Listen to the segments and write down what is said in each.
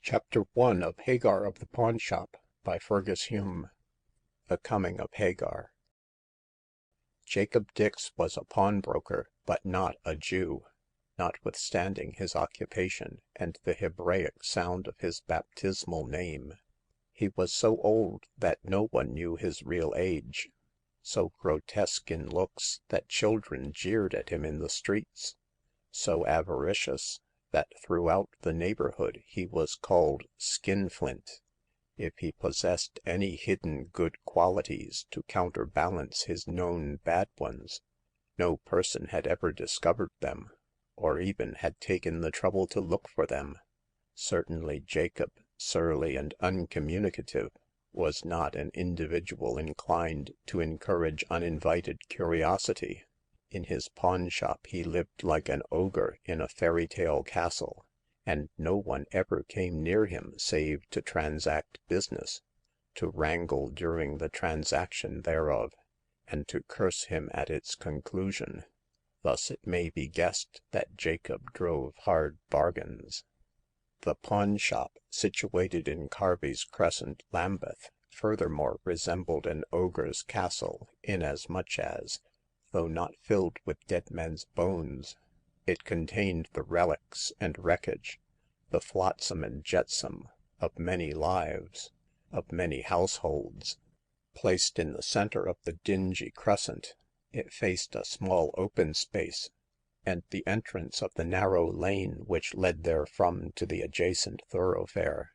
Chapter 1 of Hagar of the Pawnshop by Fergus Hume. The Coming of Hagar. Jacob Dix was a pawnbroker, but not a Jew, notwithstanding his occupation and the Hebraic sound of his baptismal name. He was so old that no one knew his real age, so grotesque in looks that children jeered at him in the streets, so avaricious that throughout the neighborhood he was called Skinflint. If he possessed any hidden good qualities to counterbalance his known bad ones, no person had ever discovered them, or even had taken the trouble to look for them. Certainly Jacob, surly and uncommunicative, was not an individual inclined to encourage uninvited curiosity. In his pawn shop he lived like an ogre in a fairy tale castle, and no one ever came near him save to transact business, to wrangle during the transaction thereof, and to curse him at its conclusion. Thus it may be guessed that Jacob drove hard bargains. The pawn shop, situated in Carby's Crescent, Lambeth, furthermore resembled an ogre's castle, inasmuch as, though not filled with dead men's bones, it contained the relics and wreckage, the flotsam and jetsam of many lives, of many households. Placed in the center of the dingy crescent, it faced a small open space, and the entrance of the narrow lane which led therefrom to the adjacent thoroughfare.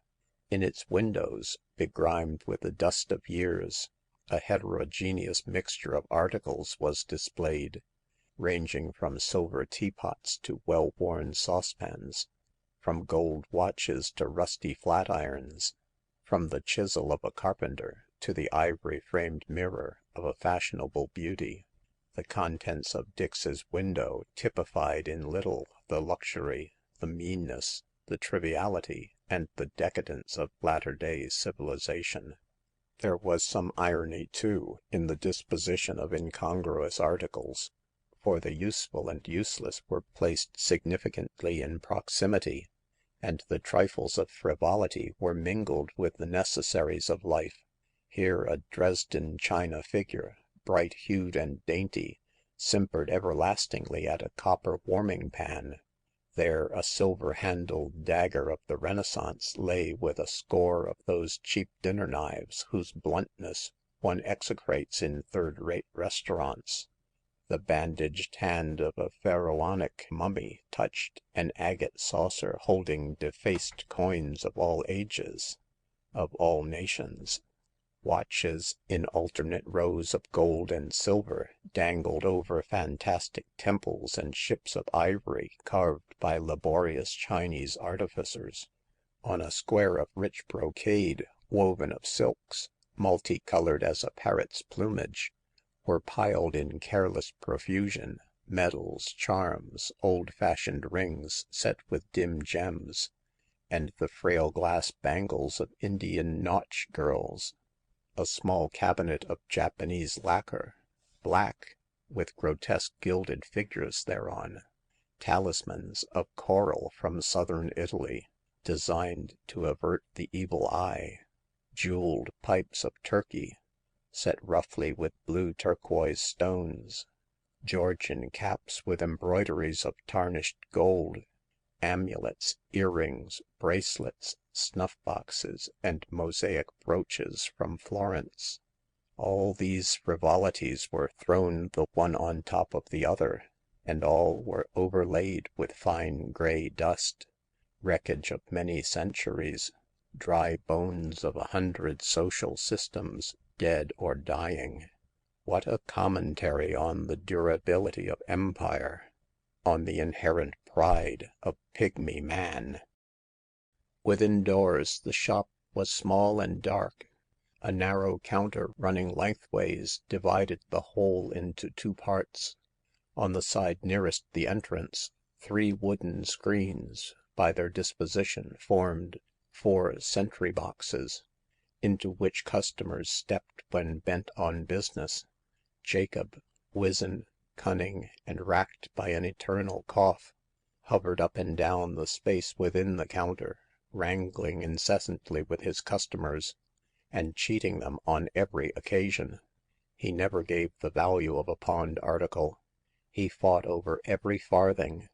In its windows, begrimed with the dust of years, a heterogeneous mixture of articles was displayed, ranging from silver teapots to well-worn saucepans, from gold watches to rusty flat-irons, from the chisel of a carpenter to the ivory-framed mirror of a fashionable beauty. The contents of Dix's window typified in little the luxury, the meanness, the triviality, and the decadence of latter-day civilization. There was some irony, too, in the disposition of incongruous articles, for the useful and useless were placed significantly in proximity, and the trifles of frivolity were mingled with the necessaries of life. Here a Dresden china figure, bright-hued and dainty, simpered everlastingly at a copper warming-pan. There a silver-handled dagger of the Renaissance lay with a score of those cheap dinner knives whose bluntness one execrates in third-rate restaurants. The bandaged hand of a pharaonic mummy touched an agate saucer holding defaced coins of all ages, of all nations. Watches, in alternate rows of gold and silver, dangled over fantastic temples and ships of ivory carved by laborious Chinese artificers. On a square of rich brocade, woven of silks, multicolored as a parrot's plumage, were piled in careless profusion medals, charms, old-fashioned rings set with dim gems, and the frail glass bangles of Indian nautch girls. A small cabinet of Japanese lacquer, black, with grotesque gilded figures thereon. Talismans of coral from southern Italy, designed to avert the evil eye. Jeweled pipes of Turkey, set roughly with blue turquoise stones. Georgian caps with embroideries of tarnished gold. Amulets, earrings, bracelets, snuff-boxes, and mosaic brooches from Florence. All these frivolities were thrown the one on top of the other, and all were overlaid with fine gray dust, wreckage of many centuries, dry bones of 100 social systems, dead or dying. What a commentary on the durability of empire, on the inherent pride of pygmy man. Within doors the shop was small and dark. A narrow counter running lengthways divided the whole into two parts. On the side nearest the entrance, 3 wooden screens, by their disposition, formed 4 sentry boxes, into which customers stepped when bent on business. Jacob, wizen, cunning, and racked by an eternal cough, hovered up and down the space within the counter, wrangling incessantly with his customers, and cheating them on every occasion. He never gave the value of a pawned article. He fought over every farthing,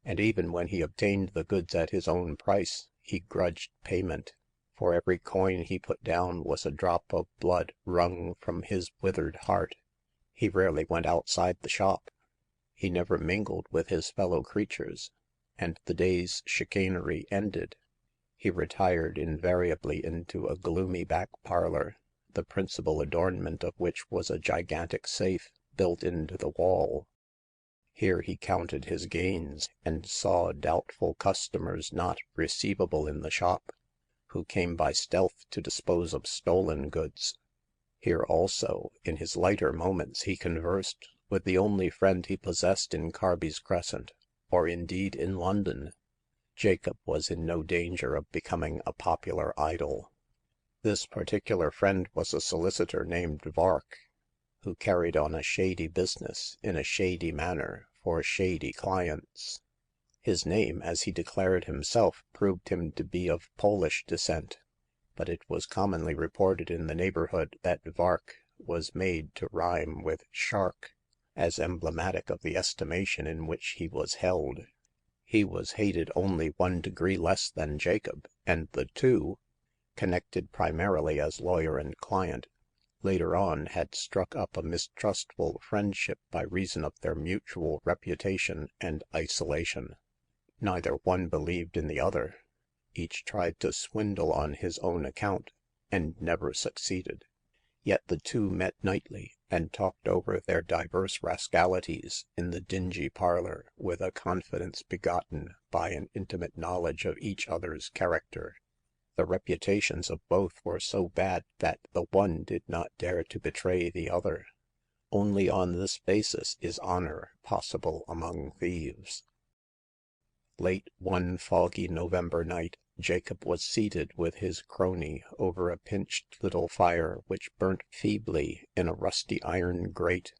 and even when he obtained the goods at his own price, he grudged payment. For every coin he put down was a drop of blood wrung from his withered heart. He rarely went outside the shop. He never mingled with his fellow creatures, and the day's chicanery ended, he retired invariably into a gloomy back parlor, the principal adornment of which was a gigantic safe built into the wall. Here he counted his gains, and saw doubtful customers not receivable in the shop, who came by stealth to dispose of stolen goods. Here also, in his lighter moments, he conversed with the only friend he possessed in Carby's Crescent, or indeed in London. Jacob was in no danger of becoming a popular idol. This particular friend was a solicitor named Vark, who carried on a shady business in a shady manner for shady clients. His name, as he declared himself, proved him to be of Polish descent, but it was commonly reported in the neighborhood that Vark was made to rhyme with shark, as emblematic of the estimation in which he was held. He was hated only 1 degree less than Jacob, and the two, connected primarily as lawyer and client, later on had struck up a mistrustful friendship by reason of their mutual reputation and isolation. Neither one believed in the other. Each tried to swindle on his own account, and never succeeded. Yet the two met nightly, and talked over their diverse rascalities in the dingy parlor with a confidence begotten by an intimate knowledge of each other's character. The reputations of both were so bad that the one did not dare to betray the other. Only on this basis is honor possible among thieves. Late one foggy November night, Jacob was seated with his crony over a pinched little fire which burnt feebly in a rusty iron grate.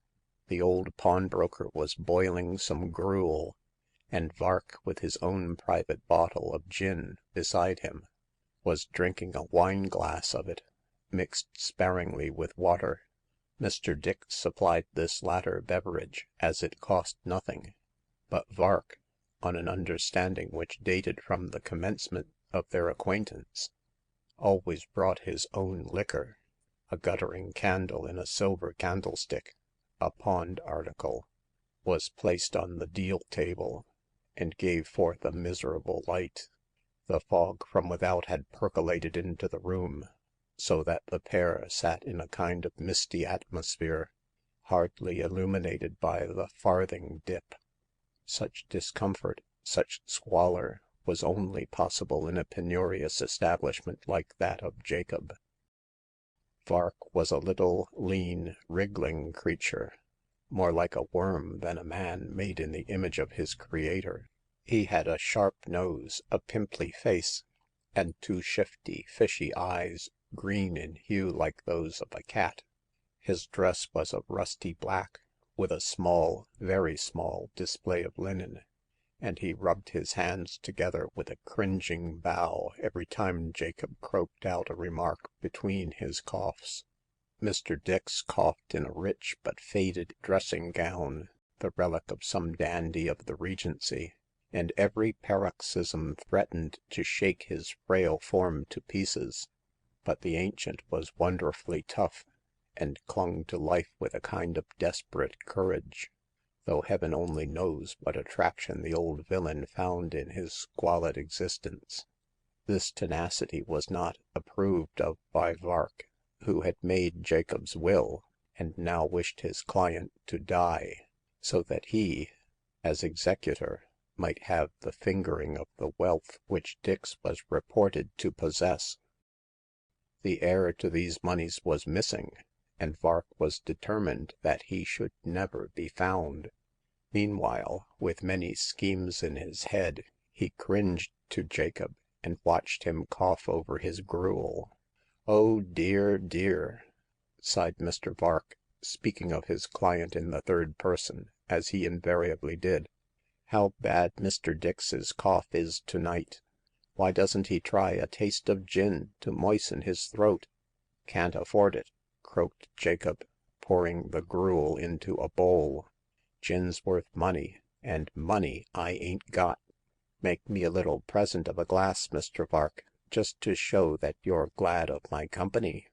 The old pawnbroker was boiling some gruel, and Vark, with his own private bottle of gin beside him, was drinking a wine-glass of it, mixed sparingly with water. Mr. Dick supplied this latter beverage, as it cost nothing, but Vark, on an understanding which dated from the commencement of their acquaintance, always brought his own liquor, a guttering candle in a silver candlestick, a pawned article, was placed on the deal table, and gave forth a miserable light. The fog from without had percolated into the room, so that the pair sat in a kind of misty atmosphere, hardly illuminated by the farthing dip. Such discomfort, such squalor, was only possible in a penurious establishment like that of Jacob. Vark was a little, lean, wriggling creature, more like a worm than a man made in the image of his Creator. He had a sharp nose, a pimply face, and 2 shifty, fishy eyes, green in hue like those of a cat. His dress was of rusty black, with a small, very small, display of linen, and he rubbed his hands together with a cringing bow every time Jacob croaked out a remark between his coughs. Mr. Dix coughed in a rich but faded dressing-gown, the relic of some dandy of the Regency, and every paroxysm threatened to shake his frail form to pieces. But the ancient was wonderfully tough, and clung to life with a kind of desperate courage, though heaven only knows what attraction the old villain found in his squalid existence. This tenacity was not approved of by Vark, who had made Jacob's will, and now wished his client to die, so that he, as executor, might have the fingering of the wealth which Dix was reported to possess. The heir to these moneys was missing, and Vark was determined that he should never be found. Meanwhile, with many schemes in his head, he cringed to Jacob, and watched him cough over his gruel. "Oh, dear, dear!" sighed Mr. Vark, speaking of his client in the third person, as he invariably did. "How bad Mr. Dix's cough is to-night! Why doesn't he try a taste of gin to moisten his throat?" Can't afford it," croaked Jacob, pouring the gruel into a bowl. Gin's worth money, and money I ain't got. Make me a little present of a glass, Mr. Vark, just to show that you're glad of my company."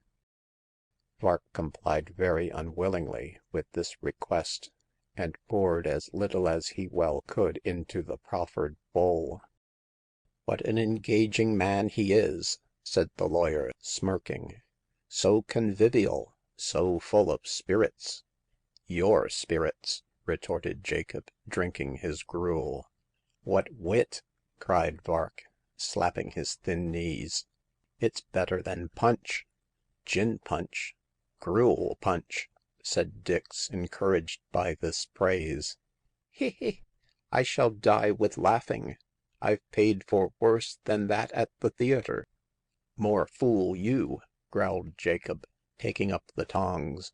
Vark complied very unwillingly with this request, and poured as little as he well could into the proffered bowl. "What an engaging man he is!" said the lawyer, smirking. "So convivial, so full of spirits." "Your spirits," retorted Jacob, drinking his gruel. "What wit!" cried Vark, slapping his thin knees. "It's better than punch." "Gin punch, gruel punch," said Dix, encouraged by this praise. "He he! I shall die with laughing. I've paid for worse than that at the theater." "More fool you!" growled Jacob, taking up the tongs.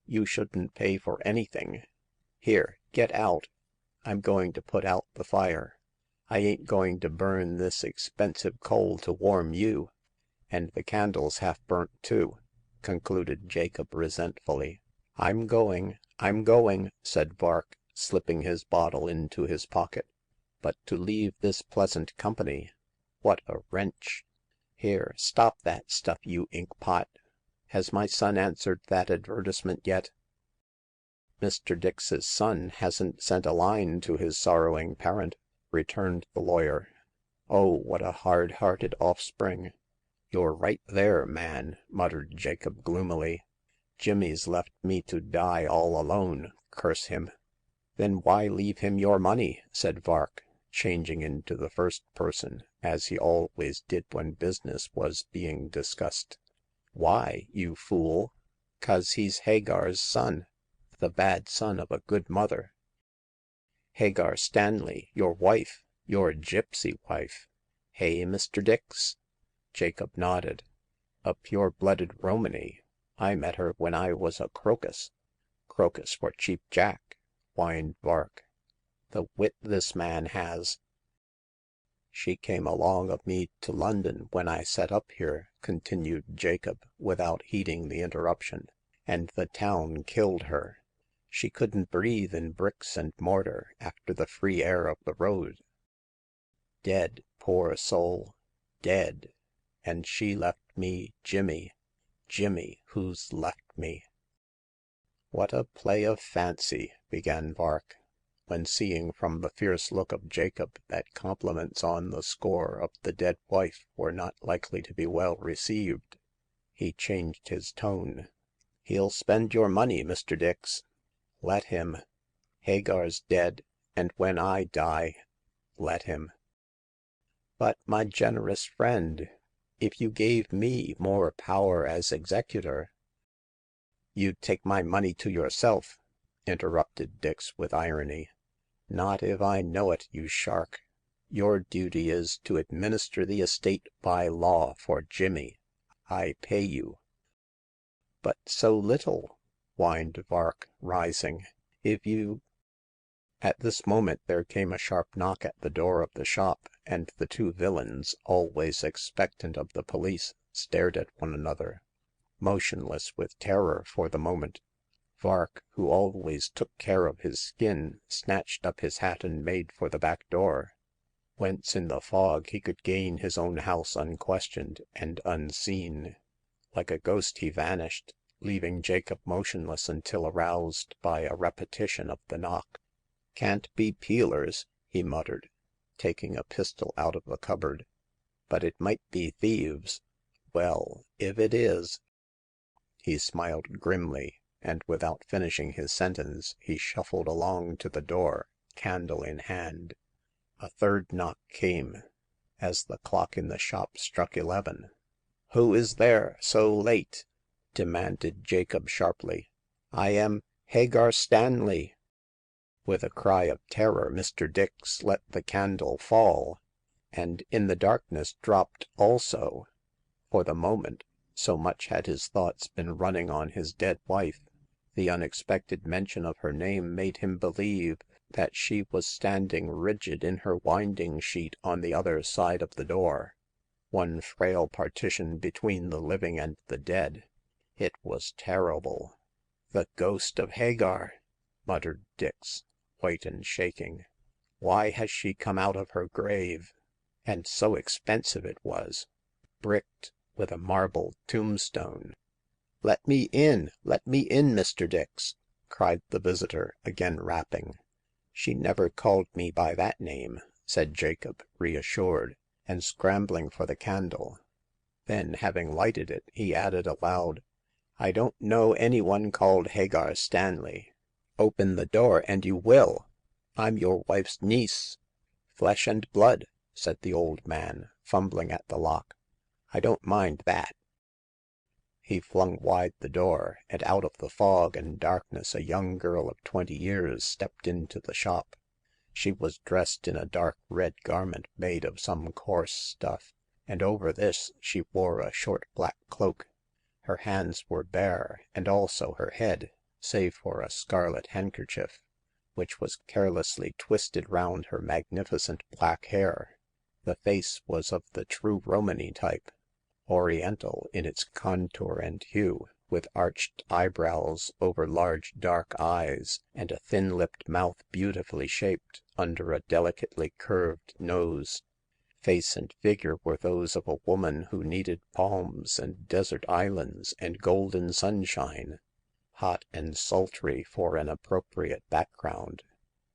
"You shouldn't pay for anything. Here, get out. I'm going to put out the fire. I ain't going to burn this expensive coal to warm you. And the candle's half burnt too," concluded Jacob resentfully. I'm going," said Vark, slipping his bottle into his pocket. "But to leave this pleasant company, what a wrench! Here, stop that stuff, you inkpot. Has my son answered that advertisement yet?" "Mr. Dix's son hasn't sent a line to his sorrowing parent," returned the lawyer. "Oh, what a hard-hearted offspring!" "You're right there, man," muttered Jacob gloomily. "Jimmy's left me to die all alone, curse him." "Then why leave him your money?" said Vark, changing into the first person, as he always did when business was being discussed. "Why, you fool? 'Cause he's Hagar's son, the bad son of a good mother. Hagar Stanley, your wife, your Gypsy wife. Hey, Mr. Dix?" Jacob nodded. "A pure-blooded Romany. I met her when I was a crocus." "Crocus for Cheap Jack," whined Vark. "The wit this man has!" "She came along of me to London when I set up here," continued Jacob, without heeding the interruption, "and the town killed her. She couldn't breathe in bricks and mortar after the free air of the road. Dead, poor soul, dead. And she left me Jimmy. Jimmy, who's left me." "What a play of fancy," began Vark, when seeing from the fierce look of Jacob that compliments on the score of the dead wife were not likely to be well received, he changed his tone. "He'll spend your money, Mr. Dix. Let him. Hagar's dead, and when I die, let him." "But, my generous friend, if you gave me more power as executor—" "You'd take my money to yourself," interrupted Dix with irony. "Not if I know it, you shark. Your duty is to administer the estate by law for Jimmy. I pay you." "But so little," whined Vark, rising. "If you—" At this moment there came a sharp knock at the door of the shop, and the two villains, always expectant of the police, stared at one another, motionless with terror for the moment. Vark, who always took care of his skin, snatched up his hat and made for the back door, whence in the fog he could gain his own house unquestioned and unseen. Like a ghost he vanished, leaving Jacob motionless until aroused by a repetition of the knock. "Can't be peelers," he muttered, taking a pistol out of the cupboard. "But it might be thieves. Well, if it is—" He smiled grimly, and without finishing his sentence he shuffled along to the door, candle in hand. A third knock came, as the clock in the shop struck 11. "Who is there so late?" demanded Jacob sharply. "I am Hagar Stanley." With a cry of terror Mr. Dix let the candle fall, and in the darkness dropped also. For the moment, so much had his thoughts been running on his dead wife, the unexpected mention of her name made him believe that she was standing rigid in her winding sheet on the other side of the door, one frail partition between the living and the dead. It was terrible. The ghost of Hagar," muttered Dix, white and shaking. Why has she come out of her grave? And so expensive it was, bricked, with a marble tombstone. Let me in, Mr. Dix," cried the visitor, again rapping. She never called me by that name," said Jacob, reassured, and scrambling for the candle. Then, having lighted it, he added aloud, I don't know any one called Hagar Stanley. Open the door, and you will. I'm your wife's niece. Flesh and blood," said the old man, fumbling at the lock. I don't mind that." He flung wide the door, and out of the fog and darkness a young girl of 20 years stepped into the shop. She was dressed in a dark red garment made of some coarse stuff, and over this she wore a short black cloak. Her hands were bare, and also her head, save for a scarlet handkerchief, which was carelessly twisted round her magnificent black hair. The face was of the true Romany type, oriental in its contour and hue, with arched eyebrows over large dark eyes, and a thin-lipped mouth beautifully shaped under a delicately curved nose. Face and figure were those of a woman who needed palms and desert islands and golden sunshine, hot and sultry for an appropriate background.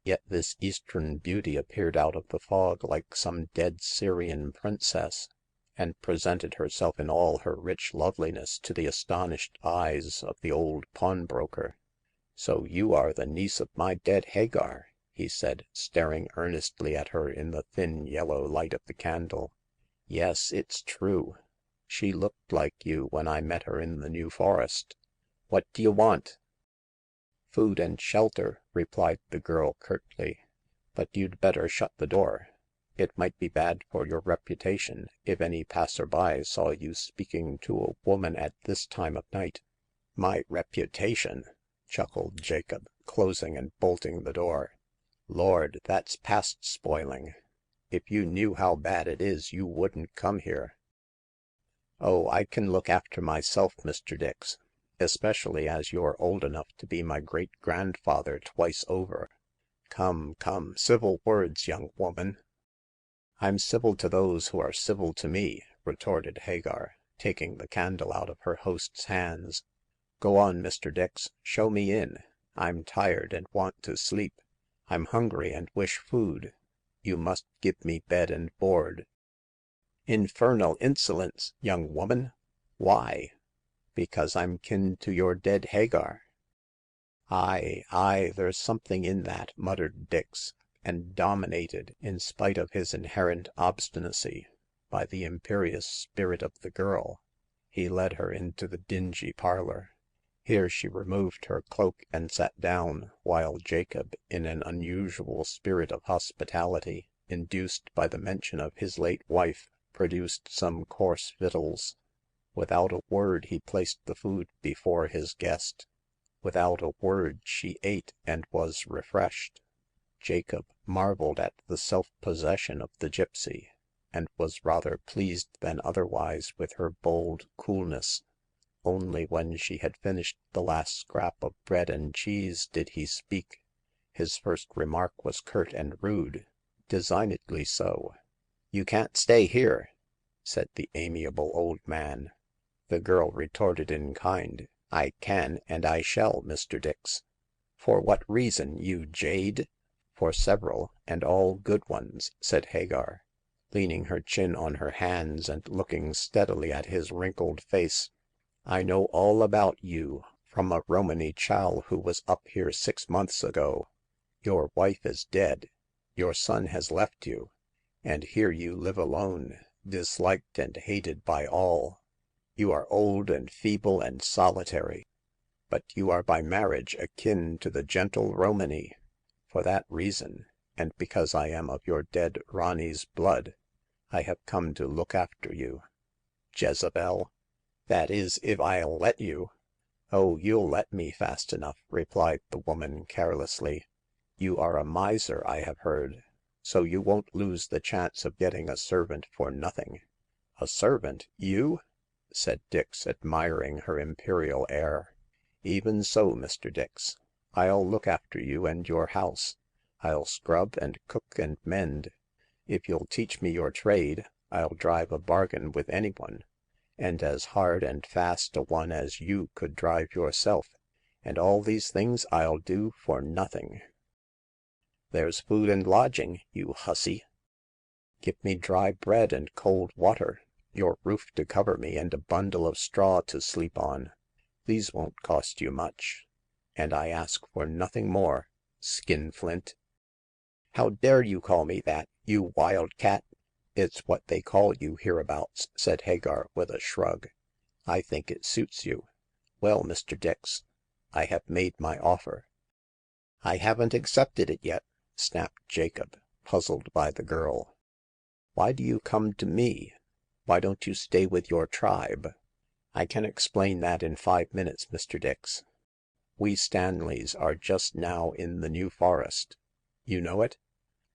Yet this Eastern beauty appeared out of the fog like some dead Syrian princess, and presented herself in all her rich loveliness to the astonished eyes of the old pawnbroker. So you are the niece of my dead Hagar," he said, staring earnestly at her in the thin yellow light of the candle. Yes, it's true. She looked like you when I met her in the New Forest. What do you want?" Food and shelter," replied the girl curtly. But you'd better shut the door. It might be bad for your reputation if any passer-by saw you speaking to a woman at this time of night." My reputation," chuckled Jacob, closing and bolting the door. Lord, that's past spoiling. If you knew how bad it is, you wouldn't come here." Oh, I can look after myself, Mr. Dix, especially as you're old enough to be my great-grandfather twice over. Come, civil words, young woman." I'm civil to those who are civil to me," retorted Hagar, taking the candle out of her host's hands. Go on, Mr. Dix, show me in. I'm tired and want to sleep. I'm hungry and wish food. You must give me bed and board." Infernal insolence, young woman. Why?" Because I'm kin to your dead Hagar." Aye, there's something in that," muttered Dix, and dominated, in spite of his inherent obstinacy, by the imperious spirit of the girl, he led her into the dingy parlor. Here she removed her cloak and sat down, while Jacob, in an unusual spirit of hospitality, induced by the mention of his late wife, produced some coarse victuals. Without a word he placed the food before his guest. Without a word she ate and was refreshed. Jacob marveled at the self-possession of the gypsy, and was rather pleased than otherwise with her bold coolness. Only when she had finished the last scrap of bread and cheese did he speak. His first remark was curt and rude, designedly so. You can't stay here," said the amiable old man. The girl retorted in kind, I can and I shall, Mr. Dix." For what reason, you jade?" For several, and all good ones," said Hagar, leaning her chin on her hands and looking steadily at his wrinkled face. I know all about you from a Romany chal who was up here 6 months ago. Your wife is dead. Your son has left you. And here you live alone, disliked and hated by all. You are old and feeble and solitary. But you are by marriage akin to the gentle Romany. For that reason, and because I am of your dead Rani's blood, I have come to look after you. Jezebel! That is, if I'll let you." Oh, you'll let me fast enough," replied the woman carelessly. You are a miser, I have heard, so you won't lose the chance of getting a servant for nothing." A servant— you ?" said Dix, admiring her imperial air. Even so, Mr. Dix. I'll look after you and your house. I'll scrub and cook and mend. If you'll teach me your trade, I'll drive a bargain with anyone, and as hard and fast a one as you could drive yourself. And all these things I'll do for nothing." There's food and lodging, you hussy. Give me dry bread and cold water, your roof to cover me, and a bundle of straw to sleep on. These won't cost you much. And I ask for nothing more, skinflint." How dare you call me that, you wild cat?" It's what they call you hereabouts," said Hagar with a shrug. I think it suits you. Well, Mr. Dix, I have made my offer." I haven't accepted it yet," snapped Jacob, puzzled by the girl. Why do you come to me? Why don't you stay with your tribe?" I can explain that in 5 minutes, Mr. Dix. We Stanleys are just now in the New Forest. You know it?"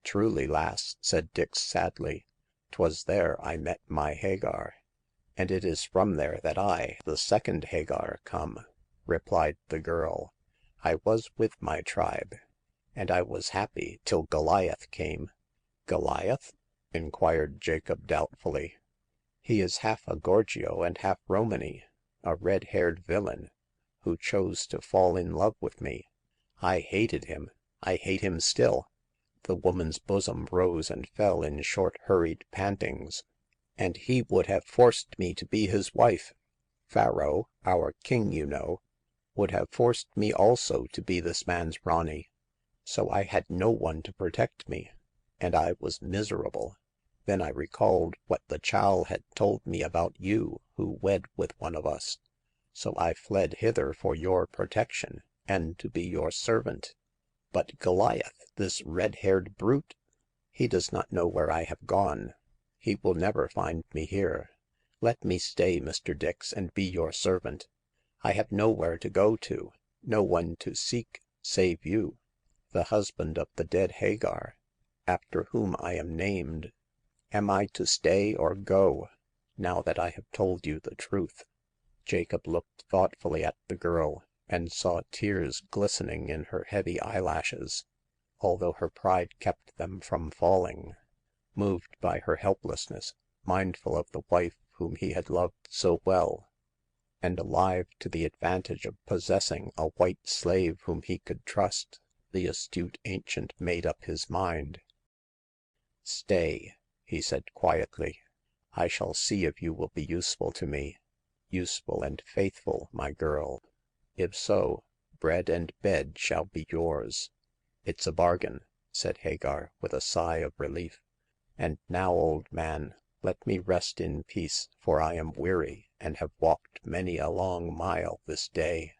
Truly, lass," said Dix sadly. "'Twas there I met my Hagar." And it is from there that I, the second Hagar, come," replied the girl. I was with my tribe, and I was happy till Goliath came." Goliath?" inquired Jacob doubtfully. He is half a Gorgio and half Romany, a red-haired villain, who chose to fall in love with me. I hated him. I hate him still." The woman's bosom rose and fell in short, hurried pantings. "And he would have forced me to be his wife. Pharaoh, our king, you know, would have forced me also to be this man's Ronnie. So I had no one to protect me, and I was miserable. Then I recalled what the chal had told me about you who wed with one of us. So I fled hither for your protection, and to be your servant. But Goliath, this red-haired brute, he does not know where I have gone. He will never find me here. Let me stay, Mr. Dix, and be your servant. I have nowhere to go to, no one to seek save you, the husband of the dead Hagar, after whom I am named. Am I to stay or go, now that I have told you the truth?" Jacob looked thoughtfully at the girl, and saw tears glistening in her heavy eyelashes, although her pride kept them from falling. Moved by her helplessness, mindful of the wife whom he had loved so well, and alive to the advantage of possessing a white slave whom he could trust, the astute ancient made up his mind. Stay," he said quietly. I shall see if you will be useful to me. Useful and faithful, my girl. If so, bread and bed shall be yours." It's a bargain," said Hagar, with a sigh of relief. And now, old man, let me rest in peace, for I am weary, and have walked many a long mile this day."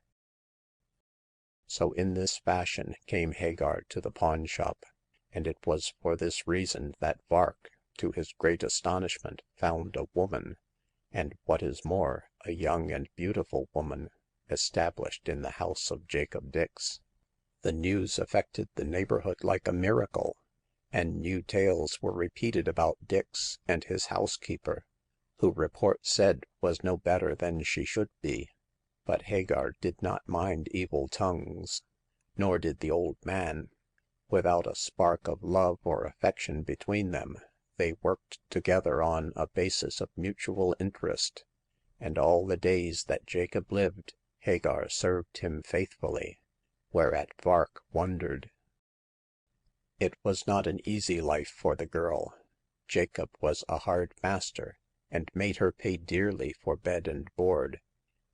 So in this fashion came Hagar to the pawn shop, and it was for this reason that Vark, to his great astonishment, found a woman, and what is more, a young and beautiful woman, established in the house of Jacob Dix. The news affected the neighborhood like a miracle, and new tales were repeated about Dix and his housekeeper, who report said was no better than she should be. But Hagar did not mind evil tongues, nor did the old man. Without a spark of love or affection between them, they worked together on a basis of mutual interest, and all the days that Jacob lived, Hagar served him faithfully, whereat Vark wondered. It was not an easy life for the girl. Jacob was a hard master, and made her pay dearly for bed and board.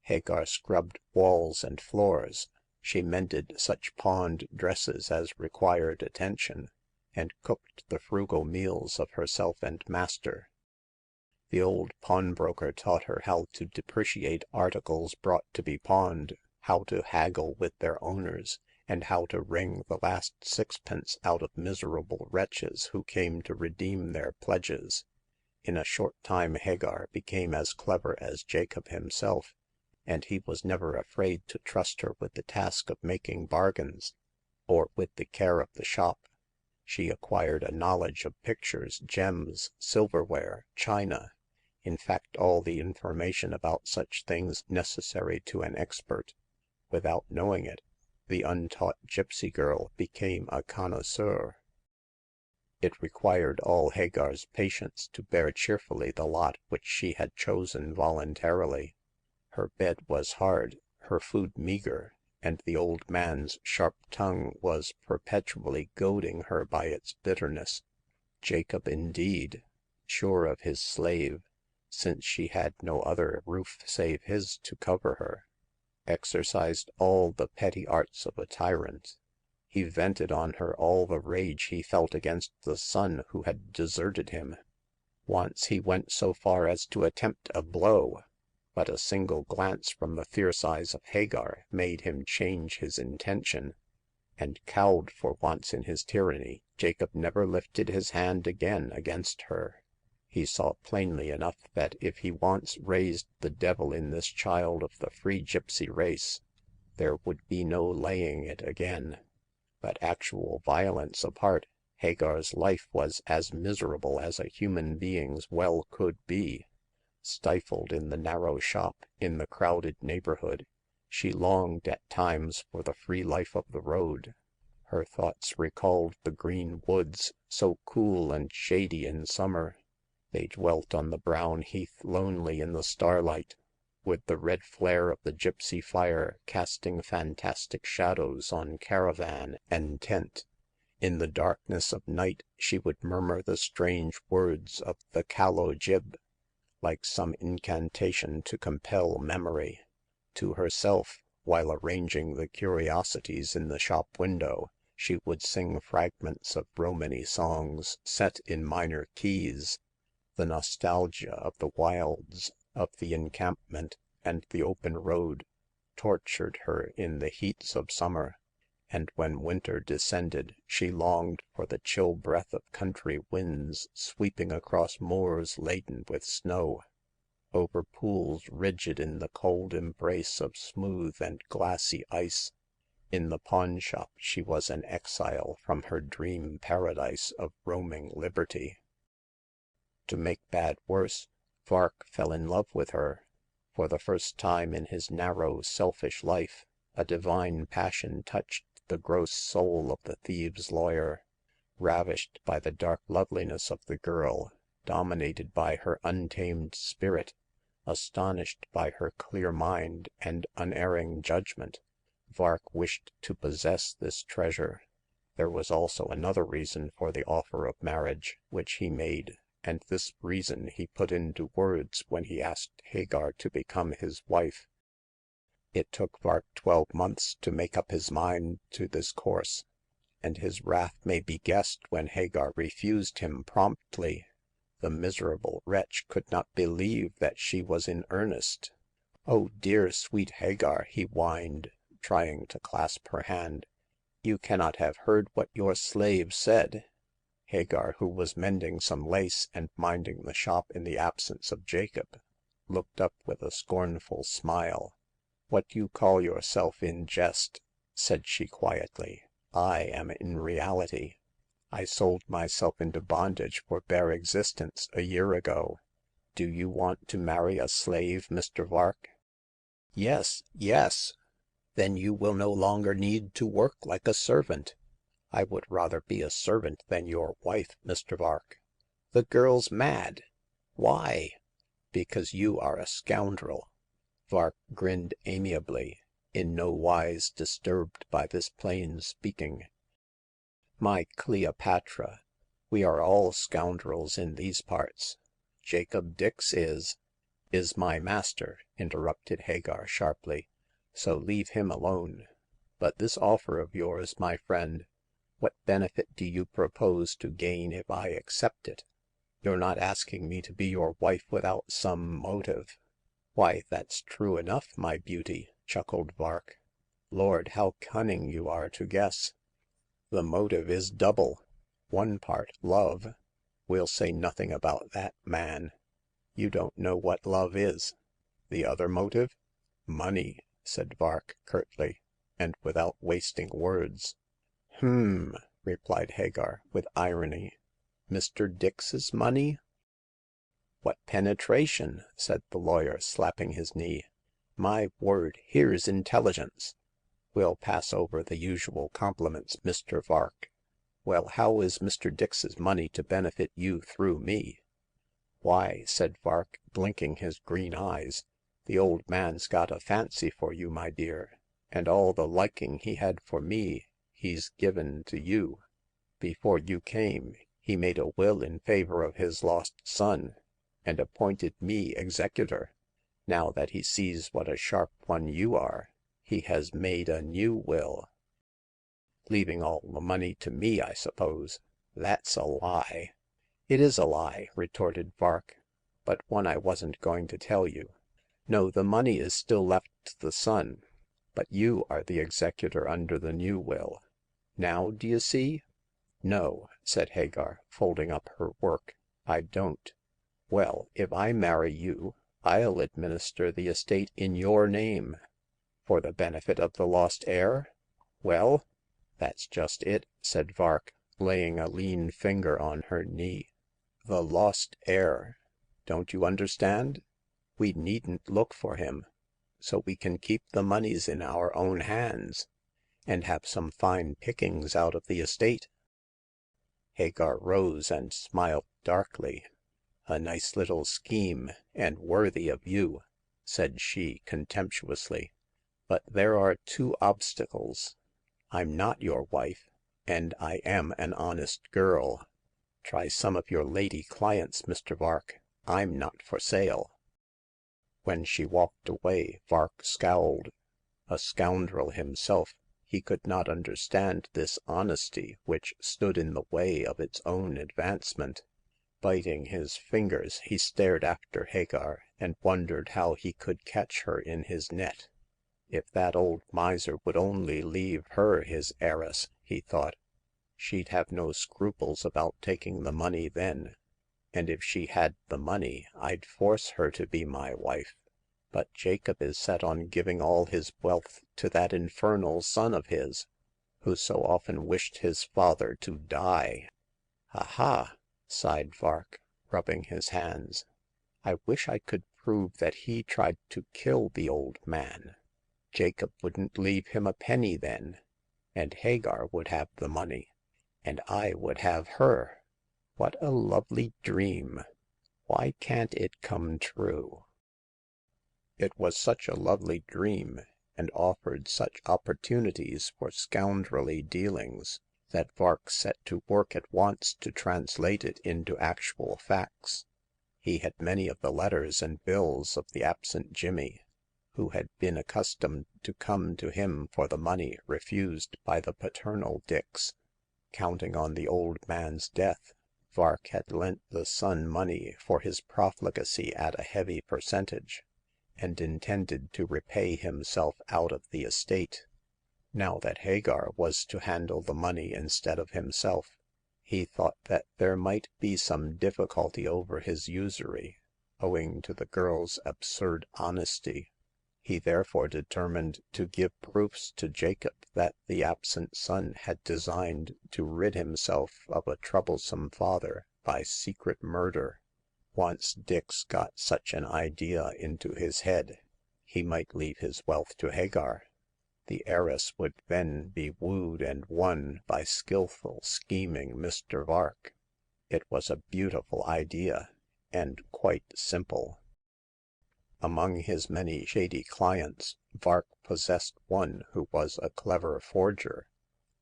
Hagar scrubbed walls and floors. She mended such pawned dresses as required attention, and cooked the frugal meals of herself and master. The old pawnbroker taught her how to depreciate articles brought to be pawned, how to haggle with their owners, and how to wring the last sixpence out of miserable wretches who came to redeem their pledges. In a short time Hagar became as clever as Jacob himself, and he was never afraid to trust her with the task of making bargains. or with the care of the shop. She acquired a knowledge of pictures, gems, silverware, china, in fact all the information about such things necessary to an expert. Without knowing it, the untaught gypsy girl became a connoisseur. It required all Hagar's patience to bear cheerfully the lot which she had chosen voluntarily. Her bed was hard, her food meager, and the old man's sharp tongue was perpetually goading her by its bitterness. Jacob, indeed, sure of his slave, since she had no other roof save his to cover her, exercised all the petty arts of a tyrant. He vented on her all the rage he felt against the son who had deserted him. Once he went so far as to attempt a blow, but a single glance from the fierce eyes of Hagar made him change his intention, and cowed for once in his tyranny, Jacob never lifted his hand again against her. He saw plainly enough that if he once raised the devil in this child of the free gypsy race, there would be no laying it again. But actual violence apart, Hagar's life was as miserable as a human being's well could be. Stifled in the narrow shop, in the crowded neighborhood, she longed at times for the free life of the road. Her thoughts recalled the green woods, so cool and shady in summer. They dwelt on the brown heath lonely in the starlight, with the red flare of the gypsy fire casting fantastic shadows on caravan and tent. In the darkness of night she would murmur the strange words of the callow jib, like some incantation to compel memory. To herself, while arranging the curiosities in the shop window, she would sing fragments of Romany songs set in minor keys. The nostalgia of the wilds, of the encampment, and the open road tortured her in the heats of summer, and when winter descended she longed for the chill breath of country winds sweeping across moors laden with snow, over pools rigid in the cold embrace of smooth and glassy ice. In the pawn shop she was an exile from her dream paradise of roaming liberty. To make bad worse, Vark fell in love with her. For the first time in his narrow, selfish life, a divine passion touched the gross soul of the thieves' lawyer. Ravished by the dark loveliness of the girl, dominated by her untamed spirit, astonished by her clear mind and unerring judgment, Vark wished to possess this treasure. There was also another reason for the offer of marriage which he made, and this reason he put into words when he asked Hagar to become his wife. It took Vark 12 months to make up his mind to this course, and his wrath may be guessed when Hagar refused him promptly. The miserable wretch could not believe that she was in earnest. "Oh, dear, sweet Hagar," he whined, trying to clasp her hand, "you cannot have heard what your slave said." Hagar, who was mending some lace and minding the shop in the absence of Jacob, looked up with a scornful smile. "What you call yourself in jest," said she quietly, "I am in reality. I sold myself into bondage for bare existence a year ago. Do you want to marry a slave, Mr. Vark?" "Yes, yes." "Then you will no longer need to work like a servant." "I would rather be a servant than your wife, Mr. Vark." "The girl's mad." "Why?" "Because you are a scoundrel." Vark grinned amiably, in no wise disturbed by this plain speaking. "My Cleopatra, we are all scoundrels in these parts. Jacob Dix is—" "Is my master," interrupted Hagar sharply, "so leave him alone. But this offer of yours, my friend, what benefit do you propose to gain if I accept it? You're not asking me to be your wife without some motive." "Why, that's true enough, my beauty," chuckled Vark. "Lord, how cunning you are to guess. The motive is double. One part love. We'll say nothing about that, man. You don't know what love is. The other motive? Money," said Vark curtly, and without wasting words. "Hmm," replied Hagar, with irony. "Mr. Dix's money?" "What penetration!" said the lawyer, slapping his knee. "My word, here's intelligence! We'll pass over the usual compliments, Mr. Vark. Well, how is Mr. Dix's money to benefit you through me?" "Why," said Vark, blinking his green eyes, "the old man's got a fancy for you, my dear, and all the liking he had for me he's given to you. Before you came, he made a will in favor of his lost son, and appointed me executor. Now that he sees what a sharp one you are, he has made a new will." "Leaving all the money to me, I suppose. That's a lie." "It is a lie," retorted Vark, "but one I wasn't going to tell you. No, the money is still left to the son, but you are the executor under the new will. Now d'ye see?" "No," said Hagar, folding up her work, "I don't." "Well, if I marry you, I'll administer the estate in your name." "For the benefit of the lost heir? Well?" "That's just it," said Vark, laying a lean finger on her knee. "The lost heir. Don't you understand? We needn't look for him, so we can keep the moneys in our own hands, and have some fine pickings out of the estate." Hagar rose and smiled darkly. "A nice little scheme, and worthy of you," said she, contemptuously. "But there are two obstacles. I'm not your wife, and I am an honest girl. Try some of your lady clients, Mr. Vark. I'm not for sale." When she walked away, Vark scowled. A scoundrel himself, he could not understand this honesty which stood in the way of its own advancement. Biting his fingers, he stared after Hagar, and wondered how he could catch her in his net. If that old miser would only leave her his heiress, he thought, she'd have no scruples about taking the money then. And if she had the money, I'd force her to be my wife. But Jacob is set on giving all his wealth to that infernal son of his, who so often wished his father to die. "Ha ha!" sighed Vark, rubbing his hands. "I wish I could prove that he tried to kill the old man. Jacob wouldn't leave him a penny then, and Hagar would have the money, and I would have her. What a lovely dream! Why can't it come true?" It was such a lovely dream, and offered such opportunities for scoundrelly dealings, that Vark set to work at once to translate it into actual facts. He had many of the letters and bills of the absent Jimmy, who had been accustomed to come to him for the money refused by the paternal Dix. Counting on the old man's death, Vark had lent the son money for his profligacy at a heavy percentage, and intended to repay himself out of the estate. Now that Hagar was to handle the money instead of himself, he thought that there might be some difficulty over his usury, owing to the girl's absurd honesty. He therefore determined to give proofs to Jacob that the absent son had designed to rid himself of a troublesome father by secret murder. Once Dix got such an idea into his head, he might leave his wealth to Hagar. The heiress would then be wooed and won by skillful, scheming Mr. Vark. It was a beautiful idea, and quite simple. Among his many shady clients, Vark possessed one who was a clever forger,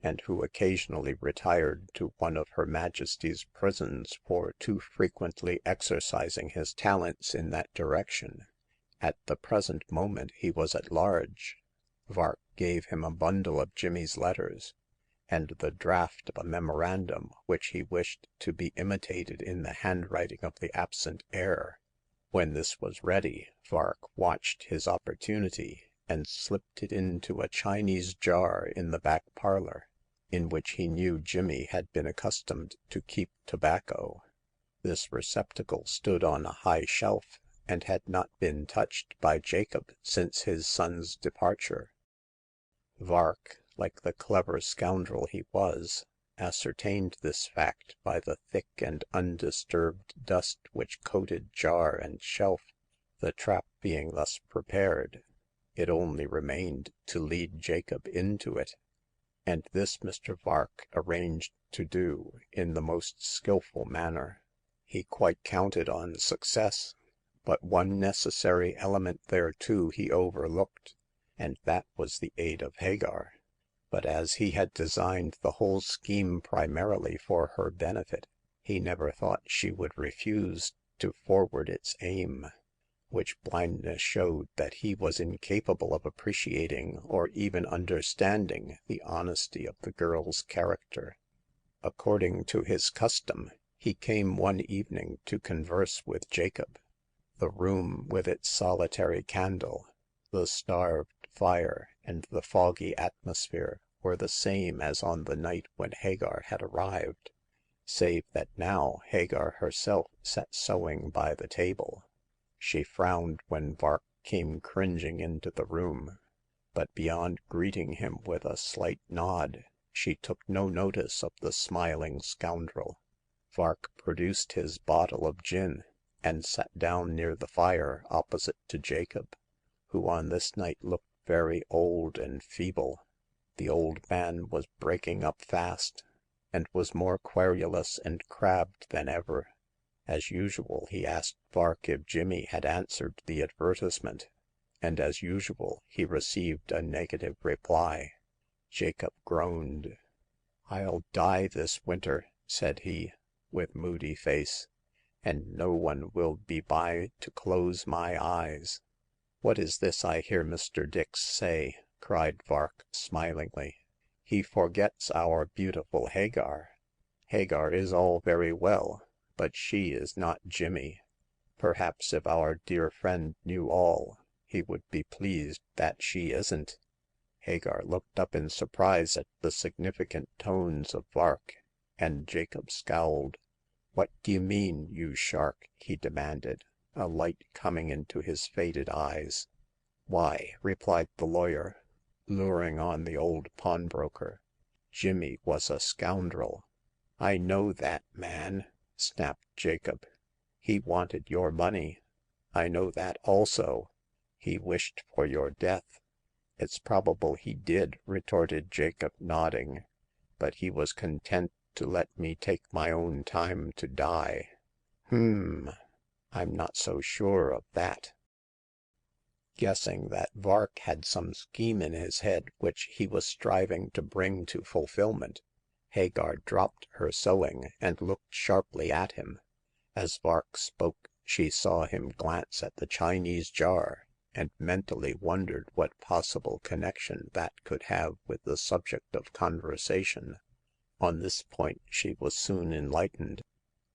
and who occasionally retired to one of Her Majesty's prisons for too frequently exercising his talents in that direction. At the present moment he was at large. Vark gave him a bundle of Jimmy's letters, and the draft of a memorandum which he wished to be imitated in the handwriting of the absent heir. When this was ready, Vark watched his opportunity and slipped it into a Chinese jar in the back parlor, in which he knew Jimmy had been accustomed to keep tobacco. This receptacle stood on a high shelf, and had not been touched by Jacob since his son's departure. Vark, like the clever scoundrel he was, ascertained this fact by the thick and undisturbed dust which coated jar and shelf. The trap being thus prepared, it only remained to lead Jacob into it. And this Mr. Vark arranged to do in the most skillful manner. He quite counted on success, but one necessary element thereto he overlooked, and that was the aid of Hagar. But as he had designed the whole scheme primarily for her benefit, he never thought she would refuse to forward its aim, which blindness showed that he was incapable of appreciating or even understanding the honesty of the girl's character. According to his custom, he came one evening to converse with Jacob. The room with its solitary candle, the starved fire, and the foggy atmosphere were the same as on the night when Hagar had arrived, save that now Hagar herself sat sewing by the table. She frowned when Vark came cringing into the room, but beyond greeting him with a slight nod, she took no notice of the smiling scoundrel. Vark produced his bottle of gin, and sat down near the fire opposite to Jacob, who on this night looked very old and feeble. The old man was breaking up fast, and was more querulous and crabbed than ever. As usual, he asked Vark if Jimmy had answered the advertisement, and as usual he received a negative reply. Jacob groaned. "I'll die this winter," said he, with moody face, "and no one will be by to close my eyes." "What is this I hear Mr. Dix say?" cried Vark smilingly. "He forgets our beautiful Hagar. Hagar is all very well, but she is not Jimmy. Perhaps if our dear friend knew all, he would be pleased that she isn't." Hagar looked up in surprise at the significant tones of Vark, and Jacob scowled. "What d'ye mean, you shark?" he demanded, a light coming into his faded eyes. "Why," replied the lawyer, luring on the old pawnbroker, "Jimmy was a scoundrel." "I know that, man," snapped Jacob. "He wanted your money." "I know that also." "He wished for your death." "It's probable he did," retorted Jacob, nodding, "but he was content to let me take my own time to die." I'm not so sure of that." Guessing that Vark had some scheme in his head which he was striving to bring to fulfillment, Hagar dropped her sewing and looked sharply at him. As Vark spoke, she saw him glance at the Chinese jar, and mentally wondered what possible connection that could have with the subject of conversation. On this point she was soon enlightened.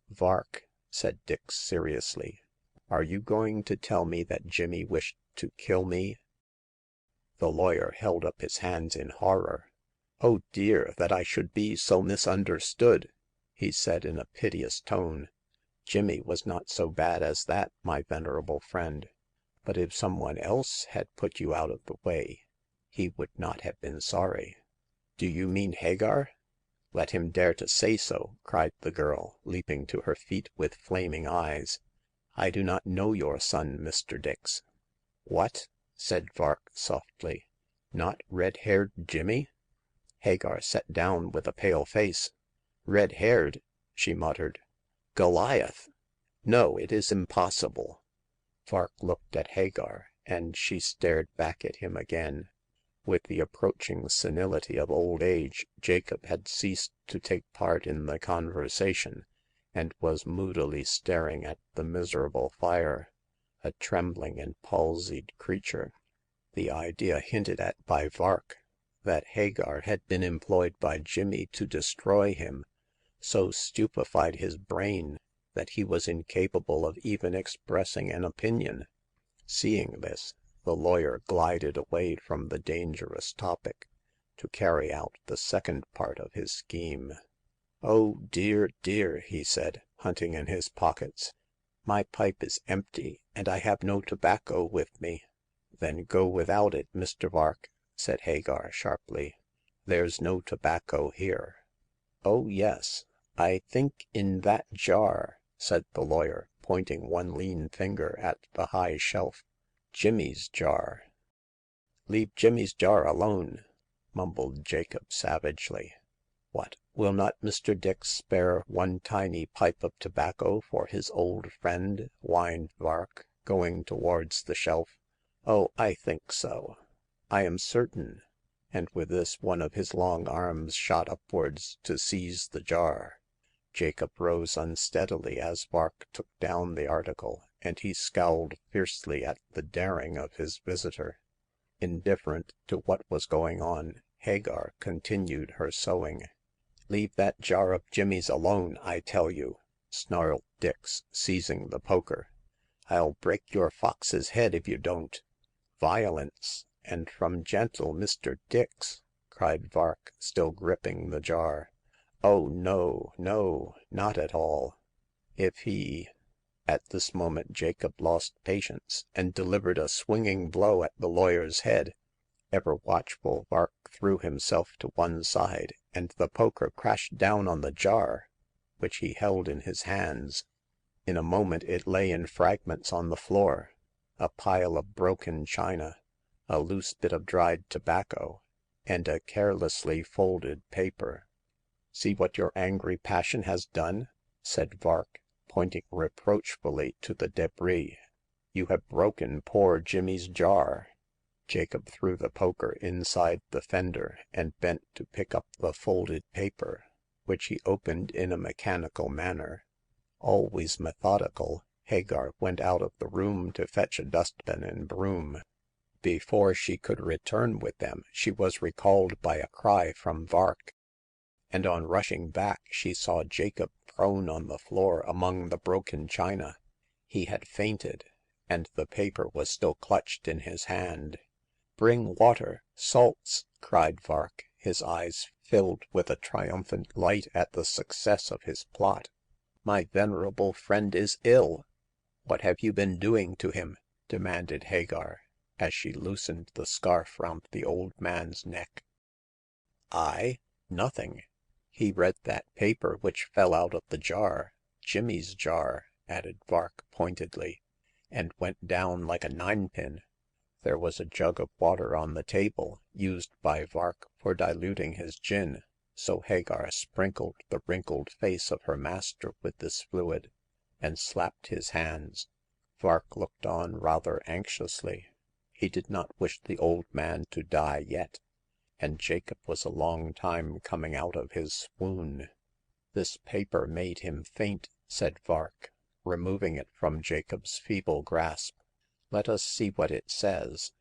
"Vark," said Dix seriously, "are you going to tell me that Jimmy wished to kill me?" The lawyer held up his hands in horror. "Oh dear, that I should be so misunderstood!" he said in a piteous tone. "Jimmy was not so bad as that, my venerable friend. But if someone else had put you out of the way, he would not have been sorry." "Do you mean Hagar?" "Let him dare to say so!" cried the girl, leaping to her feet with flaming eyes. "I do not know your son, Mr. Dix." "What?" said Vark softly. "Not red-haired Jimmy?" Hagar sat down with a pale face. "Red-haired?" she muttered. "Goliath! No, it is impossible." Vark looked at Hagar, and she stared back at him again. With the approaching senility of old age, Jacob had ceased to take part in the conversation, and was moodily staring at the miserable fire, a trembling and palsied creature. The idea hinted at by Vark, that Hagar had been employed by Jimmy to destroy him, so stupefied his brain that he was incapable of even expressing an opinion. Seeing this, the lawyer glided away from the dangerous topic, to carry out the second part of his scheme. "Oh, dear, dear!" he said, hunting in his pockets. "My pipe is empty, and I have no tobacco with me." "Then go without it, Mr. Vark," said Hagar, sharply. There's no tobacco here." Oh, yes, I think in that jar," said the lawyer, pointing one lean finger at the high shelf. Jimmy's jar." Leave Jimmy's jar alone," mumbled Jacob savagely. What, will not Mr. Dix spare one tiny pipe of tobacco for his old friend ?" whined Vark, going towards the shelf. Oh, I think so. I am certain." And with this one of his long arms shot upwards to seize the jar. Jacob rose unsteadily as Vark took down the article, and he scowled fiercely at the daring of his visitor. Indifferent to what was going on, Hagar continued her sewing. Leave that jar of Jimmy's alone, I tell you," snarled Dix, seizing the poker. I'll break your fox's head if you don't." Violence, and from gentle Mr. Dix," cried Vark, still gripping the jar. Oh, no, no, not at all. If he " At this moment Jacob lost patience, and delivered a swinging blow at the lawyer's head. Ever watchful, Vark threw himself to one side, and the poker crashed down on the jar, which he held in his hands. In a moment it lay in fragments on the floor — a pile of broken china, a loose bit of dried tobacco, and a carelessly folded paper. See what your angry passion has done," said Vark, pointing reproachfully to the debris. You have broken poor Jimmy's jar." Jacob threw the poker inside the fender and bent to pick up the folded paper, which he opened in a mechanical manner. Always methodical, Hagar went out of the room to fetch a dustbin and broom. Before she could return with them, she was recalled by a cry from Vark, and on rushing back she saw Jacob prone on the floor among the broken china. He had fainted, and the paper was still clutched in his hand. Bring water, salts," cried Vark, his eyes filled with a triumphant light at the success of his plot. My venerable friend is ill." What have you been doing to him?" demanded Hagar, as she loosened the scarf round the old man's neck. I? Nothing. He read that paper which fell out of the jar — Jimmy's jar," added Vark pointedly, and went down like a ninepin. There was a jug of water on the table, used by Vark for diluting his gin, so Hagar sprinkled the wrinkled face of her master with this fluid, and slapped his hands. Vark looked on rather anxiously. He did not wish the old man to die yet, and Jacob was a long time coming out of his swoon. This paper made him faint," said Vark, removing it from Jacob's feeble grasp. Let us see what it says."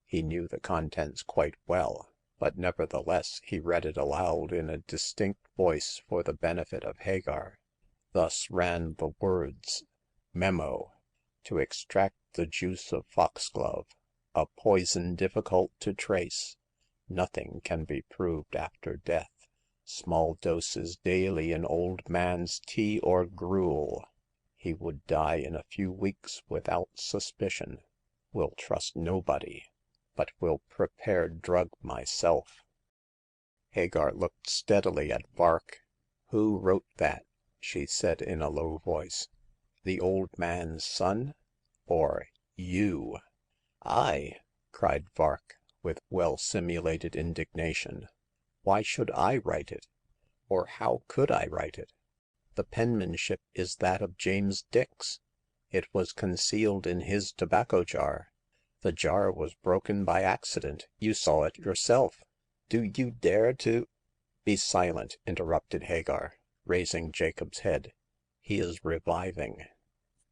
He knew the contents quite well, but nevertheless he read it aloud in a distinct voice for the benefit of Hagar. Thus ran the words: Memo. To extract the juice of foxglove, a poison difficult to trace. Nothing can be proved after death. Small doses daily in old man's tea or gruel. He would die in a few weeks without suspicion. Will trust nobody, but will prepare drug myself." Hagar looked steadily at Vark. Who wrote that?" she said in a low voice. The old man's son, or you?" I?" cried Vark, with well simulated indignation. Why should I write it? Or how could I write it? The penmanship is that of James Dix. It was concealed in his tobacco jar. The jar was broken by accident. You saw it yourself. Do you dare to "Be silent," interrupted Hagar, raising Jacob's head. He is reviving."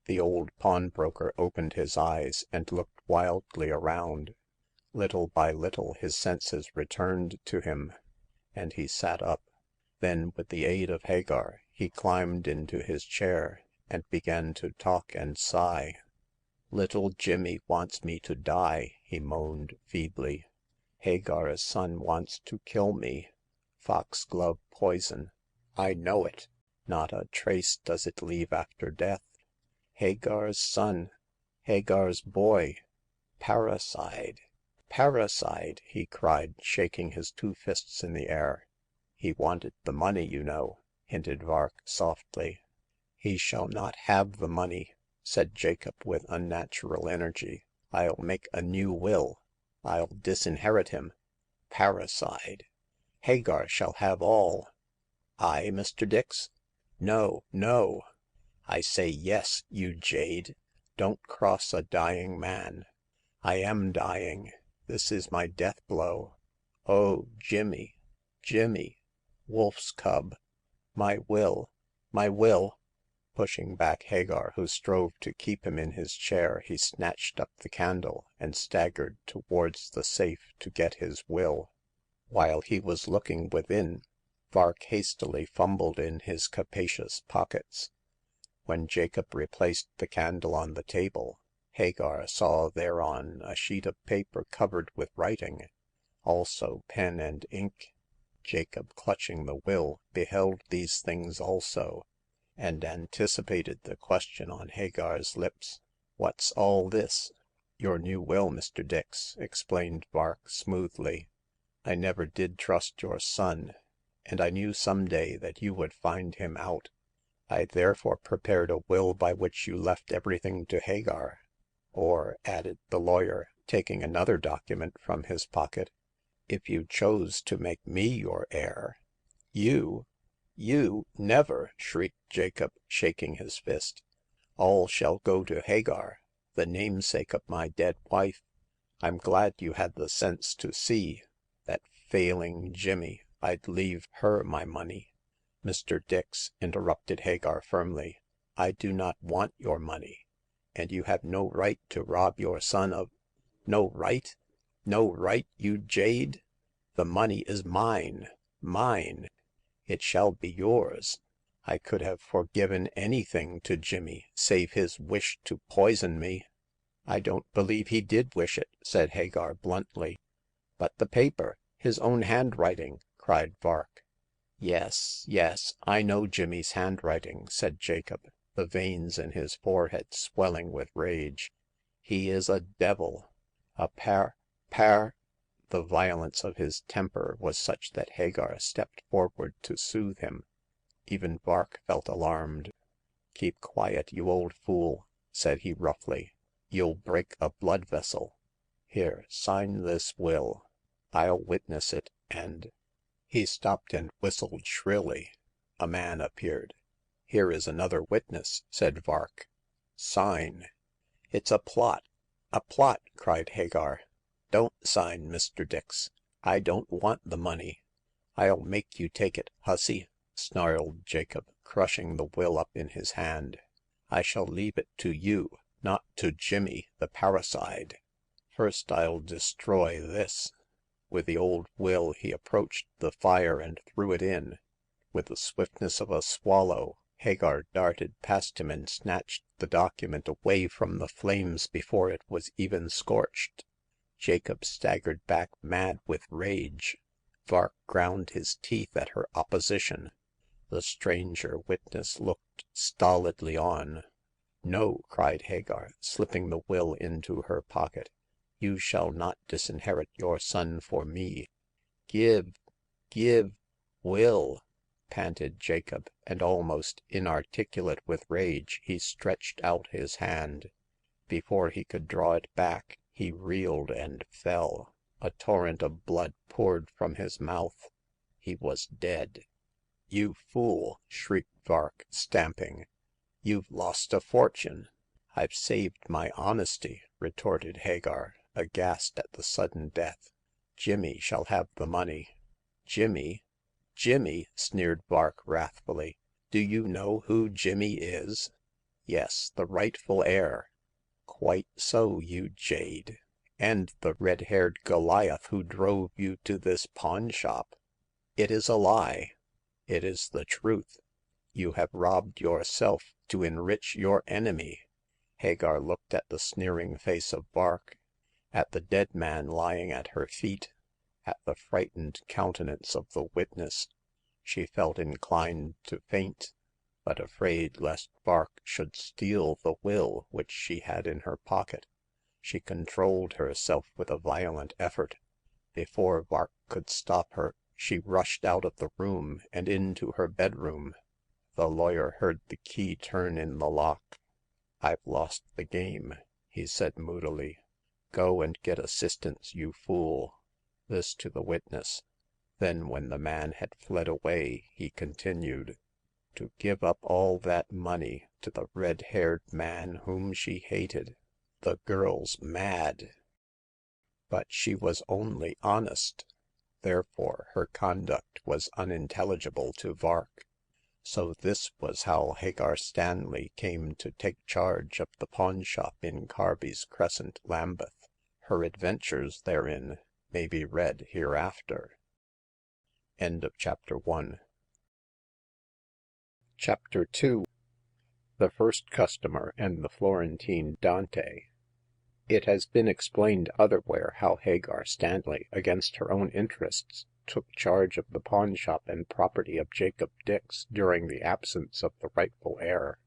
The old pawnbroker opened his eyes and looked wildly around. Little by little his senses returned to him, and he sat up. Then, with the aid of Hagar, he climbed into his chair and began to talk and sigh. Little Jimmy wants me to die," he moaned feebly. Hagar's son wants to kill me. Foxglove poison. I know it. Not a trace does it leave after death. Hagar's son. Hagar's boy. Parricide. Parricide!" he cried, shaking his two fists in the air. He wanted the money, you know," hinted Vark softly. He shall not have the money," said Jacob with unnatural energy. I'll make a new will. I'll disinherit him. Parricide! Hagar shall have all." I, Mr. Dix? No, no! I say yes, you jade. Don't cross a dying man. I am dying. This is my death blow. Oh, Jimmy, Jimmy, wolf's cub! My will, my will!" Pushing back Hagar, who strove to keep him in his chair, he snatched up the candle and staggered towards the safe to get his will. While he was looking within, Vark hastily fumbled in his capacious pockets. When Jacob replaced the candle on the table, Hagar saw thereon a sheet of paper covered with writing, also pen and ink. Jacob, clutching the will, beheld these things also, and anticipated the question on Hagar's lips. "What's all this?" "Your new will, Mr. Dix," explained Vark smoothly. "I never did trust your son, and I knew some day that you would find him out. I therefore prepared a will by which you left everything to Hagar. Or," added the lawyer, taking another document from his pocket, "if you chose to make me your heir." "You! You! Never!" shrieked Jacob, shaking his fist. "All shall go to Hagar, the namesake of my dead wife. I'm glad you had the sense to see that, failing Jimmy, I'd leave her my money." "Mr. Dix," interrupted Hagar firmly, "I do not want your money, and you have no right to rob your son of—" "No right? No right, you jade? The money is mine, mine. It shall be yours. I could have forgiven anything to Jimmy save his wish to poison me." "I don't believe he did wish it," said Hagar bluntly. "But the paper — his own handwriting!" cried Vark. "Yes, yes, I know Jimmy's handwriting," said Jacob, the veins in his forehead swelling with rage. "He is a devil, a par— The violence of his temper was such that Hagar stepped forward to soothe him. Even Vark felt alarmed. "Keep quiet, you old fool," said he roughly. "You'll break a blood vessel. Here, sign this will. I'll witness it, and—" He stopped and whistled shrilly. A man appeared. "Here is another witness," said Vark. "Sign." "It's a plot, a plot!" cried Hagar. "Don't sign, Mr. Dix. I don't want the money." "I'll make you take it, hussy!" snarled Jacob, crushing the will up in his hand. "I shall leave it to you, not to Jimmy, the parricide. First I'll destroy this." With the old will he approached the fire and threw it in. With the swiftness of a swallow, Hagar darted past him and snatched the document away from the flames before it was even scorched. Jacob staggered back mad with rage. Vark ground his teeth at her opposition. The stranger witness looked stolidly on. "No," cried Hagar, slipping the will into her pocket. "You shall not disinherit your son for me." Give, will," panted Jacob, and almost inarticulate with rage, he stretched out his hand. Before he could draw it back, he reeled and fell. A torrent of blood poured from his mouth. He was dead. "You fool!" shrieked Vark, stamping. "You've lost a fortune." "I've saved my honesty," retorted Hagar, aghast at the sudden death. "Jimmy shall have the money." "Jimmy? Jimmy?" sneered Vark wrathfully. "Do you know who Jimmy is?" "Yes, the rightful heir." "Quite so, you jade. And the red-haired Goliath who drove you to this pawn shop." "It is a lie." "It is the truth. You have robbed yourself to enrich your enemy." Hagar looked at the sneering face of Vark, at the dead man lying at her feet, at the frightened countenance of the witness. She felt inclined to faint, but afraid lest Vark should steal the will which she had in her pocket, She controlled herself with a violent effort. Before Vark could stop her, she rushed out of the room and into her bedroom. The lawyer heard the key turn in the lock. I've lost the game," he said moodily. Go and get assistance, you fool." This to the witness. Then, when the man had fled away, he continued, To give up all that money to the red-haired man whom she hated. The girl's mad." But she was only honest. Therefore her conduct was unintelligible to Vark. So this was how Hagar Stanley came to take charge of the pawnshop in Carby's Crescent, Lambeth. Her adventures therein may be read hereafter. End of Chapter 1. Chapter 2. The First Customer and the Florentine Dante. It has been explained otherwhere how Hagar Stanley, against her own interests, took charge of the pawnshop and property of Jacob Dix during the absence of the rightful heir.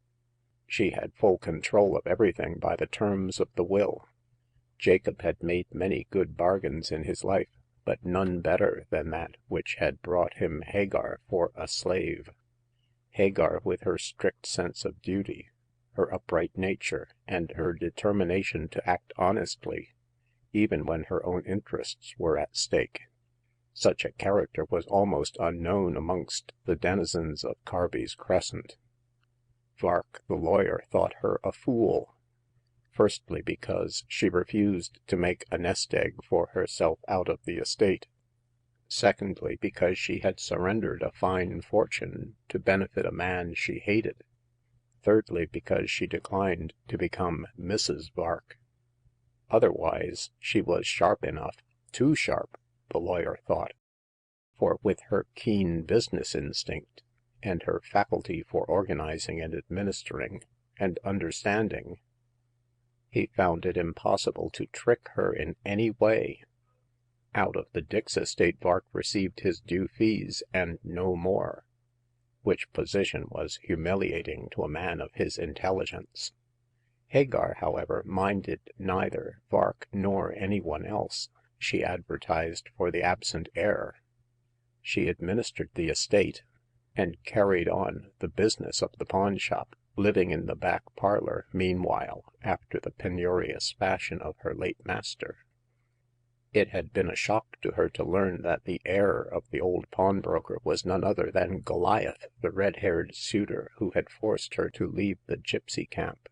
She had full control of everything by the terms of the will. Jacob had made many good bargains in his life, but none better than that which had brought him Hagar for a slave. Hagar, with her strict sense of duty, her upright nature, and her determination to act honestly, even when her own interests were at stake. Such a character was almost unknown amongst the denizens of Carby's Crescent. Vark, the lawyer, thought her a fool. Firstly, because she refused to make a nest egg for herself out of the estate. Secondly, because she had surrendered a fine fortune to benefit a man she hated. Thirdly, because she declined to become Mrs. Vark. Otherwise, she was sharp enough, too sharp, the lawyer thought, for with her keen business instinct, and her faculty for organizing and administering and understanding, he found it impossible to trick her in any way. Out of the Dix estate Vark received his due fees and no more, which position was humiliating to a man of his intelligence. Hagar, however, minded neither Vark nor anyone else. She advertised for the absent heir. She administered the estate, and carried on the business of the pawnshop, living in the back parlor meanwhile, after the penurious fashion of her late master. It had been a shock to her to learn that the heir of the old pawnbroker was none other than Goliath, the red-haired suitor who had forced her to leave the Gypsy camp.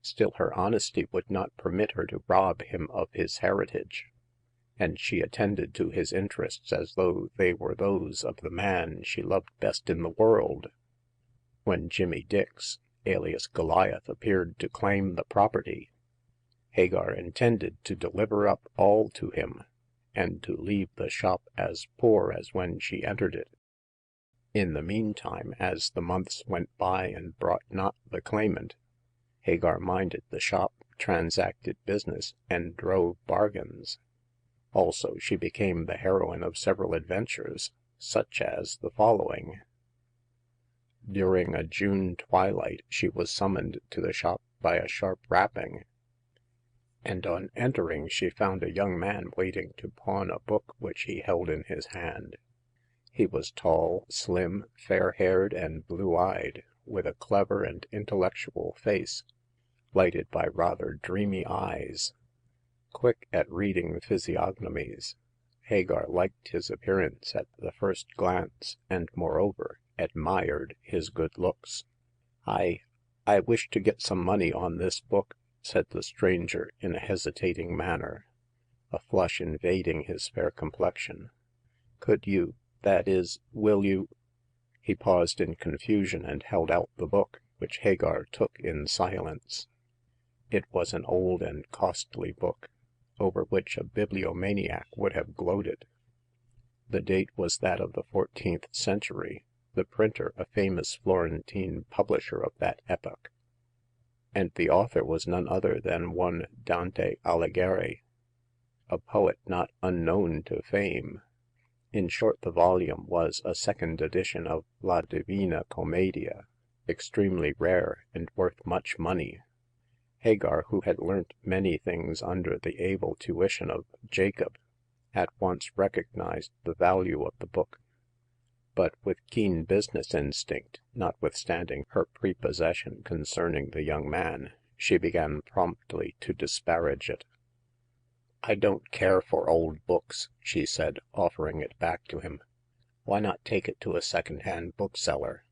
Still her honesty would not permit her to rob him of his heritage, and she attended to his interests as though they were those of the man she loved best in the world. When Jimmy Dix, alias Goliath, appeared to claim the property, Hagar intended to deliver up all to him, and to leave the shop as poor as when she entered it. In the meantime, as the months went by and brought not the claimant, Hagar minded the shop, transacted business, and drove bargains. Also, she became the heroine of several adventures, such as the following. During a June twilight she was summoned to the shop by a sharp rapping, and on entering she found a young man waiting to pawn a book which he held in his hand. He was tall, slim, fair-haired, and blue-eyed, with a clever and intellectual face, lighted by rather dreamy eyes. Quick at reading physiognomies, Hagar liked his appearance at the first glance, and, moreover, admired his good looks. I wish to get some money on this book," said the stranger in a hesitating manner, a flush invading his fair complexion. "Could you — that is, will you—" He paused in confusion and held out the book, which Hagar took in silence. It was an old and costly book, over which a bibliomaniac would have gloated. The date was that of the 14th century, the printer a famous Florentine publisher of that epoch, and the author was none other than one Dante Alighieri, a poet not unknown to fame. In short, the volume was a second edition of La Divina Commedia, extremely rare and worth much money. Hagar, who had learnt many things under the able tuition of Jacob, at once recognized the value of the book, but with keen business instinct, notwithstanding her prepossession concerning the young man, she began promptly to disparage it. I don't care for old books," she said, offering it back to him. Why not take it to a second-hand bookseller?"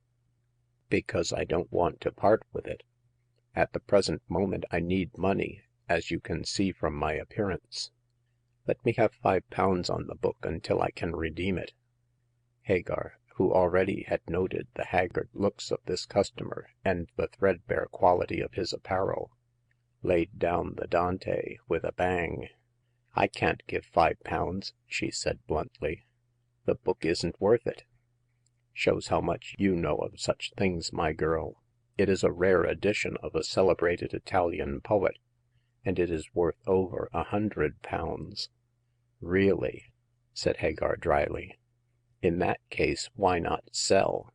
Because I don't want to part with it. At the present moment I need money, as you can see from my appearance. Let me have £5 on the book until I can redeem it." Hagar, who already had noted the haggard looks of this customer and the threadbare quality of his apparel, laid down the Dante with a bang. I can't give £5, she said bluntly. The book isn't worth it. Shows how much you know of such things, my girl. It is a rare edition of a celebrated Italian poet, and it is worth over £100. Really, said Hagar dryly. In that case, why not sell?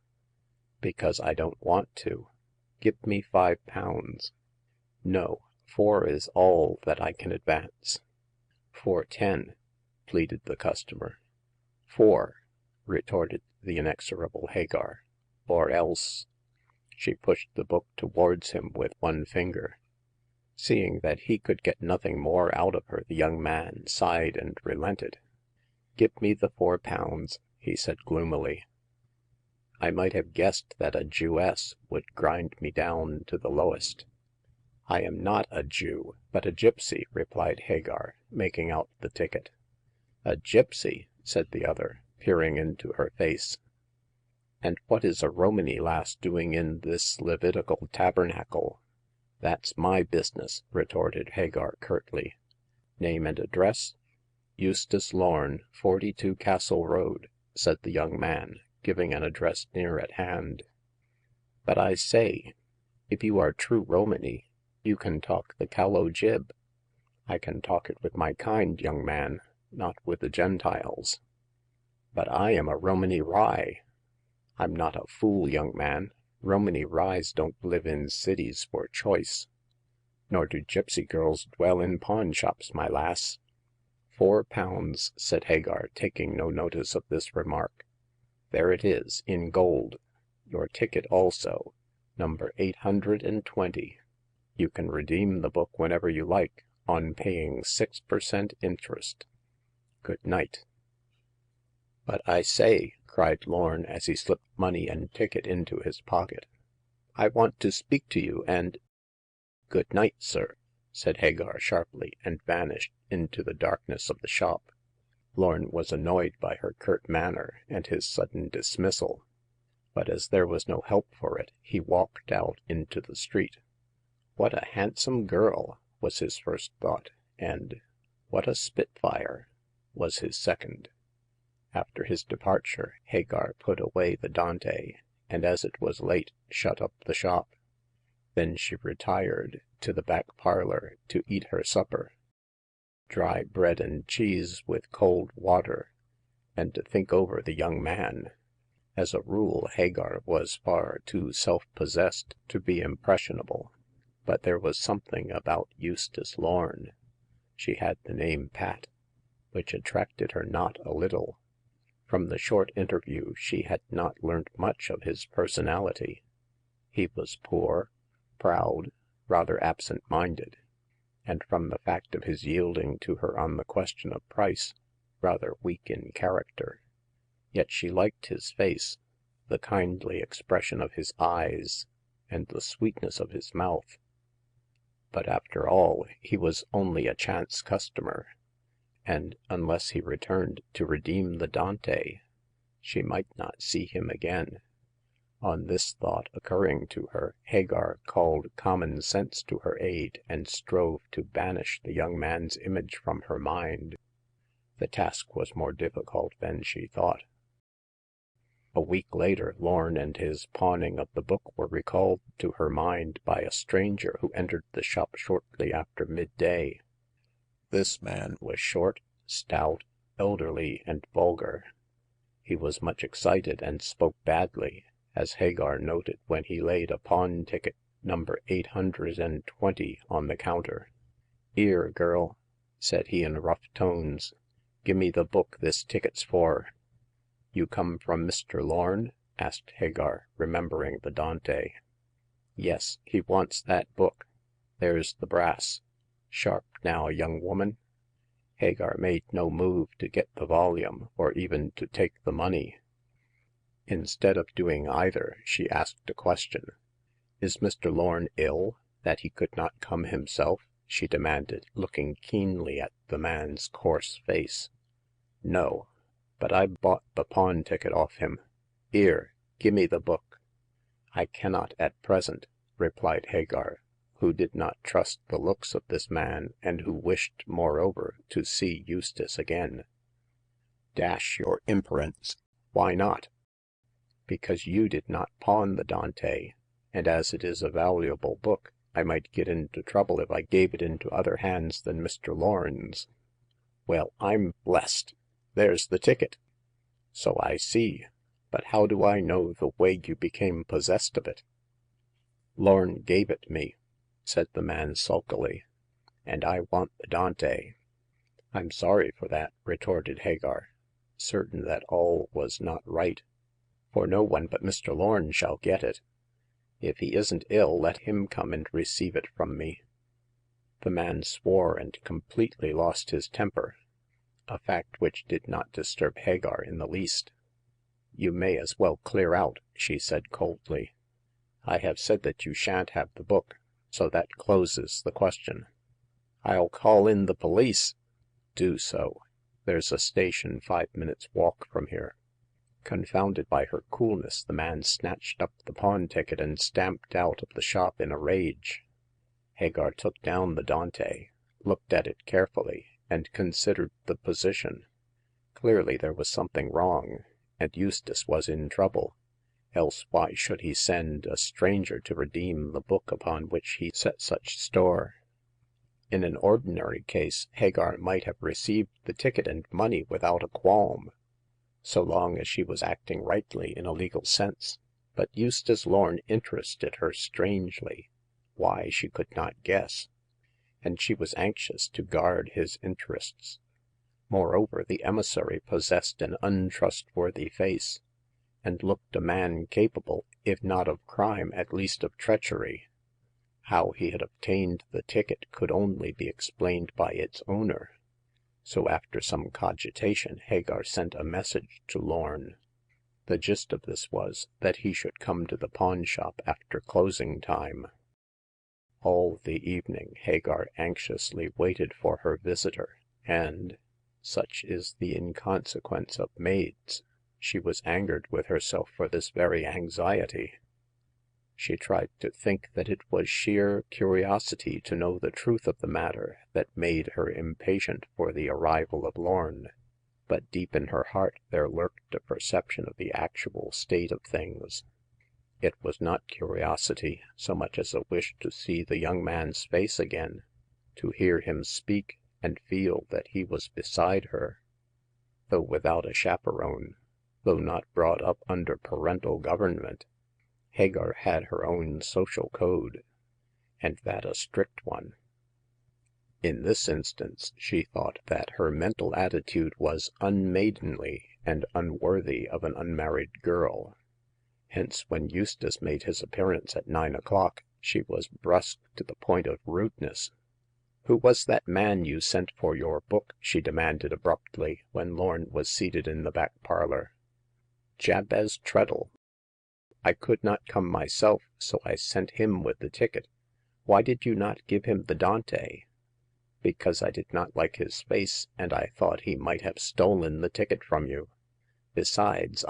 Because I don't want to. Give me £5. No, 4 is all that I can advance. 4.10, pleaded the customer. 4, retorted the inexorable Hagar, or else— she pushed the book towards him with one finger. Seeing that he could get nothing more out of her, the young man sighed and relented. Give me the £4, he said gloomily. I might have guessed that a Jewess would grind me down to the lowest. I am not a Jew, but a gypsy, replied Hagar, making out the ticket. A gypsy, said the other, peering into her face. And what is a Romany lass doing in this Levitical tabernacle? That's my business, retorted Hagar curtly. Name and address? Eustace Lorne, 42 Castle Road, said the young man, giving an address near at hand. But I say, if you are true Romany, you can talk the callow jib. I can talk it with my kind, young man, not with the Gentiles. But I am a Romany rye. I'm not a fool, young man. Romany ryes don't live in cities for choice. Nor do gypsy girls dwell in pawn shops, my lass. £4, said Hagar, taking no notice of this remark. There it is, in gold. Your ticket also, number 820. You can redeem the book whenever you like, on paying 6% interest. Good night. But I say, cried Lorne as he slipped money and ticket into his pocket, I want to speak to you, and— Good night, sir, said Hagar sharply, and vanished into the darkness of the shop. Lorne was annoyed by her curt manner and his sudden dismissal, but as there was no help for it, he walked out into the street. What a handsome girl, was his first thought, and what a spitfire, was his second. After his departure, Hagar put away the Dante, and as it was late, shut up the shop. Then she retired to the back parlor to eat her supper, dry bread and cheese with cold water, and to think over the young man. As a rule, Hagar was far too self-possessed to be impressionable, but there was something about Eustace Lorne — she had the name pat — which attracted her not a little. From the short interview she had not learnt much of his personality. He was poor, proud, rather absent-minded, and from the fact of his yielding to her on the question of price, rather weak in character. Yet she liked his face, the kindly expression of his eyes, and the sweetness of his mouth. But after all, he was only a chance customer, and unless he returned to redeem the Dante, she might not see him again. On this thought occurring to her, Hagar called common sense to her aid and strove to banish the young man's image from her mind. The task was more difficult than she thought. A week later, Lorne and his pawning of the book were recalled to her mind by a stranger who entered the shop shortly after midday. This man was short, stout, elderly, and vulgar. He was much excited and spoke badly, as Hagar noted when he laid a pawn ticket number 820 on the counter. "'Ere, girl," said he in rough tones, "gimme the book this ticket's for." You come from Mr. Lorn?" asked Hagar, remembering the Dante. Yes, he wants that book. There's the brass. Sharp now, young woman." Hagar made no move to get the volume, or even to take the money. Instead of doing either, she asked a question. Is Mr. Lorn ill, that he could not come himself?" she demanded, looking keenly at the man's coarse face. No, but I bought the pawn ticket off him. 'Ere, gimme the book." I cannot at present," replied Hagar, who did not trust the looks of this man, and who wished, moreover, to see Eustace again. Dash your imperence! Why not?" Because you did not pawn the Dante, and as it is a valuable book, I might get into trouble if I gave it into other hands than Mr. Lorn's." Well, I'm blessed! There's the ticket." So I see. But how do I know the way you became possessed of it?" Lorn gave it me," said the man sulkily, and I want the Dante." I'm sorry for that," retorted Hagar, certain that all was not right, "for no one but Mr. Lorn shall get it. If he isn't ill, let him come and receive it from me." The man swore and completely lost his temper, a fact which did not disturb Hagar in the least. You may as well clear out," she said coldly. I have said that you shan't have the book, so that closes the question." I'll call in the police." Do so. There's a station 5 minutes' walk from here." Confounded by her coolness, the man snatched up the pawn ticket and stamped out of the shop in a rage. Hagar took down the Dante, looked at it carefully, and considered the position. Clearly there was something wrong, and Eustace was in trouble. Else why should he send a stranger to redeem the book upon which he set such store? In an ordinary case, Hagar might have received the ticket and money without a qualm, so long as she was acting rightly in a legal sense. But Eustace Lorn interested her strangely. Why, she could not guess. And she was anxious to guard his interests. Moreover, the emissary possessed an untrustworthy face, and looked a man capable, if not of crime, at least of treachery. How he had obtained the ticket could only be explained by its owner. So after some cogitation, Hagar sent a message to Lorn. The gist of this was, that he should come to the pawn shop after closing time. All the evening Hagar anxiously waited for her visitor, and, such is the inconsequence of maids, she was angered with herself for this very anxiety. She tried to think that it was sheer curiosity to know the truth of the matter that made her impatient for the arrival of Lorn, but deep in her heart there lurked a perception of the actual state of things. It was not curiosity so much as a wish to see the young man's face again, to hear him speak, and feel that he was beside her. Though without a chaperone, though not brought up under parental government, Hagar had her own social code, and that a strict one. In this instance, she thought that her mental attitude was unmaidenly and unworthy of an unmarried girl. Hence, when Eustace made his appearance at 9 o'clock, she was brusque to the point of rudeness. Who was that man you sent for your book?" she demanded abruptly, when Lorn was seated in the back parlor. Jabez Treadle. I could not come myself, so I sent him with the ticket. Why did you not give him the Dante?" Because I did not like his face, and I thought he might have stolen the ticket from you. Besides,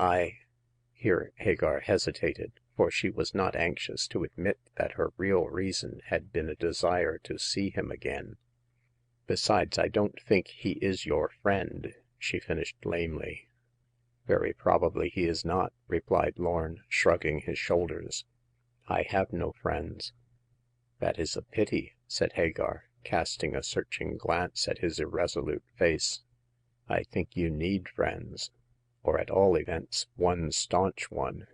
Here Hagar hesitated, for she was not anxious to admit that her real reason had been a desire to see him again. Besides, I don't think he is your friend," she finished lamely. Very probably he is not," replied Lorn, shrugging his shoulders. I have no friends." That is a pity," said Hagar, casting a searching glance at his irresolute face. I think you need friends, or at all events one staunch one.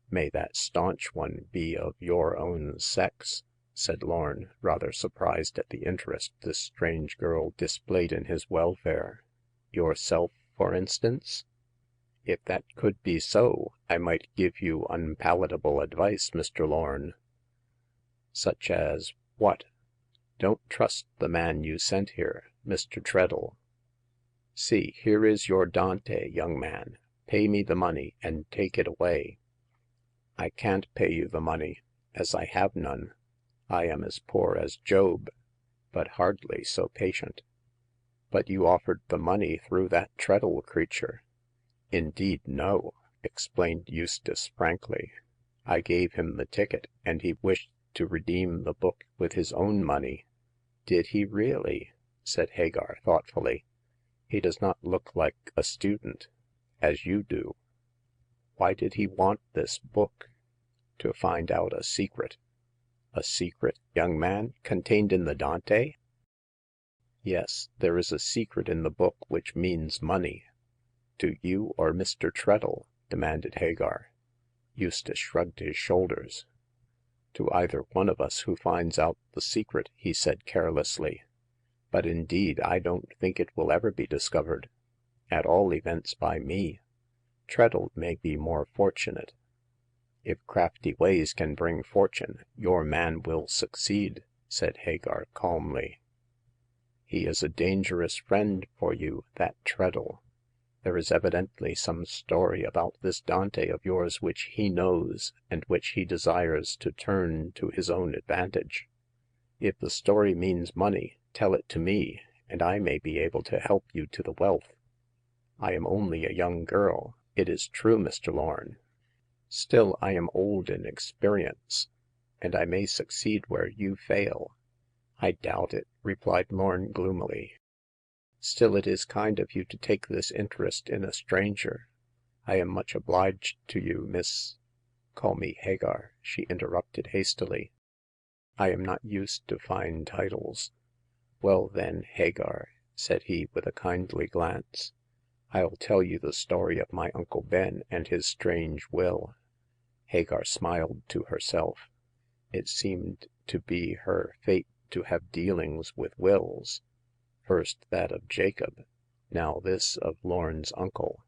May that staunch one be of your own sex," said Lorn, rather surprised at the interest this strange girl displayed in his welfare. Yourself, for instance ?" If that could be so, I might give you unpalatable advice, Mr. Lorn." Such as what ?" Don't trust the man you sent here, Mr. Treadle. See, here is your Dante, young man. Pay me the money, and take it away." I can't pay you the money, as I have none. I am as poor as Job, but hardly so patient." But you offered the money through that Treadle creature." Indeed, no," explained Eustace, frankly. I gave him the ticket, and he wished to redeem the book with his own money." Did he really ?" said Hagar, thoughtfully. He does not look like a student, as you do." Why did he want this book ?"To find out a secret." A secret, young man, contained in the Dante ?" Yes, there is a secret in the book which means money." To you or Mr. Treadle ?" demanded Hagar. Eustace shrugged his shoulders. To either one of us who finds out the secret," he said carelessly. But indeed I don't think it will ever be discovered — at all events by me. Treadle may be more fortunate." If crafty ways can bring fortune, your man will succeed," said Hagar, calmly. He is a dangerous friend for you, that Treadle. There is evidently some story about this Dante of yours which he knows, and which he desires to turn to his own advantage. If the story means money, tell it to me, and I may be able to help you to the wealth. I am only a young girl, it is true, Mr. Lorn. Still, I am old in experience, and I may succeed where you fail." I doubt it," replied Lorn gloomily. Still, it is kind of you to take this interest in a stranger. I am much obliged to you, Miss "" Call me Hagar," she interrupted hastily. I am not used to fine titles." Well then, Hagar," said he, with a kindly glance, I'll tell you the story of my Uncle Ben and his strange will." Hagar smiled to herself. It seemed to be her fate to have dealings with wills. First that of Jacob, now this of Lorn's uncle.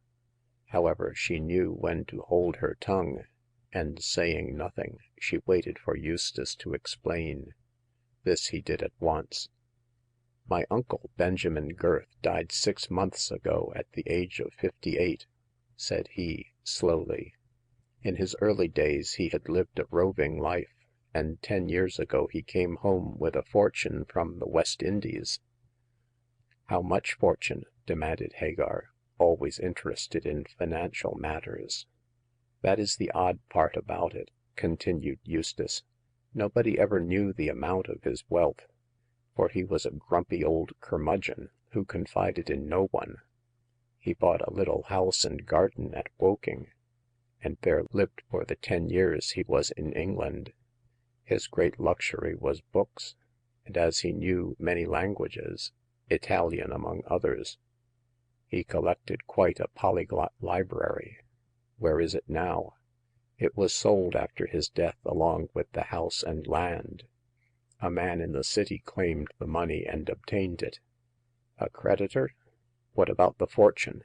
However, she knew when to hold her tongue, and saying nothing, she waited for Eustace to explain. This he did at once. My uncle, Benjamin Girth, died 6 months ago at the age of 58, said he, slowly. In his early days he had lived a roving life, and 10 years ago he came home with a fortune from the West Indies." How much fortune?" demanded Hagar, always interested in financial matters. That is the odd part about it," continued Eustace. Nobody ever knew the amount of his wealth, for he was a grumpy old curmudgeon who confided in no one. He bought a little house and garden at Woking, and there lived for the 10 years he was in England. His great luxury was books, and as he knew many languages, Italian among others, he collected quite a polyglot library. Where is it now? It was sold after his death along with the house and land. A man in the city claimed the money and obtained it." A creditor? What about the fortune?"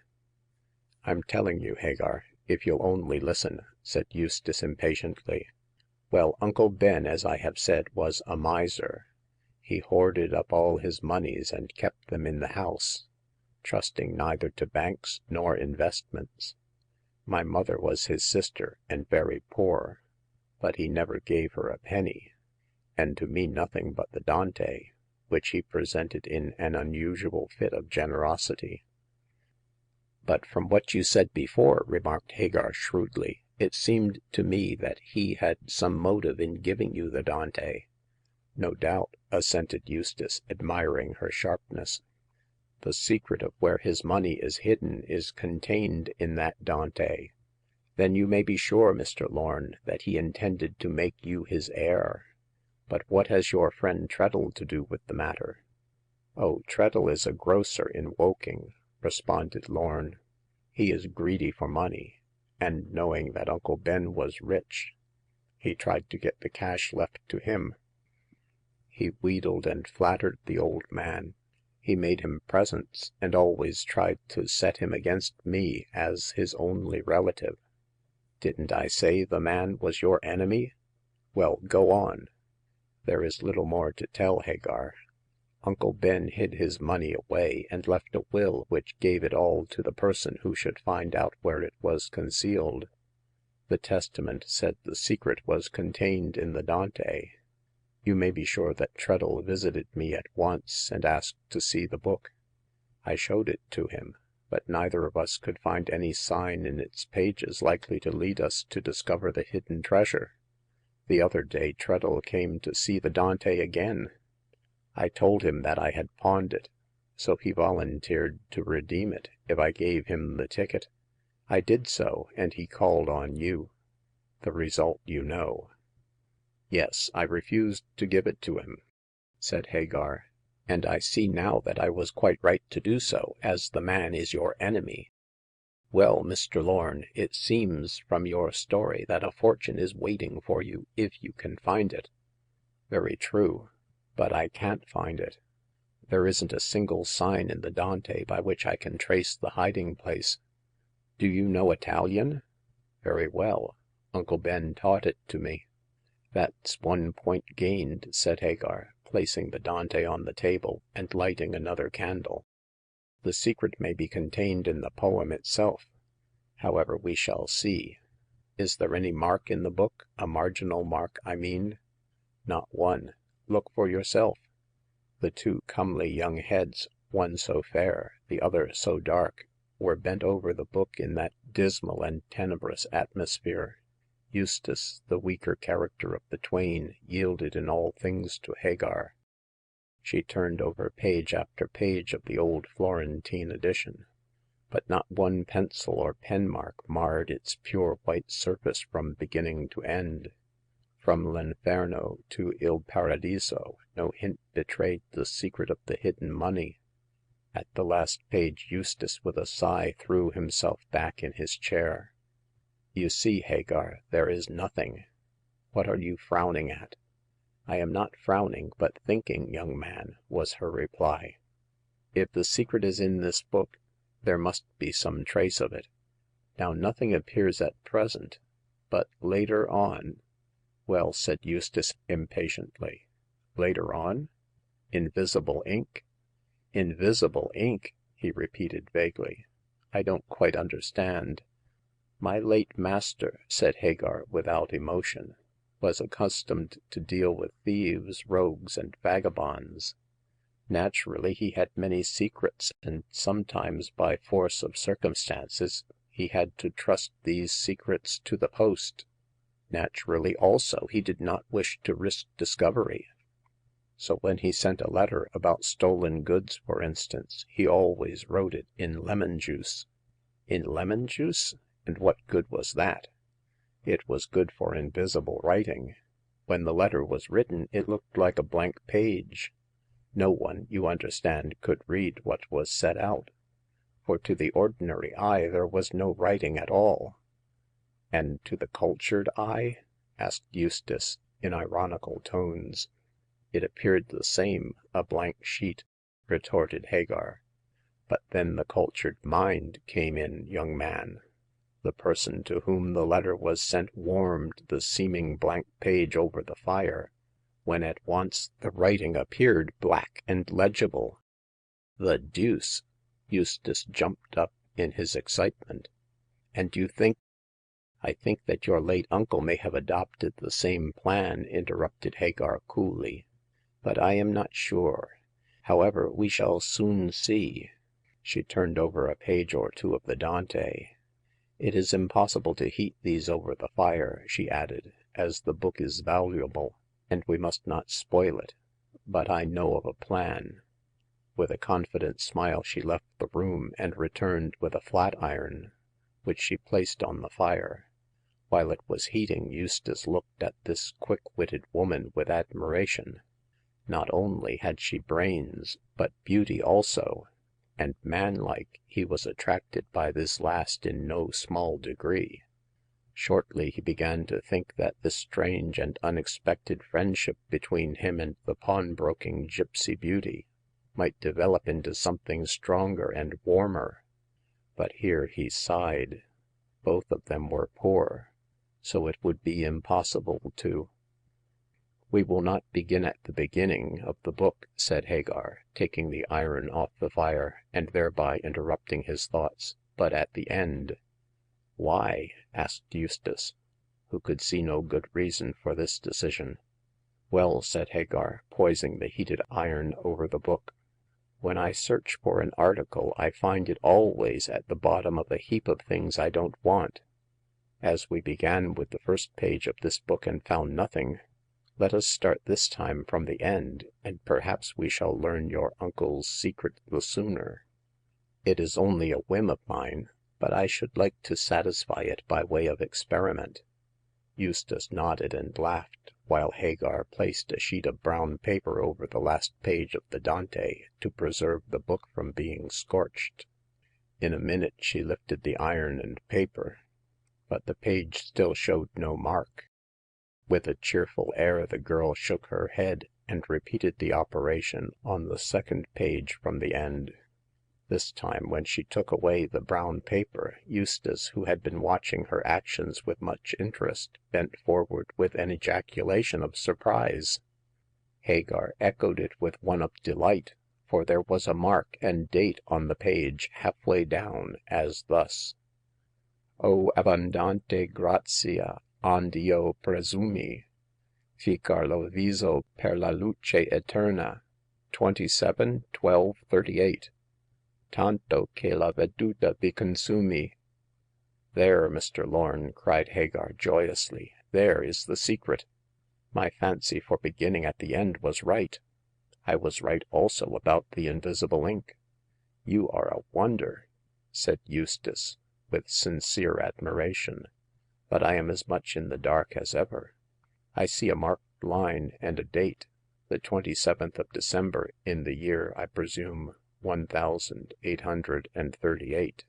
I'm telling you, Hagar, if you'll only listen," said Eustace impatiently. Well, Uncle Ben, as I have said, was a miser. He hoarded up all his moneys and kept them in the house, trusting neither to banks nor investments. My mother was his sister, and very poor, but he never gave her a penny, and to me nothing but the Dante, which he presented in an unusual fit of generosity." But from what you said before," remarked Hagar shrewdly, it seemed to me that he had some motive in giving you the Dante." No doubt," assented Eustace, admiring her sharpness. The secret of where his money is hidden is contained in that Dante. Then you may be sure, Mr. Lorn, that he intended to make you his heir. But what has your friend Treadle to do with the matter?" Oh, Treadle is a grocer in Woking," responded Lorn. He is greedy for money, and knowing that Uncle Ben was rich, he tried to get the cash left to him. He wheedled and flattered the old man. He made him presents, and always tried to set him against me as his only relative. Didn't I say the man was your enemy? Well, go on. There is little more to tell, Hagar. Uncle Ben hid his money away and left a will which gave it all to the person who should find out where it was concealed. The testament said the secret was contained in the Dante. You may be sure that Treadle visited me at once and asked to see the book. I showed it to him, but neither of us could find any sign in its pages likely to lead us to discover the hidden treasure. The other day Treadle came to see the Dante again. I told him that I had pawned it, so he volunteered to redeem it if I gave him the ticket. I did so, and he called on you. The result you know." Yes, I refused to give it to him," said Hagar, and I see now that I was quite right to do so, as the man is your enemy. Well, Mr. Lorn, it seems from your story that a fortune is waiting for you if you can find it." Very true, but I can't find it. There isn't a single sign in the Dante by which I can trace the hiding place. Do you know Italian?" Very well. Uncle Ben taught it to me." That's one point gained," said Hagar, placing the Dante on the table and lighting another candle. The secret may be contained in the poem itself. However, we shall see. Is there any mark in the book? A marginal mark, I mean?" Not one. Look for yourself." The two comely young heads, one so fair, the other so dark, were bent over the book in that dismal and tenebrous atmosphere. Eustace, the weaker character of the twain, yielded in all things to Hagar. She turned over page after page of the old Florentine edition, but not one pencil or pen mark marred its pure white surface from beginning to end. From L'Inferno to Il Paradiso, no hint betrayed the secret of the hidden money. At the last page Eustace with a sigh threw himself back in his chair. You see, Hagar, there is nothing. What are you frowning at?" I am not frowning, but thinking, young man," was her reply. If the secret is in this book, there must be some trace of it. Now nothing appears at present, but later on—" Well," said Eustace impatiently. Later on? Invisible ink?" Invisible ink?" he repeated vaguely. I don't quite understand." My late master," said Hagar without emotion, was accustomed to deal with thieves, rogues, and vagabonds. Naturally, he had many secrets, and sometimes by force of circumstances he had to trust these secrets to the post. Naturally, also, he did not wish to risk discovery. So when he sent a letter about stolen goods, for instance, he always wrote it in lemon juice." In lemon juice? And what good was that?" It was good for invisible writing. When the letter was written, it looked like a blank page. No one, you understand, could read what was set out, for to the ordinary eye there was no writing at all." And to the cultured eye?" asked Eustace, in ironical tones. It appeared the same, a blank sheet," retorted Hagar. But then the cultured mind came in, young man. The person to whom the letter was sent warmed the seeming blank page over the fire, when at once the writing appeared black and legible." The deuce!" Eustace jumped up in his excitement. And you think " I think that your late uncle may have adopted the same plan," interrupted Hagar coolly, but I am not sure. However, we shall soon see." She turned over a page or two of the Dante. It is impossible to heat these over the fire," she added, as the book is valuable, and we must not spoil it. But I know of a plan." With a confident smile she left the room, and returned with a flat iron, which she placed on the fire. While it was heating, Eustace looked at this quick-witted woman with admiration. Not only had she brains, but beauty also, and manlike, he was attracted by this last in no small degree. Shortly he began to think that this strange and unexpected friendship between him and the pawnbroking Gypsy beauty might develop into something stronger and warmer. But here he sighed. Both of them were poor, so it would be impossible to— "We will not begin at the beginning of the book," said Hagar, taking the iron off the fire, and thereby interrupting his thoughts, "but at the end." "Why?" asked Eustace, who could see no good reason for this decision. "Well," said Hagar, poising the heated iron over the book, "when I search for an article I find it always at the bottom of a heap of things I don't want. As we began with the first page of this book and found nothing, let us start this time from the end, and perhaps we shall learn your uncle's secret the sooner. It is only a whim of mine, but I should like to satisfy it by way of experiment." Eustace nodded and laughed, while Hagar placed a sheet of brown paper over the last page of the Dante to preserve the book from being scorched. In a minute she lifted the iron and paper, but the page still showed no mark. With a cheerful air the girl shook her head, and repeated the operation on the second page from the end. This time, when she took away the brown paper, Eustace, who had been watching her actions with much interest, bent forward with an ejaculation of surprise. Hagar echoed it with one of delight, for there was a mark and date on the page halfway down, as thus: "O abbondante grazia, ond'io presumi, ficar lo viso per la luce eterna, 27/12/38. Tanto che la veduta vi consumi." "There, Mr. Lorn," cried Hagar joyously, "there is the secret. My fancy for beginning at the end was right. I was right also about the invisible ink." "You are a wonder," said Eustace, with sincere admiration, "but I am as much in the dark as ever. I see a marked line and a date, the 27th of December in the year, I presume, 1838.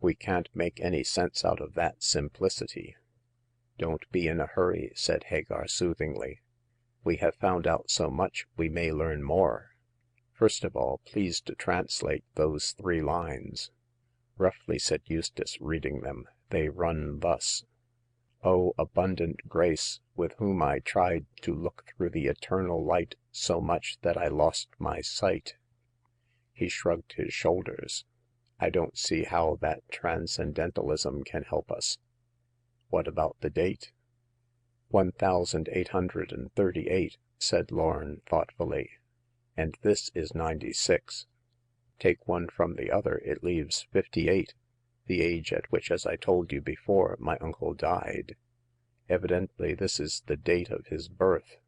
We can't make any sense out of that simplicity." "Don't be in a hurry," said Hagar soothingly. "We have found out so much, we may learn more. First of all, please to translate those 3 lines." "Roughly," said Eustace, reading them, "they run thus: O abundant grace, with whom I tried to look through the eternal light so much that I lost my sight." He shrugged his shoulders. "I don't see how that transcendentalism can help us." "What about the date?" 1838, said Lorn thoughtfully, "and this is 96. Take one from the other, it leaves 58, the age at which, as I told you before, my uncle died. Evidently this is the date of his birth."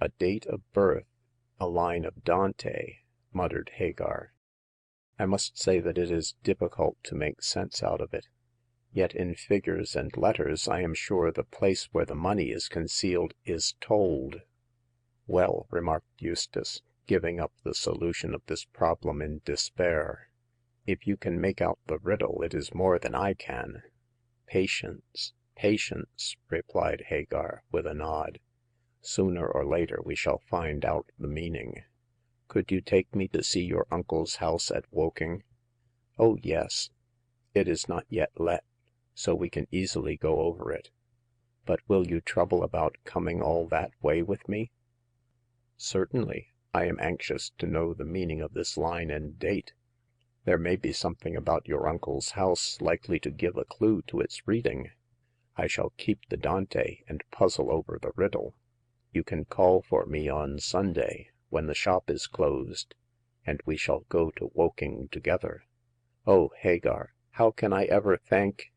"A date of birth, a line of Dante," muttered Hagar. "I must say that it is difficult to make sense out of it. Yet in figures and letters I am sure the place where the money is concealed is told." "Well," remarked Eustace, giving up the solution of this problem in despair, "if you can make out the riddle, it is more than I can." "Patience, patience," replied Hagar, with a nod. "Sooner or later we shall find out the meaning. Could you take me to see your uncle's house at Woking?" "Oh, yes. It is not yet let, so we can easily go over it. But will you trouble about coming all that way with me?" "Certainly. I am anxious to know the meaning of this line and date. There may be something about your uncle's house likely to give a clue to its reading. I shall keep the Dante and puzzle over the riddle. You can call for me on Sunday, when the shop is closed, and we shall go to Woking together. Oh, Hagar, how can I ever thank—"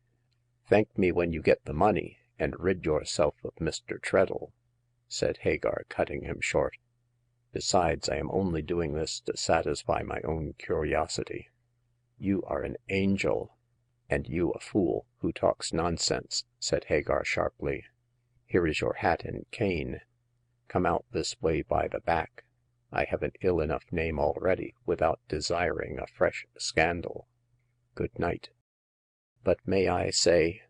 "Thank me when you get the money, and rid yourself of Mr. Treadle," said Hagar, cutting him short. "Besides, I am only doing this to satisfy my own curiosity." "You are an angel." "And you a fool who talks nonsense," said Hagar sharply. "Here is your hat and cane. Come out this way by the back. I have an ill enough name already without desiring a fresh scandal. Good night." "But may I say—"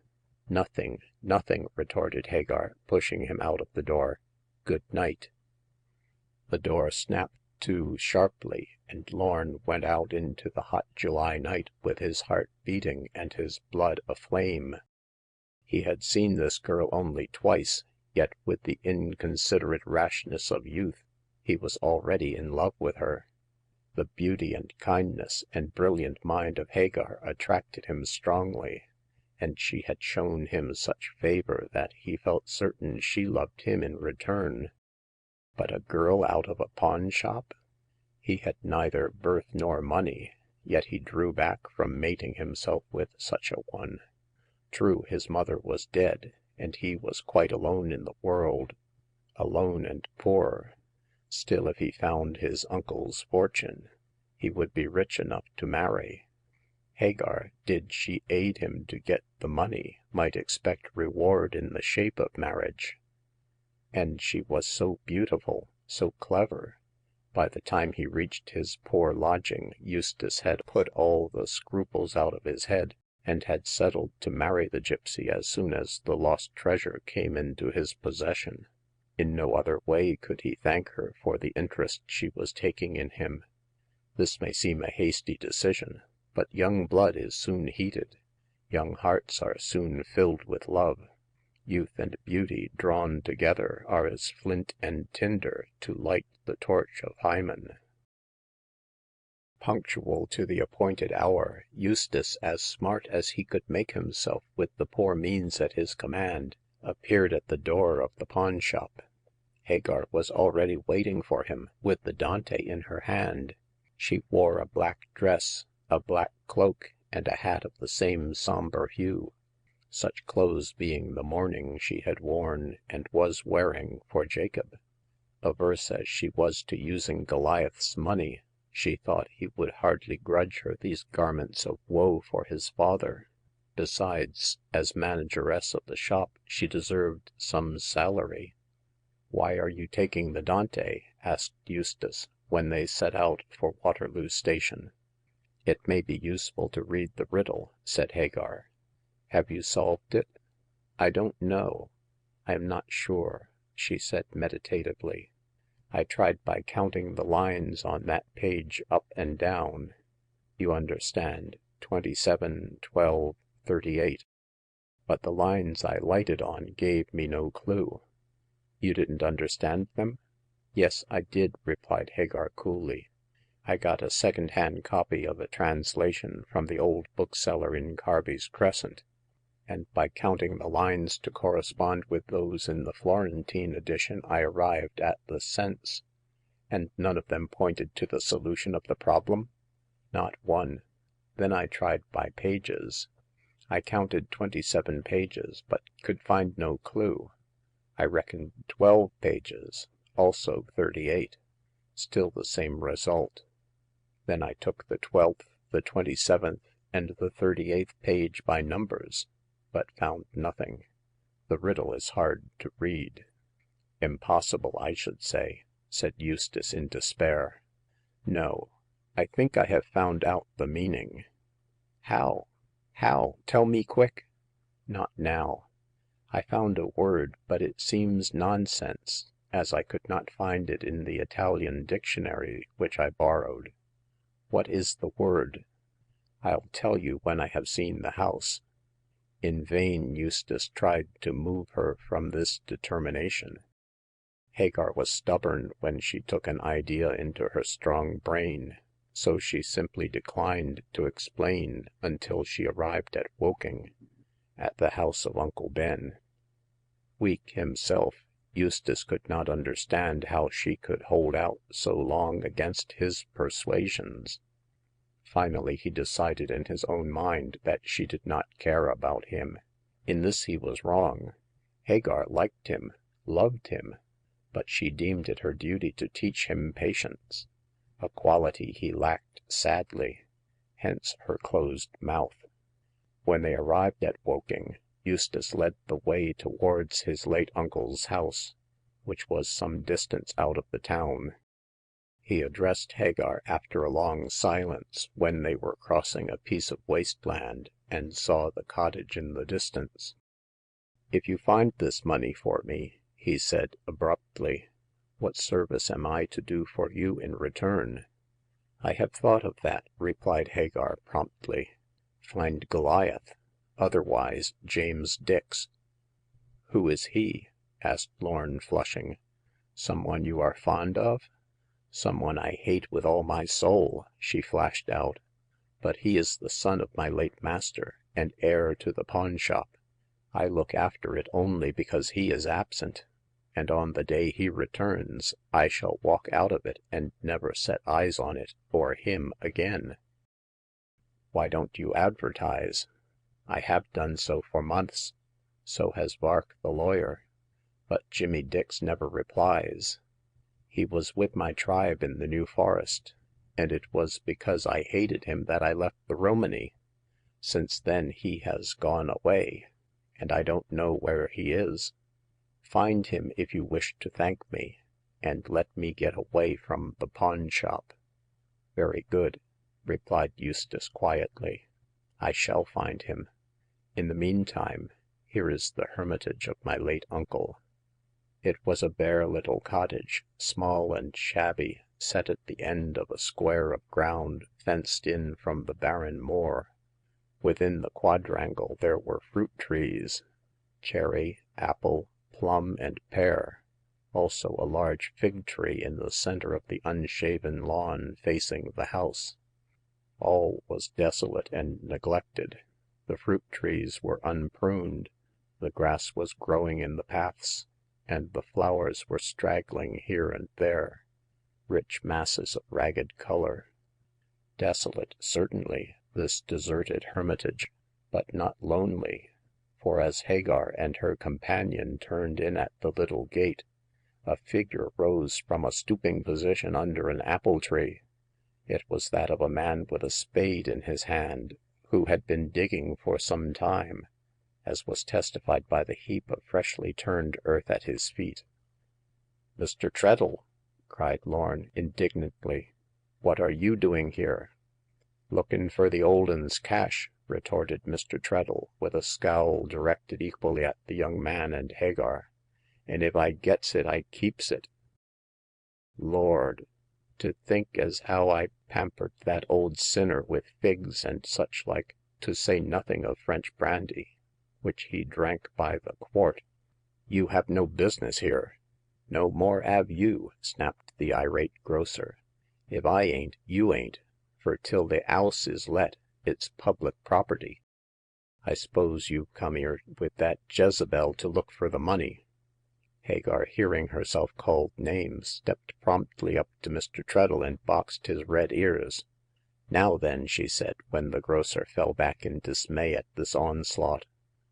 Nothing, nothing," retorted Hagar, pushing him out of the door. Good night." The door snapped to sharply, and Lorn went out into the hot July night with his heart beating and his blood aflame. He had seen this girl only twice, yet with the inconsiderate rashness of youth he was already in love with her. The beauty and kindness and brilliant mind of Hagar attracted him strongly, and she had shown him such favor that he felt certain she loved him in return. But a girl out of a pawn shop! He had neither birth nor money, yet he drew back from mating himself with such a one. True, his mother was dead, and he was quite alone in the world — alone and poor. Still, if he found his uncle's fortune, he would be rich enough to marry. Hagar, did she aid him to get the money, might expect reward in the shape of marriage. And she was so beautiful, so clever. By the time he reached his poor lodging, Eustace had put all the scruples out of his head, and had settled to marry the gypsy as soon as the lost treasure came into his possession. In no other way could he thank her for the interest she was taking in him. This may seem a hasty decision, but young blood is soon heated. Young hearts are soon filled with love. Youth and beauty drawn together are as flint and tinder to light the torch of Hymen. Punctual to the appointed hour, Eustace, as smart as he could make himself with the poor means at his command, appeared at the door of the pawn shop. Hagar was already waiting for him, with the Dante in her hand. She wore a black dress, a black cloak, and a hat of the same somber hue, such clothes being the mourning she had worn and was wearing for Jacob. Averse as she was to using Goliath's money, she thought he would hardly grudge her these garments of woe for his father. Besides, as manageress of the shop, she deserved some salary. Why are you taking the Dante?" asked Eustace, when they set out for Waterloo Station. It may be useful to read the riddle," said Hagar. Have you solved it?" I don't know. I am not sure," she said meditatively. I tried by counting the lines on that page up and down. You understand, 27, 12, 38. But the lines I lighted on gave me no clue." You didn't understand them?" Yes, I did," replied Hagar coolly. I got a second-hand copy of a translation from the old bookseller in Carby's Crescent, and by counting the lines to correspond with those in the Florentine edition I arrived at the sense." And none of them pointed to the solution of the problem?" Not one. Then I tried by pages. I counted 27 pages, but could find no clue. I reckoned 12 pages, also 38. Still the same result. Then I took the 12th, the 27th, and the 38th page by numbers, but found nothing. The riddle is hard to read." Impossible, I should say," said Eustace in despair. No, I think I have found out the meaning." How? How? Tell me quick." Not now. I found a word, but it seems nonsense, as I could not find it in the Italian dictionary which I borrowed." What is the word?" I'll tell you when I have seen the house." In vain Eustace tried to move her from this determination. Hagar was stubborn when she took an idea into her strong brain, so she simply declined to explain until she arrived at Woking, at the house of Uncle Ben. Weak himself, Eustace could not understand how she could hold out so long against his persuasions. Finally he decided in his own mind that she did not care about him. In this he was wrong. Hagar liked him, loved him, but she deemed it her duty to teach him patience, a quality he lacked sadly. Hence her closed mouth. When they arrived at Woking, Eustace led the way towards his late uncle's house, which was some distance out of the town. He addressed Hagar after a long silence, when they were crossing a piece of waste land and saw the cottage in the distance. If you find this money for me," he said, abruptly, "what service am I to do for you in return?" I have thought of that," replied Hagar, promptly. Find Goliath, otherwise James Dix." Who is he?" asked Lorn, flushing. Someone you are fond of?" Someone I hate with all my soul," she flashed out. But he is the son of my late master, and heir to the pawn shop. I look after it only because he is absent, and on the day he returns I shall walk out of it and never set eyes on it or him again." Why don't you advertise?" I have done so for months. So has Vark the lawyer. But Jimmy Dix never replies. He was with my tribe in the New Forest, and it was because I hated him that I left the Romany. Since then he has gone away, and I don't know where he is. Find him if you wish to thank me, and let me get away from the pawn shop." Very good," replied Eustace, quietly. I shall find him. In the meantime, here is the hermitage of my late uncle." It was a bare little cottage, small and shabby, set at the end of a square of ground fenced in from the barren moor. Within the quadrangle there were fruit trees — cherry, apple, plum, and pear — also a large fig tree in the center of the unshaven lawn facing the house. All was desolate and neglected. The fruit trees were unpruned, the grass was growing in the paths, and the flowers were straggling here and there, rich masses of ragged color. Desolate, certainly, this deserted hermitage, but not lonely, for as Hagar and her companion turned in at the little gate, a figure rose from a stooping position under an apple tree. It was that of a man with a spade in his hand, who had been digging for some time, as was testified by the heap of freshly turned earth at his feet. Mr. Treadle !" cried Lorn, indignantly. " What are you doing here ?" Lookin' fur the old un's cash," retorted Mr. Treadle, with a scowl directed equally at the young man and Hagar. And if I gets it, I keeps it. Lord, to think as how I pampered that old sinner with figs and such like, to say nothing of French brandy, which he drank by the quart." You have no business here." No more 'ave you," snapped the irate grocer. If I ain't, you ain't, fur till the 'ouse is let, it's public property. I s'pose you come 'ere with that Jezebel to look fur the money." Hagar, hearing herself called names, stepped promptly up to Mr. Treadle and boxed his red ears. Now then," she said, when the grocer fell back in dismay at this onslaught,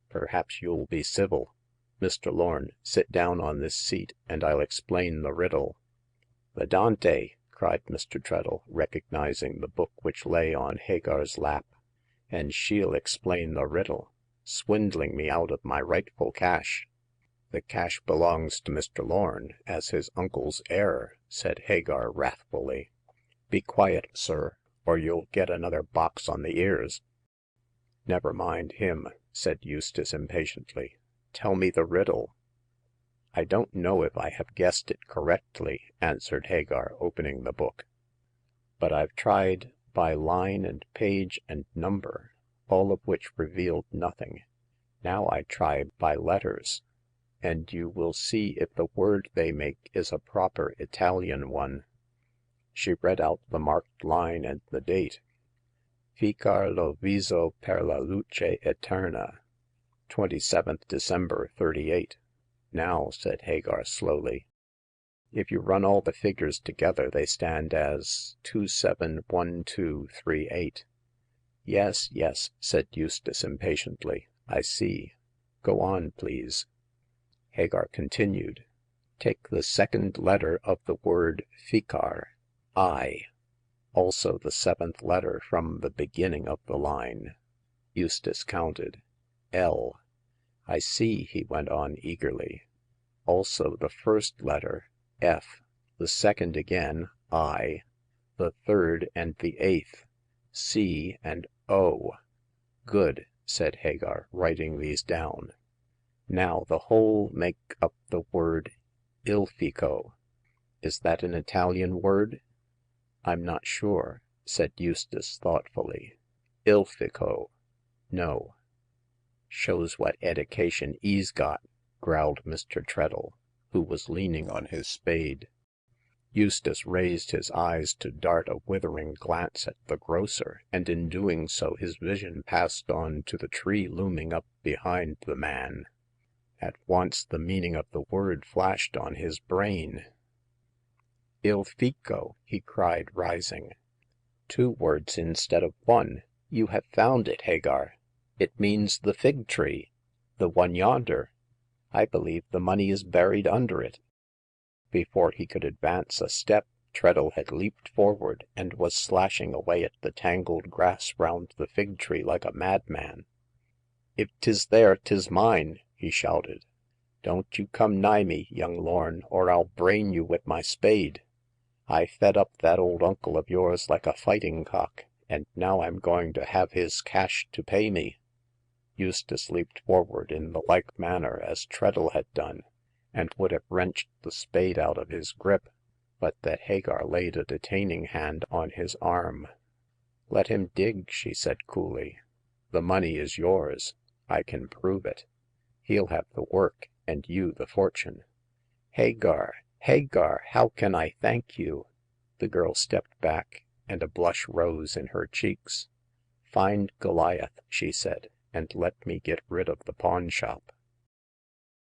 perhaps you'll be civil. Mr. Lorn, sit down on this seat, and I'll explain the riddle." The Dante !" cried Mr. Treadle, recognizing the book which lay on Hagar's lap. And she'll explain the riddle, swindling me out of my rightful cash." The cash belongs to Mr. Lorn, as his uncle's heir," said Hagar, wrathfully. Be quiet, sir, or you'll get another box on the ears." Never mind him," said Eustace, impatiently. Tell me the riddle." I don't know if I have guessed it correctly," answered Hagar, opening the book. But I've tried by line and page and number, all of which revealed nothing. Now I try by letters, and you will see if the word they make is a proper Italian one." She read out the marked line and the date. Ficar lo viso per la luce eterna. 27th December 38. Now," said Hagar, slowly, if you run all the figures together, they stand as 271238. Yes, yes," said Eustace, impatiently. I see. Go on, please." Hagar continued. Take the second letter of the word ficar, I. Also the seventh letter from the beginning of the line." Eustace counted. L. I see," he went on eagerly. Also the first letter, F. The second again, I. The third and the eighth, C and O. Good," said Hagar, writing these down. Now the whole make up the word il fico. Is that an Italian word ?" I'm not sure," said Eustace, thoughtfully. Il fico. No. Shows what edication 'e's got," growled Mr. Treadle, who was leaning on his spade. Eustace raised his eyes to dart a withering glance at the grocer, and in doing so his vision passed on to the tree looming up behind the man. At once the meaning of the word flashed on his brain. Il fico !" he cried, rising. " 2 words instead of 1. You have found it, Hagar. It means the fig tree — the one yonder. I believe the money is buried under it." Before he could advance a step, Treadle had leaped forward, and was slashing away at the tangled grass round the fig tree like a madman. If 'tis there, 'tis mine !" he shouted. Don't you come nigh me, young Lorn, or I'll brain you with my spade. I fed up that old uncle of yours like a fighting cock, and now I'm going to have his cash to pay me." Eustace leaped forward in the like manner as Treadle had done, and would have wrenched the spade out of his grip, but that Hagar laid a detaining hand on his arm. Let him dig," she said coolly. The money is yours. I can prove it. He'll have the work, and you the fortune." Hagar, Hagar, how can I thank you?" The girl stepped back, and a blush rose in her cheeks. Find Goliath," she said, and let me get rid of the pawn shop."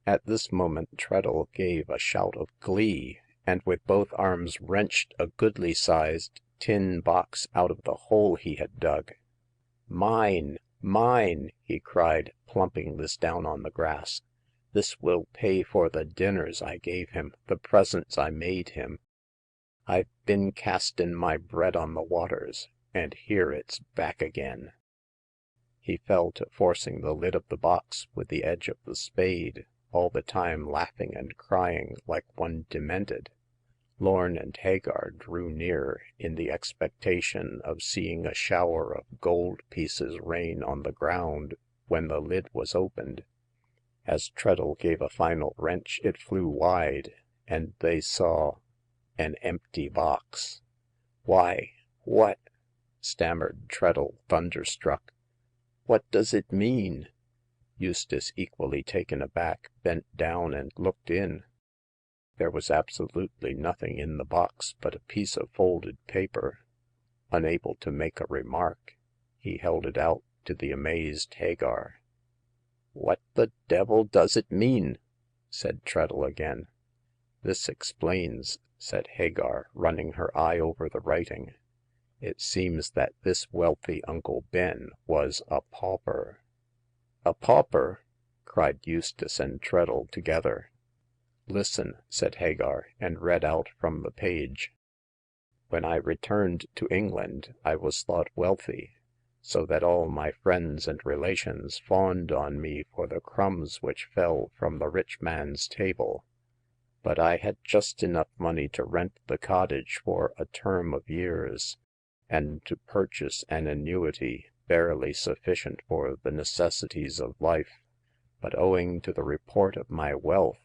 At this moment Treadle gave a shout of glee, and with both arms wrenched a goodly sized tin box out of the hole he had dug. Mine, mine !" he cried, plumping this down on the grass. This will pay for the dinners I gave him, the presents I made him. I've been castin' my bread on the waters, and here it's back again." He fell to forcing the lid of the box with the edge of the spade, all the time laughing and crying like one demented. Lorn and Hagar drew near in the expectation of seeing a shower of gold pieces rain on the ground when the lid was opened. As Treadle gave a final wrench it flew wide, and they saw an empty box. Why, what " stammered Treadle, thunderstruck. What does it mean?" Eustace, equally taken aback, bent down and looked in. There was absolutely nothing in the box but a piece of folded paper. Unable to make a remark, he held it out to the amazed Hagar. What the devil does it mean?" said Treadle again. This explains," said Hagar, running her eye over the writing. It seems that this wealthy Uncle Ben was a pauper." A pauper !" cried Eustace and Treadle together. Listen," said Hagar, and read out from the page. When I returned to England I was thought wealthy, so that all my friends and relations fawned on me for the crumbs which fell from the rich man's table. But I had just enough money to rent the cottage for a term of years, and to purchase an annuity barely sufficient for the necessities of life. But owing to the report of my wealth,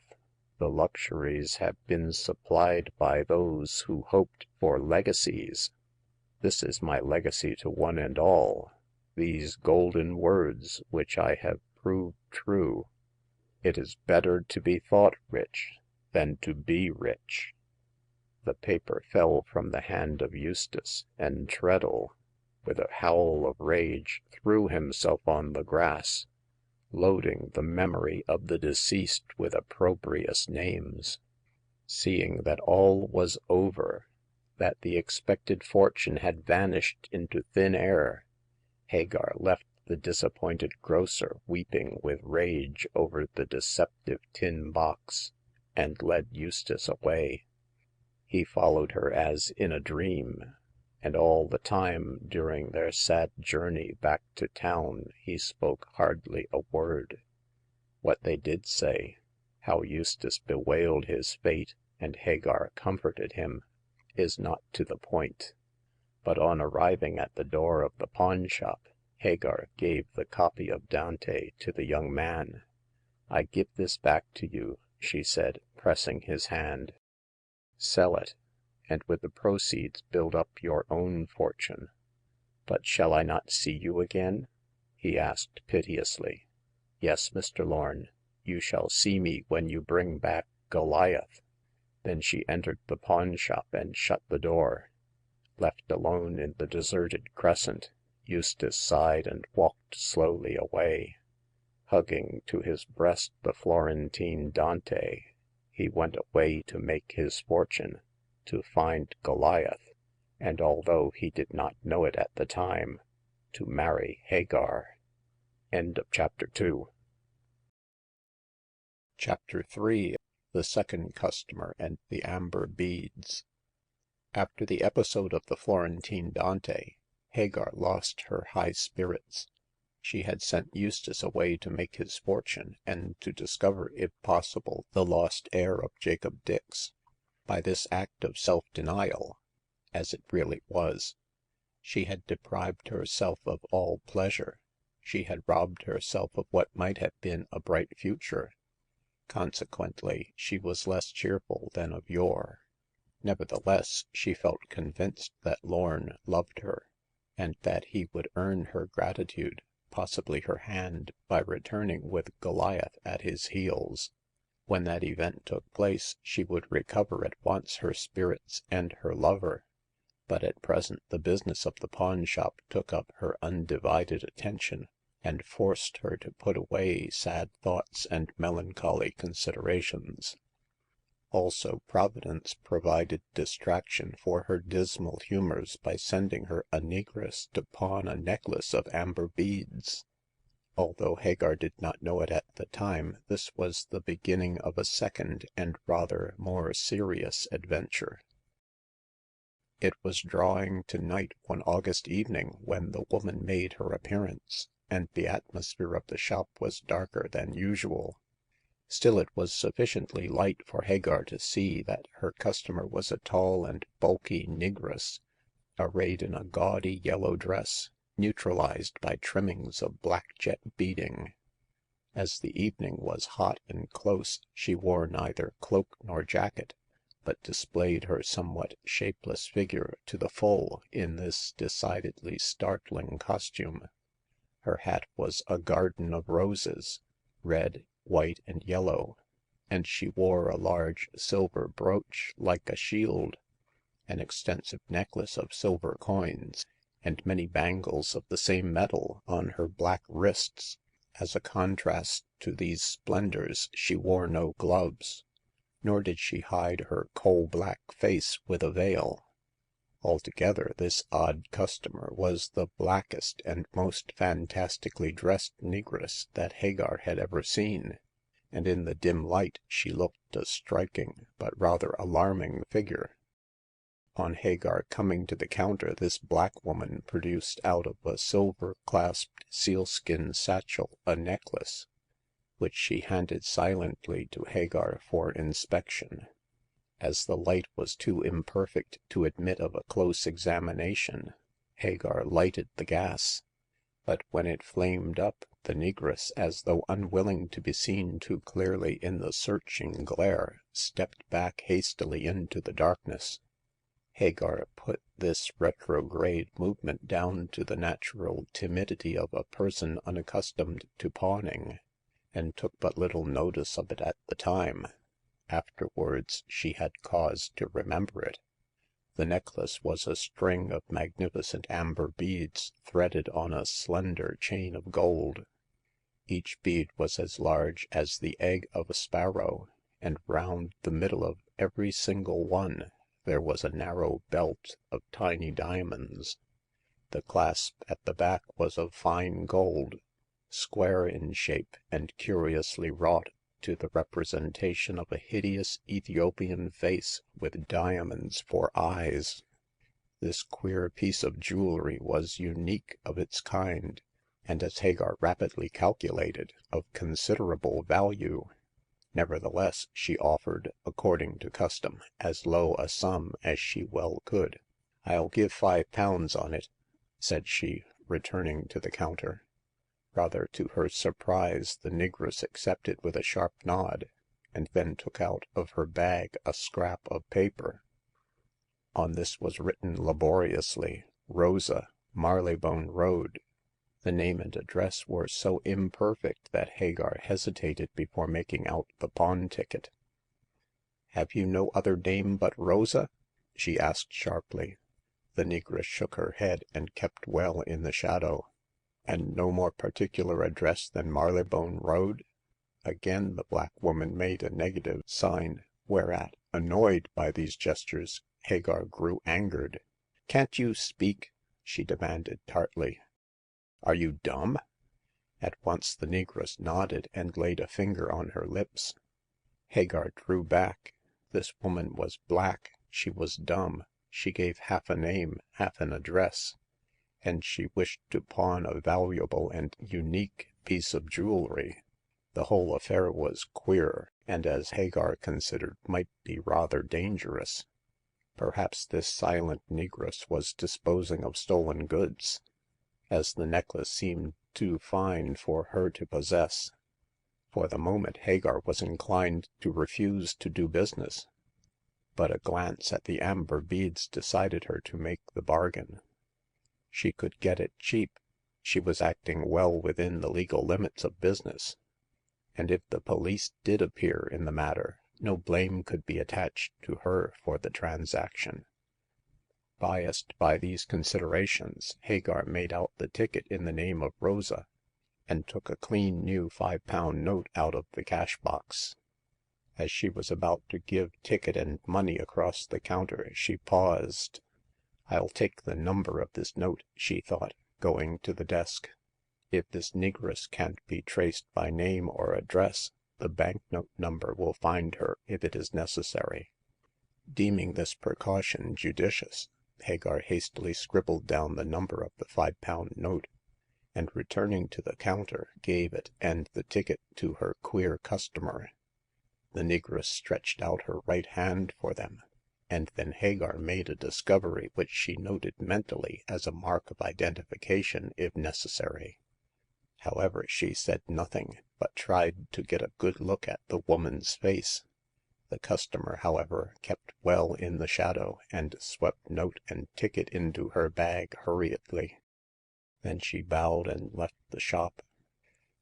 the luxuries have been supplied by those who hoped for legacies. This is my legacy to one and all, these golden words which I have proved true. It is better to be thought rich than to be rich." The paper fell from the hand of Eustace, and Treadle, with a howl of rage, threw himself on the grass, loading the memory of the deceased with opprobrious names. Seeing that all was over, that the expected fortune had vanished into thin air, Hagar left the disappointed grocer weeping with rage over the deceptive tin box, and led Eustace away. He followed her as in a dream, and all the time during their sad journey back to town he spoke hardly a word. What they did say, how Eustace bewailed his fate and Hagar comforted him, is not to the point. But on arriving at the door of the pawn shop, Hagar gave the copy of Dante to the young man. I give this back to you," she said, pressing his hand. Sell it, and with the proceeds build up your own fortune." But shall I not see you again ?" he asked piteously. Yes, Mr. Lorn, you shall see me when you bring back Goliath." Then she entered the pawn shop and shut the door. Left alone in the deserted crescent, Eustace sighed and walked slowly away. Hugging to his breast the Florentine Dante, he went away to make his fortune, to find Goliath, and although he did not know it at the time, to marry Hagar. End of chapter 2. Chapter 3. The Second Customer and the Amber Beads. After the episode of the Florentine Dante, Hagar lost her high spirits. She had sent Eustace away to make his fortune, and to discover, if possible, the lost heir of Jacob Dix. By this act of self-denial, as it really was, she had deprived herself of all pleasure. She had robbed herself of what might have been a bright future. Consequently, she was less cheerful than of yore. Nevertheless, she felt convinced that Lorn loved her, and that he would earn her gratitude, possibly her hand, by returning with Goliath at his heels. When that event took place, she would recover at once her spirits and her lover. But at present the business of the pawn shop took up her undivided attention, and forced her to put away sad thoughts and melancholy considerations. Also, Providence provided distraction for her dismal humors by sending her a negress to pawn a necklace of amber beads. Although Hagar did not know it at the time, this was the beginning of a second and rather more serious adventure. It was drawing to night one August evening when the woman made her appearance, and the atmosphere of the shop was darker than usual. Still it was sufficiently light for Hagar to see that her customer was a tall and bulky negress, arrayed in a gaudy yellow dress, neutralized by trimmings of black jet beading. As the evening was hot and close, she wore neither cloak nor jacket, but displayed her somewhat shapeless figure to the full in this decidedly startling costume. Her hat was a garden of roses, red, white, and yellow, and she wore a large silver brooch like a shield, an extensive necklace of silver coins, and many bangles of the same metal on her black wrists. As a contrast to these splendors, she wore no gloves, nor did she hide her coal-black face with a veil. Altogether, this odd customer was the blackest and most fantastically dressed negress that Hagar had ever seen, and in the dim light she looked a striking but rather alarming figure. On Hagar coming to the counter, this black woman produced out of a silver-clasped sealskin satchel a necklace, which she handed silently to Hagar for inspection. As the light was too imperfect to admit of a close examination, Hagar lighted the gas, but when it flamed up, the negress, as though unwilling to be seen too clearly in the searching glare, stepped back hastily into the darkness. Hagar put this retrograde movement down to the natural timidity of a person unaccustomed to pawning, and took but little notice of it at the time. Afterwards she had cause to remember it. The necklace was a string of magnificent amber beads threaded on a slender chain of gold. Each bead was as large as the egg of a sparrow, and round the middle of every single one there was a narrow belt of tiny diamonds. The clasp at the back was of fine gold, square in shape and curiously wrought to the representation of a hideous Ethiopian face with diamonds for eyes. This queer piece of jewelry was unique of its kind, and, as Hagar rapidly calculated, of considerable value. Nevertheless, she offered, according to custom, as low a sum as she well could. "I'll give £5 on it," said she, returning to the counter. Rather to her surprise, the negress accepted with a sharp nod, and then took out of her bag a scrap of paper. On this was written laboriously, Rosa, Marylebone Road. The name and address were so imperfect that Hagar hesitated before making out the pawn ticket. Have you no other name but Rosa? She asked sharply. The negress shook her head and kept well in the shadow. And no more particular address than Marylebone Road? Again the black woman made a negative sign, whereat, annoyed by these gestures, Hagar grew angered. Can't you speak? She demanded tartly. Are you dumb? At once the negress nodded and laid a finger on her lips. Hagar drew back. This woman was black, she was dumb, she gave half a name, half an address, and she wished to pawn a valuable and unique piece of jewelry. The whole affair was queer, and as Hagar considered, might be rather dangerous. Perhaps this silent negress was disposing of stolen goods, as the necklace seemed too fine for her to possess. For the moment Hagar was inclined to refuse to do business, but a glance at the amber beads decided her to make the bargain. She could get it cheap. She was acting well within the legal limits of business, and if the police did appear in the matter, no blame could be attached to her for the transaction. Biased by these considerations, Hagar made out the ticket in the name of Rosa, and took a clean new £5 note out of the cash box. As she was about to give ticket and money across the counter, she paused. I'll take the number of this note, she thought, going to the desk. If this negress can't be traced by name or address, the banknote number will find her if it is necessary. Deeming this precaution judicious, Hagar hastily scribbled down the number of the £5 note, and returning to the counter, gave it and the ticket to her queer customer. The negress stretched out her right hand for them, and then Hagar made a discovery which she noted mentally as a mark of identification if necessary. However, she said nothing, but tried to get a good look at the woman's face. The customer, however, kept well in the shadow, and swept note and ticket into her bag hurriedly. Then she bowed and left the shop.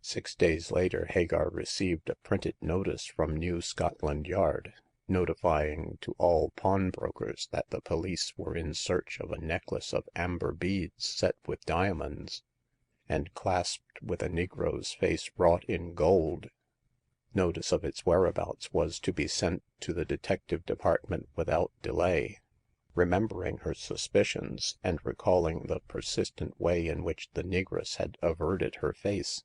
6 days later, Hagar received a printed notice from New Scotland Yard, notifying to all pawnbrokers that the police were in search of a necklace of amber beads set with diamonds, and clasped with a negro's face wrought in gold. Notice of its whereabouts was to be sent to the detective department without delay. Remembering her suspicions, and recalling the persistent way in which the negress had averted her face,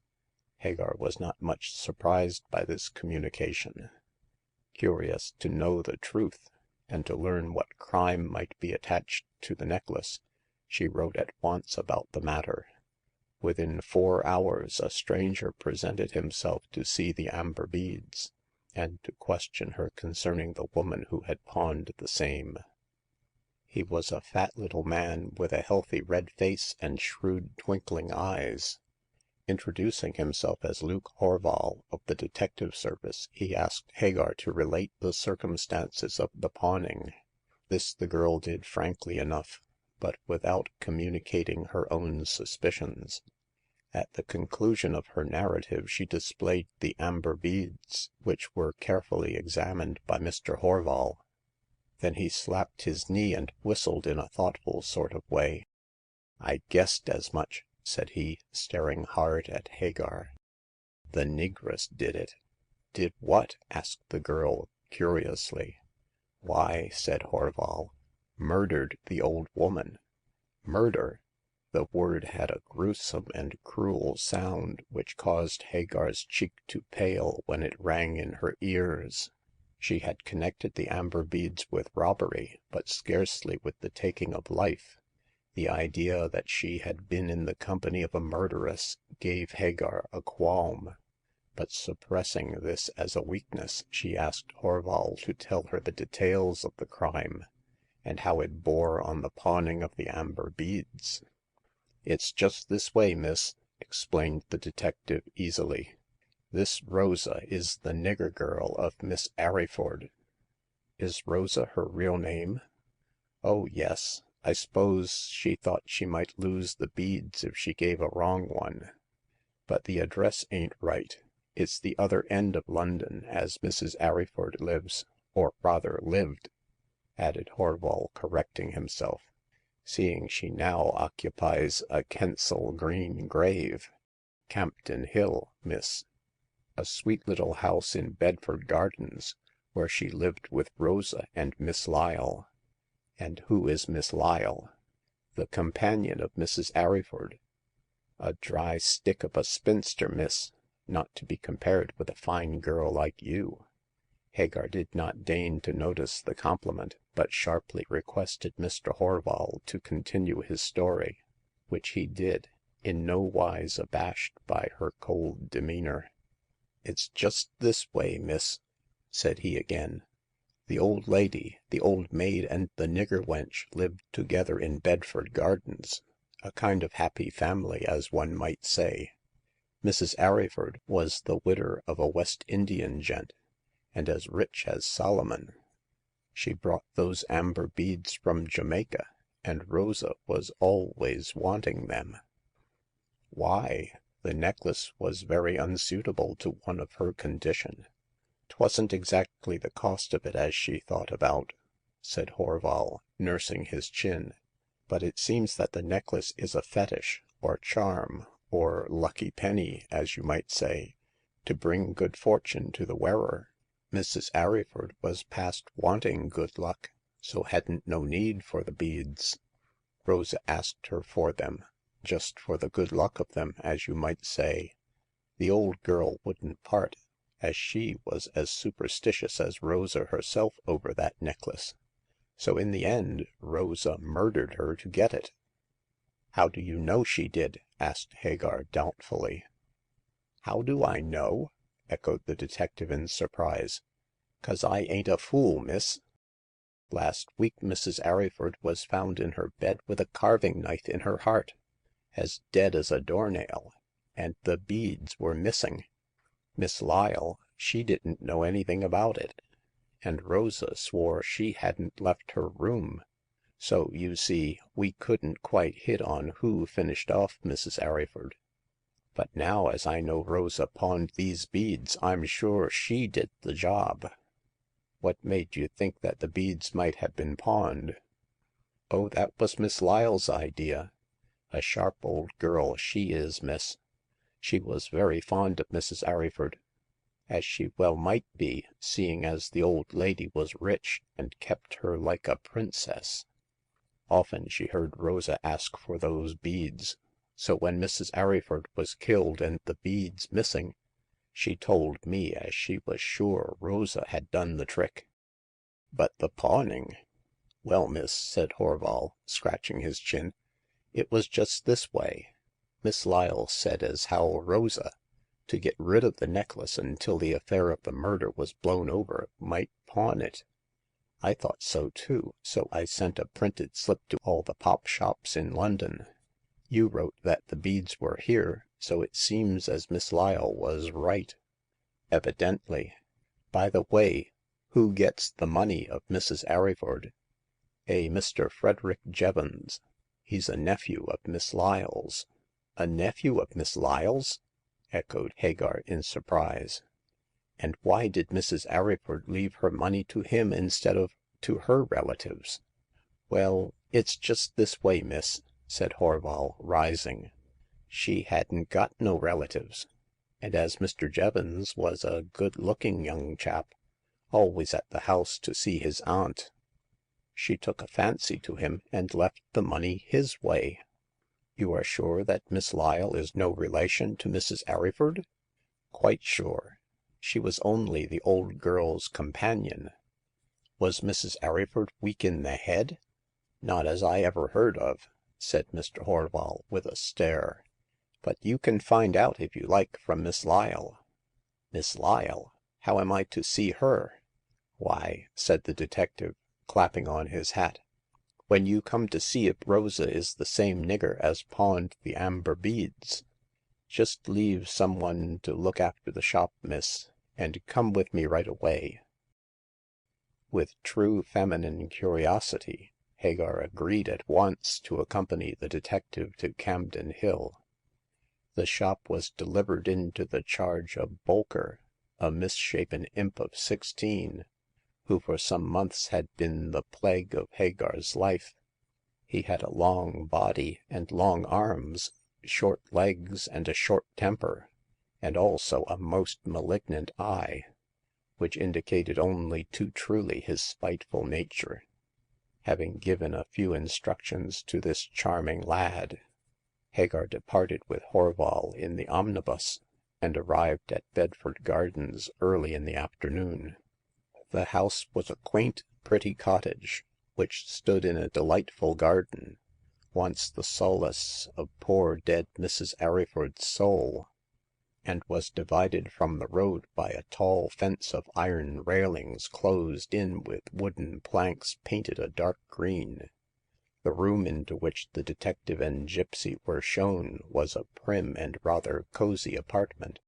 Hagar was not much surprised by this communication. Curious to know the truth, and to learn what crime might be attached to the necklace, she wrote at once about the matter. Within 4 hours a stranger presented himself to see the amber beads, and to question her concerning the woman who had pawned the same. He was a fat little man with a healthy red face and shrewd twinkling eyes. Introducing himself as Luke Horval of the detective service, he asked Hagar to relate the circumstances of the pawning. This the girl did frankly enough, but without communicating her own suspicions. At the conclusion of her narrative she displayed the amber beads, which were carefully examined by Mr. Horval. Then he slapped his knee and whistled in a thoughtful sort of way. I guessed as much, said he, staring hard at Hagar. The negress did it. Did what? Asked the girl, curiously. Why, said Horval, murdered the old woman. Murder? The word had a gruesome and cruel sound which caused Hagar's cheek to pale when it rang in her ears. She had connected the amber beads with robbery, but scarcely with the taking of life. The idea that she had been in the company of a murderess gave Hagar a qualm, but suppressing this as a weakness, she asked Horval to tell her the details of the crime, and how it bore on the pawning of the amber beads. It's just this way, miss," explained the detective easily. This Rosa is the nigger girl of Miss Arryford." Is Rosa her real name?" Oh, yes. I suppose she thought she might lose the beads if she gave a wrong one. But the address ain't right. It's the other end of London as Mrs. Arryford lives, or rather lived," added Horval, correcting himself, "seeing she now occupies a Kensal Green grave. Campden Hill, miss. A sweet little house in Bedford Gardens, where she lived with Rosa and Miss Lyle." "And who is Miss Lyle?" "The companion of Mrs. Arryford. A dry stick of a spinster, miss, not to be compared with a fine girl like you." Hagar did not deign to notice the compliment, but sharply requested Mr. Horval to continue his story, which he did, in no wise abashed by her cold demeanor. "It's just this way, miss," said he again. "The old lady, the old maid, and the nigger wench lived together in Bedford Gardens, a kind of happy family, as one might say. Mrs. Arryford was the widder of a West Indian gent, and as rich as Solomon. She brought those amber beads from Jamaica, and Rosa was always wanting them." "Why? The necklace was very unsuitable to one of her condition." "'Twasn't exactly the cost of it as she thought about," said Horval, nursing his chin. "But it seems that the necklace is a fetish, or charm, or lucky penny, as you might say, to bring good fortune to the wearer. Mrs. Arryford was past wanting good luck, so hadn't no need for the beads. Rosa asked her for them, just for the good luck of them, as you might say. The old girl wouldn't part, as she was as superstitious as Rosa herself over that necklace. So in the end Rosa murdered her to get it." "How do you know she did?" asked Hagar, doubtfully. "How do I know?" echoed the detective in surprise. "'Cause I ain't a fool, miss. Last week Mrs. Arryford was found in her bed with a carving knife in her heart, as dead as a doornail, and the beads were missing. Miss Lyle, she didn't know anything about it, and Rosa swore she hadn't left her room. So, you see, we couldn't quite hit on who finished off Mrs. Arryford. But now as I know Rosa pawned these beads, I'm sure she did the job." "What made you think that the beads might have been pawned?" "Oh, that was Miss Lyle's idea. A sharp old girl she is, miss. She was very fond of Mrs. Arryford, as she well might be, seeing as the old lady was rich and kept her like a princess. Often she heard Rosa ask for those beads, so when Mrs. Arryford was killed and the beads missing, she told me, as she was sure Rosa had done the trick." "But the pawning?" "Well, miss," said Horval, scratching his chin, "it was just this way. Miss Lyle said as how Rosa, to get rid of the necklace until the affair of the murder was blown over, might pawn it. I thought so too, so I sent a printed slip to all the popshops in London. You wrote that the beads were here, so it seems as Miss Lyle was right." "Evidently. By the way, who gets the money of Mrs. Arryford?" "A Mr. Frederick Jevons. He's a nephew of Miss Lyle's." "A nephew of Miss Lyle's?" echoed Hagar in surprise. "And why did Mrs. Arryford leave her money to him instead of to her relatives?" "Well, it's just this way, miss," said Horval, rising. "She hadn't got no relatives, and as Mr. Jevons was a good-looking young chap, always at the house to see his aunt, she took a fancy to him and left the money his way." "You are sure that Miss Lyle is no relation to Mrs. Arryford?" "Quite sure. She was only the old girl's companion." "Was Mrs. Arryford weak in the head?" "Not as I ever heard of," said Mr. Horval, with a stare. "But you can find out if you like from Miss Lyle." "Miss Lyle? How am I to see her?" "Why," said the detective, clapping on his hat, "when you come to see if Rosa is the same nigger as pawned the amber beads." Just leave some one to look after the shop, miss, and come with me right away." With true feminine curiosity, Hagar agreed at once to accompany the detective to Camden Hill. The shop was delivered into the charge of Bolker, a misshapen imp of 16, who for some months had been the plague of Hagar's life. He had a long body and long arms, short legs and a short temper, and also a most malignant eye, which indicated only too truly his spiteful nature. Having given a few instructions to this charming lad, Hagar departed with Horval in the omnibus, and arrived at Bedford Gardens early in the afternoon. The house was a quaint, pretty cottage, which stood in a delightful garden, once the solace of poor dead Mrs. Arryford's soul, and was divided from the road by a tall fence of iron railings closed in with wooden planks painted a dark green. The room into which the detective and Gypsy were shown was a prim and rather cozy apartment,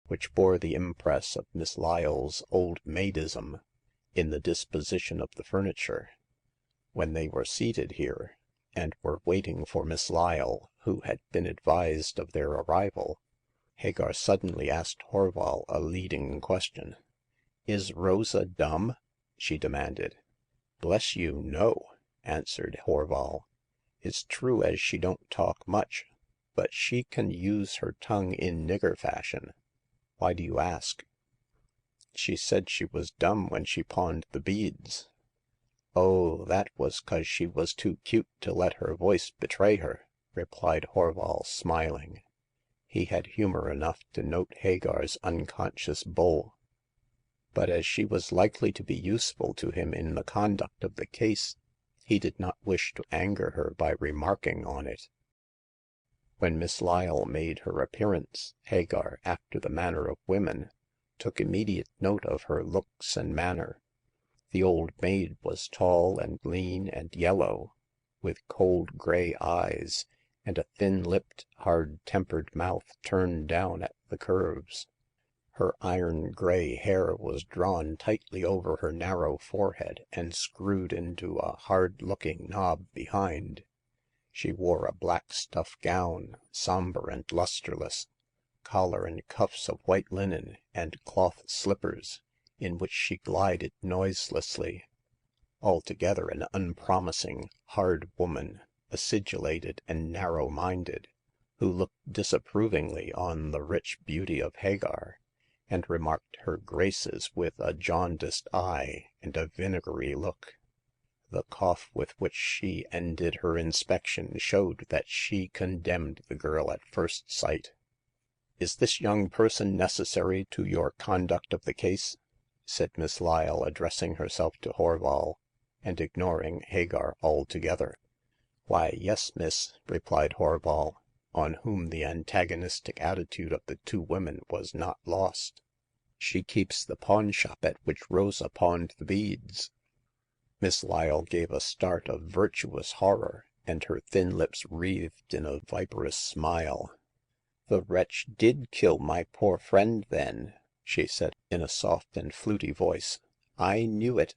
which bore the impress of Miss Lyle's old maidism in the disposition of the furniture. When they were seated here, and were waiting for Miss Lyle, who had been advised of their arrival, Hagar suddenly asked Horval a leading question. Is Rosa dumb?" she demanded. Bless you, no," answered Horval. It's true as she don't talk much, but she can use her tongue in nigger fashion. Why do you ask?" She said she was dumb when she pawned the beads." Oh, that was 'cause she was too cute to let her voice betray her," replied Horval, smiling. He had humor enough to note Hagar's unconscious bull. But as she was likely to be useful to him in the conduct of the case, he did not wish to anger her by remarking on it. When Miss Lyle made her appearance, Hagar, after the manner of women, took immediate note of her looks and manner. The old maid was tall and lean and yellow, with cold gray eyes, and a thin-lipped, hard-tempered mouth turned down at the curves. Her iron gray hair was drawn tightly over her narrow forehead and screwed into a hard-looking knob behind. She wore a black stuff gown, somber and lusterless, collar and cuffs of white linen, and cloth slippers, in which she glided noiselessly. Altogether an unpromising, hard woman, acidulated and narrow-minded, who looked disapprovingly on the rich beauty of Hagar, and remarked her graces with a jaundiced eye and a vinegary look. The cough with which she ended her inspection showed that she condemned the girl at first sight. Is this young person necessary to your conduct of the case?" said Miss Lyle, addressing herself to Horval, and ignoring Hagar altogether. Why, yes, miss," replied Horval, on whom the antagonistic attitude of the two women was not lost. She keeps the pawn shop at which Rosa pawned the beads." Miss Lyle gave a start of virtuous horror, and her thin lips wreathed in a viperous smile. The wretch did kill my poor friend, then," she said in a soft and fluty voice. I knew it.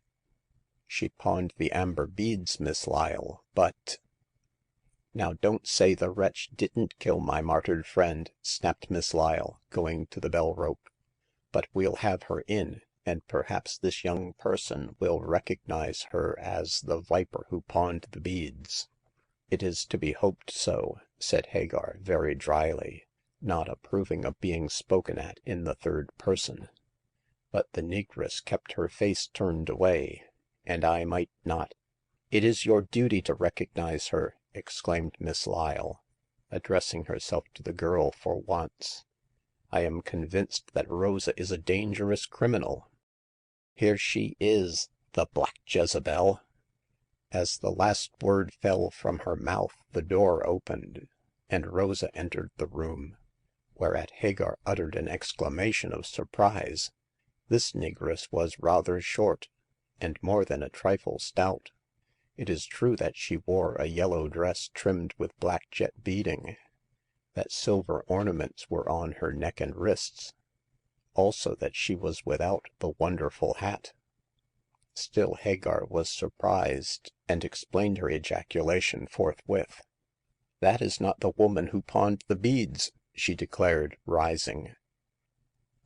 She pawned the amber beads, Miss Lyle, but " Now don't say the wretch didn't kill my martyred friend," snapped Miss Lyle, going to the bell rope. But we'll have her in, and perhaps this young person will recognize her as the viper who pawned the beads." It is to be hoped so," said Hagar, very dryly, not approving of being spoken at in the third person. But the negress kept her face turned away, and I might not " It is your duty to recognize her," exclaimed Miss Lyle, addressing herself to the girl for once. I am convinced that Rosa is a dangerous criminal. Here she is, the black Jezebel." As the last word fell from her mouth, the door opened, and Rosa entered the room, whereat Hagar uttered an exclamation of surprise. This negress was rather short, and more than a trifle stout. It is true that she wore a yellow dress trimmed with black jet beading, that silver ornaments were on her neck and wrists, also that she was without the wonderful hat. Still Hagar was surprised, and explained her ejaculation forthwith. That is not the woman who pawned the beads," she declared, rising.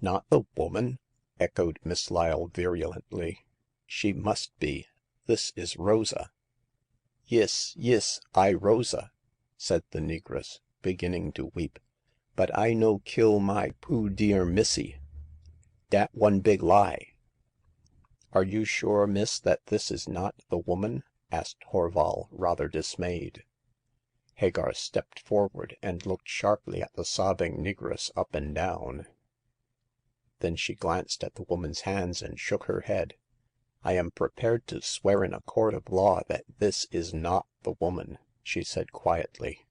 Not the woman?" echoed Miss Lyle virulently. She must be. This is Rosa." Yis, I Rosa," said the negress, beginning to weep. But I no kill my poo dear missy. Dat one big lie." Are you sure, miss, that this is not the woman?" asked Horval, rather dismayed. Hagar stepped forward and looked sharply at the sobbing negress up and down. Then she glanced at the woman's hands and shook her head. I am prepared to swear in a court of law that this is not the woman," she said quietly.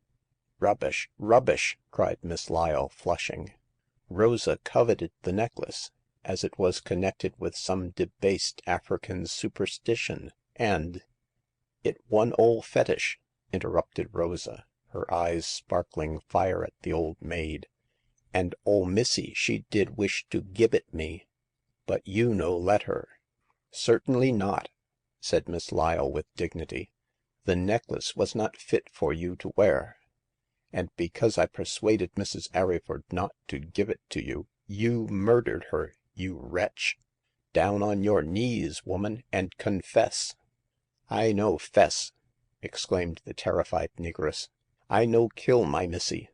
Rubbish, rubbish!" cried Miss Lyle, flushing. Rosa coveted the necklace, as it was connected with some debased African superstition, and " It one ole fetish," interrupted Rosa, her eyes sparkling fire at the old maid. And ole missy she did wish to gib it me, but you no let her." Certainly not," said Miss Lyle with dignity. The necklace was not fit for you to wear. And because I persuaded Mrs. Arryford not to give it to you, you murdered her, you wretch. Down on your knees, woman, and confess." I no fess," exclaimed the terrified negress. I no kill my missy.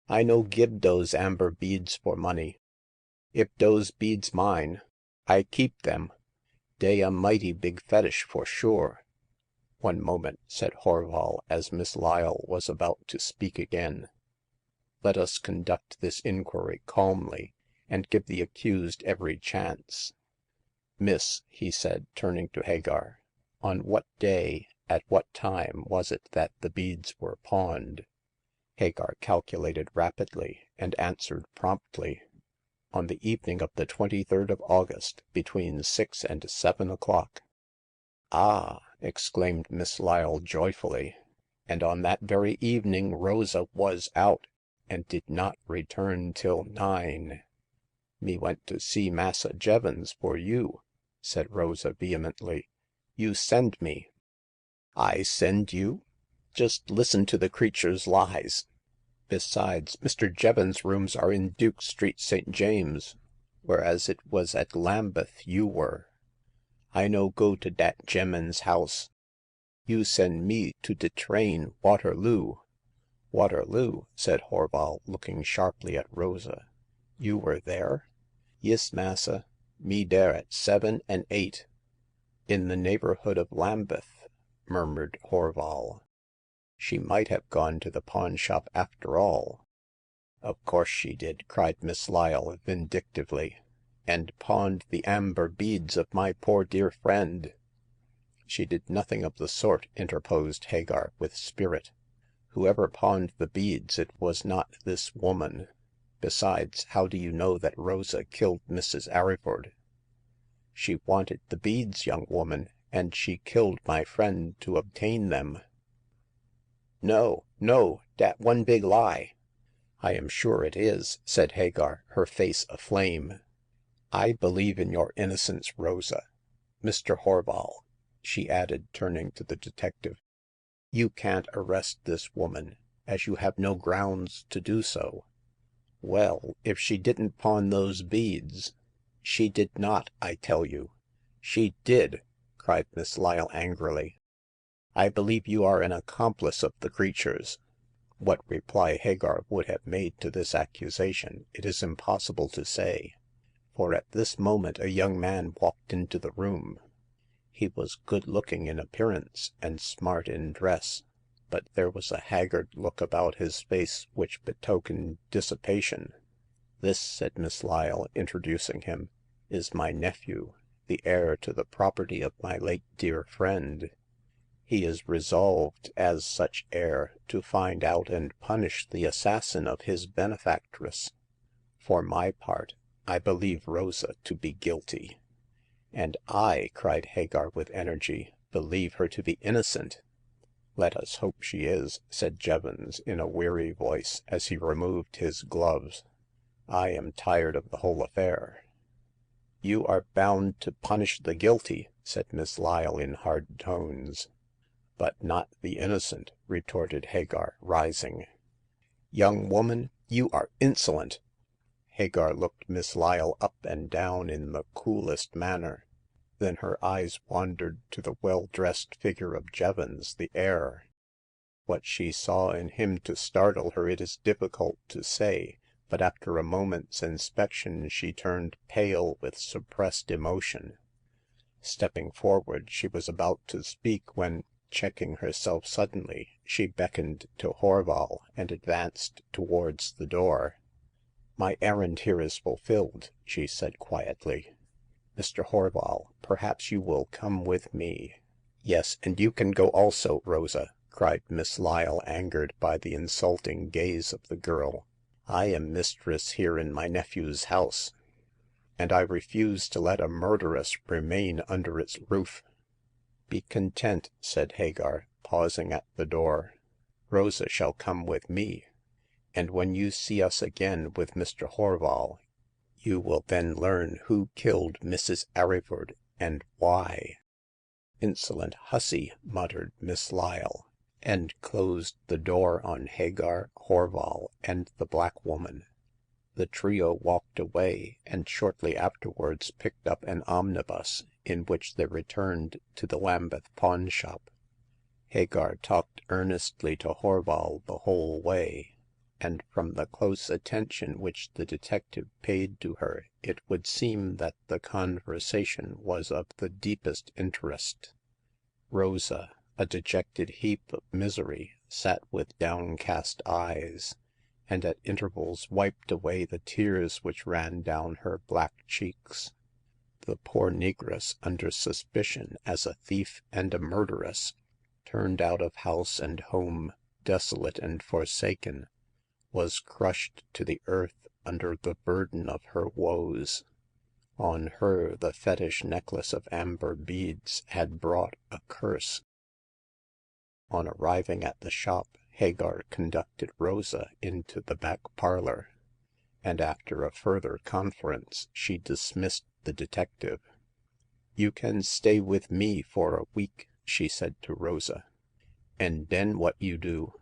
I no gib dose amber beads for money. If dose beads mine, I keep them. Dey a mighty big fetish for sure." One moment," said Horval, as Miss Lyle was about to speak again. Let us conduct this inquiry calmly, and give the accused every chance. Miss," he said, turning to Hagar, on what day, at what time was it that the beads were pawned?" Hagar calculated rapidly, and answered promptly. On the evening of the 23rd of August, between 6 and 7 o'clock." Ah !" exclaimed Miss Lyle joyfully. And on that very evening Rosa was out, and did not return till 9. Me went to see Massa Jevons for you," said Rosa vehemently. You send me." I send you? Just listen to the creature's lies. Besides, Mr. Jevons's rooms are in Duke Street, St. James, whereas it was at Lambeth you were. I no go to dat gemman's house. You send me to de train Waterloo." Waterloo," said Horval, looking sharply at Rosa. You were there?" Yis, massa. Me dere at 7 and 8." In the neighborhood of Lambeth," murmured Horval. She might have gone to the pawn shop after all." Of course she did," cried Miss Lyle, vindictively, and pawned the amber beads of my poor dear friend." She did nothing of the sort," interposed Hagar, with spirit. Whoever pawned the beads, it was not this woman. Besides, how do you know that Rosa killed Mrs. Arryford?" She wanted the beads, young woman, and she killed my friend to obtain them." No, dat one big lie." I am sure it is," said Hagar, her face aflame. I believe in your innocence, Rosa. Mr. Horval," she added, turning to the detective, you can't arrest this woman, as you have no grounds to do so." Well, if she didn't pawn those beads "She did not, I tell you." She did !" cried Miss Lyle angrily. I believe you are an accomplice of the creature's." What reply Hagar would have made to this accusation it is impossible to say, for at this moment a young man walked into the room. He was good looking in appearance and smart in dress, but there was a haggard look about his face which betokened dissipation. This," said Miss Lyle, introducing him, is my nephew, the heir to the property of my late dear friend. He is resolved, as such heir, to find out and punish the assassin of his benefactress. For my part, I believe Rosa to be guilty." And I," cried Hagar with energy, believe her to be innocent." Let us hope she is," said Jevons in a weary voice, as he removed his gloves. I am tired of the whole affair." You are bound to punish the guilty," said Miss Lyle in hard tones. But not the innocent," retorted Hagar, rising. Young woman, you are insolent." Hagar looked Miss Lyle up and down in the coolest manner. Then her eyes wandered to the well-dressed figure of Jevons, the heir. What she saw in him to startle her it is difficult to say, but after a moment's inspection she turned pale with suppressed emotion. Stepping forward, she was about to speak when, checking herself suddenly, she beckoned to Horval and advanced towards the door. My errand here is fulfilled," she said quietly. Mr. Horval, perhaps you will come with me." Yes, and you can go also, Rosa," cried Miss Lyle, angered by the insulting gaze of the girl. I am mistress here in my nephew's house, and I refuse to let a murderess remain under its roof." Be content," said Hagar, pausing at the door. Rosa shall come with me, and when you see us again with Mr. Horval, you will then learn who killed Mrs. Arryford and why." Insolent hussy," muttered Miss Lyle, and closed the door on Hagar, Horval, and the black woman. The trio walked away, and shortly afterwards picked up an omnibus, in which they returned to the Lambeth pawn shop. Hagar talked earnestly to Horval the whole way, and from the close attention which the detective paid to her, it would seem that the conversation was of the deepest interest. Rosa, a dejected heap of misery, sat with downcast eyes, and at intervals wiped away the tears which ran down her black cheeks. The poor negress, under suspicion as a thief and a murderess, turned out of house and home, desolate and forsaken, was crushed to the earth under the burden of her woes. On her the fetish necklace of amber beads had brought a curse. On arriving at the shop, Hagar conducted Rosa into the back parlor, and after a further conference she dismissed the detective. You can stay with me for a week," she said to Rosa. And den what you do?"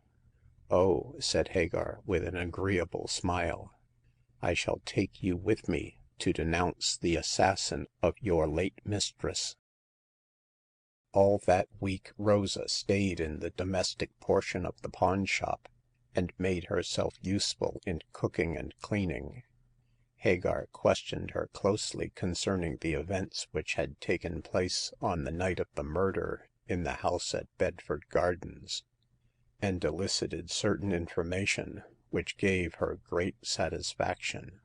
Oh," said Hagar, with an agreeable smile, I shall take you with me to denounce the assassin of your late mistress." All that week Rosa stayed in the domestic portion of the pawn shop, and made herself useful in cooking and cleaning. Hagar questioned her closely concerning the events which had taken place on the night of the murder in the house at Bedford Gardens, and elicited certain information which gave her great satisfaction.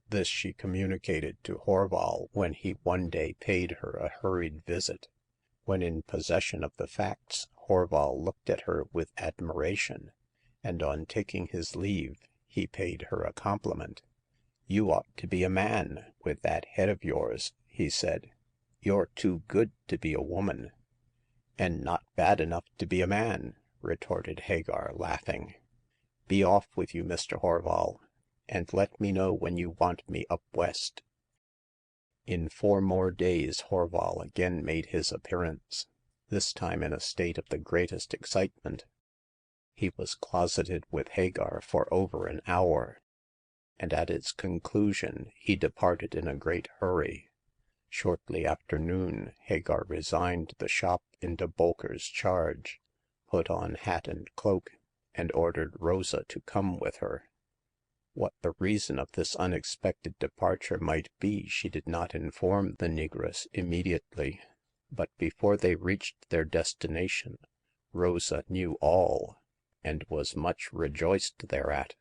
This she communicated to Horval when he one day paid her a hurried visit. When in possession of the facts, Horval looked at her with admiration, and on taking his leave he paid her a compliment. You ought to be a man, with that head of yours," he said. You're too good to be a woman." And not bad enough to be a man," retorted Hagar, laughing. Be off with you, Mr. Horval, and let me know when you want me up west." In 4 more days Horval again made his appearance, this time in a state of the greatest excitement. He was closeted with Hagar for over an hour, and at its conclusion he departed in a great hurry. Shortly after noon Hagar resigned the shop into Bolker's charge, put on hat and cloak, and ordered Rosa to come with her. What the reason of this unexpected departure might be she did not inform the negress immediately, but before they reached their destination Rosa knew all, and was much rejoiced thereat.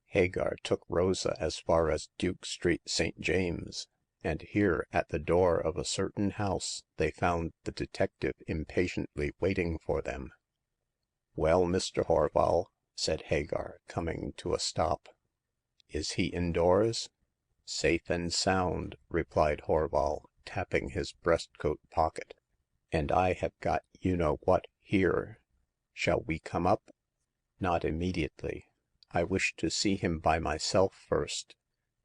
Hagar took Rosa as far as Duke Street, St. James, and here, at the door of a certain house, they found the detective impatiently waiting for them. Well, Mr. Horval," said Hagar, coming to a stop, is he indoors?" Safe and sound," replied Horval, tapping his breastcoat pocket. And I have got you know what here. Shall we come up?" "Not immediately. I wish to see him by myself first.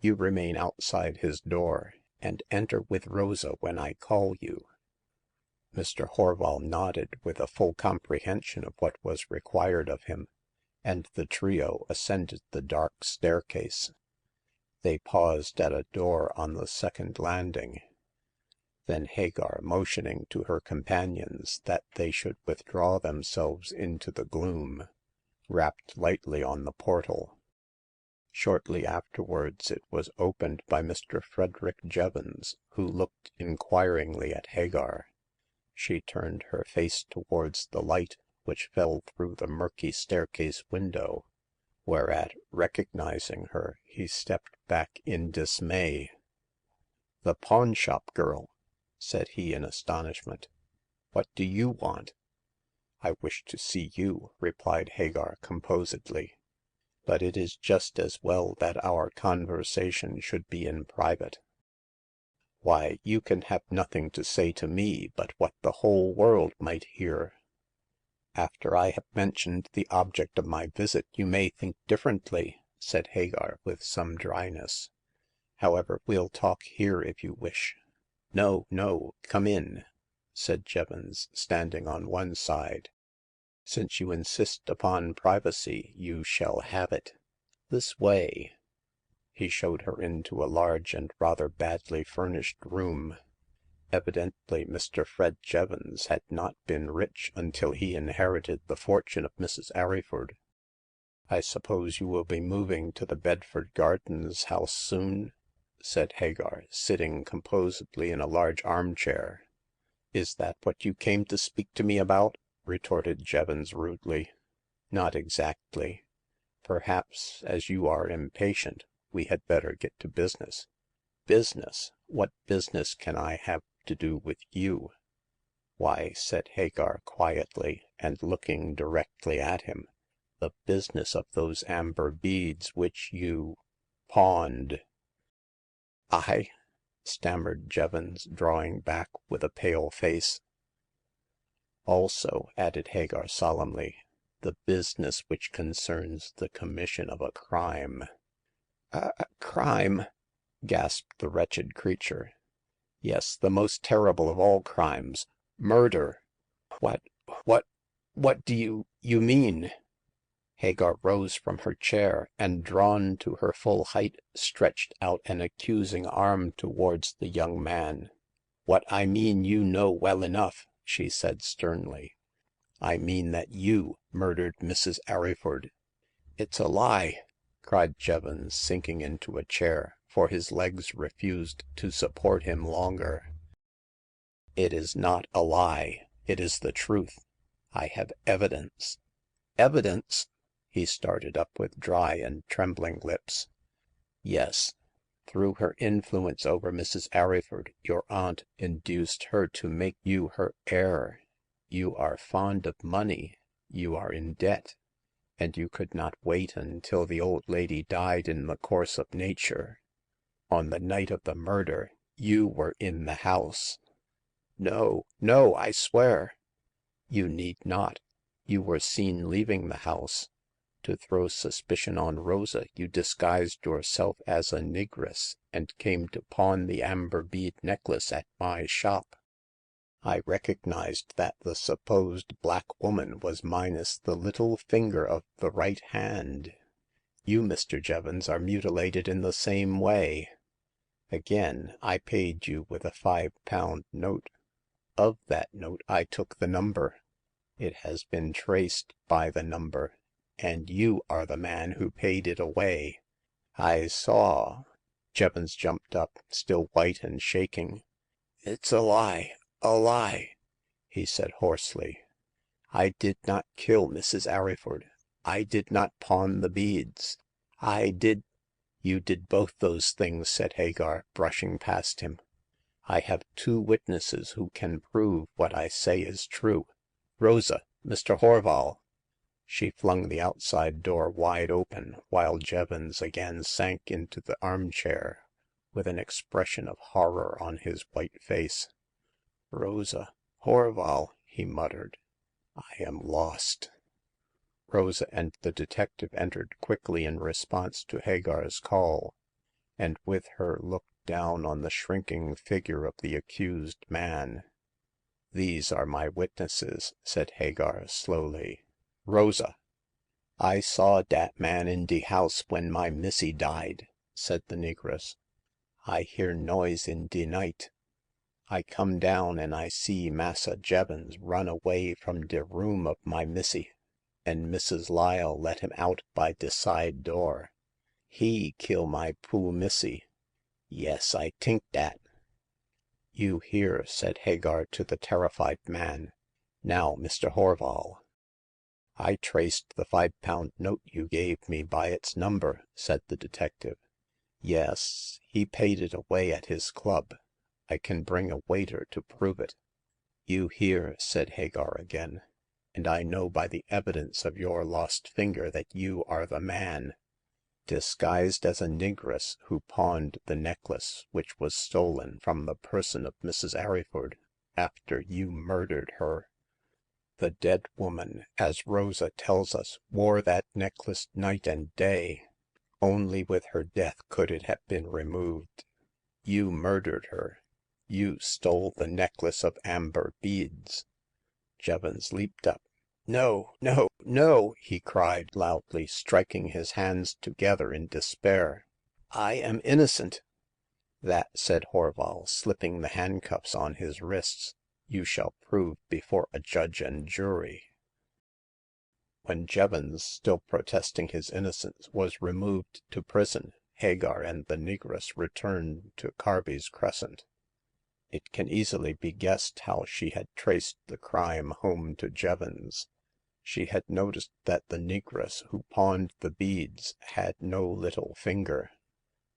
You remain outside his door, and enter with Rosa when I call you." Mr. Horval nodded with a full comprehension of what was required of him, and the trio ascended the dark staircase. They paused at a door on the second landing. Then Hagar, motioning to her companions that they should withdraw themselves into the gloom, rapped lightly on the portal. Shortly afterwards it was opened by Mr. Frederick Jevons, who looked inquiringly at Hagar. She turned her face towards the light which fell through the murky staircase window, whereat, recognizing her, he stepped back in dismay. "The pawn-shop girl!" said he in astonishment. "What do you want?" "I wish to see you," replied Hagar composedly. "But it is just as well that our conversation should be in private." "Why, you can have nothing to say to me but what the whole world might hear." "After I have mentioned the object of my visit, you may think differently," said Hagar with some dryness. "However, we'll talk here if you wish." "No, no, come in," said Jevons, standing on one side. "Since you insist upon privacy, you shall have it. This way." He showed her into a large and rather badly furnished room. Evidently Mr. Fred Jevons had not been rich until he inherited the fortune of Mrs. Arryford. "I suppose you will be moving to the Bedford Gardens house soon?" said Hagar, sitting composedly in a large armchair. "Is that what you came to speak to me about?" retorted Jevons rudely. "Not exactly. Perhaps, as you are impatient, we had better get to business." "Business? What business can I have to do with you?" "Why," said Hagar quietly, and looking directly at him, "the business of those amber beads which you pawned." "I?" stammered Jevons, drawing back with a pale face. "Also," added Hagar solemnly, "the business which concerns the commission of a crime." "A crime?" gasped the wretched creature. "Yes, the most terrible of all crimes — murder." What do you mean?" Hagar rose from her chair, and drawn to her full height, stretched out an accusing arm towards the young man. "What I mean you know well enough," she said sternly. "I mean that you murdered Mrs. Arryford." "It's a lie!" cried Jevons, sinking into a chair, for his legs refused to support him longer. "It is not a lie. It is the truth. I have evidence." "Evidence?" He started up with dry and trembling lips. "Yes. Through her influence over Mrs. Arryford, your aunt induced her to make you her heir. You are fond of money, you are in debt, and you could not wait until the old lady died in the course of nature. On the night of the murder, you were in the house." "No, no, I swear." "You need not. You were seen leaving the house. To throw suspicion on Rosa, you disguised yourself as a negress, and came to pawn the amber bead necklace at my shop. I recognized that the supposed black woman was minus the little finger of the right hand. You, Mr. Jevons, are mutilated in the same way. Again, I paid you with a £5 note. Of that note I took the number. It has been traced by the number, and you are the man who paid it away. I saw—" Jevons jumped up, still white and shaking. "It's a lie, a lie!" he said hoarsely. "I did not kill Mrs. Arryford. I did not pawn the beads. I did—" "You did both those things," said Hagar, brushing past him. "I have 2 witnesses who can prove what I say is true. Rosa, Mr. Horval!" She flung the outside door wide open, while Jevons again sank into the armchair, with an expression of horror on his white face. "Rosa, Horval," he muttered. I am lost." Rosa and the detective entered quickly in response to Hagar's call, and with her looked down on the shrinking figure of the accused man. These are my witnesses," said Hagar slowly. Rosa. I saw dat man in de house when my missy died," said the negress. I hear noise in de night. I come down and I see Massa Jevons run away from de room of my missy, and Mrs. Lyle let him out by de side door. He kill my poo' missy. Yes, I tink dat." You hear," said Hagar to the terrified man. Now, Mr. Horval." I traced the £5 note you gave me by its number," said the detective. Yes, he paid it away at his club. I can bring a waiter to prove it." You hear," said Hagar again, and I know by the evidence of your lost finger that you are the man, disguised as a negress, who pawned the necklace which was stolen from the person of Mrs. Arryford after you murdered her. The dead woman, as Rosa tells us, wore that necklace night and day. Only with her death could it have been removed. You murdered her. You stole the necklace of amber beads." Jevons leaped up. No, no, no !" he cried loudly, striking his hands together in despair. I am innocent." That," said Horval, slipping the handcuffs on his wrists, you shall prove before a judge and jury." When Jevons, still protesting his innocence, was removed to prison, Hagar and the negress returned to Carby's Crescent. It can easily be guessed how she had traced the crime home to Jevons. She had noticed that the negress who pawned the beads had no little finger.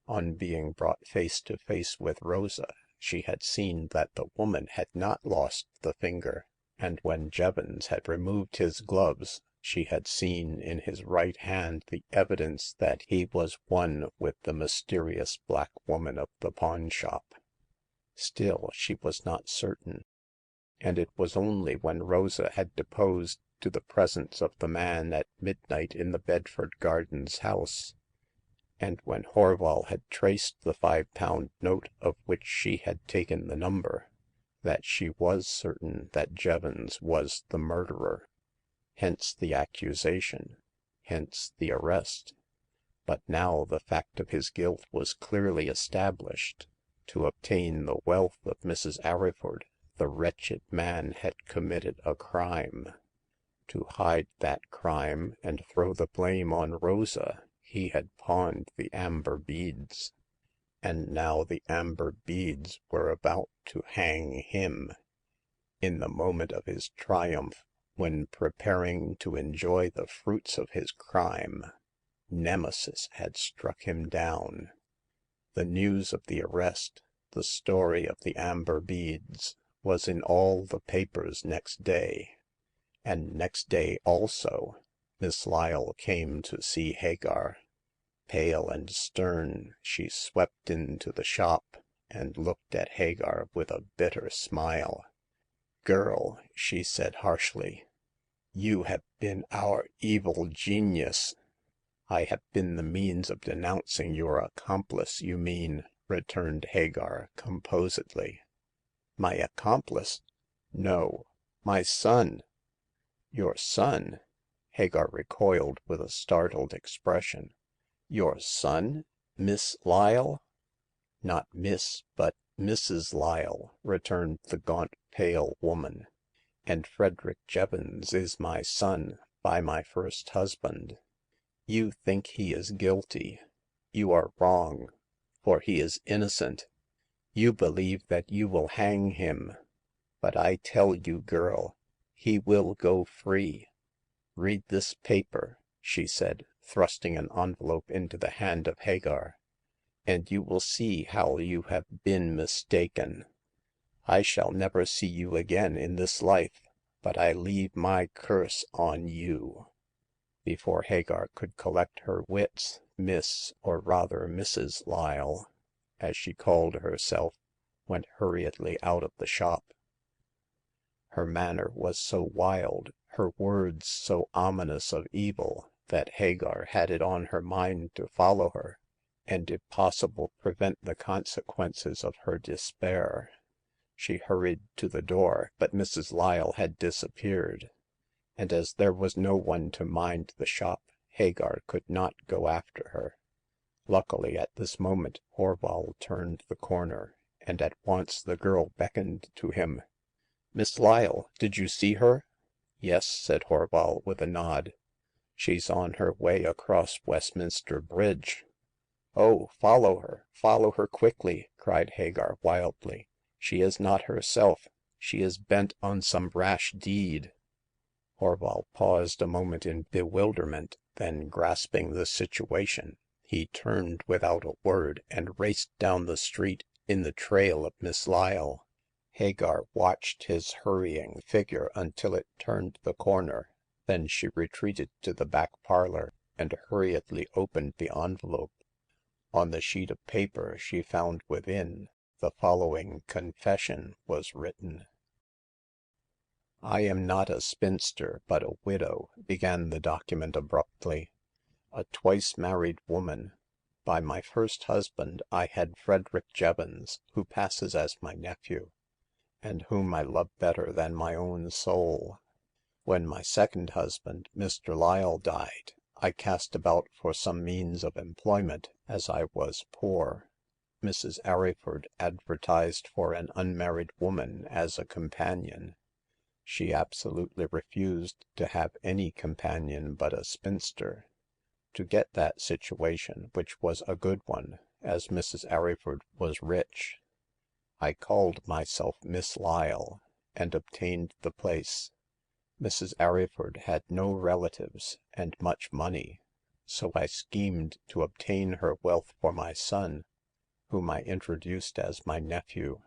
On being brought face to face with Rosa, she had seen that the woman had not lost the finger, and when Jevons had removed his gloves, she had seen in his right hand the evidence that he was one with the mysterious black woman of the pawn shop. Still, she was not certain, and it was only when Rosa had deposed to the presence of the man at midnight in the Bedford Gardens house, and when Horval had traced the £5 note of which she had taken the number, that she was certain that Jevons was the murderer. Hence the accusation, hence the arrest. But now the fact of his guilt was clearly established. To obtain the wealth of Mrs. Arryford, the wretched man had committed a crime. To hide that crime and throw the blame on Rosa, he had pawned the amber beads. And now the amber beads were about to hang him. In the moment of his triumph, when preparing to enjoy the fruits of his crime, Nemesis had struck him down. The news of the arrest, the story of the amber beads, was in all the papers next day. And next day also, Miss Lyle came to see Hagar. Pale and stern, she swept into the shop and looked at Hagar with a bitter smile. Girl," she said harshly, you have been our evil genius." I have been the means of denouncing your accomplice, you mean," returned Hagar, composedly. My accomplice? No, my son." Your son?" Hagar recoiled with a startled expression. Your son, Miss Lyle?" Not Miss, but Mrs. Lyle," returned the gaunt, pale woman. And Frederick Jevons is my son by my first husband. You think he is guilty. You are wrong, for he is innocent. You believe that you will hang him. But I tell you, girl, he will go free. Read this paper," she said, thrusting an envelope into the hand of Hagar, and you will see how you have been mistaken. I shall never see you again in this life, but I leave my curse on you." Before Hagar could collect her wits, Miss, or rather Mrs. Lyle, as she called herself, went hurriedly out of the shop. Her manner was so wild, her words so ominous of evil that Hagar had it on her mind to follow her, and if possible prevent the consequences of her despair. She hurried to the door, but Mrs. Lyle had disappeared, and as there was no one to mind the shop, Hagar could not go after her. Luckily, at this moment, Horval turned the corner, and at once the girl beckoned to him. Miss Lyle, did you see her?" Yes," said Horval with a nod. She's on her way across Westminster Bridge." Oh, follow her quickly," cried Hagar wildly. She is not herself. She is bent on some rash deed." Horval paused a moment in bewilderment, then grasping the situation, he turned without a word and raced down the street in the trail of Miss Lyle. Hagar watched his hurrying figure until it turned the corner. Then she retreated to the back parlor and hurriedly opened the envelope. On the sheet of paper she found within the following confession was written. "I am not a spinster, but a widow," began the document abruptly, "a twice-married woman. By my first husband I had Frederick Jevons, who passes as my nephew, and whom I love better than my own soul. When my second husband, Mr. Lyle, died, I cast about for some means of employment, as I was poor. Mrs. Arryford advertised for an unmarried woman as a companion. She absolutely refused to have any companion but a spinster. To get that situation, which was a good one, as Mrs. Arryford was rich, I called myself Miss Lyle, and obtained the place. Mrs. Arryford had no relatives and much money, so I schemed to obtain her wealth for my son, whom I introduced as my nephew.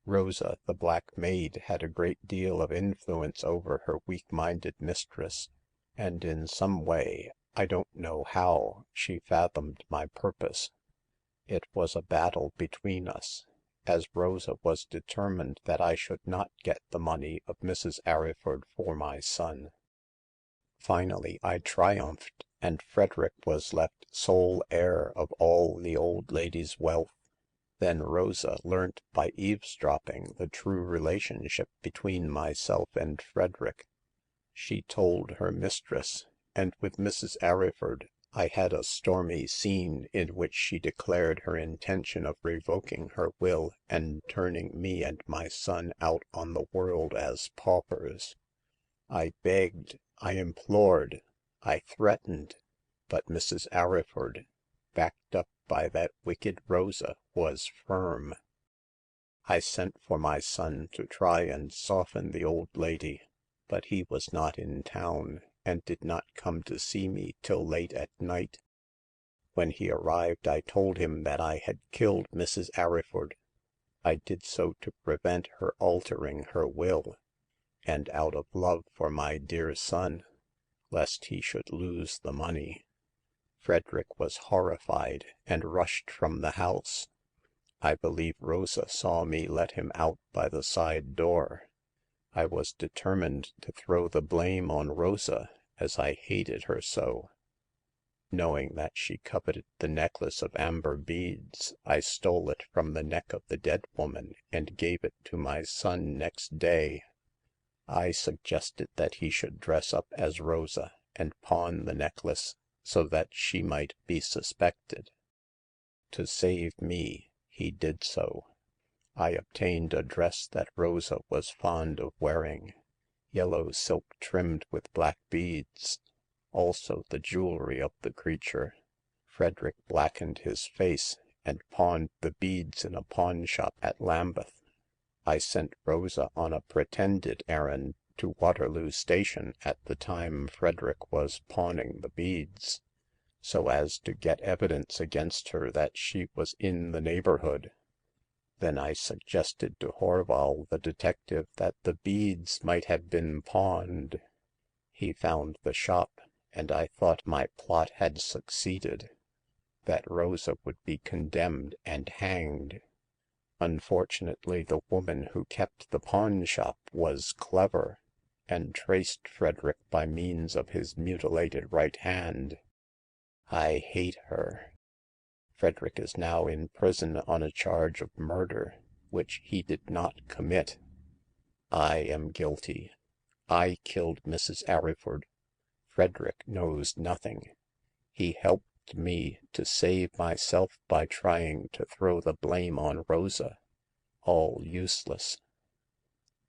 Rosa, the black maid, had a great deal of influence over her weak-minded mistress, and in some way, I don't know how, she fathomed my purpose. It was a battle between us, as Rosa was determined that I should not get the money of Mrs. Arryford for my son. Finally, I triumphed, and Frederick was left sole heir of all the old lady's wealth. Then Rosa learnt by eavesdropping the true relationship between myself and Frederick. She told her mistress, and with Mrs. Arryford I had a stormy scene in which she declared her intention of revoking her will and turning me and my son out on the world as paupers. I begged, I implored, I threatened, but Mrs. Arryford, backed up by that wicked Rosa, was firm. I sent for my son to try and soften the old lady, but he was not in town, and did not come to see me till late at night. When he arrived, I told him that I had killed Mrs. Arryford. I did so to prevent her altering her will, and out of love for my dear son, lest he should lose the money. Frederick was horrified and rushed from the house. I believe Rosa saw me let him out by the side door. I was determined to throw the blame on Rosa, as I hated her so. Knowing that she coveted the necklace of amber beads, I stole it from the neck of the dead woman and gave it to my son next day. I suggested that he should dress up as Rosa and pawn the necklace, so that she might be suspected. To save me, he did so. I obtained a dress that Rosa was fond of wearing, yellow silk trimmed with black beads, also the jewelry of the creature. Frederick blackened his face and pawned the beads in a pawnshop at Lambeth. I sent Rosa on a pretended errand to Waterloo Station at the time Frederick was pawning the beads, so as to get evidence against her that she was in the neighborhood. Then I suggested to Horval, the detective, that the beads might have been pawned. He found the shop, and I thought my plot had succeeded, that Rosa would be condemned and hanged. Unfortunately, the woman who kept the pawn shop was clever, and traced Frederick by means of his mutilated right hand. I hate her. Frederick is now in prison on a charge of murder, which he did not commit. I am guilty. I killed Mrs. Arryford. Frederick knows nothing. He helped me to save myself by trying to throw the blame on Rosa. All useless.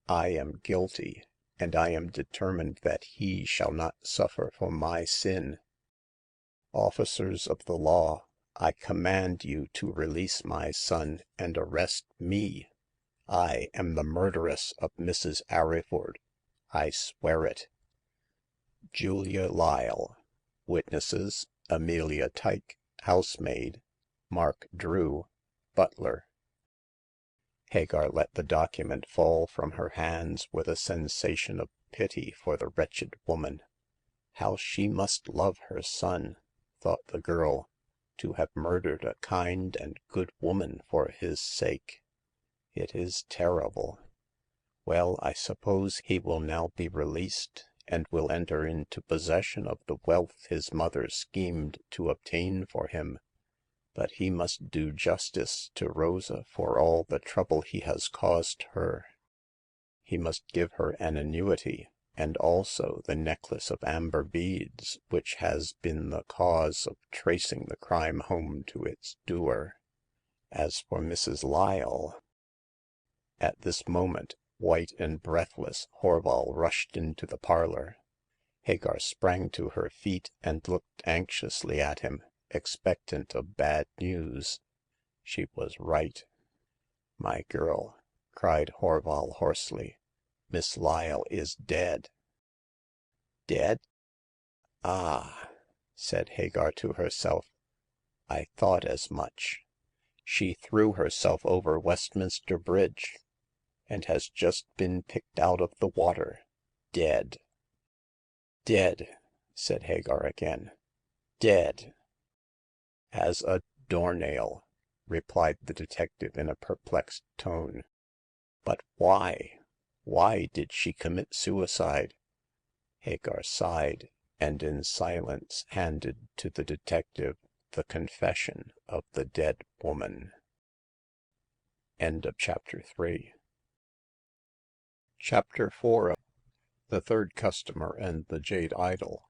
I am guilty, and I am determined that he shall not suffer for my sin. Officers of the law, I command you to release my son and arrest me. I am the murderess of Mrs. Arryford. I swear it. Julia Lyle. Witnesses: Amelia Tyke, housemaid; Mark Drew, butler. Hagar let the document fall from her hands with a sensation of pity for the wretched woman. How she must love her son, thought the girl, to have murdered a kind and good woman for his sake. It is terrible. Well, I suppose he will now be released, and will enter into possession of the wealth his mother schemed to obtain for him. But he must do justice to Rosa for all the trouble he has caused her. He must give her an annuity, and also the necklace of amber beads which has been the cause of tracing the crime home to its doer. As for Mrs. Lyle— At this moment, white and breathless, Horval rushed into the parlor. Hagar sprang to her feet and looked anxiously at him, expectant of bad news. She was right. My girl," cried Horval hoarsely, "Miss Lyle is dead." Dead? Ah," said Hagar to herself, "I thought as much. She threw herself over Westminster Bridge, and has just been picked out of the water. Dead." Dead," said Hagar again. Dead." As a doornail," replied the detective in a perplexed tone. But why? Why did she commit suicide? Hagar sighed, and in silence handed to the detective the confession of the dead woman. End of chapter 3. Chapter 4. The Third Customer and the Jade Idol.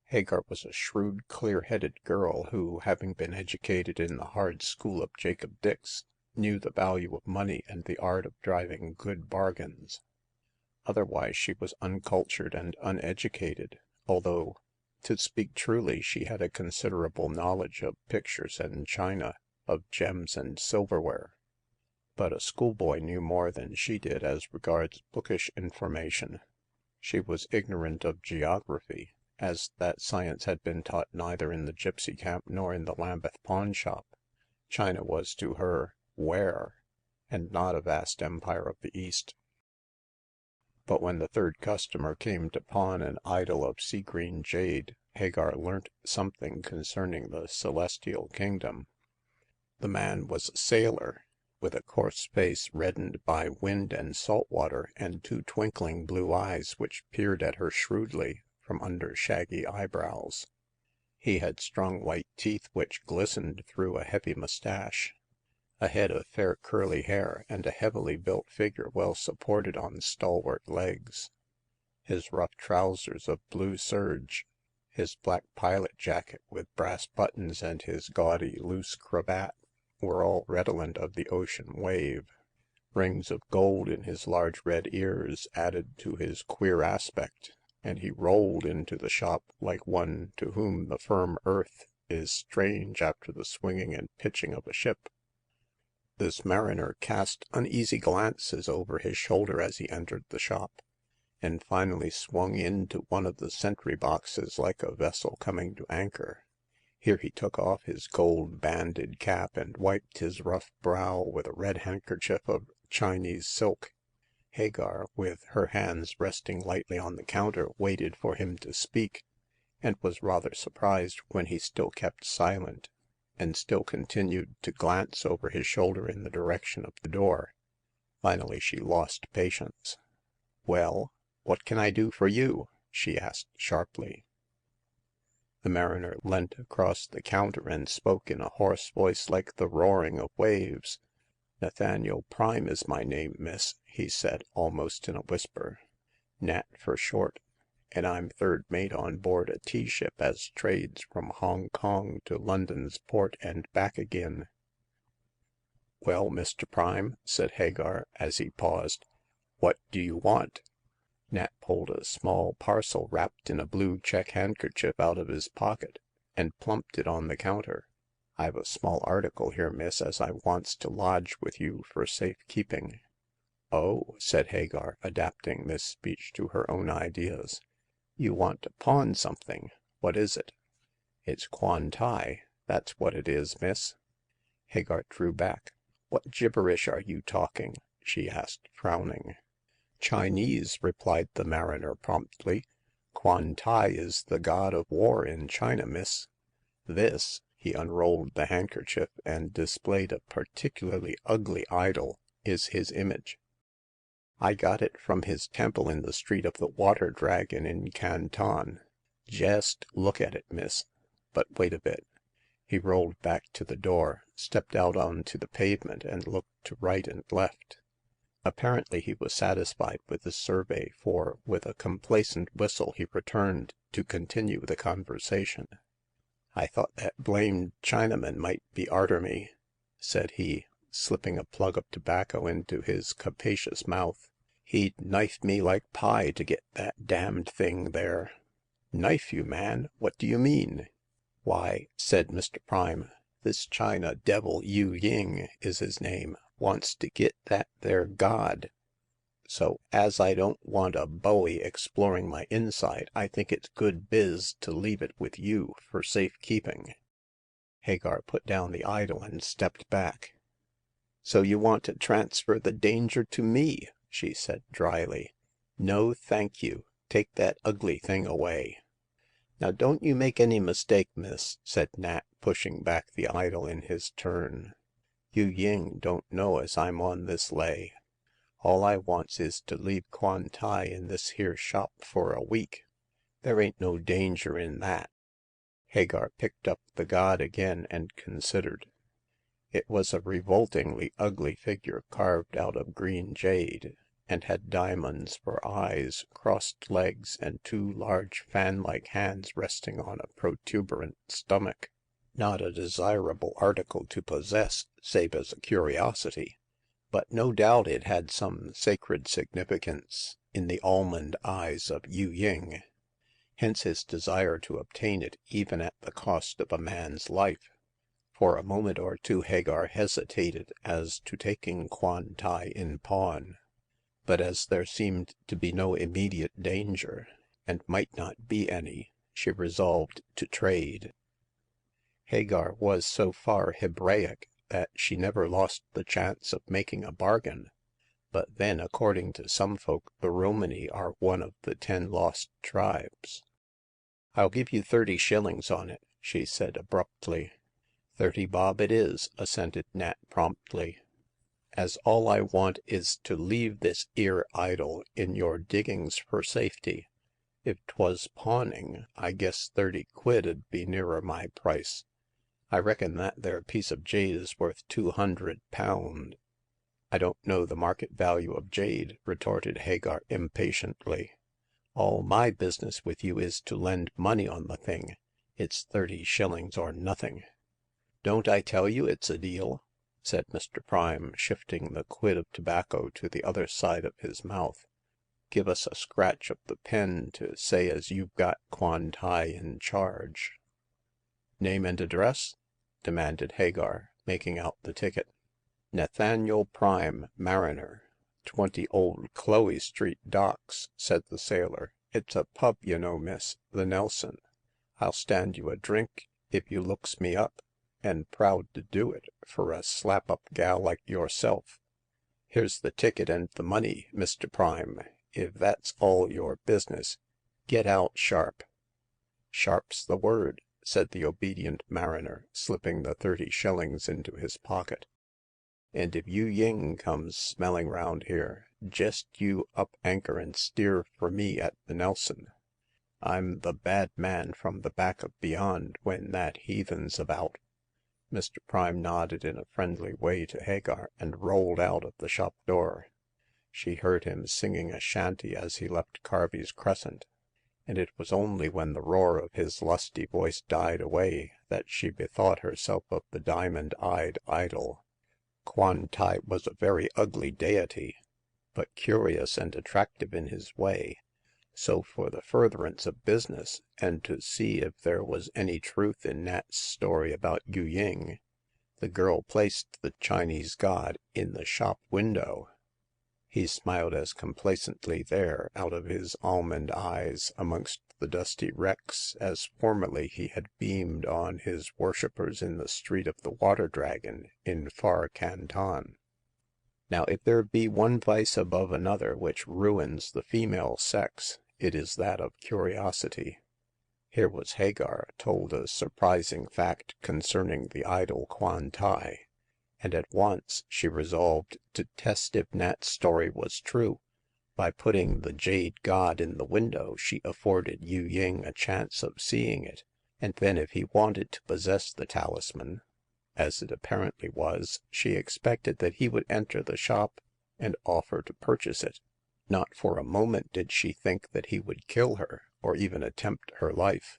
Hagar was a shrewd, clear-headed girl who, having been educated in the hard school of Jacob Dix, knew the value of money and the art of driving good bargains. Otherwise she was uncultured and uneducated, although, to speak truly, she had a considerable knowledge of pictures and china, of gems and silverware. But a schoolboy knew more than she did as regards bookish information. She was ignorant of geography, as that science had been taught neither in the Gypsy camp nor in the Lambeth pawnshop. China was to her where, and not a vast empire of the East. But when the third customer came to pawn an idol of sea-green jade, Hagar learnt something concerning the celestial kingdom. The man was a sailor, with a coarse face reddened by wind and salt water, and two twinkling blue eyes which peered at her shrewdly from under shaggy eyebrows. He had strong white teeth which glistened through a heavy mustache, a head of fair curly hair, and a heavily built figure well supported on stalwart legs. His rough trousers of blue serge, his black pilot jacket with brass buttons, and his gaudy loose cravat were all redolent of the ocean wave. Rings of gold in his large red ears added to his queer aspect, and he rolled into the shop like one to whom the firm earth is strange after the swinging and pitching of a ship. This mariner cast uneasy glances over his shoulder as he entered the shop, and finally swung into one of the sentry boxes like a vessel coming to anchor. Here he took off his gold-banded cap and wiped his rough brow with a red handkerchief of Chinese silk. Hagar, with her hands resting lightly on the counter, waited for him to speak, and was rather surprised when he still kept silent, and still continued to glance over his shoulder in the direction of the door. Finally she lost patience. "Well?" What can I do for you?" she asked sharply. The mariner leant across the counter and spoke in a hoarse voice like the roaring of waves. "Nathaniel Prime is my name, miss," he said, almost in a whisper. "Nat for short, and I'm third mate on board a tea ship as trades from Hong Kong to London's port and back agin." "Well, Mr. Prime," said Hagar, as he paused, "what do you want?" Nat pulled a small parcel wrapped in a blue check handkerchief out of his pocket, and plumped it on the counter. "I've a small article here, miss, as I wants to lodge with you for safe keeping." "Oh," said Hagar, adapting this speech to her own ideas. "You want to pawn something. What is it?" "It's Kwan tai, that's what it is, miss." Hagar drew back. "What gibberish are you talking?" she asked, frowning. "Chinese," replied the mariner promptly. "Kwan tai is the god of war in China, miss. This," he unrolled the handkerchief and displayed a particularly ugly idol, "is his image. I got it from his temple in the Street of the Water Dragon in Canton. Jest look at it, miss. But wait a bit." He rolled back to the door, stepped out onto the pavement, and looked to right and left. Apparently he was satisfied with this survey, for with a complacent whistle he returned to continue the conversation. "I thought that blamed Chinaman might be arter me," said he, slipping a plug of tobacco into his capacious mouth. "He'd knife me like pie to get that damned thing there." "Knife you, man? What do you mean?" "Why," said Mr. Prime, "this China devil Yu Ying is his name, wants to git that there god. So, as I don't want a bowie exploring my inside, I think it's good biz to leave it with you for safe keeping." Hagar put down the idol and stepped back. "So you want to transfer the danger to me?" she said dryly. "No, thank you. Take that ugly thing away." "Now don't you make any mistake, miss," said Nat, pushing back the idol in his turn. "Yu Ying don't know as I'm on this lay. All I wants is to leave Kwan tai in this here shop for a week. There ain't no danger in that." Hagar picked up the god again and considered. It was a revoltingly ugly figure carved out of green jade, and had diamonds for eyes, crossed legs, and two large fan-like hands resting on a protuberant stomach. Not a desirable article to possess, save as a curiosity, but no doubt it had some sacred significance in the almond eyes of Yu Ying. Hence his desire to obtain it even at the cost of a man's life. For a moment or two Hagar hesitated as to taking Kwan tai in pawn, but as there seemed to be no immediate danger, and might not be any, she resolved to trade. Hagar was so far Hebraic that she never lost the chance of making a bargain. But then, according to some folk, the Romany are one of the 10 lost tribes. "I'll give you 30 shillings on it," she said abruptly. 30 bob it is," assented Nat promptly, "as all I want is to leave this 'ere idol in your diggings fur safety. If 'twas pawning, I guess 30 quid 'ud be nearer my price. I reckon that there piece of jade is worth £200. "I don't know the market value of jade," retorted Hagar impatiently. "All my business with you is to lend money on the thing. It's 30 shillings or nothing." "Don't I tell you it's a deal?" said Mr. Prime, shifting the quid of tobacco to the other side of his mouth. "Give us a scratch of the pen to say as you've got Kwan tai in charge." "Name and address?" demanded Hagar, making out the ticket. "Nathaniel Prime, mariner, 20 Old Chloe Street Docks," said the sailor. "It's a pub, you know, miss, the Nelson. I'll stand you a drink if you looks me up, and proud to do it fur a slap-up gal like yourself. Here's the ticket and the money, Mr. Prime, if that's all your business. Get out sharp." "Sharp's the word," said the obedient mariner, slipping the 30 shillings into his pocket. "And if Yu Ying comes smelling round here, jest you up anchor and steer for me at the Nelson. I'm the bad man from the back of beyond when that heathen's about." Mr. Prime nodded in a friendly way to Hagar and rolled out of the shop door. She heard him singing a shanty as he left Carby's Crescent, and it was only when the roar of his lusty voice died away that she bethought herself of the diamond-eyed idol. Kwan tai was a very ugly deity, but curious and attractive in his way. So for the furtherance of business, and to see if there was any truth in Nat's story about Yu Ying, the girl placed the Chinese god in the shop window. He smiled as complacently there out of his almond eyes amongst the dusty wrecks as formerly he had beamed on his worshippers in the Street of the Water Dragon in far Canton. Now if there be one vice above another which ruins the female sex, it is that of curiosity. Here was Hagar told a surprising fact concerning the idol Kwan tai, and at once she resolved to test if Nat's story was true. By putting the jade god in the window, she afforded Yu Ying a chance of seeing it, and then if he wanted to possess the talisman, as it apparently was, she expected that he would enter the shop and offer to purchase it. Not for a moment did she think that he would kill her, or even attempt her life.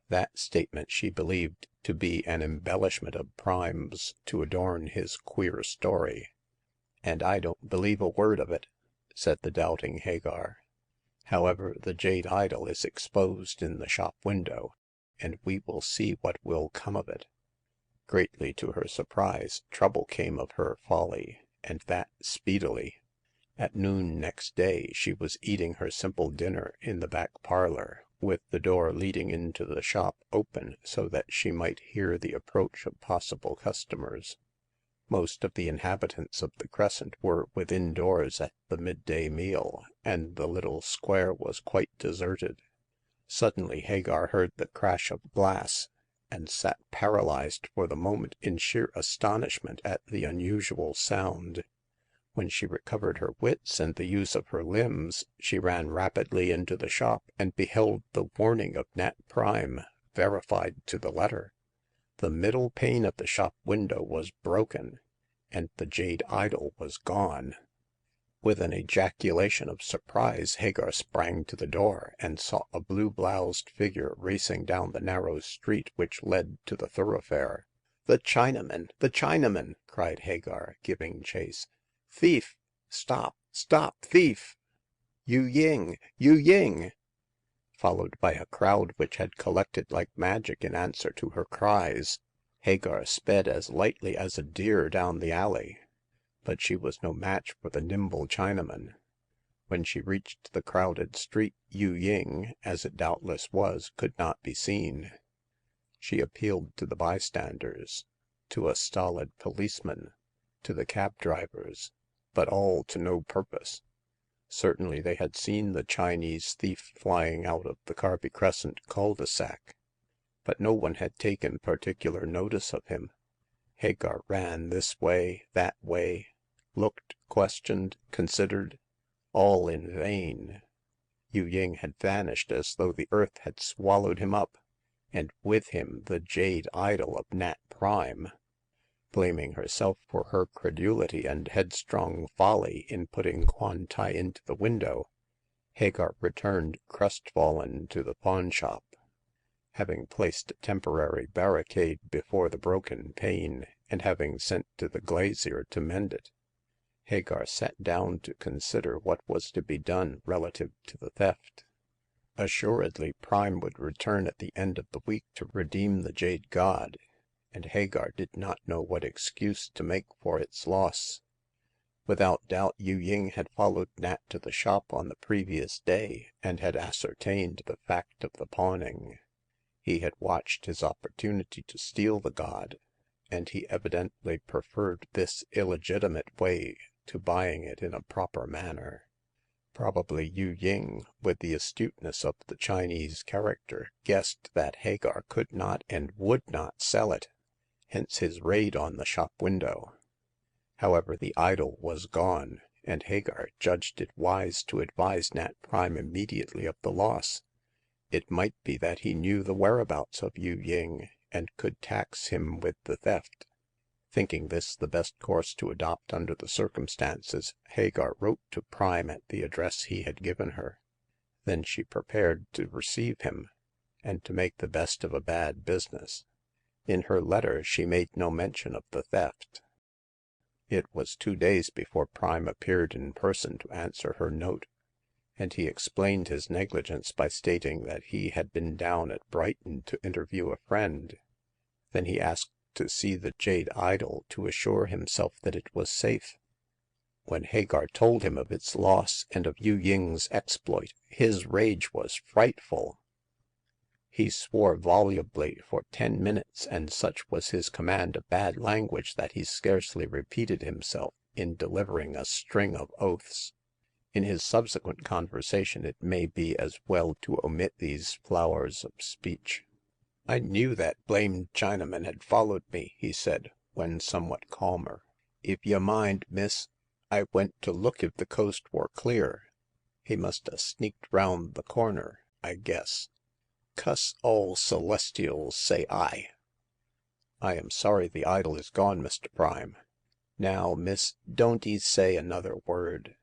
That statement she believed to be an embellishment of Prime's to adorn his queer story. "And I don't believe a word of it," said the doubting Hagar. "However, the jade idol is exposed in the shop window, and we will see what will come of it." Greatly to her surprise, trouble came of her folly, and that speedily. At noon next day she was eating her simple dinner in the back parlor, with the door leading into the shop open so that she might hear the approach of possible customers. Most of the inhabitants of the Crescent were within doors at the midday meal, and the little square was quite deserted. Suddenly Hagar heard the crash of glass, and sat paralyzed for the moment in sheer astonishment at the unusual sound. When she recovered her wits and the use of her limbs, she ran rapidly into the shop and beheld the warning of Nat Prime verified to the letter. The middle pane of the shop window was broken, and the jade idol was gone. With an ejaculation of surprise, Hagar sprang to the door and saw a blue-bloused figure racing down the narrow street which led to the thoroughfare. "The Chinaman! The Chinaman!" cried Hagar, giving chase. "Thief! Stop! Stop! Thief! Yu Ying! Yu Ying!" Followed by a crowd which had collected like magic in answer to her cries, Hagar sped as lightly as a deer down the alley. But she was no match for the nimble Chinaman. When she reached the crowded street, Yu Ying, as it doubtless was, could not be seen. She appealed to the bystanders, to a stolid policeman, to the cab drivers, but all to no purpose. Certainly they had seen the Chinese thief flying out of the Carby Crescent cul-de-sac, but no one had taken particular notice of him. Hagar ran this way, that way, looked, questioned, considered, all in vain. Yu Ying had vanished as though the earth had swallowed him up, and with him the jade idol of Nat Prime. Blaming herself for her credulity and headstrong folly in putting Kwan tai into the window, Hagar returned crestfallen to the pawn shop. Having placed a temporary barricade before the broken pane, and having sent to the glazier to mend it, Hagar sat down to consider what was to be done relative to the theft. Assuredly Prime would return at the end of the week to redeem the jade god, and Hagar did not know what excuse to make for its loss. Without doubt Yu Ying had followed Nat to the shop on the previous day, and had ascertained the fact of the pawning. He had watched his opportunity to steal the god, and he evidently preferred this illegitimate way to buying it in a proper manner. Probably Yu Ying, with the astuteness of the Chinese character, guessed that Hagar could not and would not sell it, hence his raid on the shop window. However, the idol was gone, and Hagar judged it wise to advise Nat Prime immediately of the loss. It might be that he knew the whereabouts of Yu ying, and could tax him with the theft. Thinking this the best course to adopt under the circumstances, Hagar wrote to Prime at the address he had given her. Then she prepared to receive him, and to make the best of a bad business. In her letter she made no mention of the theft. It was 2 days before Prime appeared in person to answer her note, and he explained his negligence by stating that he had been down at Brighton to interview a friend. Then he asked to see the jade idol to assure himself that it was safe. When Hagar told him of its loss and of Yu ying's exploit, his rage was frightful. He swore volubly for 10 minutes, and such was his command of bad language that he scarcely repeated himself in delivering a string of oaths. In his subsequent conversation it may be as well to omit these flowers of speech. I knew that blamed Chinaman had followed me," he said, when somewhat calmer. If y' mind, miss, I went to look if the coast were clear. He must 'a' sneaked round the corner, I guess. Cuss all Celestials, say I." I am sorry the idol is gone, Mr. Prime." Now, miss, don't 'ee say another word.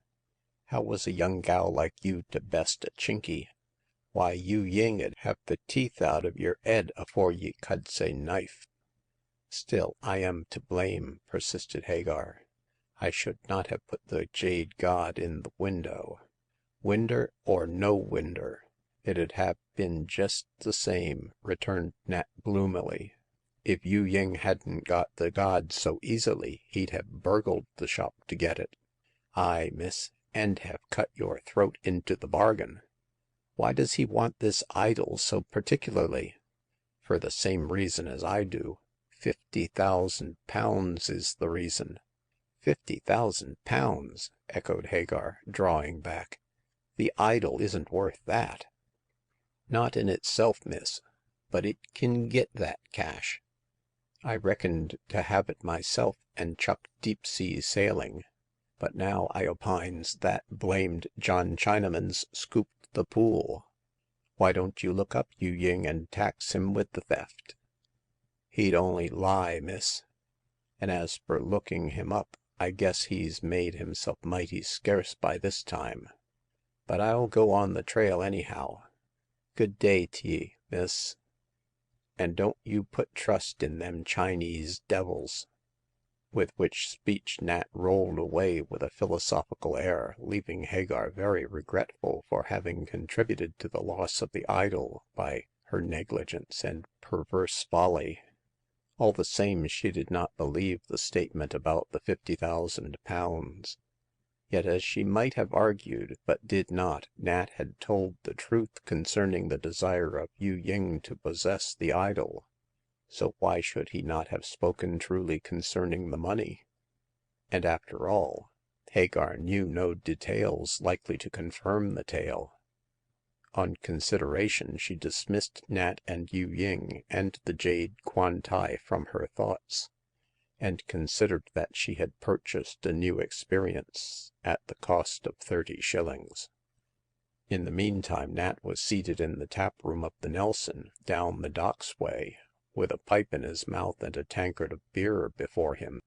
How was a young gal like you to best a Chinky? Why, Yu ying 'ud have the teeth out of yer 'ead afore ye cud say knife." Still, I am to blame," persisted Hagar. I should not have put the jade god in the window. Winder or no winder, it 'ud have been jest the same," returned Nat gloomily. If Yu ying hadn't got the god so easily, he'd have burgled the shop to get it. Aye, miss, and have cut your throat into the bargain. Why does he want this idol so particularly? For the same reason as I do. £50,000 is the reason." £50,000 !" echoed Hagar, drawing back. The idol isn't worth that." Not in itself, miss, but it kin git that cash. I reckoned to have it myself and chuck deep sea sailing. But now I opines that blamed John Chinaman's scooped the pool. Why don't you look up Yu ying and tax him with the theft?" He'd only lie, miss. And as for looking him up, I guess he's made himself mighty scarce by this time. But I'll go on the trail anyhow. Good day t'ye, miss. And don't you put trust in them Chinese devils." With which speech Nat rolled away with a philosophical air, leaving Hagar very regretful for having contributed to the loss of the idol by her negligence and perverse folly. All the same, she did not believe the statement about the £50,000. Yet as she might have argued, but did not, Nat had told the truth concerning the desire of Yu ying to possess the idol. So why should he not have spoken truly concerning the money? And after all, Hagar knew no details likely to confirm the tale. On consideration, she dismissed Nat and Yu ying and the jade Kwantai from her thoughts, and considered that she had purchased a new experience at the cost of 30 shillings. In the meantime, Nat was seated in the tap room of the Nelson, down the Docks way, with a pipe in his mouth and a tankard of beer before him.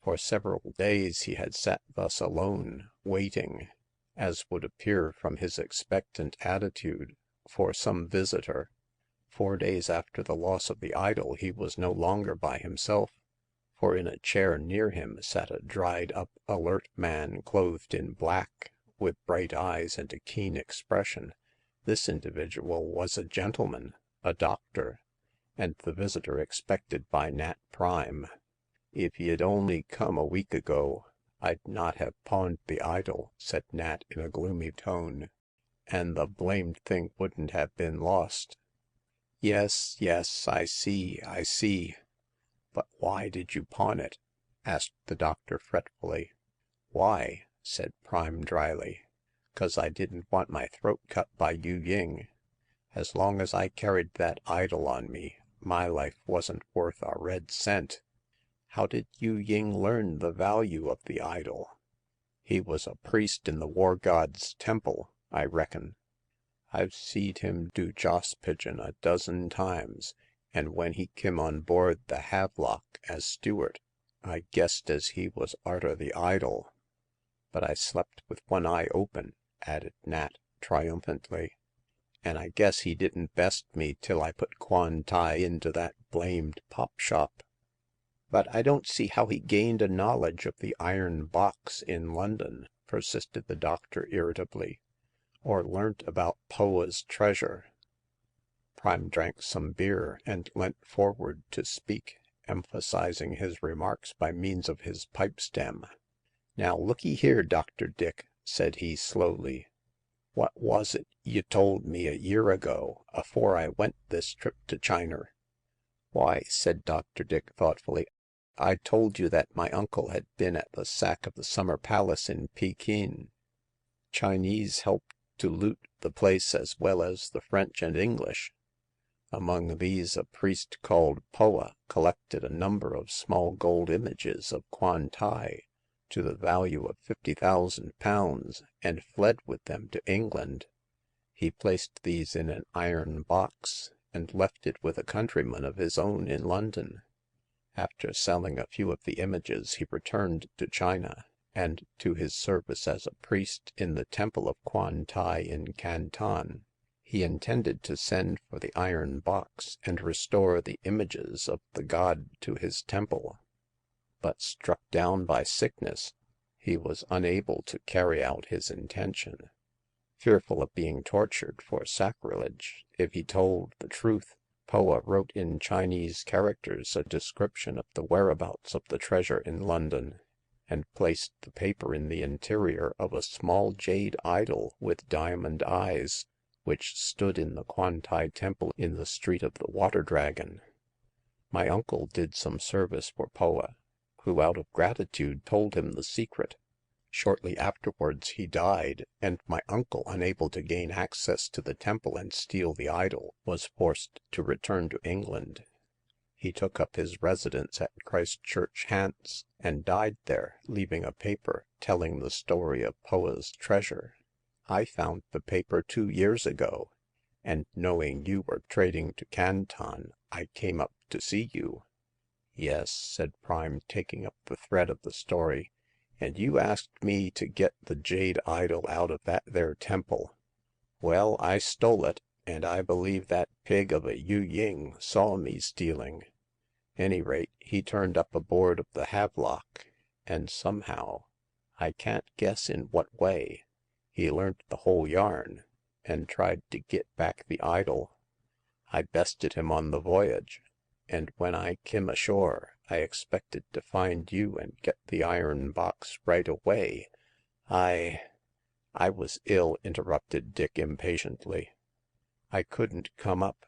For several days he had sat thus alone, waiting, as would appear from his expectant attitude, for some visitor. 4 days after the loss of the idol he was no longer by himself, for in a chair near him sat a dried-up, alert man clothed in black, with bright eyes and a keen expression. This individual was a gentleman, a doctor, and the visitor expected by Nat Prime. If y'd only come a week ago, I'd not have pawned the idol," said Nat in a gloomy tone, "and the blamed thing wouldn't have been lost." Yes, I see. But why did you pawn it?" asked the doctor fretfully. Why?" said Prime dryly. "'Cause I didn't want my throat cut by Yu ying. As long as I carried that idol on me, my life wasn't worth a red cent." "How did Yu ying learn the value of the idol?" He was a priest in the war god's temple, I reckon. I've seed him do joss pigeon a dozen times, and when he kim on board the Havelock as steward, I guessed as he was arter the idol. But I slept with one eye open," added Nat, triumphantly, "and I guess he didn't best me till I put Kwan Tai into that blamed popshop." "But I don't see how he gained a knowledge of the iron box in London," persisted the doctor irritably, "or learnt about Poa's treasure." Prime drank some beer, and leant forward to speak, emphasizing his remarks by means of his pipe stem. "Now look'ee here, Dr. Dick," said he slowly, "what was it y' told me a year ago, afore I went this trip to Chiner?" "Why," said Dr. Dick thoughtfully, "I told you that my uncle had been at the sack of the Summer Palace in Pekin. Chinese helped to loot the place as well as the French and English. Among these a priest called Poa collected a number of small gold images of Kwan Tai to the value of £50,000, and fled with them to England. He placed these in an iron box, and left it with a countryman of his own in London. After selling a few of the images, he returned to China, and to his service as a priest in the temple of Kwan Tai in Canton. He intended to send for the iron box and restore the images of the god to his temple. But struck down by sickness, he was unable to carry out his intention. Fearful of being tortured for sacrilege if he told the truth, Poa wrote in Chinese characters a description of the whereabouts of the treasure in London, and placed the paper in the interior of a small jade idol with diamond eyes, which stood in the Kwan Tai temple in the Street of the Water Dragon. My uncle did some service for Poa, who out of gratitude told him the secret. Shortly afterwards he died, and my uncle, unable to gain access to the temple and steal the idol, was forced to return to England. He took up his residence at Christchurch, Hants, and died there, leaving a paper telling the story of Poa's treasure. I found the paper 2 years ago, and knowing you were trading to Canton, I came up to see you." "Yes," said Prime, taking up the thread of the story, "and you asked me to get the jade idol out of that there temple. Well, I stole it, and I believe that pig of a Yu Ying saw me stealing. Any rate, he turned up aboard of the Havelock, and somehow, I can't guess in what way, he learnt the whole yarn, and tried to git back the idol. I bested him on the voyage, and when I kim ashore, I expected to find you and get the iron box right away. I was ill," interrupted Dick impatiently. "I couldn't come up.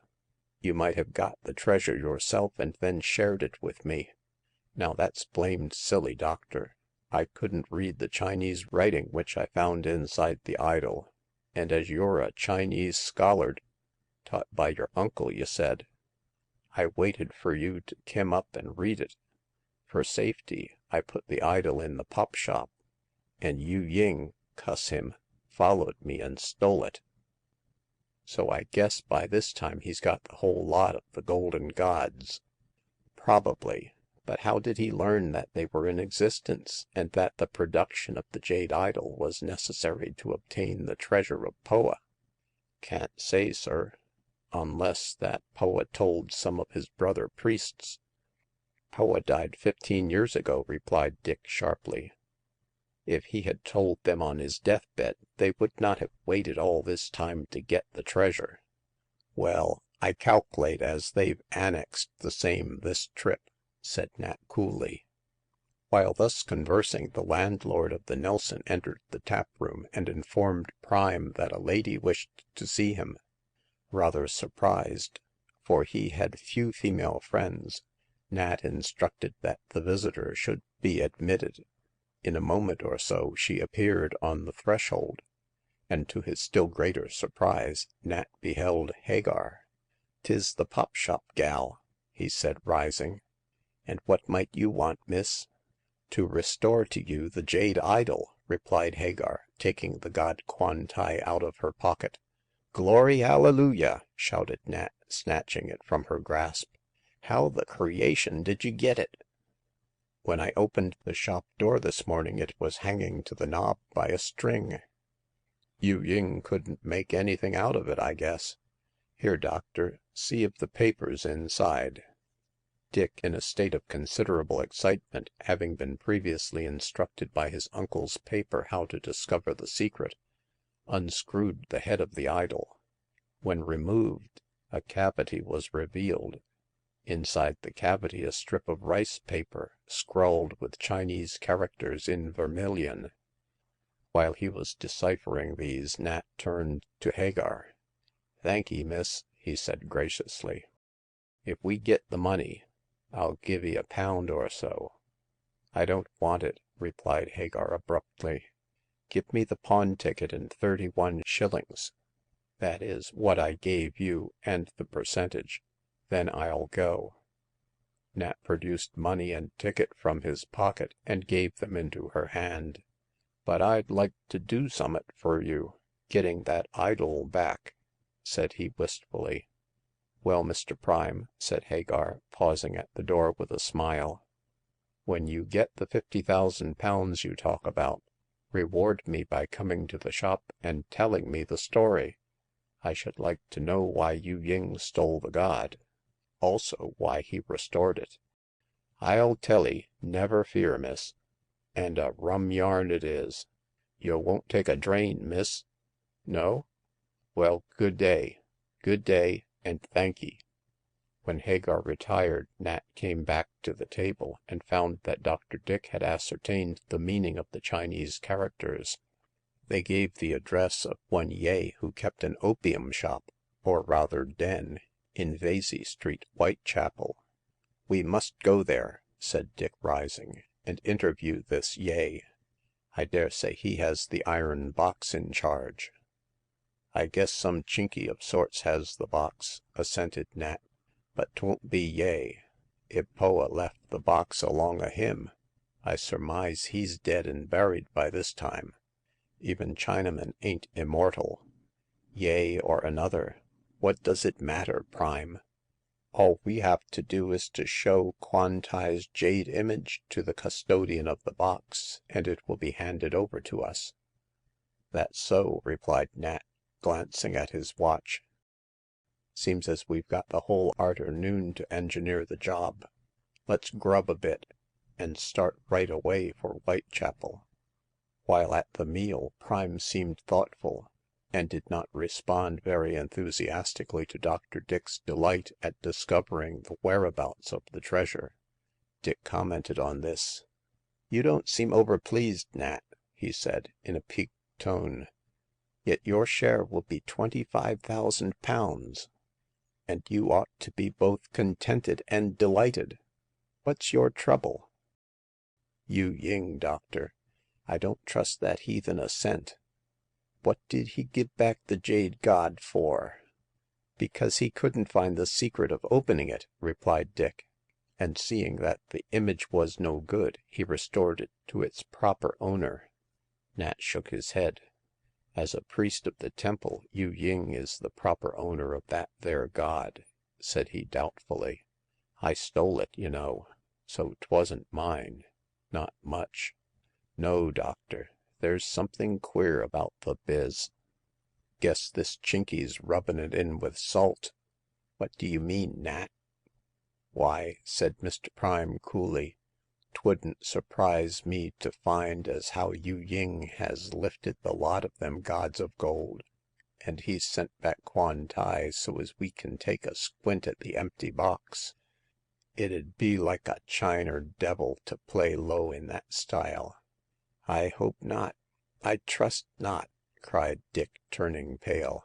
You might have got the treasure yourself and then shared it with me. Now that's blamed silly, Doctor. I couldn't read the Chinese writing which I found inside the idol, and as you're a Chinese scholard, taught by your uncle, you said, I waited for you to kim up and read it. For safety, I put the idol in the pop shop, and Yu Ying, cuss him, followed me and stole it. So I guess by this time he's got the whole lot of the golden gods." "Probably. But how did he learn that they were in existence, and that the production of the jade idol was necessary to obtain the treasure of Poa?" "Can't say, sir. Unless that Poa told some of his brother priests." "Poa died 15 years ago," replied Dick sharply. "If he had told them on his deathbed, they would not have waited all this time to get the treasure." "Well, I calc'late as they've annexed the same this trip," said Nat coolly. While thus conversing, the landlord of the Nelson entered the tap room and informed Prime that a lady wished to see him. Rather surprised, for he had few female friends, Nat instructed that the visitor should be admitted. In a moment or so she appeared on the threshold, and to his still greater surprise, Nat beheld Hagar. "'Tis the pop-shop gal," he said, rising. "And what might you want, miss?" "To restore to you the jade idol. replied Hagar, taking the god Kwantai out of her pocket. Glory hallelujah! shouted Nat, snatching it from her grasp. How the creation did you get it? When I opened the shop door this morning, it was hanging to the knob by a string. Yu Ying couldn't make anything out of it, I guess. Here, doctor, see if the paper's inside. Dick, in a state of considerable excitement, having been previously instructed by his uncle's paper how to discover the secret, unscrewed the head of the idol. When removed, a cavity was revealed. Inside the cavity a strip of rice paper, scrawled with Chinese characters in vermilion. While he was deciphering these, Nat turned to Hagar. Thank'ee, miss," he said graciously. If we get the money, I'll give 'ee £1 or so." I don't want it," replied Hagar abruptly. Give me the pawn ticket and 31 shillings. That is, what I gave you, and the percentage. Then I'll go." Nat produced money and ticket from his pocket and gave them into her hand. But I'd like to do summat fur you, getting that idol back," said he wistfully. Well, Mr. Prime," said Hagar, pausing at the door with a smile, when you get the £50,000 you talk about, reward me by coming to the shop and telling me the story. I should like to know why Yu Ying stole the god, also why he restored it." "I'll tell 'ee, never fear, miss. And a rum yarn it is. Yo' won't take a drain, miss? No? Well, good day, and thank'ee." When Hagar retired, Nat came back to the table and found that Dr. Dick had ascertained the meaning of the Chinese characters. They gave the address of one Yeh who kept an opium shop, or rather den, in Vesey Street, Whitechapel. "We must go there," said Dick, rising, "and interview this Yeh. I dare say he has the iron box in charge." "I guess some Chinky of sorts has the box," assented Nat. "But 'twon't be Yeh. If Poa left the box along o' him, I surmise he's dead and buried by this time. Even Chinamen ain't immortal. Yeh or another, what does it matter, Prime? All we have to do is to show Kwantai's jade image to the custodian of the box, and it will be handed over to us." "That's so," replied Nat, glancing at his watch. "Seems as we've got the whole arternoon to engineer the job. Let's grub a bit, and start right away for Whitechapel." While at the meal, Prime seemed thoughtful, and did not respond very enthusiastically to Dr. Dick's delight at discovering the whereabouts of the treasure. Dick commented on this. "You don't seem overpleased, Nat," he said, in a piqued tone. "Yet your share will be £25,000, and you ought to be both contented and delighted. What's your trouble?" "Yu Ying, doctor. I don't trust that heathen a cent." "What did he give back the jade god for?" "Because he couldn't find the secret of opening it," replied Dick. "And seeing that the image was no good, he restored it to its proper owner." Nat shook his head. "As a priest of the temple, Yu Ying is the proper owner of that there god," said he doubtfully. "I stole it, you know, so 'twasn't mine. Not much. No, doctor, there's something queer about the biz. Guess this Chinky's rubbin' it in with salt." "What do you mean, Nat?" "Why," said Mr. Prime coolly, "'twouldn't surprise me to find as how Yu Ying has lifted the lot of them gods of gold, and he's sent back Kwan Tai so as we can take a squint at the empty box. It'd be like a Chiner devil to play low in that style." "I hope not. I trust not," cried Dick, turning pale.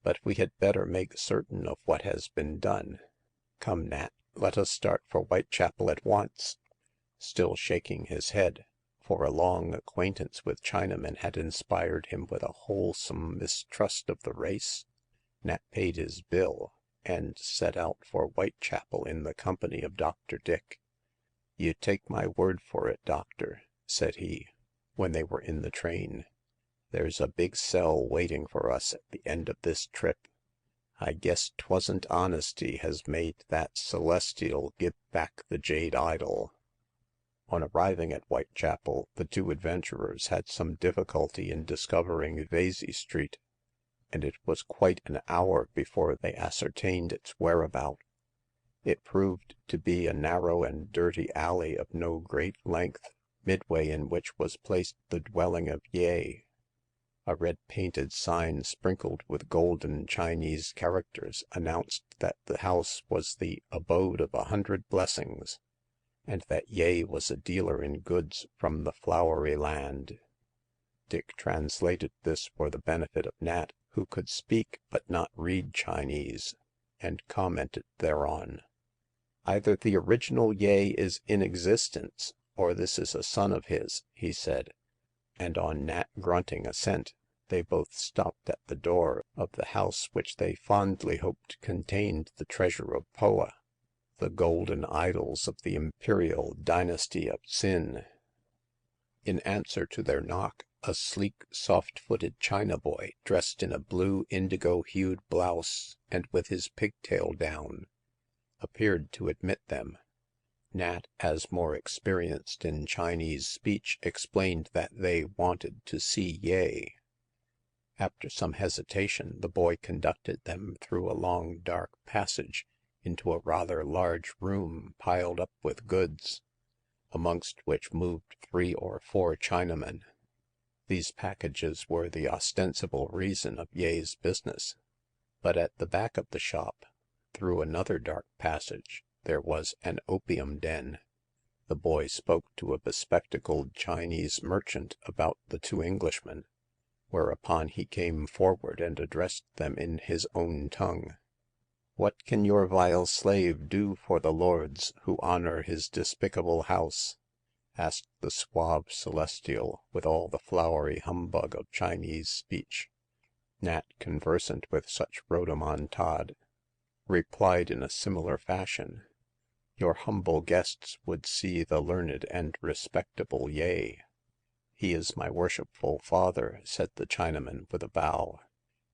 "But we had better make certain of what has been done. Come, Nat, let us start for Whitechapel at once." Still shaking his head, for a long acquaintance with Chinamen had inspired him with a wholesome mistrust of the race, Nat paid his bill, and set out for Whitechapel in the company of Dr. Dick. "You take my word for it, doctor," said he. when they were in the train. "There's a big sell waiting for us at the end of this trip. I guess 'twasn't honesty has made that Celestial give back the jade idol." On arriving at Whitechapel, the two adventurers had some difficulty in discovering Vesey Street, and it was quite an hour before they ascertained its whereabout. It proved to be a narrow and dirty alley of no great length, midway in which was placed the dwelling of Yeh. A red painted sign sprinkled with golden Chinese characters announced that the house was the abode of 100 blessings, and that Yeh was a dealer in goods from the flowery land. Dick translated this for the benefit of Nat, who could speak but not read Chinese, and commented thereon. "Either the original Yeh is in existence, or this is a son of his," he said, and on Nat grunting assent, they both stopped at the door of the house which they fondly hoped contained the treasure of Poa, the golden idols of the imperial dynasty of Tsin. In answer to their knock, a sleek, soft-footed China boy, dressed in a blue indigo-hued blouse and with his pigtail down, appeared to admit them. Nat, as more experienced in Chinese speech, explained that they wanted to see Yeh. After some hesitation, the boy conducted them through a long, dark passage into a rather large room piled up with goods, amongst which moved 3 or 4 Chinamen. These packages were the ostensible reason of Yeh's business, but at the back of the shop, through another dark passage, there was an opium den. The boy spoke to a bespectacled Chinese merchant about the 2 Englishmen, whereupon he came forward and addressed them in his own tongue. "What can your vile slave do for the lords who honor his despicable house?" asked the suave Celestial, with all the flowery humbug of Chinese speech. Nat, conversant with such rhodomontade, replied in a similar fashion, "Your humble guests would see the learned and respectable Yeh." "He is my worshipful father," said the Chinaman with a bow.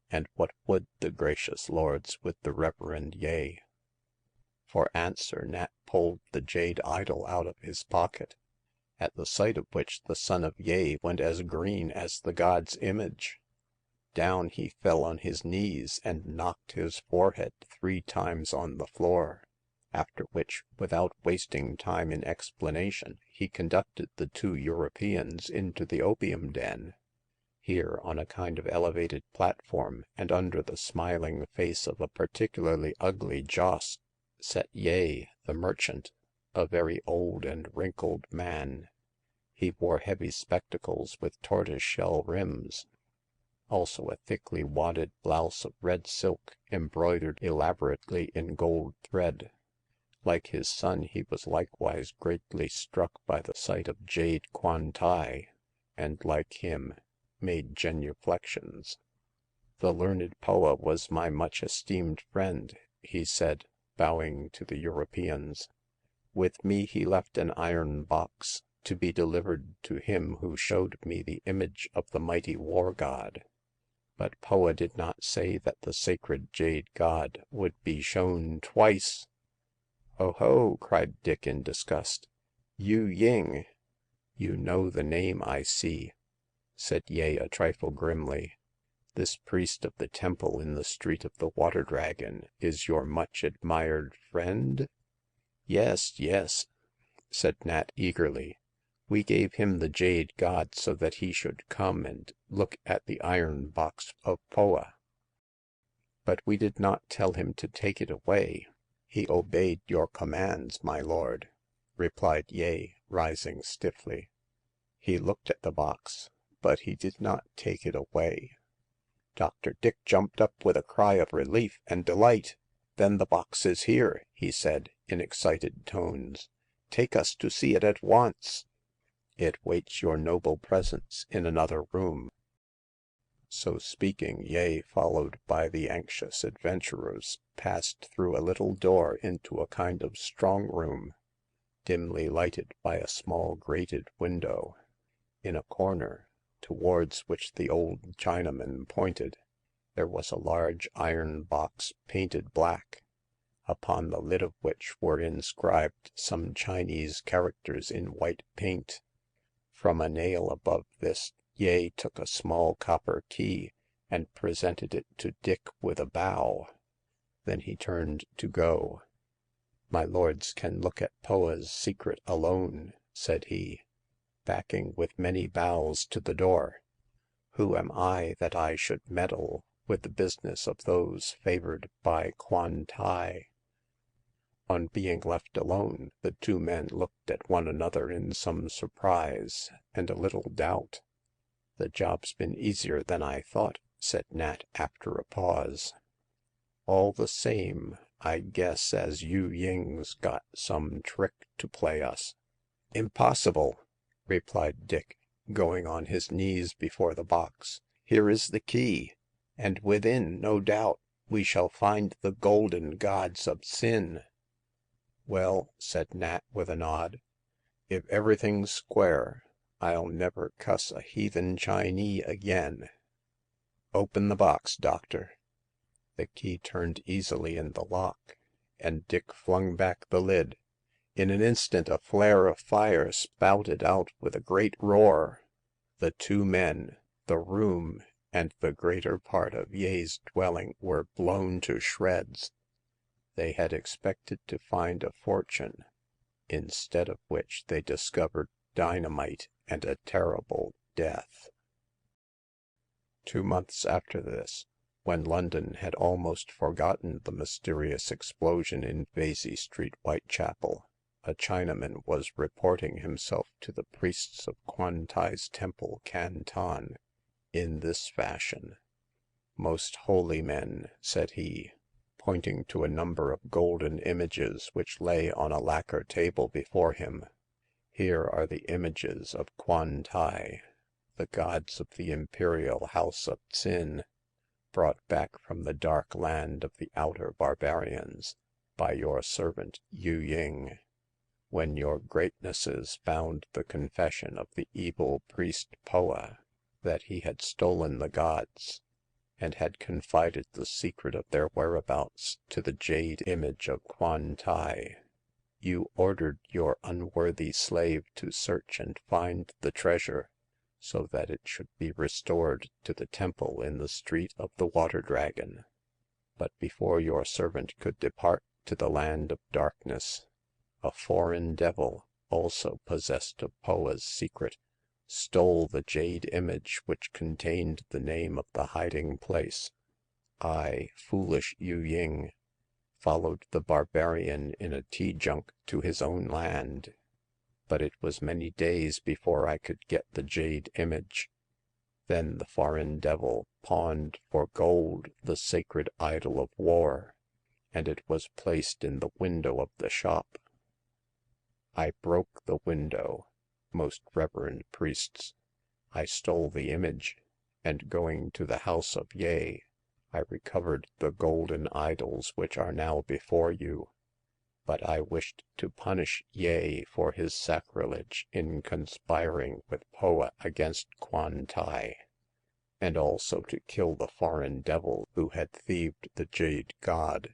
"And what would the gracious lords with the reverend Yeh?" For answer, Nat pulled the jade idol out of his pocket, at the sight of which the son of Yeh went as green as the god's image. Down he fell on his knees and knocked his forehead 3 times on the floor, after which, without wasting time in explanation, he conducted the 2 Europeans into the opium den. Here, on a kind of elevated platform, and under the smiling face of a particularly ugly Joss, sat Yeh, the merchant, a very old and wrinkled man. He wore heavy spectacles with tortoise-shell rims, also a thickly wadded blouse of red silk embroidered elaborately in gold thread. Like his son, he was likewise greatly struck by the sight of jade quantai, and, like him, made genuflections. "The learned Poa was my much esteemed friend," he said, bowing to the Europeans. "With me he left an iron box, to be delivered to him who showed me the image of the mighty war god. But Poa did not say that the sacred jade god would be shown twice." "Oh ho!" cried Dick in disgust. "Yu Ying!" "You know the name, I see," said Yeh a trifle grimly. "This priest of the temple in the Street of the Water Dragon is your much admired friend?" "Yes, yes," said Nat eagerly. "We gave him the jade god so that he should come and look at the iron box of Poa. But we did not tell him to take it away. He obeyed your commands, my lord," replied Yeh, rising stiffly. "He looked at the box, but he did not take it away." Dr. Dick jumped up with a cry of relief and delight. "Then the box is here," he said, in excited tones. "Take us to see it at once." "It waits your noble presence in another room." So speaking, Yeh, followed by the anxious adventurers, passed through a little door into a kind of strong room, dimly lighted by a small grated window. In a corner, towards which the old Chinaman pointed, there was a large iron box painted black, upon the lid of which were inscribed some Chinese characters in white paint. From a nail above this, Yeh took a small copper key and presented it to Dick with a bow. Then he turned to go. My lords can look at Poa's secret alone," said he, backing with many bows to the door. Who am I that I should meddle with the business of those favored by Kwan Tai? On being left alone, the two men looked at one another in some surprise and a little doubt. The job's been easier than I thought," said Nat after a pause. All the same, I guess as Yu Ying's got some trick to play us." Impossible," replied Dick, going on his knees before the box. Here is the key, and within, no doubt, we shall find the golden gods of sin." Well," said Nat with a nod, if everything's square, I'll never cuss a heathen Chinee again. Open the box, doctor." The key turned easily in the lock, and Dick flung back the lid. In an instant a flare of fire spouted out with a great roar. The two men, the room, and the greater part of Yeh's dwelling were blown to shreds. They had expected to find a fortune, instead of which they discovered dynamite and a terrible death. 2 months after this, when London had almost forgotten the mysterious explosion in Vesey Street, Whitechapel, a Chinaman was reporting himself to the priests of Kwan Tai's temple, Canton, in this fashion. "Most holy men," said he, pointing to a number of golden images which lay on a lacquer table before him, "here are the images of Kwan Tai, the gods of the imperial house of Tsin, brought back from the dark land of the outer barbarians by your servant Yu Ying, when your greatnesses found the confession of the evil priest Poa, that he had stolen the gods, and had confided the secret of their whereabouts to the jade image of Kwan Tai. You ordered your unworthy slave to search and find the treasure, so that it should be restored to the temple in the Street of the Water Dragon. But before your servant could depart to the land of darkness, a foreign devil, also possessed of Poa's secret, stole the jade image which contained the name of the hiding place. I, foolish Yu Ying, followed the barbarian in a tea junk to his own land, but it was many days before I could get the jade image. Then the foreign devil pawned for gold the sacred idol of war, and it was placed in the window of the shop. I broke the window, most reverend priests. I stole the image, and going to the house of Yeh, I recovered the golden idols which are now before you. But I wished to punish Yeh for his sacrilege in conspiring with Poa against Kwan Tai, and also to kill the foreign devil who had thieved the jade god.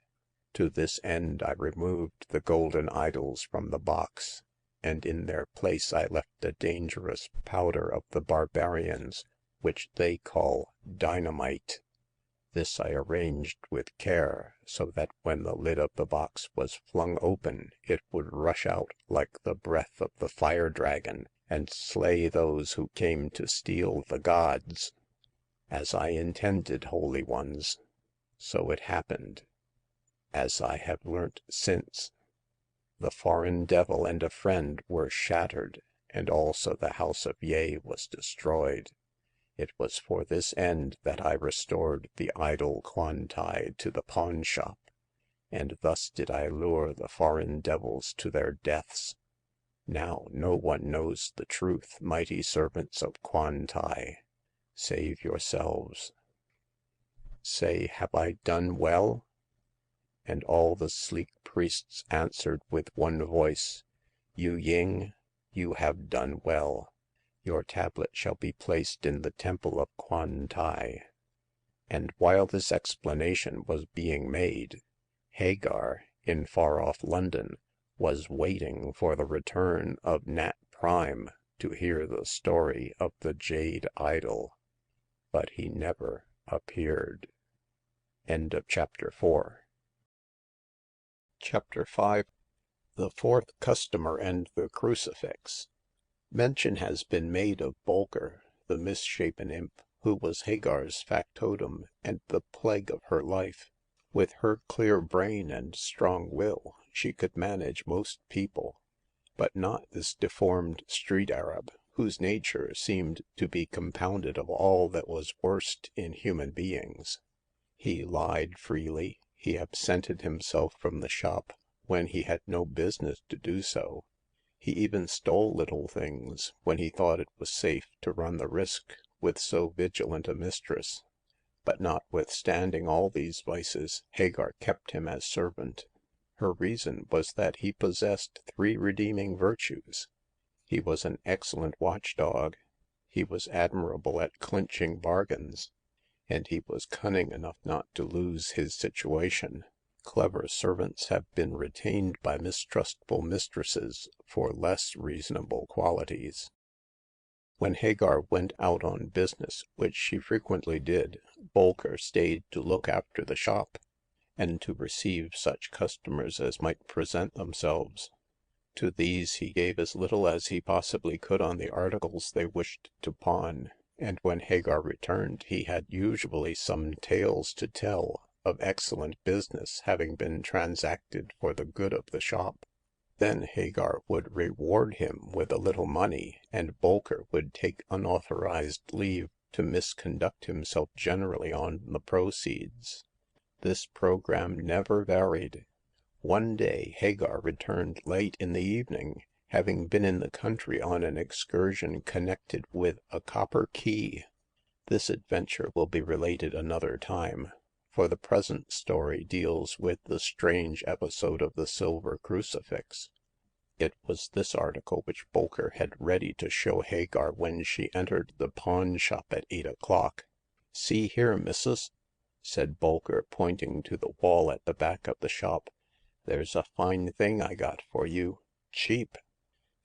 To this end I removed the golden idols from the box, and in their place I left a dangerous powder of the barbarians, which they call dynamite. This I arranged with care, so that when the lid of the box was flung open it would rush out like the breath of the fire dragon, and slay those who came to steal the gods. As I intended, holy ones, so it happened, as I have learnt since. The foreign devil and a friend were shattered, and also the house of Yeh was destroyed. It was for this end that I restored the idol Kwan Tai to the pawn shop, and thus did I lure the foreign devils to their deaths. Now no one knows the truth, mighty servants of Kwan Tai, save yourselves. Say, have I done well?" And all the sleek priests answered with one voice, "Yu Ying, you have done well. Your tablet shall be placed in the temple of Quan Tai." And while this explanation was being made, Hagar, in far-off London, was waiting for the return of Nat Prime to hear the story of the Jade Idol. But he never appeared. End of Chapter 4. Chapter 5. The Fourth Customer and the Crucifix. Mention has been made of Bolker, the misshapen imp, who was Hagar's factotum and the plague of her life. With her clear brain and strong will, she could manage most people, but not this deformed street Arab, whose nature seemed to be compounded of all that was worst in human beings. He lied freely, he absented himself from the shop when he had no business to do so. He even stole little things when he thought it was safe to run the risk with so vigilant a mistress. But notwithstanding all these vices, Hagar kept him as servant. Her reason was that he possessed 3 redeeming virtues. He was an excellent watchdog, he was admirable at clinching bargains, and he was cunning enough not to lose his situation. Clever servants have been retained by mistrustful mistresses for less reasonable qualities. When Hagar went out on business, which she frequently did, Bolker stayed to look after the shop, and to receive such customers as might present themselves. To these he gave as little as he possibly could on the articles they wished to pawn, and when Hagar returned he had usually some tales to tell of excellent business having been transacted for the good of the shop. Then Hagar would reward him with a little money, and Bolker would take unauthorized leave to misconduct himself generally on the proceeds. This program never varied. One day Hagar returned late in the evening, having been in the country on an excursion connected with a copper key. This adventure will be related another time, for the present story deals with the strange episode of the silver crucifix. It was this article which Bolker had ready to show Hagar when she entered the pawn shop at 8 o'clock. "See here, missus," said Bolker, pointing to the wall at the back of the shop. "There's a fine thing I got for you. Cheap."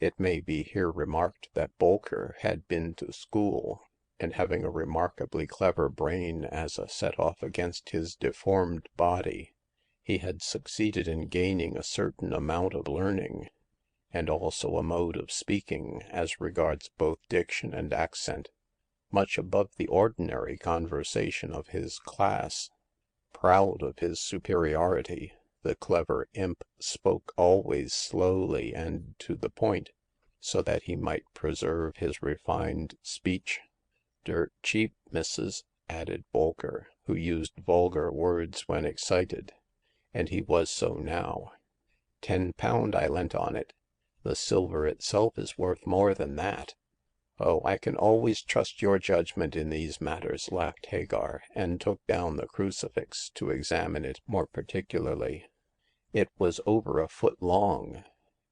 It may be here remarked that Bolker had been to school, and having a remarkably clever brain as a set-off against his deformed body, he had succeeded in gaining a certain amount of learning, and also a mode of speaking, as regards both diction and accent, much above the ordinary conversation of his class. Proud of his superiority, the clever imp spoke always slowly and to the point, so that he might preserve his refined speech. "Dirt cheap, missus," added Bolker, who used vulgar words when excited, and he was so now. £10 I lent on it. The silver itself is worth more than that." "Oh, I can always trust your judgment in these matters," laughed Hagar, and took down the crucifix to examine it more particularly. It was over a foot long,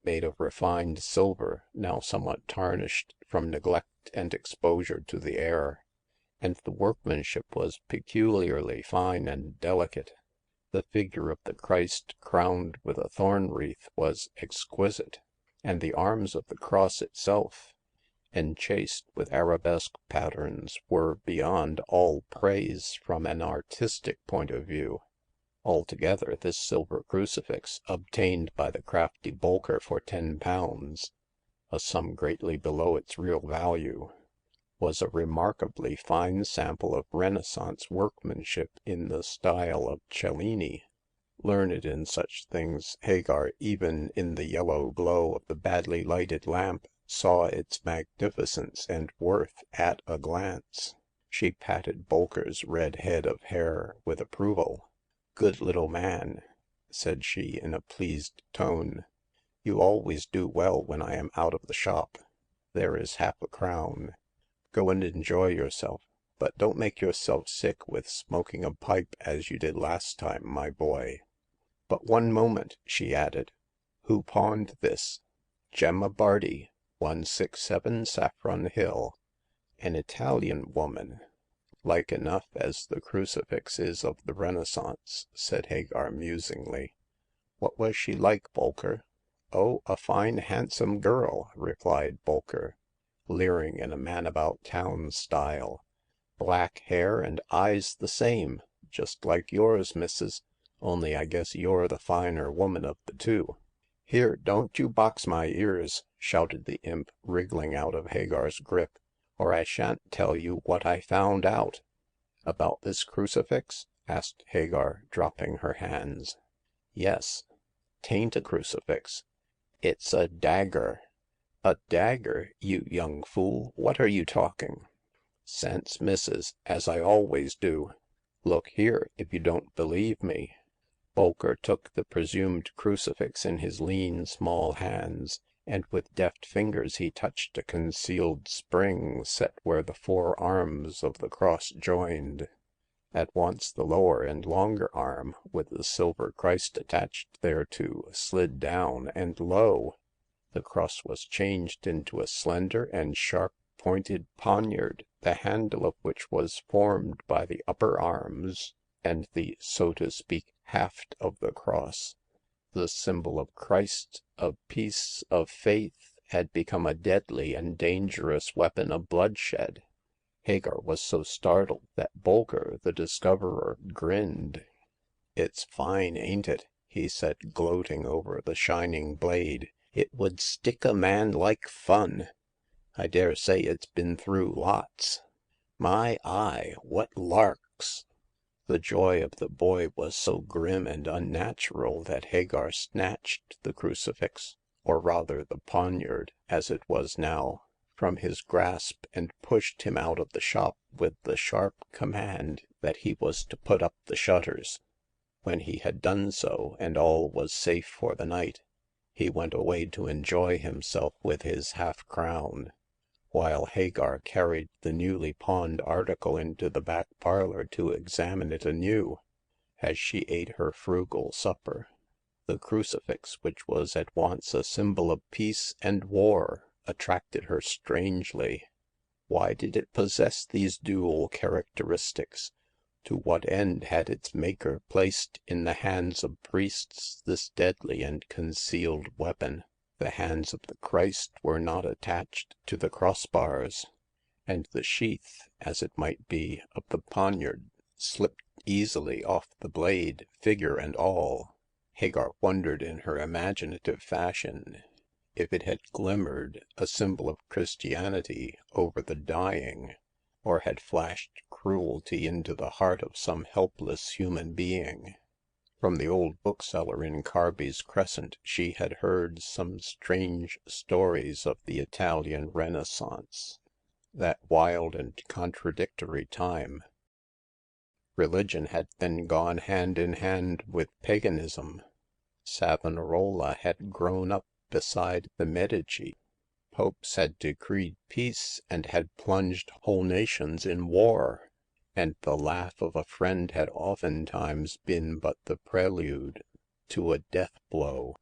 made of refined silver, now somewhat tarnished from neglect and exposure to the air, and the workmanship was peculiarly fine and delicate. The figure of the Christ crowned with a thorn wreath was exquisite, and the arms of the cross itself, enchased with arabesque patterns, were beyond all praise from an artistic point of view. Altogether, this silver crucifix, obtained by the crafty Bolker for £10, a sum greatly below its real value, was a remarkably fine sample of Renaissance workmanship in the style of Cellini. Learned in such things, Hagar, even in the yellow glow of the badly lighted lamp, saw its magnificence and worth at a glance. She patted Bolker's red head of hair with approval. "Good little man," said she in a pleased tone. "You always do well when I am out of the shop. There is £half-a-crown. Go and enjoy yourself, but don't make yourself sick with smoking a pipe as you did last time, my boy. But one moment," she added. "Who pawned this?" "Gemma Bardi. 167 Saffron Hill. An Italian woman. Like enough as the crucifix is of the Renaissance," said Hagar musingly. What was she like, Bolker? Oh, a fine, handsome girl," replied Bolker, leering in a man-about-town style. Black hair and eyes the same, just like yours, missus, only I guess you're the finer woman of the two." Here, don't you box my ears," shouted the imp, wriggling out of Hagar's grip, or I shan't tell you what I found out." About this crucifix?" asked Hagar, dropping her hands. Yes. "'Tain't a crucifix. It's a dagger." A dagger, you young fool! What are you talking?" Sense, missus, as I always do. Look here, if you don't believe me." Bolker took the presumed crucifix in his lean, small hands, and with deft fingers he touched a concealed spring set where the 4 arms of the cross joined. At once the lower and longer arm, with the silver Christ attached thereto, slid down, and lo! the cross was changed into a slender and sharp-pointed poniard, the handle of which was formed by the upper arms and the, so to speak, haft of the cross. The symbol of Christ, of peace, of faith, had become a deadly and dangerous weapon of bloodshed. Hagar was so startled that Bolker, the discoverer, grinned. It's fine, ain't it? He said, gloating over the shining blade. It would stick a man like fun. I dare say it's been through lots. My eye, what larks! The joy of the boy was so grim and unnatural that Hagar snatched the crucifix, or rather the poniard, as it was now, from his grasp, and pushed him out of the shop with the sharp command that he was to put up the shutters. When he had done so, and all was safe for the night, he went away to enjoy himself with his half-crown, while Hagar carried the newly pawned article into the back parlor to examine it anew, as she ate her frugal supper. The crucifix, which was at once a symbol of peace and war, attracted her strangely. Why did it possess these dual characteristics? To what end had its maker placed in the hands of priests this deadly and concealed weapon? The hands of the Christ were not attached to the crossbars, and the sheath, as it might be, of the poniard slipped easily off the blade, figure and all. Hagar wondered in her imaginative fashion if it had glimmered, a symbol of Christianity, over the dying, or had flashed cruelty into the heart of some helpless human being. From the old bookseller in Carby's Crescent she had heard some strange stories of the Italian Renaissance, that wild and contradictory time. Religion had then gone hand in hand with paganism. Savonarola had grown up beside the Medici. Popes had decreed peace and had plunged whole nations in war, and the laugh of a friend had oftentimes been but the prelude to a death-blow.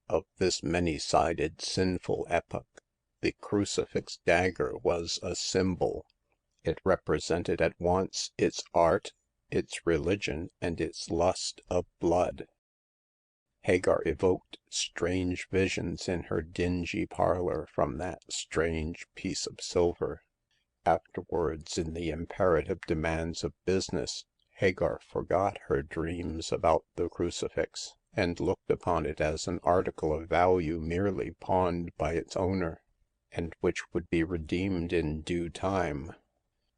Of this many-sided sinful epoch, the crucifix dagger was a symbol. It represented at once its art, its religion, and its lust of blood. Hagar evoked strange visions in her dingy parlor from that strange piece of silver. Afterwards, in the imperative demands of business, Hagar forgot her dreams about the crucifix, and looked upon it as an article of value merely pawned by its owner, and which would be redeemed in due time.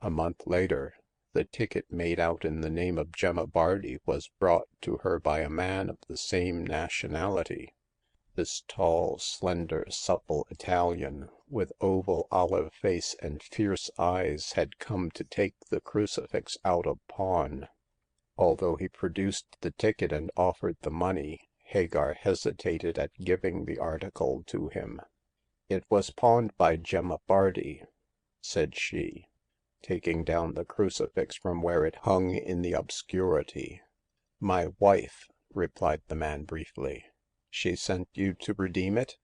A month later, the ticket made out in the name of Gemma Bardi was brought to her by a man of the same nationality. This tall, slender, supple Italian, with oval olive face and fierce eyes, had come to take the crucifix out of pawn. Although he produced the ticket and offered the money, Hagar hesitated at giving the article to him. It was pawned by Gemma Bardi, said she, taking down the crucifix from where it hung in the obscurity. My wife, replied the man briefly. She sent you to redeem it?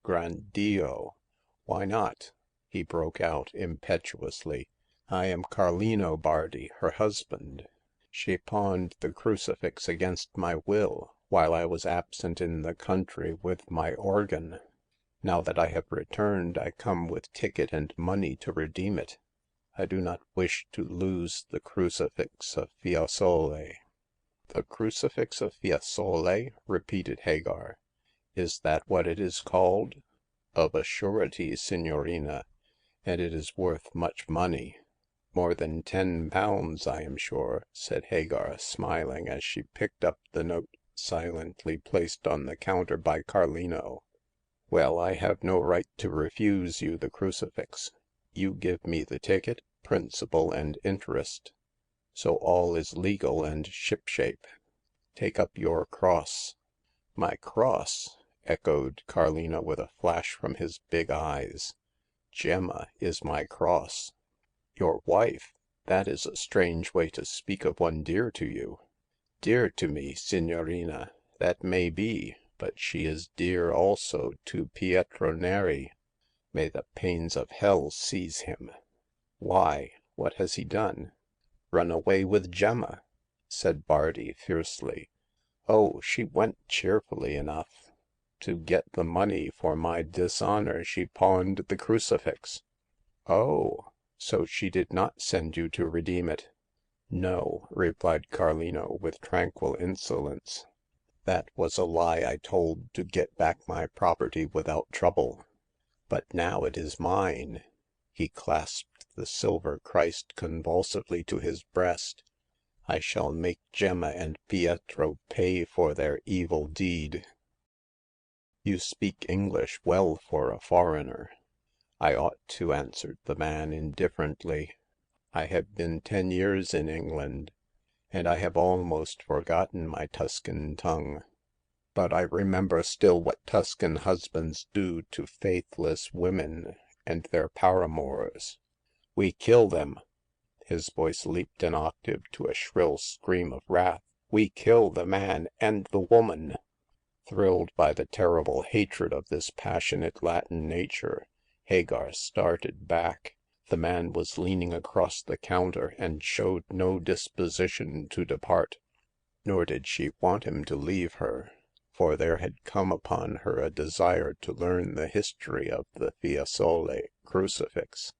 Gran Dio! Why not? He broke out impetuously. I am Carlino Bardi, her husband. She pawned the crucifix against my will, while I was absent in the country with my organ. Now that I have returned, I come with ticket and money to redeem it. I do not wish to lose the crucifix of Fiesole." The crucifix of Fiesole? " repeated Hagar. Is that what it is called? Of a surety, signorina, and it is worth much money. More than £10, I am sure," said Hagar, smiling as she picked up the note silently placed on the counter by Carlino. Well, I have no right to refuse you the crucifix. You give me the ticket, principal, and interest. So all is legal and shipshape. Take up your cross." My cross? " echoed Carlino with a flash from his big eyes. Gemma is my cross." Your wife? That is a strange way to speak of one dear to you." Dear to me, signorina? That may be, but she is dear also to Pietro Neri. May the pains of hell seize him." Why? What has he done?" Run away with Gemma," said Bardi, fiercely. Oh, she went cheerfully enough. To get the money for my dishonor she pawned the crucifix." Oh, so she did not send you to redeem it?" No," replied Carlino with tranquil insolence. That was a lie I told to get back my property without trouble. But now it is mine." He clasped the silver Christ convulsively to his breast. I shall make Gemma and Pietro pay for their evil deed." You speak English well for a foreigner." I ought to," answered the man indifferently. I have been 10 years in England, and I have almost forgotten my Tuscan tongue. But I remember still what Tuscan husbands do to faithless women and their paramours. We kill them." His voice leaped an octave to a shrill scream of wrath. We kill the man and the woman." Thrilled by the terrible hatred of this passionate Latin nature, Hagar started back. The man was leaning across the counter and showed no disposition to depart. Nor did she want him to leave her, for there had come upon her a desire to learn the history of the Fiesole crucifix.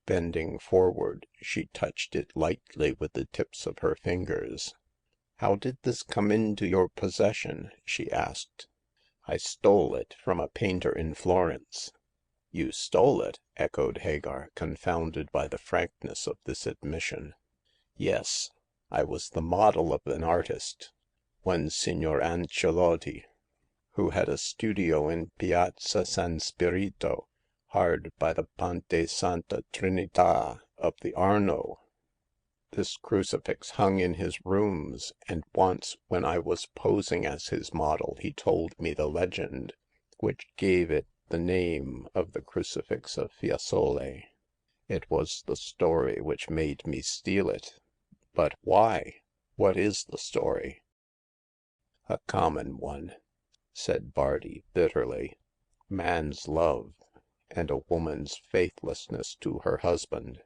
Bending forward, she touched it lightly with the tips of her fingers. How did this come into your possession?" she asked. I stole it from a painter in Florence." You stole it? " echoed Hagar, confounded by the frankness of this admission. Yes. I was the model of an artist, one Signor Ancelotti, who had a studio in Piazza San Spirito, hard by the Ponte Santa Trinita of the Arno. This crucifix hung in his rooms, and once, when I was posing as his model, he told me the legend which gave it the name of the Crucifix of Fiesole. It was the story which made me steal it. But why? What is the story?" A common one," said Bardi, bitterly. Man's love, and a woman's faithlessness to her husband.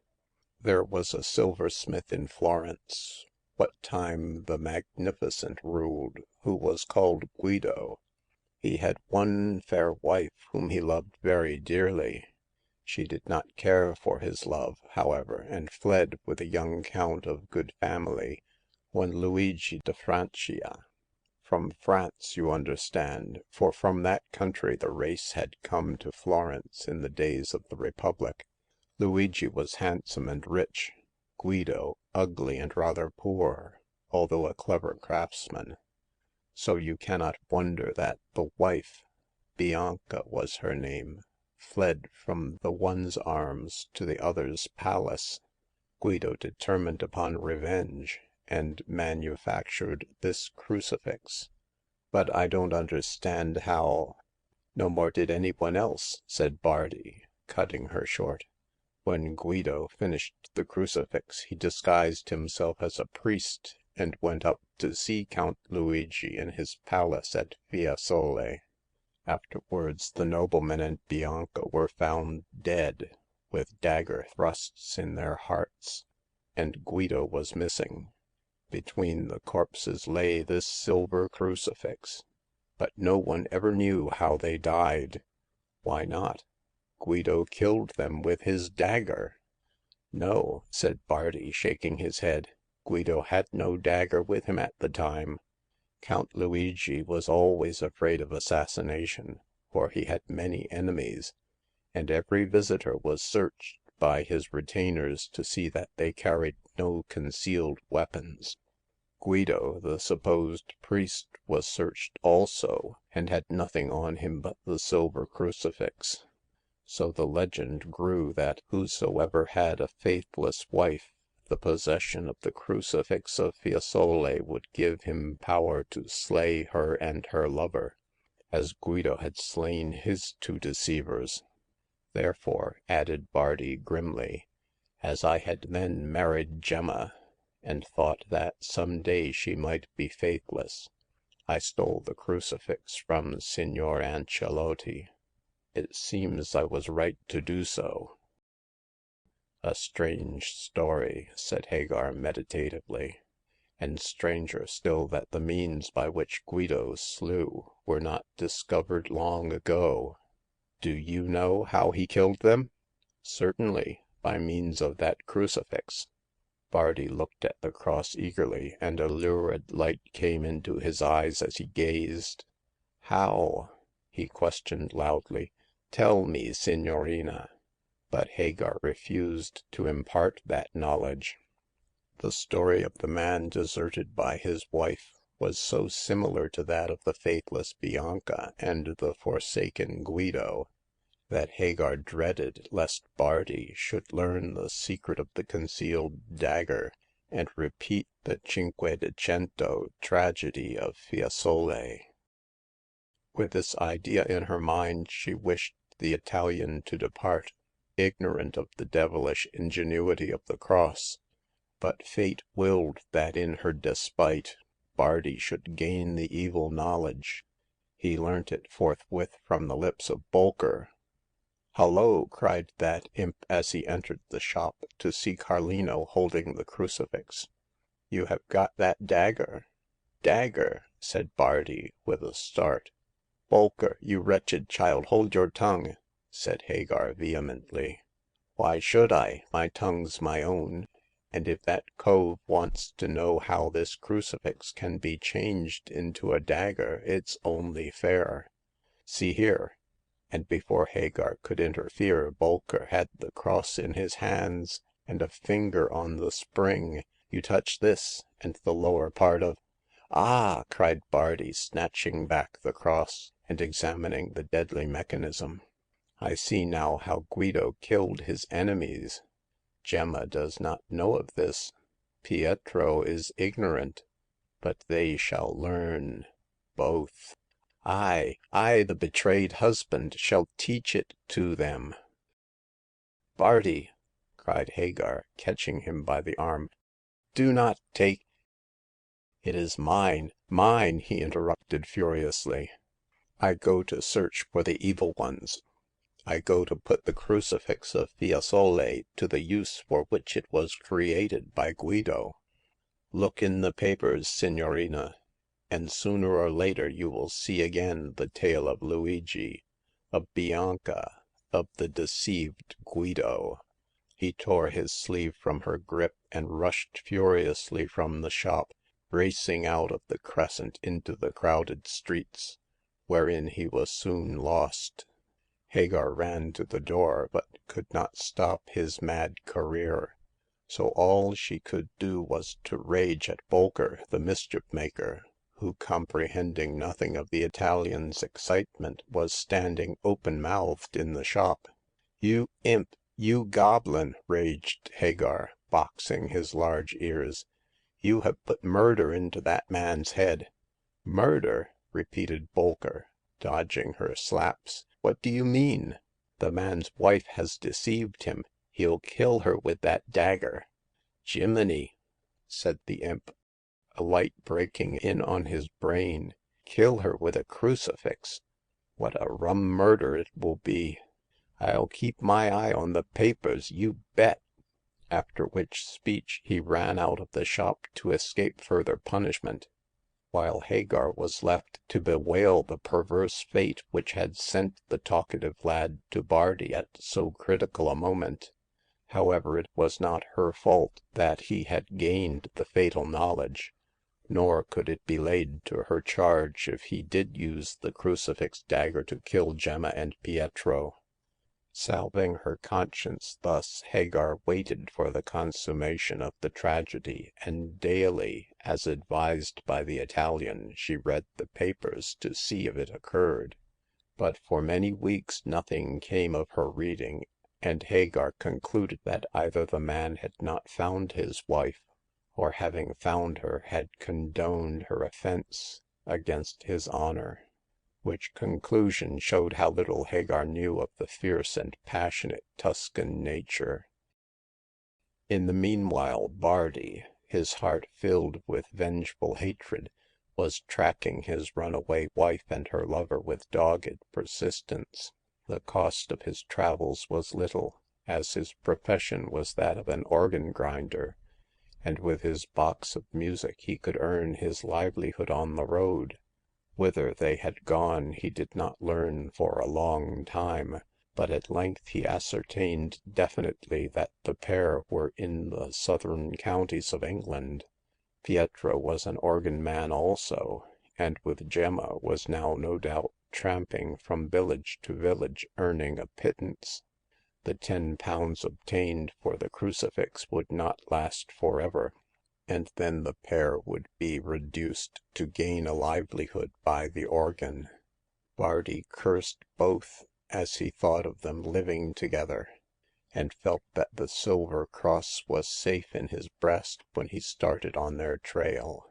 There was a silversmith in Florence, what time the Magnificent ruled, who was called Guido. He had one fair wife whom he loved very dearly. She did not care for his love, however, and fled with a young count of good family, one Luigi de Francia. From France, you understand, for from that country the race had come to Florence in the days of the Republic. Luigi was handsome and rich, Guido ugly and rather poor, although a clever craftsman. So you cannot wonder that the wife, Bianca was her name, fled from the one's arms to the other's palace. Guido determined upon revenge, and manufactured this crucifix. But I don't understand how—" No more did anyone else," said Bardi, cutting her short. When Guido finished the crucifix, he disguised himself as a priest and went up to see Count Luigi in his palace at Fiesole. Afterwards the nobleman and Bianca were found dead, with dagger thrusts in their hearts, and Guido was missing. Between the corpses lay this silver crucifix, but no one ever knew how they died. Why not? Guido killed them with his dagger." No," said Bardi, shaking his head. Guido had no dagger with him at the time. Count Luigi was always afraid of assassination, for he had many enemies, and every visitor was searched by his retainers to see that they carried no concealed weapons. Guido, the supposed priest, was searched also, and had nothing on him but the silver crucifix. So the legend grew that whosoever had a faithless wife, the possession of the Crucifix of Fiesole would give him power to slay her and her lover, as Guido had slain his two deceivers. Therefore, added Bardi grimly, as I had then married Gemma, and thought that some day she might be faithless, I stole the crucifix from Signor Ancelotti. It seems I was right to do so." A strange story," said Hagar meditatively, and stranger still that the means by which Guido slew were not discovered long ago. Do you know how he killed them?" Certainly, by means of that crucifix." Bardi looked at the cross eagerly, and a lurid light came into his eyes as he gazed. How? He questioned loudly. Tell me, signorina." But Hagar refused to impart that knowledge. The story of the man deserted by his wife was so similar to that of the faithless Bianca and the forsaken Guido, that Hagar dreaded lest Bardi should learn the secret of the concealed dagger, and repeat the Cinquecento tragedy of Fiesole. With this idea in her mind, she wished the Italian to depart, ignorant of the devilish ingenuity of the cross. But fate willed that in her despite, Bardi should gain the evil knowledge. He learnt it forthwith from the lips of Bolker. "Hullo!" cried that imp as he entered the shop to see Carlino holding the crucifix. "You have got that dagger?" "Dagger!" said Bardi, with a start. "Bolker, you wretched child, hold your tongue!" said Hagar vehemently. "Why should I? My tongue's my own. And if that cove wants to know how this crucifix can be changed into a dagger, it's only fair. See here." And before Hagar could interfere, Bolker had the cross in his hands, and a finger on the spring. "You touch this, and the lower part of—" "Ah!" cried Bardi, snatching back the cross, and examining the deadly mechanism. "I see now how Guido killed his enemies. Gemma does not know of this. Pietro is ignorant. But they shall learn, both. I, the betrayed husband, shall teach it to them." "Bardi!" cried Hagar, catching him by the arm. "Do not take—" "It is mine, mine!" he interrupted furiously. "I go to search for the evil ones. I go to put the Crucifix of Fiesole to the use for which it was created by Guido. Look in the papers, signorina, and sooner or later you will see again the tale of Luigi, of Bianca, of the deceived Guido." He tore his sleeve from her grip and rushed furiously from the shop, racing out of the crescent into the crowded streets, wherein he was soon lost. Hagar ran to the door, but could not stop his mad career. So all she could do was to rage at Bolker, the mischief maker, who, comprehending nothing of the Italian's excitement, was standing open-mouthed in the shop. "You imp! You goblin!" raged Hagar, boxing his large ears. "You have put murder into that man's head." "Murder!" repeated Bolker, dodging her slaps. "What do you mean? The man's wife has deceived him. He'll kill her with that dagger." "Jiminy!" said the imp, a light breaking in on his brain. "Kill her with a crucifix! What a rum murder it will be. I'll keep my eye on the papers, you bet." After which speech he ran out of the shop to escape further punishment, while Hagar was left to bewail the perverse fate which had sent the talkative lad to Bardi at so critical a moment. However, it was not her fault that he had gained the fatal knowledge, nor could it be laid to her charge if he did use the crucifix dagger to kill Gemma and Pietro. Salving her conscience thus, Hagar waited for the consummation of the tragedy, and daily, as advised by the Italian, she read the papers to see if it occurred. But for many weeks nothing came of her reading, and Hagar concluded that either the man had not found his wife, or having found her had condoned her offense against his honor. Which conclusion showed how little Hagar knew of the fierce and passionate Tuscan nature. In the meanwhile, Bardi, his heart filled with vengeful hatred, was tracking his runaway wife and her lover with dogged persistence. The cost of his travels was little, as his profession was that of an organ grinder, and with his box of music he could earn his livelihood on the road. Whither they had gone he did not learn for a long time, but at length he ascertained definitely that the pair were in the southern counties of England. Pietro was an organ man also, and with Gemma was now no doubt tramping from village to village earning a pittance. The £10 obtained for the crucifix would not last forever, and then the pair would be reduced to gain a livelihood by the organ. Bardi cursed both as he thought of them living together, and felt that the silver cross was safe in his breast when he started on their trail.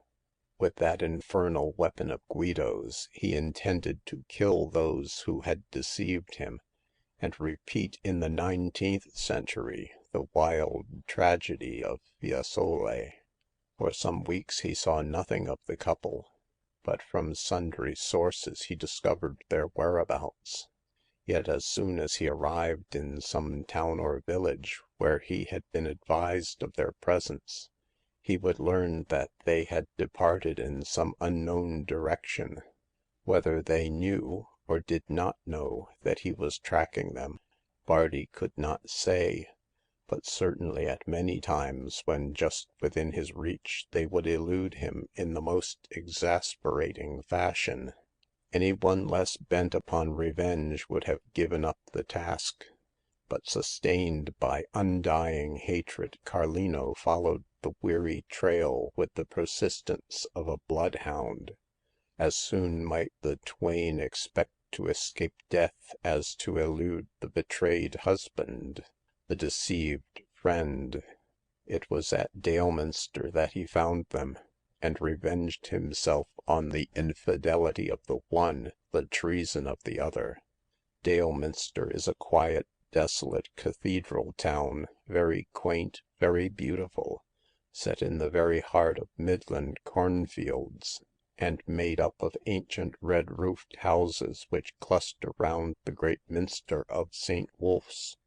With that infernal weapon of Guido's, he intended to kill those who had deceived him, and repeat in the 19th century the wild tragedy of Fiesole. For some weeks he saw nothing of the couple, but from sundry sources he discovered their whereabouts. Yet as soon as he arrived in some town or village where he had been advised of their presence, he would learn that they had departed in some unknown direction. Whether they knew or did not know that he was tracking them, Bardi could not say, but certainly at many times when just within his reach they would elude him in the most exasperating fashion. Anyone less bent upon revenge would have given up the task, but sustained by undying hatred, Carlino followed the weary trail with the persistence of a bloodhound. As soon might the twain expect to escape death as to elude the betrayed husband, the deceived friend. It was at Daleminster that he found them, and revenged himself on the infidelity of the one, the treason of the other. Daleminster is a quiet, desolate cathedral town, very quaint, very beautiful, set in the very heart of Midland cornfields, and made up of ancient red-roofed houses which cluster round the great minster of St. Wulf's.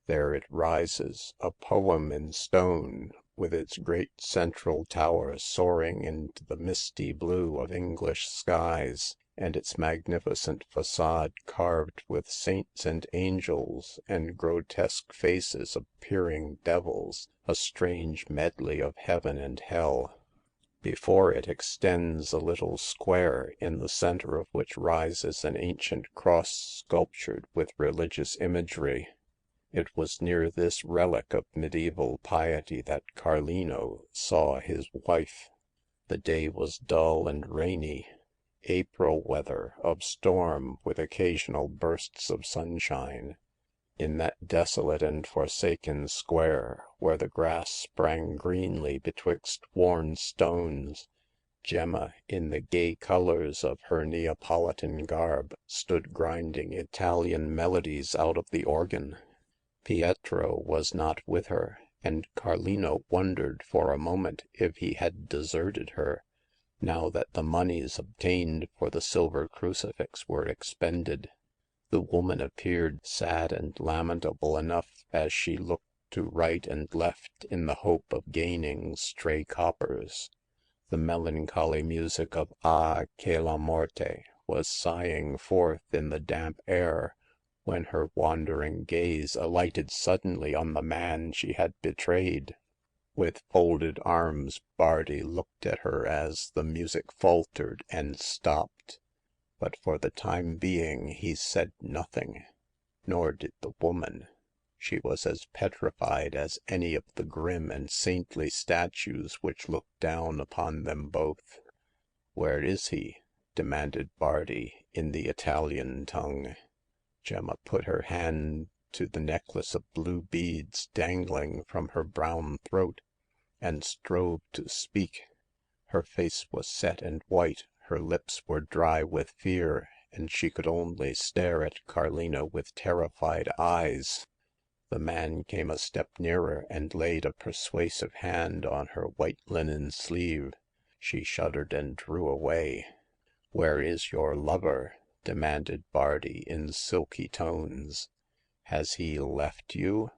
There it rises, a poem in stone, with its great central tower soaring into the misty blue of English skies, and its magnificent facade carved with saints and angels and grotesque faces of peering devils, a strange medley of heaven and hell. Before it extends a little square, in the center of which rises an ancient cross sculptured with religious imagery. It was near this relic of medieval piety that Carlino saw his wife. The day was dull and rainy, April weather of storm with occasional bursts of sunshine. In that desolate and forsaken square, where the grass sprang greenly betwixt worn stones, Gemma, in the gay colors of her Neapolitan garb, stood grinding Italian melodies out of the organ. Pietro was not with her, and Carlino wondered for a moment if he had deserted her, now that the moneys obtained for the silver crucifix were expended. The woman appeared sad and lamentable enough as she looked to right and left in the hope of gaining stray coppers. The melancholy music of Ah, che la morte was sighing forth in the damp air, when her wandering gaze alighted suddenly on the man she had betrayed. With folded arms, Bardi looked at her as the music faltered and stopped. But for the time being he said nothing, nor did the woman. She was as petrified as any of the grim and saintly statues which looked down upon them both. "Where is he?" demanded Bardi, in the Italian tongue. Gemma put her hand to the necklace of blue beads dangling from her brown throat, and strove to speak. Her face was set and white, her lips were dry with fear, and she could only stare at Carlino with terrified eyes. The man came a step nearer and laid a persuasive hand on her white linen sleeve. She shuddered and drew away. "Where is your lover?" demanded Bardi in silky tones. "Has he left you?"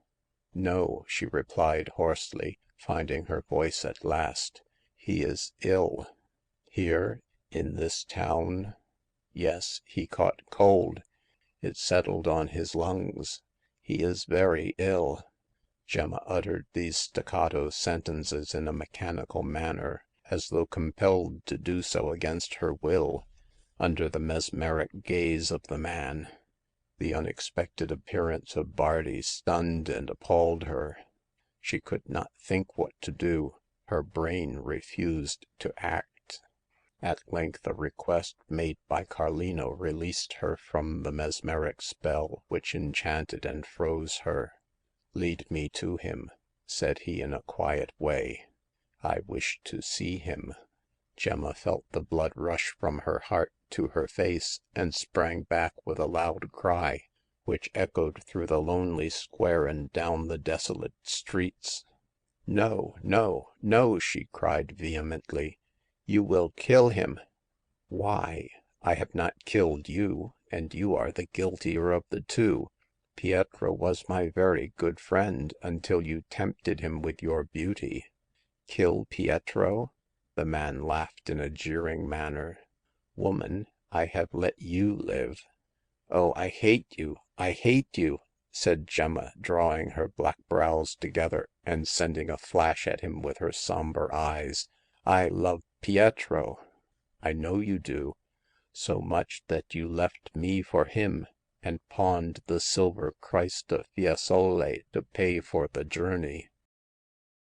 "No," she replied hoarsely, finding her voice at last. "He is ill." "Here? In this town?" "Yes, he caught cold. It settled on his lungs. He is very ill." Gemma uttered these staccato sentences in a mechanical manner, as though compelled to do so against her will, under the mesmeric gaze of the man. The unexpected appearance of Bardi stunned and appalled her. She could not think what to do. Her brain refused to act. At length a request made by Carlino released her from the mesmeric spell which enchanted and froze her. "Lead me to him," said he in a quiet way. "I wish to see him." Gemma felt the blood rush from her heart to her face, and sprang back with a loud cry, which echoed through the lonely square and down the desolate streets. "No, no, no!" she cried vehemently. "You will kill him." "Why? I have not killed you, and you are the guiltier of the two. Pietro was my very good friend until you tempted him with your beauty." "Kill Pietro?" The man laughed in a jeering manner. "Woman, I have let you live." "Oh, I hate you! I hate you!" said Gemma, drawing her black brows together and sending a flash at him with her somber eyes. "I love Pietro." "I know you do. So much that you left me for him, and pawned the silver Christ of Fiesole to pay for the journey."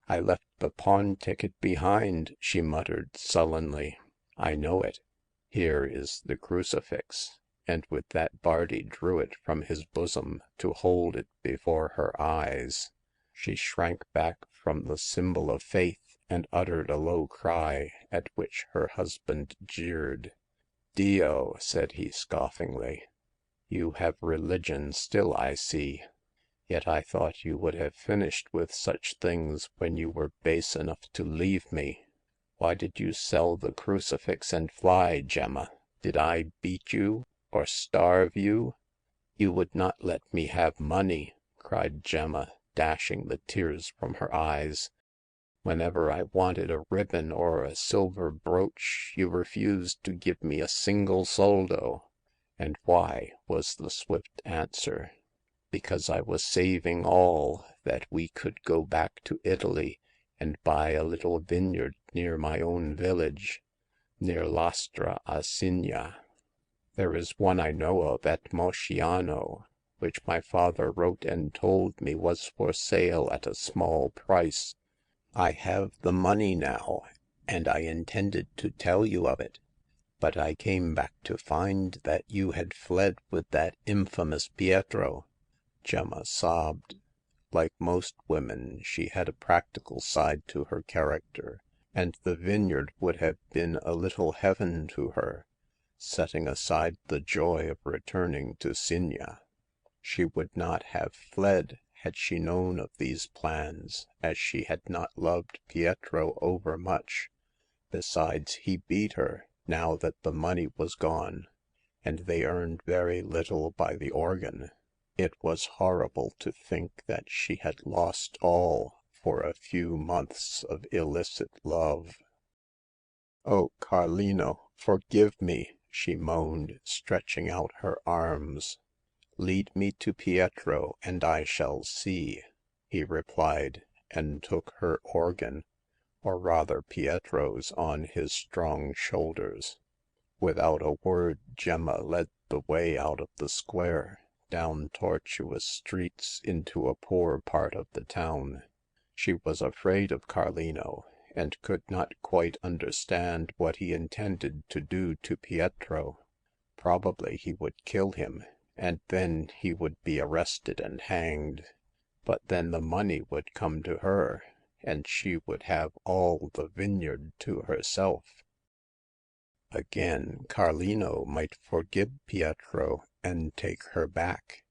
"I left the pawn ticket behind," she muttered sullenly. "I know it. Here is the crucifix." And with that Bardi drew it from his bosom to hold it before her eyes. She shrank back from the symbol of faith, and uttered a low cry, at which her husband jeered. "Dio!" said he scoffingly. "You have religion still, I see. Yet I thought you would have finished with such things when you were base enough to leave me. Why did you sell the crucifix and fly, Gemma? Did I beat you, or starve you?" "You would not let me have money," cried Gemma, dashing the tears from her eyes. "Whenever I wanted a ribbon or a silver brooch, you refused to give me a single soldo." "And why?" was the swift answer. "Because I was saving all, that we could go back to Italy and buy a little vineyard near my own village, near Lastra a Signa. There is one I know of at Mosciano, which my father wrote and told me was for sale at a small price. I have the money now, and I intended to tell you of it. But I came back to find that you had fled with that infamous Pietro." Gemma sobbed. Like most women, she had a practical side to her character, and the vineyard would have been a little heaven to her, setting aside the joy of returning to Signa. She would not have fled had she known of these plans, as she had not loved Pietro overmuch. Besides, he beat her, now that the money was gone, and they earned very little by the organ. It was horrible to think that she had lost all for a few months of illicit love. Oh, Carlino, forgive me," she moaned, stretching out her arms. Lead me to Pietro, and I shall see," he replied, and took her organ, or rather Pietro's, on his strong shoulders. Without a word, Gemma led the way out of the square, down tortuous streets into a poor part of the town. She was afraid of Carlino, and could not quite understand what he intended to do to Pietro. Probably he would kill him, and then he would be arrested and hanged. But then the money would come to her, and she would have all the vineyard to herself. Again, Carlino might forgive Pietro and take her back.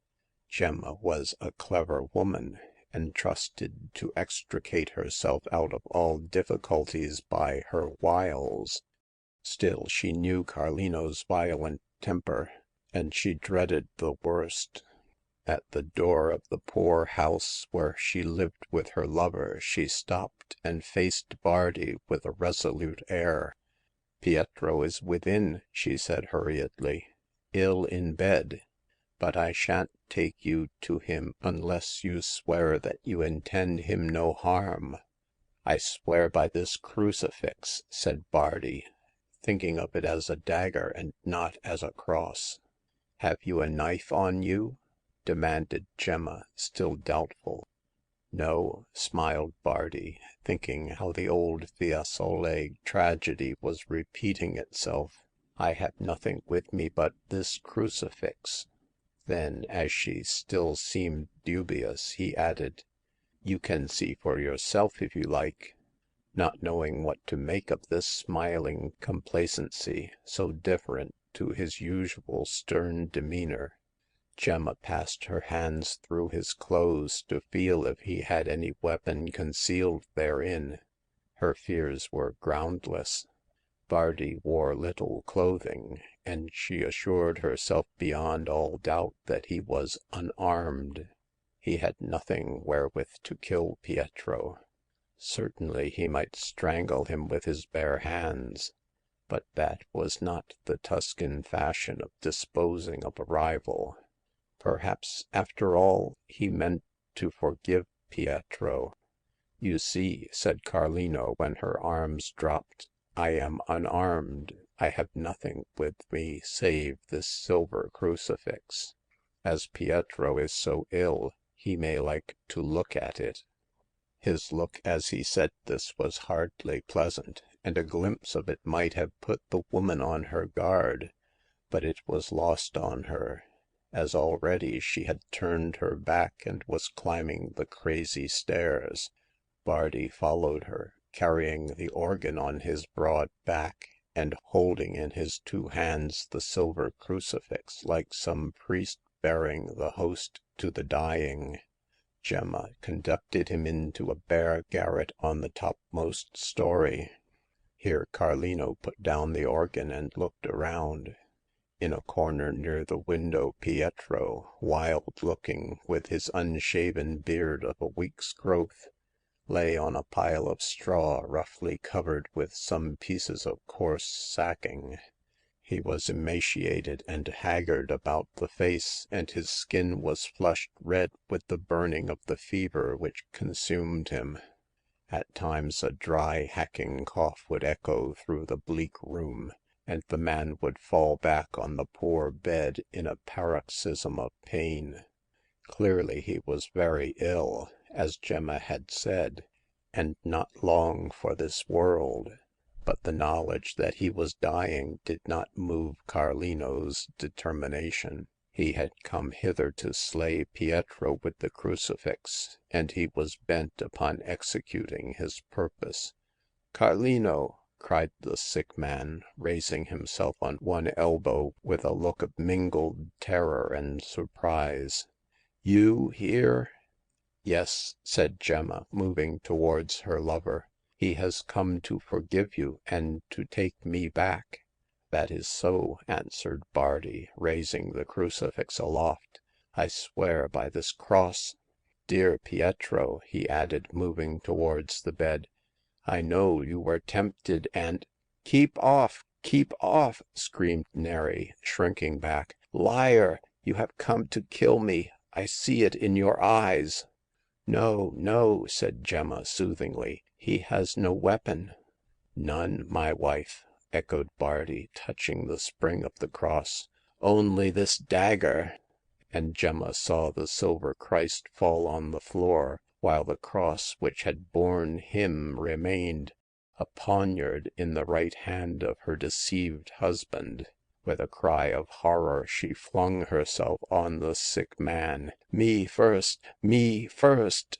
Gemma was a clever woman, and trusted to extricate herself out of all difficulties by her wiles. Still, she knew Carlino's violent temper, and she dreaded the worst. At the door of the poor house where she lived with her lover, she stopped and faced Bardi with a resolute air. Pietro is within," she said hurriedly, ill in bed. But I shan't take you to him unless you swear that you intend him no harm." I swear by this crucifix," said Bardi, thinking of it as a dagger and not as a cross. Have you a knife on you?" demanded Gemma, still doubtful. No," smiled Bardi, thinking how the old Fiesole tragedy was repeating itself. I have nothing with me but this crucifix." Then, as she still seemed dubious, he added, You can see for yourself if you like." Not knowing what to make of this smiling complacency, so different to his usual stern demeanor, Gemma passed her hands through his clothes to feel if he had any weapon concealed therein. Her fears were groundless. Bardi wore little clothing, and she assured herself beyond all doubt that he was unarmed. He had nothing wherewith to kill Pietro. Certainly he might strangle him with his bare hands, but that was not the Tuscan fashion of disposing of a rival. Perhaps, after all, he meant to forgive Pietro. You see," said Carlino when her arms dropped, I am unarmed. I have nothing with me save this silver crucifix. As Pietro is so ill, he may like to look at it." His look as he said this was hardly pleasant, and a glimpse of it might have put the woman on her guard, but it was lost on her, as already she had turned her back and was climbing the crazy stairs. Bardi followed her, carrying the organ on his broad back, and holding in his 2 hands the silver crucifix like some priest bearing the host to the dying. Gemma conducted him into a bare garret on the topmost story. Here Carlino put down the organ and looked around. In a corner near the window Pietro, wild-looking, with his unshaven beard of a week's growth, lay on a pile of straw roughly covered with some pieces of coarse sacking. He was emaciated and haggard about the face, and his skin was flushed red with the burning of the fever which consumed him. At times a dry, hacking cough would echo through the bleak room, and the man would fall back on the poor bed in a paroxysm of pain. Clearly he was very ill, as Gemma had said, and not long for this world. But the knowledge that he was dying did not move Carlino's determination. He had come hither to slay Pietro with the crucifix, and he was bent upon executing his purpose. Carlino! cried the sick man, raising himself on one elbow with a look of mingled terror and surprise. You here? Yes, said Gemma, moving towards her lover. He has come to forgive you and to take me back." That is so," answered Bardi, raising the crucifix aloft. I swear by this cross. Dear Pietro," he added, moving towards the bed, I know you were tempted and "Keep off! Keep off!" screamed Neri, shrinking back. Liar! You have come to kill me. I see it in your eyes." No, no," said Gemma soothingly. He has no weapon." None, my wife," echoed Bardi, touching the spring of the cross. Only this dagger." And Gemma saw the silver Christ fall on the floor, while the cross which had borne him remained, a poniard in the right hand of her deceived husband. With a cry of horror she flung herself on the sick man. Me first! Me first!"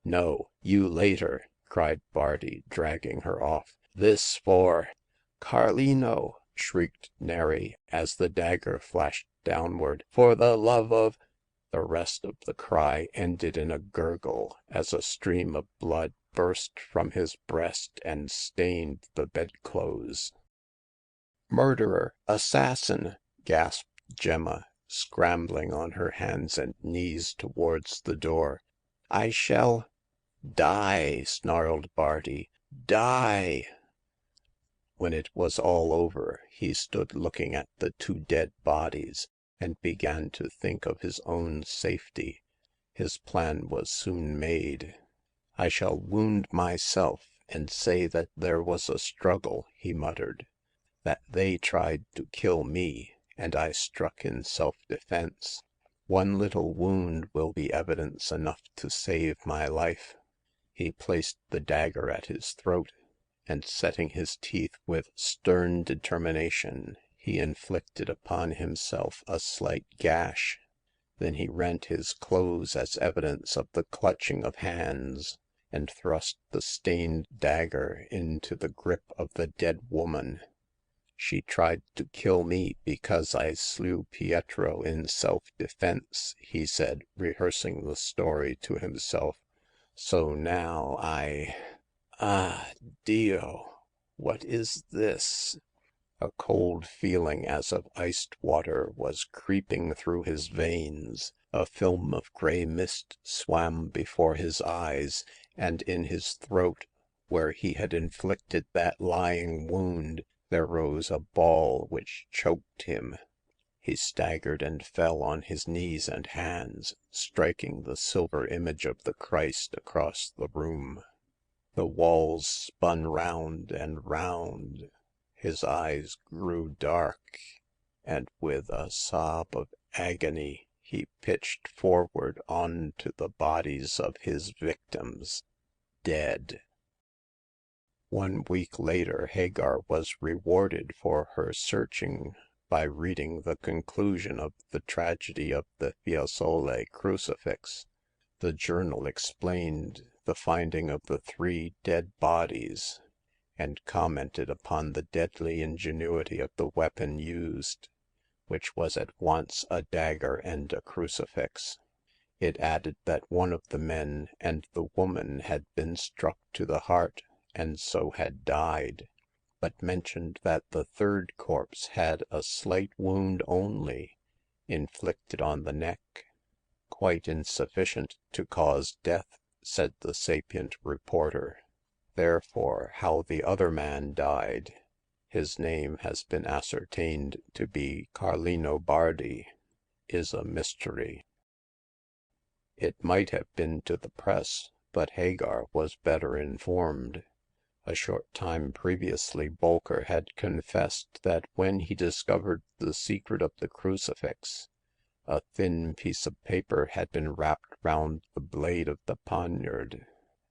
No, you later," cried Bardi, dragging her off. This for Carlino!" shrieked Neri, as the dagger flashed downward. For the love of The rest of the cry ended in a gurgle, as a stream of blood burst from his breast and stained the bedclothes. Murderer! Assassin! gasped Gemma, scrambling on her hands and knees towards the door. I shall Die! snarled Bardi. Die! When it was all over, he stood looking at the two dead bodies, and began to think of his own safety. His plan was soon made. I shall wound myself and say that there was a struggle, he muttered, that they tried to kill me, and I struck in self-defense. One little wound will be evidence enough to save my life. He placed the dagger at his throat, and setting his teeth with stern determination, he inflicted upon himself a slight gash. Then he rent his clothes as evidence of the clutching of hands, and thrust the stained dagger into the grip of the dead woman. She tried to kill me because I slew Pietro in self-defense, he said, rehearsing the story to himself. So now Ah, Dio! What is this? A cold feeling as of iced water was creeping through his veins. A film of gray mist swam before his eyes, and in his throat, where he had inflicted that lying wound, there rose a ball which choked him. He staggered and fell on his knees and hands, striking the silver image of the Christ across the room. The walls spun round and round. His eyes grew dark, and with a sob of agony he pitched forward on to the bodies of his victims, dead. 1 week later Hagar was rewarded for her searching by reading the conclusion of the tragedy of the Fiesole Crucifix. The journal explained the finding of the 3 dead bodies, and commented upon the deadly ingenuity of the weapon used, which was at once a dagger and a crucifix. It added that one of the men and the woman had been struck to the heart, and so had died, but mentioned that the 3rd corpse had a slight wound only, inflicted on the neck. Quite insufficient to cause death, said the sapient reporter. Therefore, how the other man died, his name has been ascertained to be Carlino Bardi, is a mystery. It might have been to the press, but Hagar was better informed. A short time previously Bolker had confessed that when he discovered the secret of the crucifix, a thin piece of paper had been wrapped round the blade of the poniard.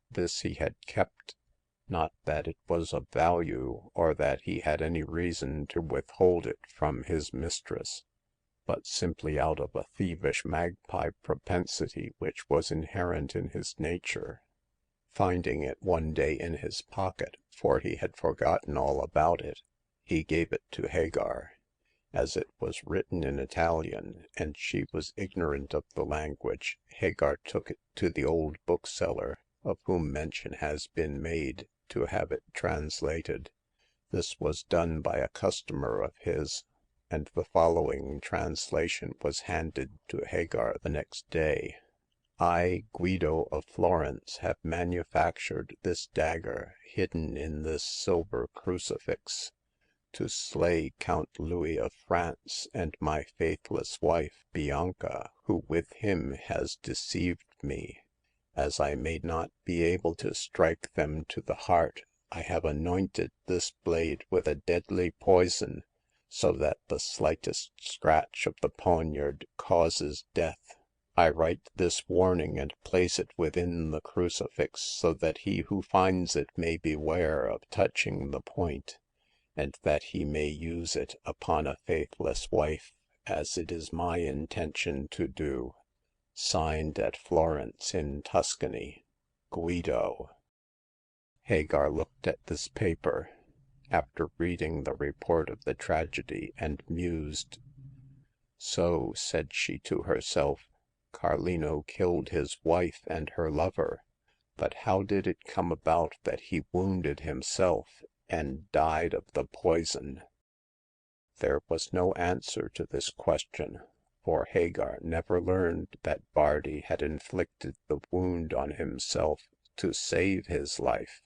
This he had kept, not that it was of value, or that he had any reason to withhold it from his mistress, but simply out of a thievish magpie propensity which was inherent in his nature. Finding it one day in his pocket, for he had forgotten all about it, he gave it to Hagar. As it was written in Italian, and she was ignorant of the language, Hagar took it to the old bookseller, of whom mention has been made. to have it translated. This was done by a customer of his, and the following translation was handed to Hagar the next day. I, Guido of Florence, have manufactured this dagger hidden in this silver crucifix, to slay Count Louis of France and my faithless wife Bianca, who with him has deceived me. As I may not be able to strike them to the heart, I have anointed this blade with a deadly poison, so that the slightest scratch of the poniard causes death. I write this warning and place it within the crucifix, so that he who finds it may beware of touching the point, and that he may use it upon a faithless wife, as it is my intention to do. Signed at Florence in Tuscany, Guido. Hagar looked at this paper, after reading the report of the tragedy, and mused. So, said she to herself, Carlino killed his wife and her lover, but how did it come about that he wounded himself and died of the poison? There was no answer to this question, for Hagar never learned that Bardi had inflicted the wound on himself to save his life,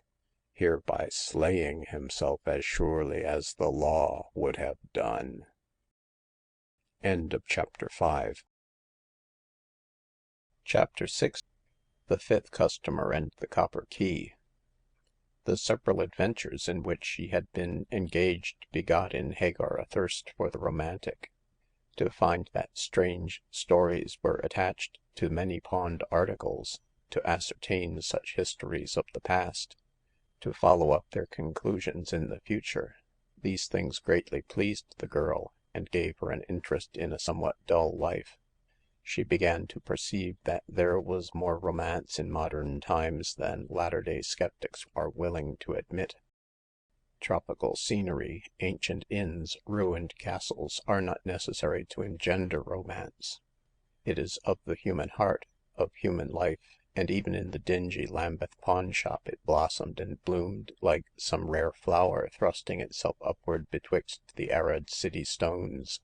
hereby slaying himself as surely as the law would have done. End of chapter 5. Chapter 6. The Fifth Customer and the Copper Key. The several adventures in which she had been engaged begot in Hagar a thirst for the romantic. To find that strange stories were attached to many pawned articles, to ascertain such histories of the past, to follow up their conclusions in the future, these things greatly pleased the girl, and gave her an interest in a somewhat dull life. She began to perceive that there was more romance in modern times than latter-day skeptics are willing to admit. Tropical scenery, ancient inns, ruined castles are not necessary to engender romance. It is of the human heart, of human life, and even in the dingy Lambeth pawnshop it blossomed and bloomed like some rare flower thrusting itself upward betwixt the arid city stones.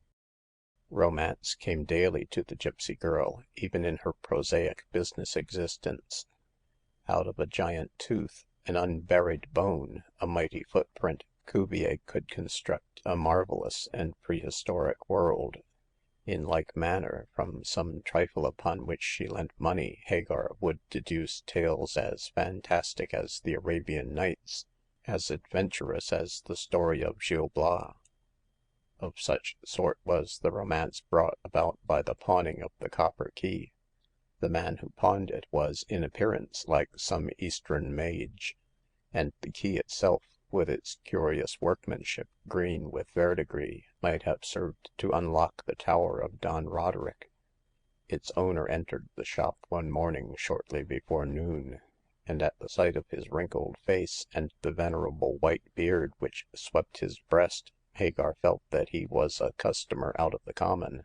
Romance came daily to the gypsy girl, even in her prosaic business existence. Out of a giant tooth, an unburied bone, a mighty footprint, Cuvier could construct a marvelous and prehistoric world. In like manner, from some trifle upon which she lent money, Hagar would deduce tales as fantastic as the Arabian Nights, as adventurous as the story of Gil Blas. Of such sort was the romance brought about by the pawning of the copper key. The man who pawned it was in appearance like some Eastern mage, and the key itself, with its curious workmanship, green with verdigris, might have served to unlock the tower of Don Roderick. Its owner entered the shop one morning shortly before noon, and at the sight of his wrinkled face and the venerable white beard which swept his breast, Hagar felt that he was a customer out of the common.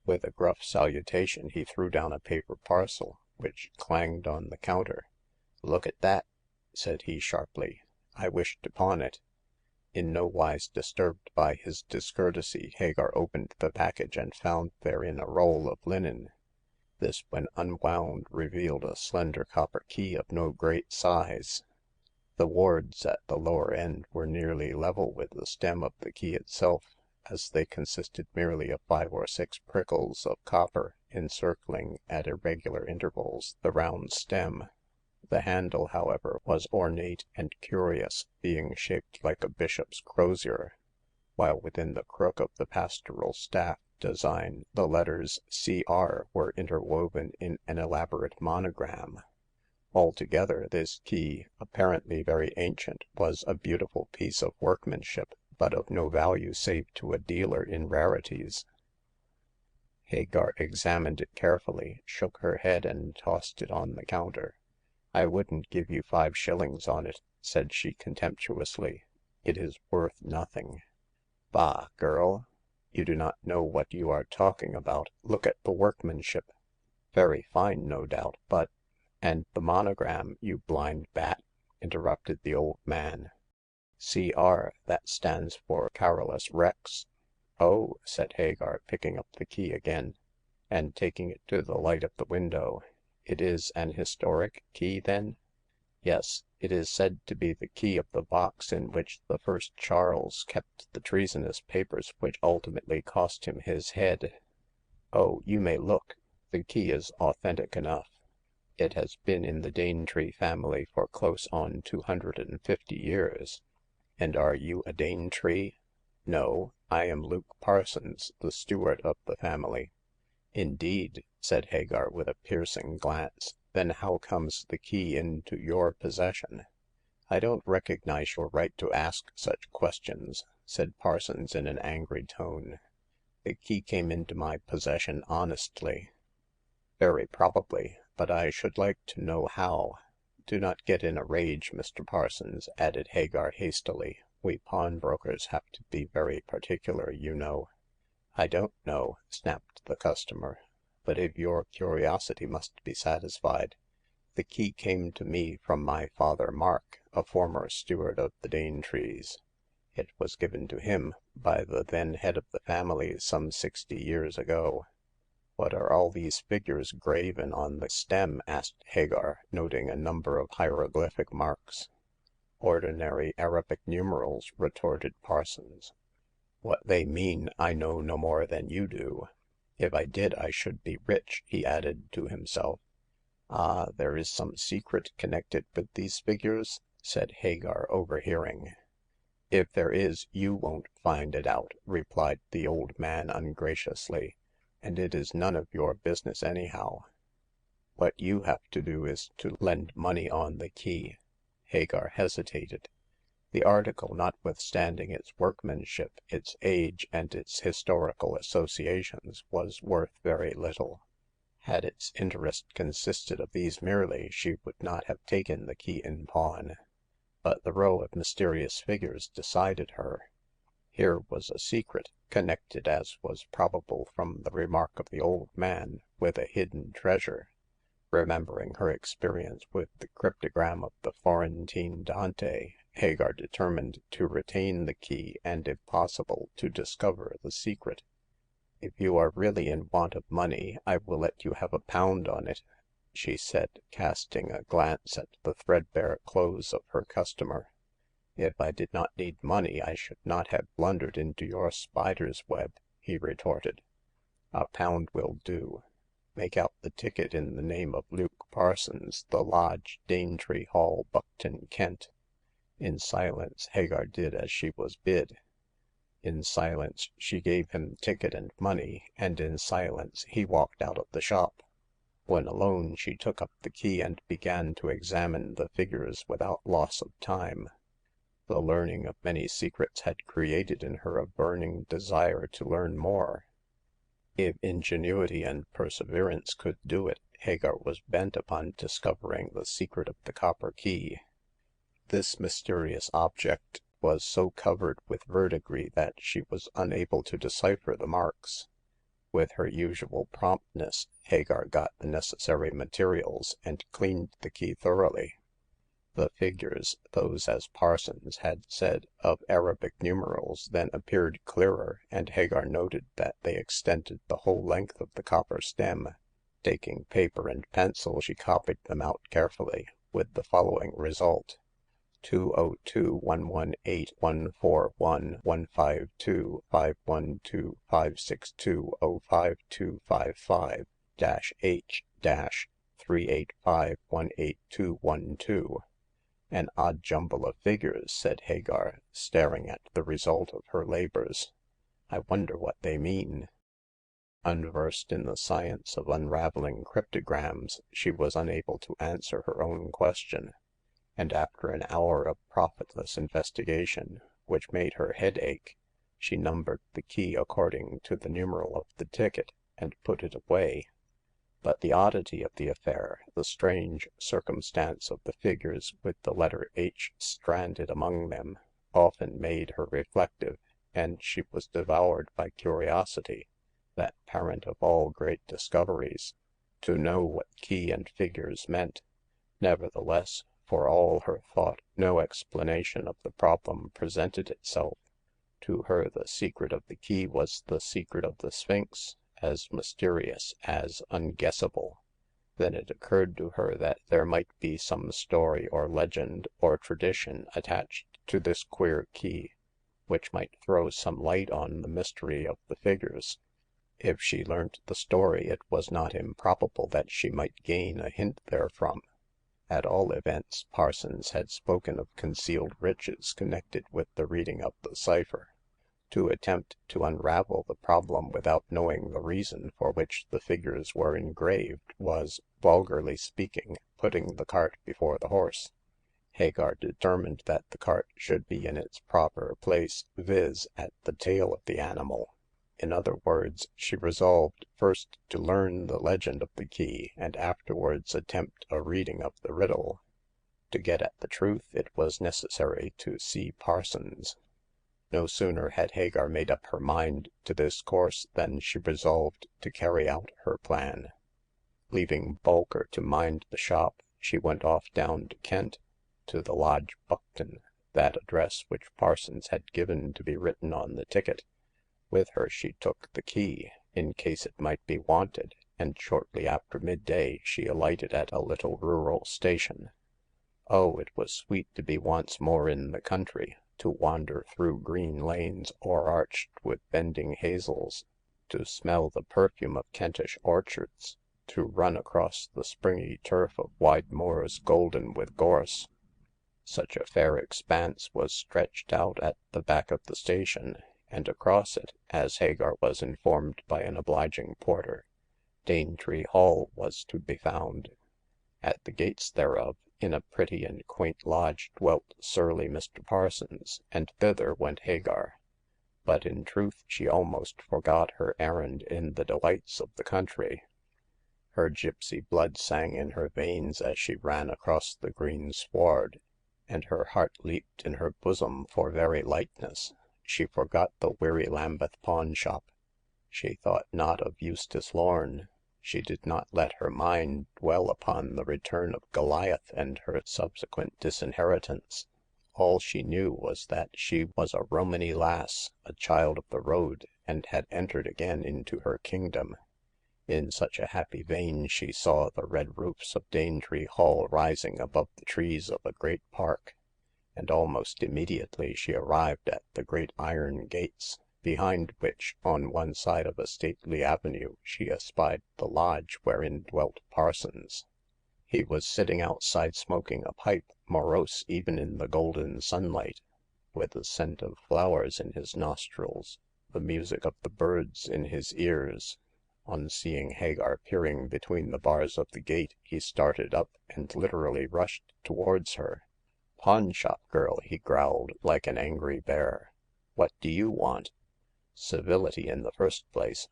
With a gruff salutation, he threw down a paper parcel, which clanged on the counter. Look at that," said he sharply. I wish to pawn it." In no wise disturbed by his discourtesy, Hagar opened the package and found therein a roll of linen. This, when unwound, revealed a slender copper key of no great size. The wards at the lower end were nearly level with the stem of the key itself, as they consisted merely of 5 or 6 prickles of copper encircling at irregular intervals the round stem. The handle, however, was ornate and curious, being shaped like a bishop's crozier, while within the crook of the pastoral staff design the letters C.R. were interwoven in an elaborate monogram. Altogether, this key, apparently very ancient, was a beautiful piece of workmanship, but of no value save to a dealer in rarities. Hagar examined it carefully, shook her head, and tossed it on the counter. I wouldn't give you 5 shillings on it," said she contemptuously. It is worth nothing." Bah, girl, you do not know what you are talking about. Look at the workmanship. Very fine, no doubt, but— and the monogram, you blind bat interrupted the old man. C.R., that stands for Carolus Rex." Oh," said Hagar, picking up the key again, and taking it to the light of the window. It is an historic key, then?" Yes, it is said to be the key of the box in which the first Charles kept the treasonous papers which ultimately cost him his head." Oh, you may look. The key is authentic enough. It has been in the Danetree family for close on 250 years." And are you a Danetree?" No, I am Luke Parsons, the steward of the family." Indeed," said Hagar with a piercing glance. Then how comes the key into your possession?" I don't recognize your right to ask such questions," said Parsons in an angry tone. The key came into my possession honestly." Very probably, but I should like to know how." Do not get in a rage, Mr. Parsons," added Hagar hastily. We pawnbrokers have to be very particular, you know." I don't know," snapped the customer, but if your curiosity must be satisfied, the key came to me from my father Mark, a former steward of the Danetrees. It was given to him by the then head of the family some 60 years ago." What are all these figures graven on the stem?" asked Hagar, noting a number of hieroglyphic marks. Ordinary Arabic numerals," retorted Parsons. What they mean I know no more than you do. If I did, I should be rich," he added to himself. Ah, there is some secret connected with these figures?" said Hagar, overhearing. If there is, you won't find it out," replied the old man ungraciously, and it is none of your business anyhow. What you have to do is to lend money on the key." Hagar hesitated. The article, notwithstanding its workmanship, its age, and its historical associations, was worth very little. Had its interest consisted of these merely, she would not have taken the key in pawn. But the row of mysterious figures decided her. Here was a secret, connected, as was probable from the remark of the old man, with a hidden treasure. Remembering her experience with the cryptogram of the Florentine Dante, Hagar determined to retain the key and, if possible, to discover the secret. If you are really in want of money, I will let you have £1 on it," she said, casting a glance at the threadbare clothes of her customer. If I did not need money, I should not have blundered into your spider's web," he retorted. £1 will do. Make out the ticket in the name of Luke Parsons, The Lodge, Danetree Hall, Buckton, Kent." In silence, Hagar did as she was bid. In silence, she gave him ticket and money, and in silence he walked out of the shop. When alone, she took up the key and began to examine the figures without loss of time. The learning of many secrets had created in her a burning desire to learn more. If ingenuity and perseverance could do it, Hagar was bent upon discovering the secret of the copper key. This mysterious object was so covered with verdigris that she was unable to decipher the marks. With her usual promptness, Hagar got the necessary materials and cleaned the key thoroughly. The figures, those, as Parsons had said, of Arabic numerals, then appeared clearer, and Hagar noted that they extended the whole length of the copper stem. Taking paper and pencil, she copied them out carefully, with the following result: 20211851255-H-385182112. An odd jumble of figures," said Hagar, staring at the result of her labors. I wonder what they mean." Unversed in the science of unraveling cryptograms, she was unable to answer her own question, and after an hour of profitless investigation, which made her head ache, she numbered the key according to the numeral of the ticket, and put it away. But the oddity of the affair, the strange circumstance of the figures with the letter H stranded among them, often made her reflective, and she was devoured by curiosity, that parent of all great discoveries, to know what key and figures meant. Nevertheless, for all her thought, no explanation of the problem presented itself. To her the secret of the key was the secret of the Sphinx, as mysterious, as unguessable. Then it occurred to her that there might be some story or legend or tradition attached to this queer key, which might throw some light on the mystery of the figures. If she learnt the story, it was not improbable that she might gain a hint therefrom. At all events, Parsons had spoken of concealed riches connected with the reading of the cipher. To attempt to unravel the problem without knowing the reason for which the figures were engraved was, vulgarly speaking, putting the cart before the horse. Hagar determined that the cart should be in its proper place, viz., at the tail of the animal. In other words, she resolved first to learn the legend of the key, and afterwards attempt a reading of the riddle. To get at the truth, it was necessary to see Parsons. No sooner had Hagar made up her mind to this course than she resolved to carry out her plan. Leaving Bolker to mind the shop, she went off down to Kent, to the Lodge Buckton, that address which Parsons had given to be written on the ticket. With her she took the key, in case it might be wanted, and shortly after midday she alighted at a little rural station. Oh, it was sweet to be once more in the country, to wander through green lanes o'erarched with bending hazels, to smell the perfume of Kentish orchards, to run across the springy turf of wide moors golden with gorse. Such a fair expanse was stretched out at the back of the station, and across it, as Hagar was informed by an obliging porter, Danetree Hall was to be found. At the gates thereof, in a pretty and quaint lodge, dwelt surly Mr. Parsons, and thither went Hagar. But in truth she almost forgot her errand in the delights of the country. Her gypsy blood sang in her veins as she ran across the green sward, and her heart leaped in her bosom for very lightness. She forgot the weary Lambeth pawn shop. She thought not of Eustace Lorn. She did not let her mind dwell upon the return of Goliath and her subsequent disinheritance. All she knew was that she was a Romany lass, a child of the road, and had entered again into her kingdom. In such a happy vein she saw the red roofs of Danetree Hall rising above the trees of a great park, and almost immediately she arrived at the great iron gates, behind which, on one side of a stately avenue, she espied the lodge wherein dwelt Parsons. He was sitting outside smoking a pipe, morose even in the golden sunlight, with the scent of flowers in his nostrils, the music of the birds in his ears. On seeing Hagar peering between the bars of the gate, he started up and literally rushed towards her. "Pawn-shop girl," he growled like an angry bear. "What do you want?" "Civility in the first place."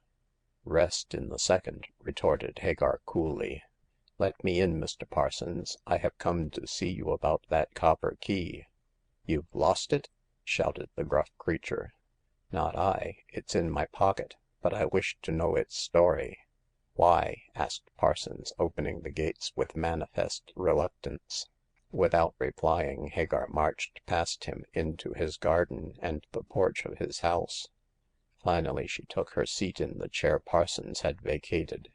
"Rest in the second," retorted Hagar coolly. "Let me in, Mr. Parsons. I have come to see you about that copper key." "You've lost it?" shouted the gruff creature. "Not I. It's in my pocket, but I wish to know its story." "Why?" asked Parsons, opening the gates with manifest reluctance. Without replying, Hagar marched past him into his garden and the porch of his house. Finally she took her seat in the chair Parsons had vacated.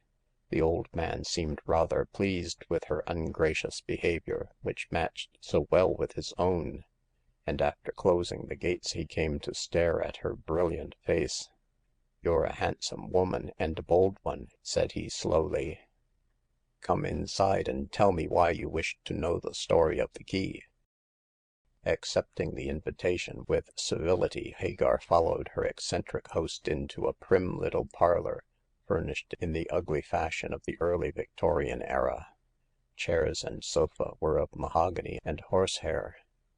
The old man seemed rather pleased with her ungracious behavior, which matched so well with his own, and after closing the gates he came to stare at her brilliant face. "You're a handsome woman, and a bold one," said he slowly. "Come inside and tell me why you wish to know the story of the key." Accepting the invitation with civility, Hagar followed her eccentric host into a prim little parlor, furnished in the ugly fashion of the early Victorian era. Chairs and sofa were of mahogany and horsehair.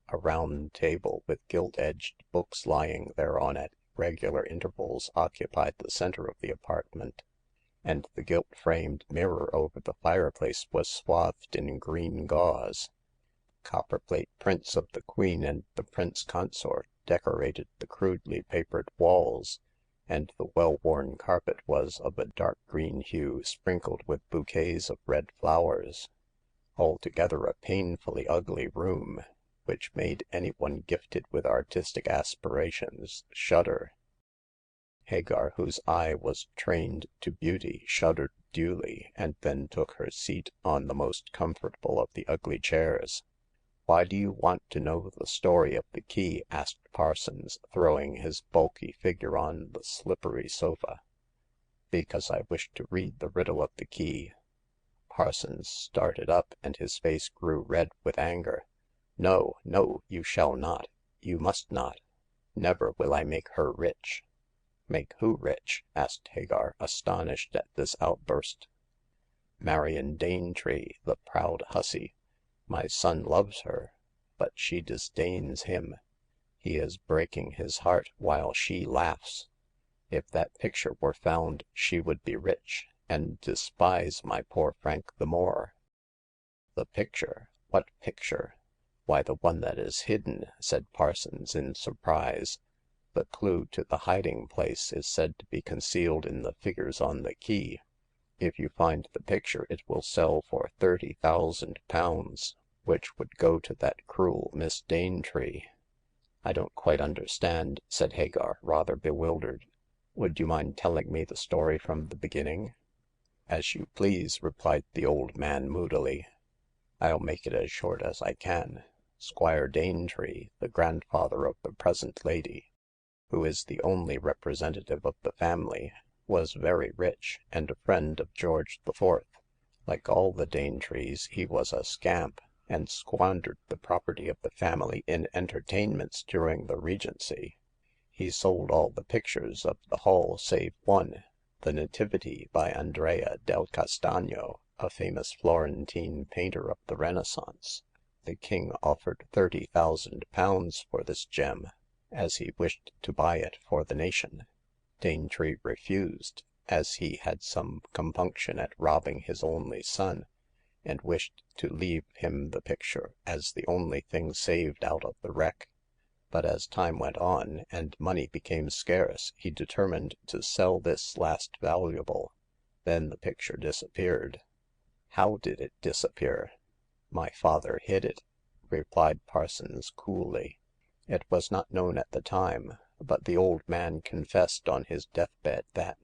A round table with gilt-edged books lying thereon at regular intervals occupied the center of the apartment, and the gilt-framed mirror over the fireplace was swathed in green gauze. Copperplate prints of the Queen and the Prince Consort decorated the crudely papered walls, and the well-worn carpet was of a dark green hue sprinkled with bouquets of red flowers. altogether a painfully ugly room, which made anyone gifted with artistic aspirations shudder. Hagar, whose eye was trained to beauty, shuddered duly, and then took her seat on the most comfortable of the ugly chairs. Why do you want to know the story of the key?" asked Parsons, throwing his bulky figure on the slippery sofa. Because I wish to read the riddle of the key." Parsons started up, and his face grew red with anger. No, no, you shall not. You must not. Never will I make her rich." Make who rich?" asked Hagar, astonished at this outburst. Marion Danetree, the proud hussy. My son loves her, but she disdains him. He is breaking his heart while she laughs. If that picture were found, she would be rich, and despise my poor Frank the more." The picture? What picture?" Why, the one that is hidden," said Parsons in surprise. The clue to the hiding place is said to be concealed in the figures on the key. If you find the picture, it will sell for £30,000, which would go to that cruel Miss Danetree." I don't quite understand," said Hagar, rather bewildered. Would you mind telling me the story from the beginning?" As you please," replied the old man moodily. I'll make it as short as I can. Squire Danetree, the grandfather of the present lady, who is the only representative of the family, was very rich, and a friend of George IV. Like all the Danetrees, he was a scamp, and squandered the property of the family in entertainments during the Regency. He sold all the pictures of the hall save one, the Nativity by Andrea del Castagno, a famous Florentine painter of the Renaissance. The king offered £30,000 for this gem, as he wished to buy it for the nation. Danetree refused, as he had some compunction at robbing his only son, and wished to leave him the picture as the only thing saved out of the wreck. But as time went on, and money became scarce, he determined to sell this last valuable. Then the picture disappeared." How did it disappear?" My father hid it," replied Parsons coolly. It was not known at the time, but the old man confessed on his deathbed that,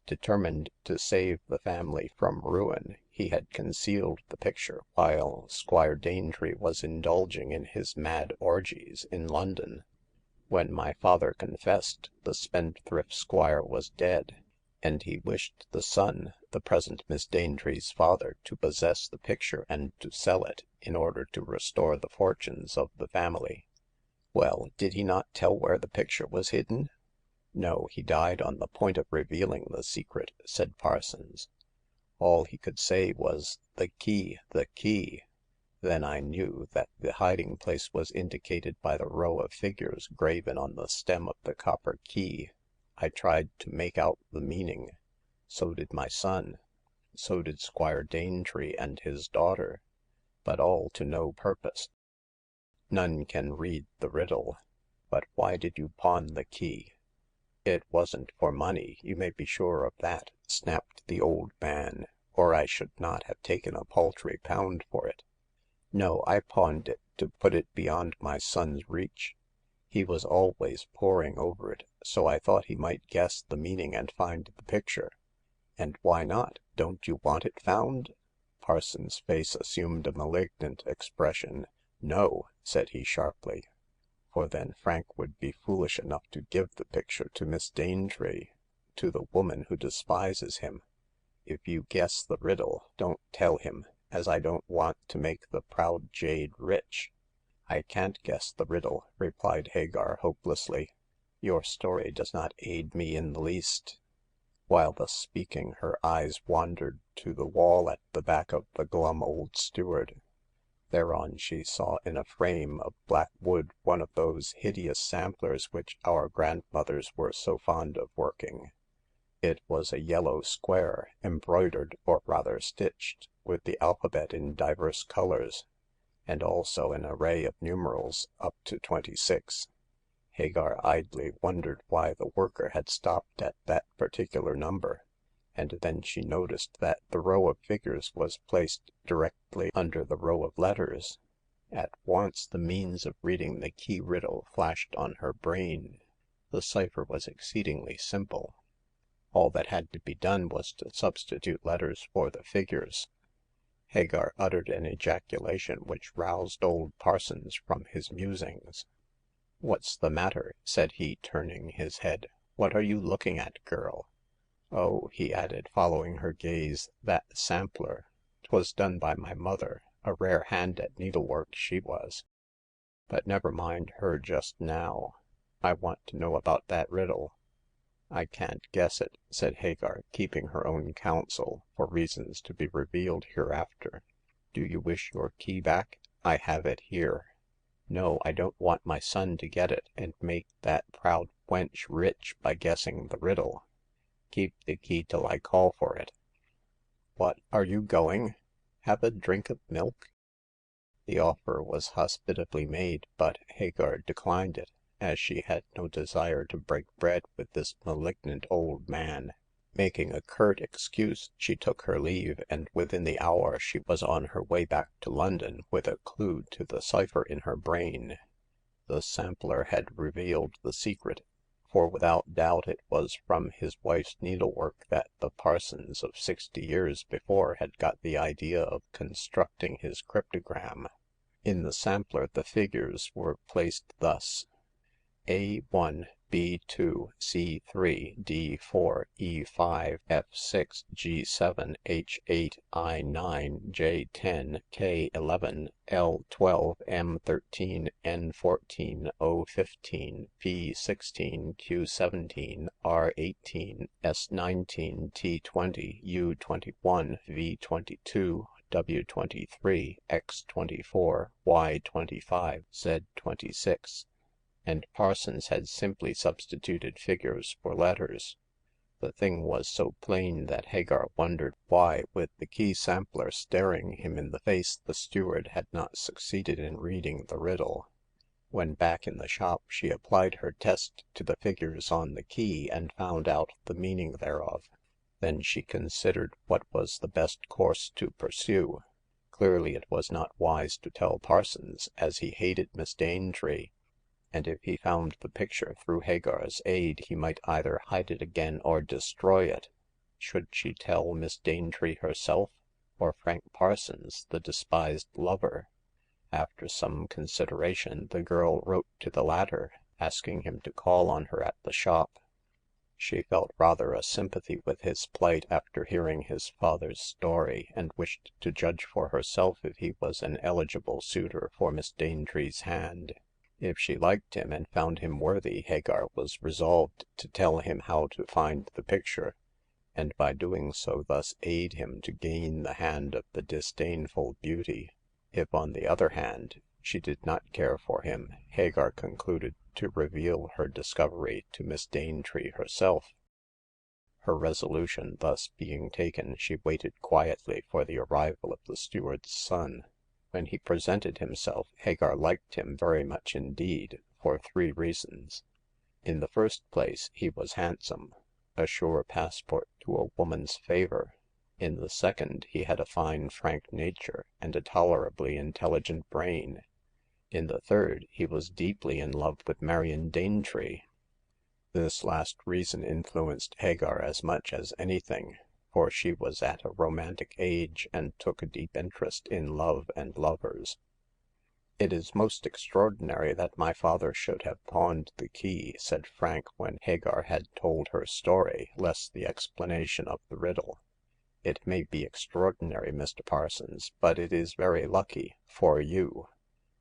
determined to save the family from ruin, he had concealed the picture while Squire Danetree was indulging in his mad orgies in London. When my father confessed, the spendthrift squire was dead, and he wished the son, the present Miss Danetree's father, to possess the picture and to sell it, in order to restore the fortunes of the family." Well, did he not tell where the picture was hidden?" No, he died on the point of revealing the secret," said Parsons. All he could say was, the key, the key." Then I knew that the hiding place was indicated by the row of figures graven on the stem of the copper key. I tried to make out the meaning. So did my son. So did Squire Danetree and his daughter. But all to no purpose. None can read the riddle. But why did you pawn the key?" It wasn't for money, you may be sure of that," snapped the old man, or I should not have taken a paltry £1 for it. No, I pawned it to put it beyond my son's reach. He was always poring over it, so I thought he might guess the meaning and find the picture." And why not? Don't you want it found?" Parsons' face assumed a malignant expression. No," said he sharply, "for then Frank would be foolish enough to give the picture to Miss Danetree, to the woman who despises him. If you guess the riddle, don't tell him, as I don't want to make the proud Jade rich." I can't guess the riddle," replied Hagar hopelessly. Your story does not aid me in the least." While thus speaking, her eyes wandered to the wall at the back of the glum old steward. Thereon she saw in a frame of black wood one of those hideous samplers which our grandmothers were so fond of working. It was a yellow square, embroidered, or rather stitched, with the alphabet in divers colors, and also an array of numerals up to 26. Hagar idly wondered why the worker had stopped at that particular number. and then she noticed that the row of figures was placed directly under the row of letters. At once the means of reading the key riddle flashed on her brain. The cipher was exceedingly simple. All that had to be done was to substitute letters for the figures. Hagar uttered an ejaculation which roused old Parsons from his musings. What's the matter?" said he, turning his head. What are you looking at, girl? Oh," he added, following her gaze, that sampler. 'Twas done by my mother, a rare hand at needlework she was. But never mind her just now. I want to know about that riddle." I can't guess it," said Hagar, keeping her own counsel, for reasons to be revealed hereafter. Do you wish your key back? I have it here." No, I don't want my son to get it and make that proud wench rich by guessing the riddle. Keep the key till I call for it." What, are you going? Have a drink of milk?" The offer was hospitably made, but Hagar declined it, as she had no desire to break bread with this malignant old man. Making a curt excuse, she took her leave, and within the hour she was on her way back to London with a clue to the cipher in her brain. The sampler had revealed the secret, for without doubt it was from his wife's needlework that the Parsons of 60 years before had got the idea of constructing his cryptogram. In the sampler the figures were placed thus: A1, B2, C3, D4, E5, F6, G7, H8, I9, J10, K11, L12, M13, N14, O15, P16, Q17, R18, S19, T20, U21, V22, W23, X24, Y25, Z26. And Parsons had simply substituted figures for letters. The thing was so plain that Hagar wondered why, with the key sampler staring him in the face, the steward had not succeeded in reading the riddle. When back in the shop, she applied her test to the figures on the key and found out the meaning thereof. Then she considered what was the best course to pursue. Clearly it was not wise to tell Parsons, as he hated Miss Danetree, and if he found the picture through Hagar's aid, he might either hide it again or destroy it. Should she tell Miss Danetree herself, or Frank Parsons, the despised lover? After some consideration, the girl wrote to the latter, asking him to call on her at the shop. She felt rather a sympathy with his plight after hearing his father's story, and wished to judge for herself if he was an eligible suitor for Miss Danetree's hand. If she liked him and found him worthy, Hagar was resolved to tell him how to find the picture, and by doing so thus aid him to gain the hand of the disdainful beauty. If, on the other hand, she did not care for him, Hagar concluded to reveal her discovery to Miss Danetree herself. Her resolution thus being taken, she waited quietly for the arrival of the steward's son. When he presented himself, Hagar liked him very much indeed, for 3 reasons. In the first place, he was handsome, a sure passport to a woman's favor. In the second, he had a fine, frank nature, and a tolerably intelligent brain. In the third, he was deeply in love with Marion Danetree. This last reason influenced Hagar as much as anything, for she was at a romantic age and took a deep interest in love and lovers. It is most extraordinary that my father should have pawned the key," said Frank when Hagar had told her story, less the explanation of the riddle. It may be extraordinary, Mr. Parsons, but it is very lucky — for you."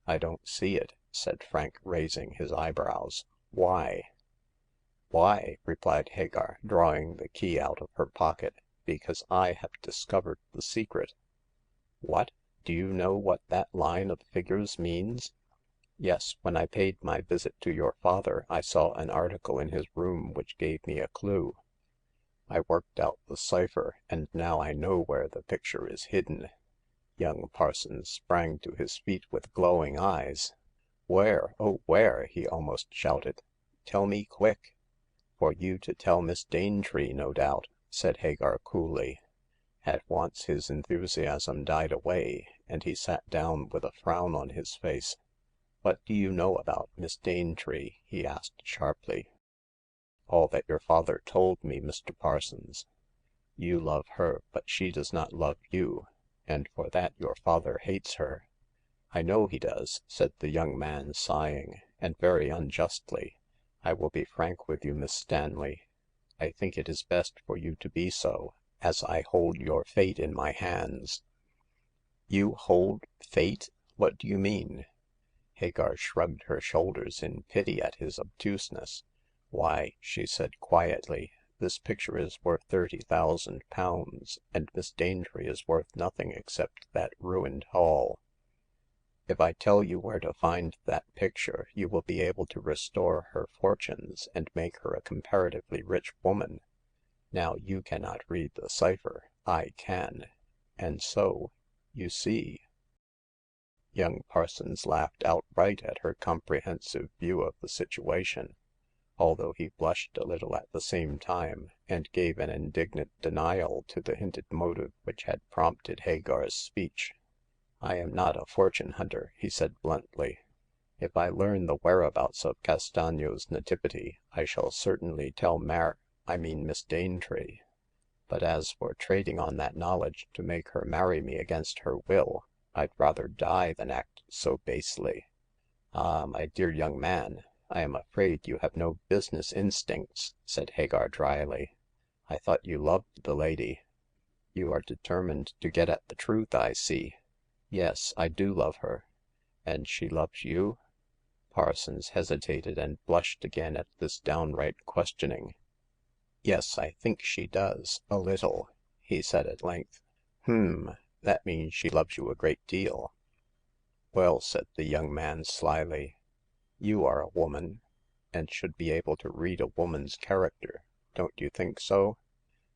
I don't see it," said Frank, raising his eyebrows. Why?" Why," replied Hagar, drawing the key out of her pocket, because I have discovered the secret." What? Do you know what that line of figures means?" Yes, when I paid my visit to your father, I saw an article in his room which gave me a clue. I worked out the cipher, and now I know where the picture is hidden." Young Parsons sprang to his feet with glowing eyes. Where? Oh, where? " he almost shouted. Tell me quick." For you to tell Miss Danetree, no doubt. said Hagar coolly. At once his enthusiasm died away, and he sat down with a frown on his face. What do you know about Miss Danetree? He asked sharply. All that your father told me, Mr. Parsons. You love her, but she does not love you, and for that your father hates her. I know he does," said the young man, sighing, and very unjustly. I will be frank with you, Miss Stanley. I think it is best for you to be so, as I hold your fate in my hands." You hold fate? What do you mean?" Hagar shrugged her shoulders in pity at his obtuseness. Why," she said quietly, this picture is worth £30,000, and Miss Danetree is worth nothing except that ruined hall. If I tell you where to find that picture, you will be able to restore her fortunes and make her a comparatively rich woman. Now you cannot read the cipher. I can. And so, you see—" Young Parsons laughed outright at her comprehensive view of the situation, although he blushed a little at the same time, and gave an indignant denial to the hinted motive which had prompted Hagar's speech. I am not a fortune hunter," he said bluntly. If I learn the whereabouts of Castagno's nativity, I shall certainly tell Miss Danetree. But as for trading on that knowledge to make her marry me against her will, I'd rather die than act so basely." Ah, my dear young man, I am afraid you have no business instincts," said Hagar dryly. I thought you loved the lady. You are determined to get at the truth, I see. Yes, I do love her. And she loves you?" Parsons hesitated and blushed again at this downright questioning. Yes, I think she does, a little," he said at length. That means she loves you a great deal." Well," said the young man slyly, you are a woman, and should be able to read a woman's character. Don't you think so?"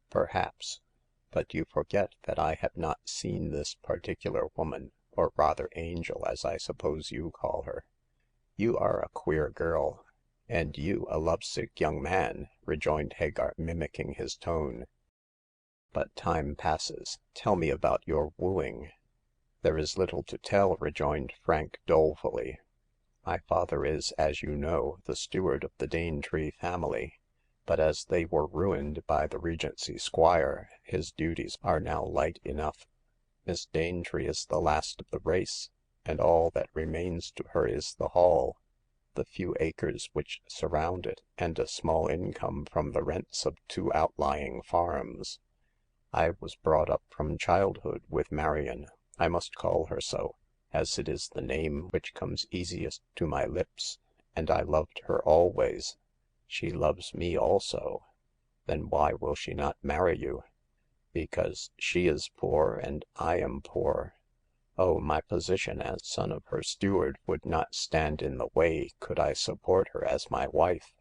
Perhaps. But you forget that I have not seen this particular woman, or rather angel, as I suppose you call her." You are a queer girl." And you a lovesick young man," rejoined Hagar, mimicking his tone. But time passes. Tell me about your wooing." There is little to tell," rejoined Frank dolefully. My father is, as you know, the steward of the Danetree family, but as they were ruined by the Regency squire, his duties are now light enough. Miss Danetree is the last of the race, and all that remains to her is the hall, the few acres which surround it, and a small income from the rents of 2 outlying farms. I was brought up from childhood with Marion — I must call her so, as it is the name which comes easiest to my lips — and I loved her always. She loves me also. Then why will she not marry you? Because she is poor and I am poor. Oh, my position as son of her steward would not stand in the way could I support her as my wife.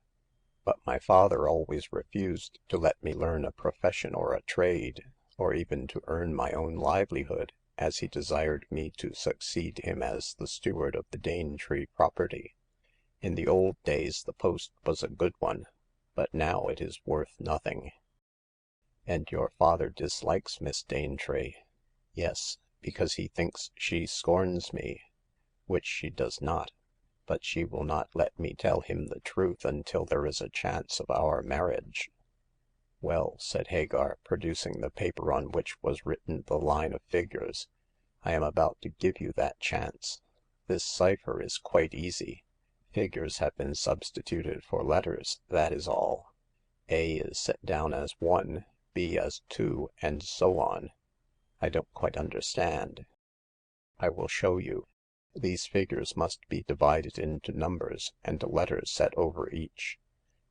But my father always refused to let me learn a profession or a trade, or even to earn my own livelihood, as he desired me to succeed him as the steward of the Danetree property. In the old days the post was a good one, but now it is worth nothing." And your father dislikes Miss Danetree?" Yes, because he thinks she scorns me, which she does not. But she will not let me tell him the truth until there is a chance of our marriage." Well," said Hagar, producing the paper on which was written the line of figures, I am about to give you that chance. This cipher is quite easy. Figures have been substituted for letters, that is all. A is set down as 1, B as 2, and so on. I don't quite understand." I will show you. These figures must be divided into numbers, and a letter set over each.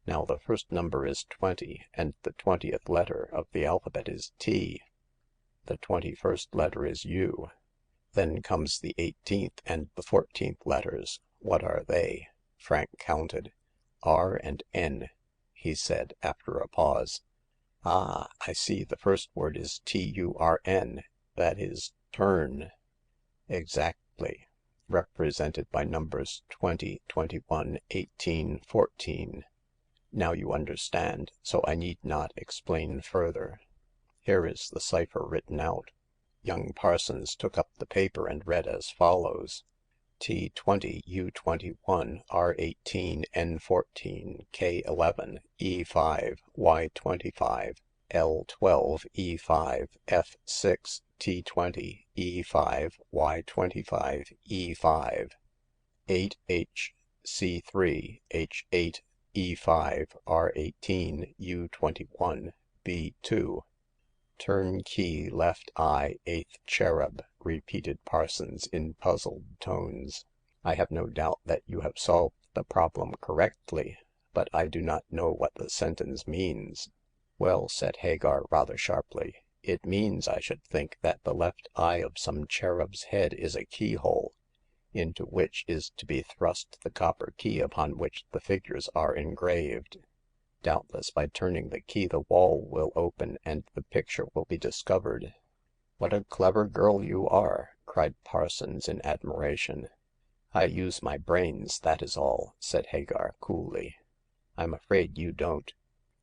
Now the first number is 20, and the 20th letter of the alphabet is T. The 21st letter is U. Then comes the 18th and the 14th letters. What are they? Frank counted. R and N, he said, after a pause. Ah, I see the first word is Turn. That is turn. Exactly. Represented by numbers 20, 21, 18, 14. Now you understand, so I need not explain further. Here is the cipher written out." Young Parsons took up the paper and read as follows: T20 U21 R18 N14 K11 E5 Y25 L12 E5 F6 T20 E5 Y25 E5 8H C3 H8 E5 R18 U21 B2 "Turnkey left eye, eighth cherub," repeated Parsons in puzzled tones. "I have no doubt that you have solved the problem correctly, but I do not know what the sentence means." "Well," said Hagar rather sharply, "it means, I should think, that the left eye of some cherub's head is a keyhole, into which is to be thrust the copper key upon which the figures are engraved. Doubtless by turning the key the wall will open and the picture will be discovered." "What a clever girl you are!" cried Parsons in admiration. "I use my brains, that is all," said Hagar, coolly. "I'm afraid you don't.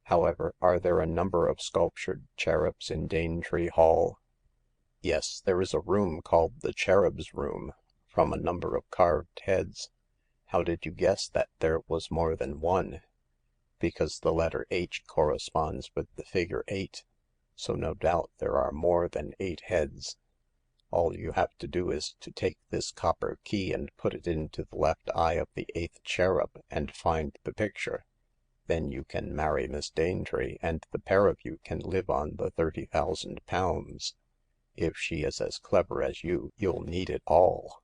However, are there a number of sculptured cherubs in Danetree Hall?" "Yes, there is a room called the Cherub's Room, from a number of carved heads." "How did you guess that there was more than one?" "Because the letter H corresponds with the figure 8, so no doubt there are more than 8 heads. All you have to do is to take this copper key and put it into the left eye of the 8th cherub, and find the picture. Then you can marry Miss Danetree, and the pair of you can live on the £30,000. If she is as clever as you, you'll need it all."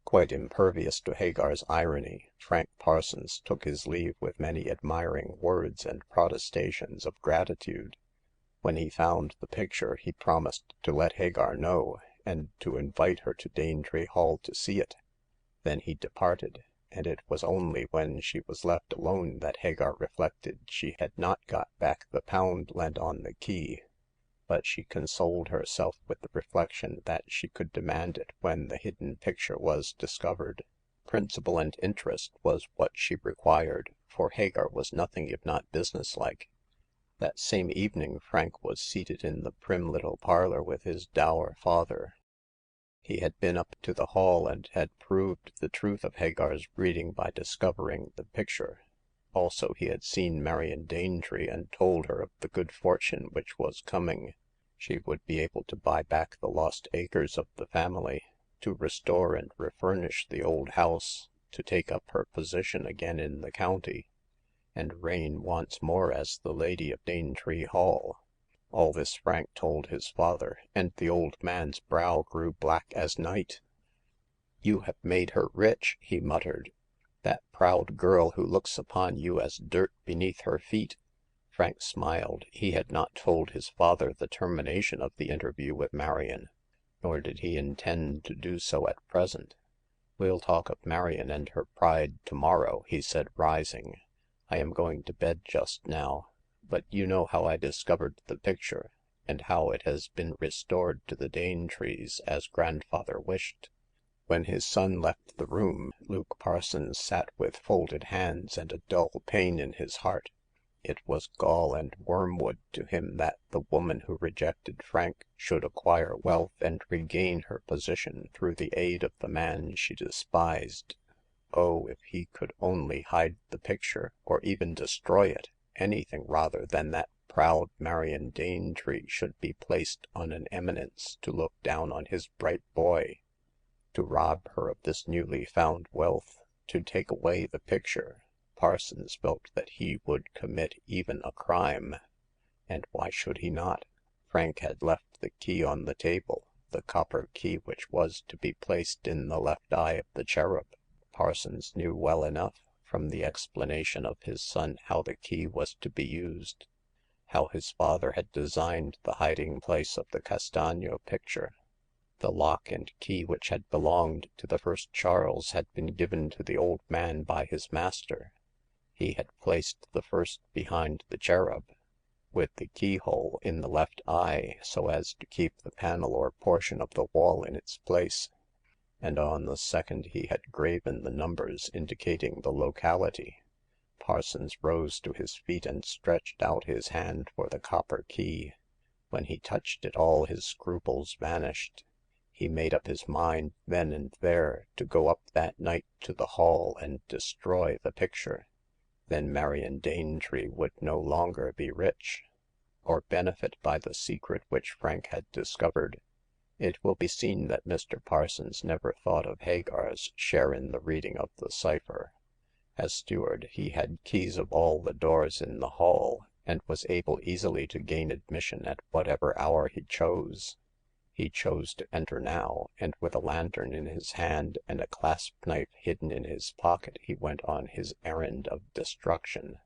Quite impervious to Hagar's irony, Frank Parsons took his leave with many admiring words and protestations of gratitude. When he found the picture, he promised to let Hagar know, and to invite her to Danetree Hall to see it. Then he departed, and it was only when she was left alone that Hagar reflected she had not got back the £1 lent on the key. But she consoled herself with the reflection that she could demand it when the hidden picture was discovered. Principle and interest was what she required, for Hagar was nothing if not businesslike. That same evening Frank was seated in the prim little parlor with his dour father. He had been up to the Hall and had proved the truth of Hagar's reading by discovering the picture. Also he had seen Marion Danetree and told her of the good fortune which was coming. She would be able to buy back the lost acres of the family, to restore and refurnish the old house, to take up her position again in the county, and reign once more as the lady of Danetree Hall. All this Frank told his father, and the old man's brow grew black as night. "You have made her rich," he muttered. "That proud girl who looks upon you as dirt beneath her feet." Frank smiled. He had not told his father the termination of the interview with Marion, nor did he intend to do so at present. "We'll talk of Marion and her pride tomorrow," he said, rising. "I am going to bed just now. But you know how I discovered the picture, and how it has been restored to the Danetrees as grandfather wished." When his son left the room, Luke Parsons sat with folded hands and a dull pain in his heart. It was gall and wormwood to him that the woman who rejected Frank should acquire wealth and regain her position through the aid of the man she despised. Oh, if he could only hide the picture, or even destroy it, anything rather than that proud Marion Danetree should be placed on an eminence to look down on his bright boy. To rob her of this newly found wealth, to take away the picture, Parsons felt that he would commit even a crime. And why should he not? Frank had left the key on the table, the copper key which was to be placed in the left eye of the cherub. Parsons knew well enough, from the explanation of his son, how the key was to be used, how his father had designed the hiding place of the Castagno picture. The lock and key which had belonged to the first Charles had been given to the old man by his master. He had placed the first behind the cherub, with the keyhole in the left eye, so as to keep the panel or portion of the wall in its place, and on the second he had graven the numbers indicating the locality. Parsons rose to his feet and stretched out his hand for the copper key. When he touched it all his scruples vanished. He made up his mind then and there to go up that night to the Hall and destroy the picture. Then Marion Danetree would no longer be rich, or benefit by the secret which Frank had discovered. It will be seen that Mr. Parsons never thought of Hagar's share in the reading of the cipher. As steward, he had keys of all the doors in the Hall, and was able easily to gain admission at whatever hour he chose. He chose to enter now, and with a lantern in his hand and a clasp knife hidden in his pocket he went on his errand of destruction.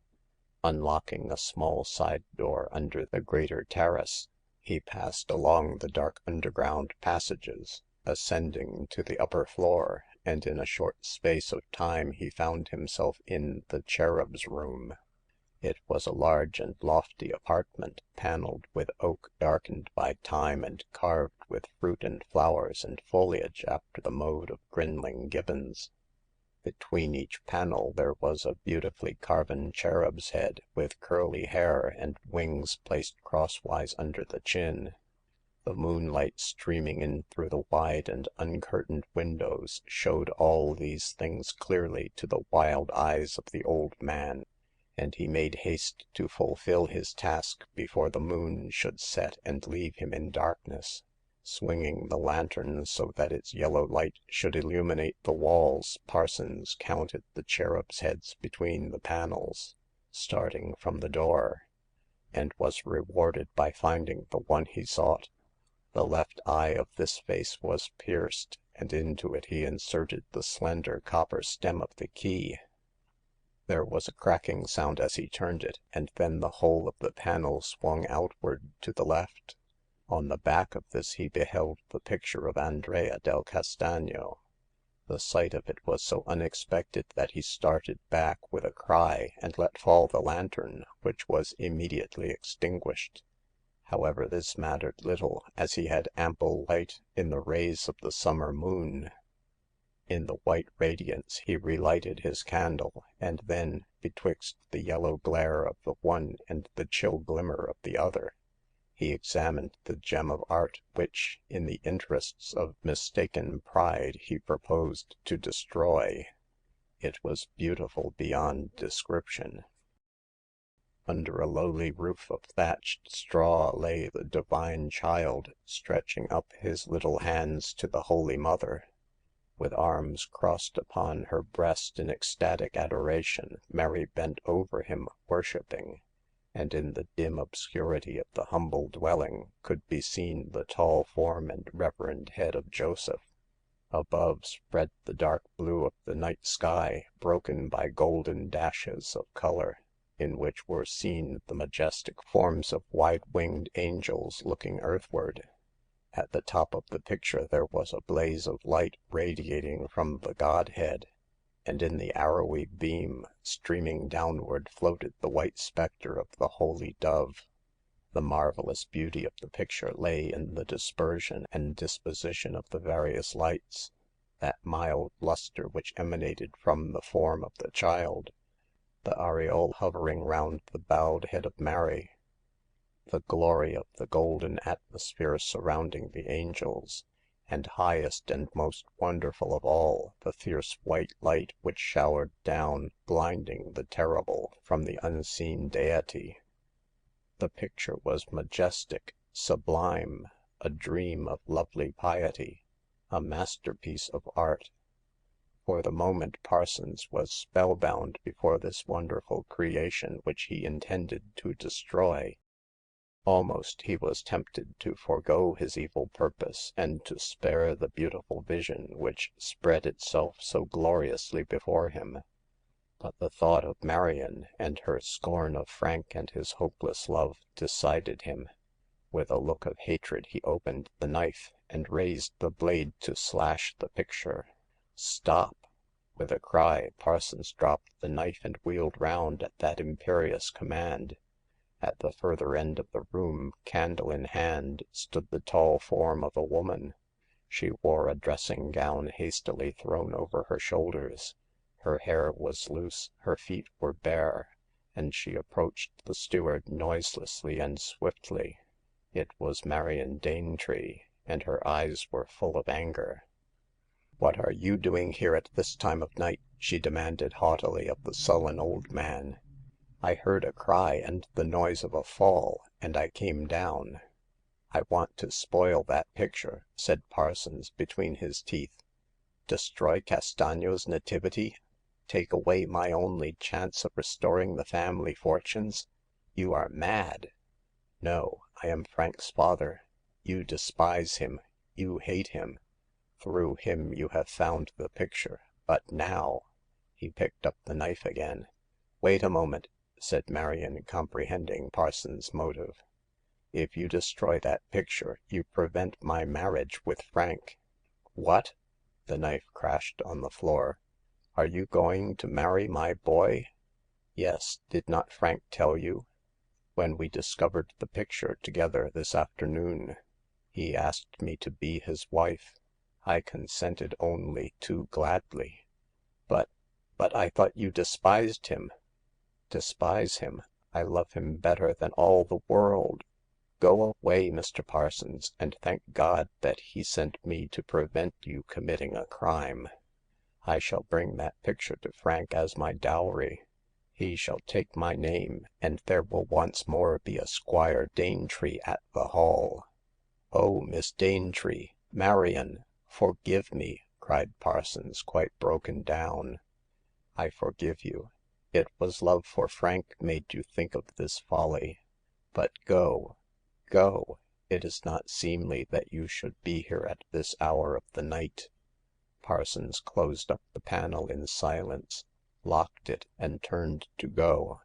Unlocking a small side door under the greater terrace, he passed along the dark underground passages, ascending to the upper floor, and in a short space of time he found himself in the cherub's room. It was a large and lofty apartment, paneled with oak, darkened by time, and carved with fruit and flowers and foliage after the mode of Grinling Gibbons. Between each panel there was a beautifully carven cherub's head, with curly hair and wings placed crosswise under the chin. The moonlight streaming in through the wide and uncurtained windows showed all these things clearly to the wild eyes of the old man, and he made haste to fulfill his task before the moon should set and leave him in darkness. Swinging the lantern so that its yellow light should illuminate the walls, Parsons counted the cherubs' heads between the panels, starting from the door, and was rewarded by finding the one he sought. The left eye of this face was pierced, and into it he inserted the slender copper stem of the key. There was a cracking sound as he turned it, and then the whole of the panel swung outward to the left. On the back of this he beheld the picture of Andrea del Castagno. The sight of it was so unexpected that he started back with a cry and let fall the lantern, which was immediately extinguished. However, this mattered little, as he had ample light in the rays of the summer moon. In the white radiance he relighted his candle, and then, betwixt the yellow glare of the one and the chill glimmer of the other, he examined the gem of art which, in the interests of mistaken pride, he proposed to destroy. It was beautiful beyond description. Under a lowly roof of thatched straw lay the divine child, stretching up his little hands to the Holy Mother. With arms crossed upon her breast in ecstatic adoration, Mary bent over him, worshipping, and in the dim obscurity of the humble dwelling could be seen the tall form and reverend head of Joseph. Above spread the dark blue of the night sky, broken by golden dashes of color, in which were seen the majestic forms of wide-winged angels looking earthward. At the top of the picture there was a blaze of light radiating from the Godhead, and in the arrowy beam, streaming downward, floated the white specter of the Holy Dove. The marvelous beauty of the picture lay in the dispersion and disposition of the various lights, that mild luster which emanated from the form of the child, the aureole hovering round the bowed head of Mary, the glory of the golden atmosphere surrounding the angels, and highest and most wonderful of all, the fierce white light which showered down, blinding the terrible, from the unseen deity. The picture was majestic, sublime, a dream of lovely piety, a masterpiece of art. For the moment Parsons was spellbound before this wonderful creation which he intended to destroy. Almost he was tempted to forego his evil purpose and to spare the beautiful vision which spread itself so gloriously before him. But the thought of Marion and her scorn of Frank and his hopeless love decided him. With a look of hatred he opened the knife and raised the blade to slash the picture. "Stop!" With a cry, Parsons dropped the knife and wheeled round at that imperious command. At the further end of the room, candle in hand, stood the tall form of a woman. She wore a dressing gown hastily thrown over her shoulders. Her hair was loose, her feet were bare, and she approached the steward noiselessly and swiftly. It was Marion Danetree, and her eyes were full of anger. What are you doing here at this time of night?" she demanded haughtily of the sullen old man. I heard a cry and the noise of a fall, and I came down." I want to spoil that picture," said Parsons between his teeth. Destroy Castagno's nativity? Take away my only chance of restoring the family fortunes? You are mad." No, I am Frank's father. You despise him. You hate him. Through him you have found the picture. But now " He picked up the knife again. Wait a moment," said Marion, comprehending Parsons' motive. If you destroy that picture, you prevent my marriage with Frank." What?" The knife crashed on the floor. Are you going to marry my boy?" Yes. Did not Frank tell you? When we discovered the picture together this afternoon, he asked me to be his wife. I consented only too gladly." But I thought you despised him." Despise him? I love him better than all the world. Go away, Mr. Parsons, and thank God that he sent me to prevent you committing a crime. I shall bring that picture to Frank as my dowry. He shall take my name, and there will once more be a Squire Danetree at the Hall." Oh, Miss Danetree, Marion, forgive me," cried Parsons, quite broken down. I forgive you. It was love for Frank made you think of this folly. But go. Go. It is not seemly that you should be here at this hour of the night." Parsons closed up the panel in silence, locked it, and turned to go.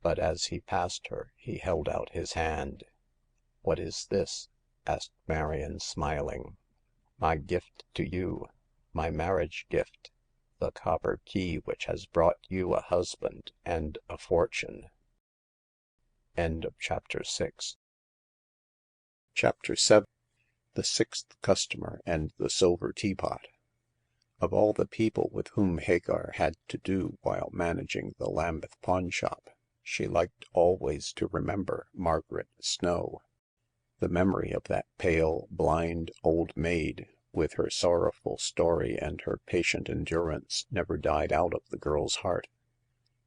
But as he passed her, he held out his hand. What is this?" asked Marion, smiling. My gift to you. My marriage gift. The copper key which has brought you a husband and a fortune." End of Chapter 6. Chapter 7. The Sixth Customer and the Silver Teapot. Of all the people with whom Hagar had to do while managing the Lambeth pawnshop, she liked always to remember Margaret Snow. The memory of that pale, blind old maid, with her sorrowful story and her patient endurance, never died out of the girl's heart.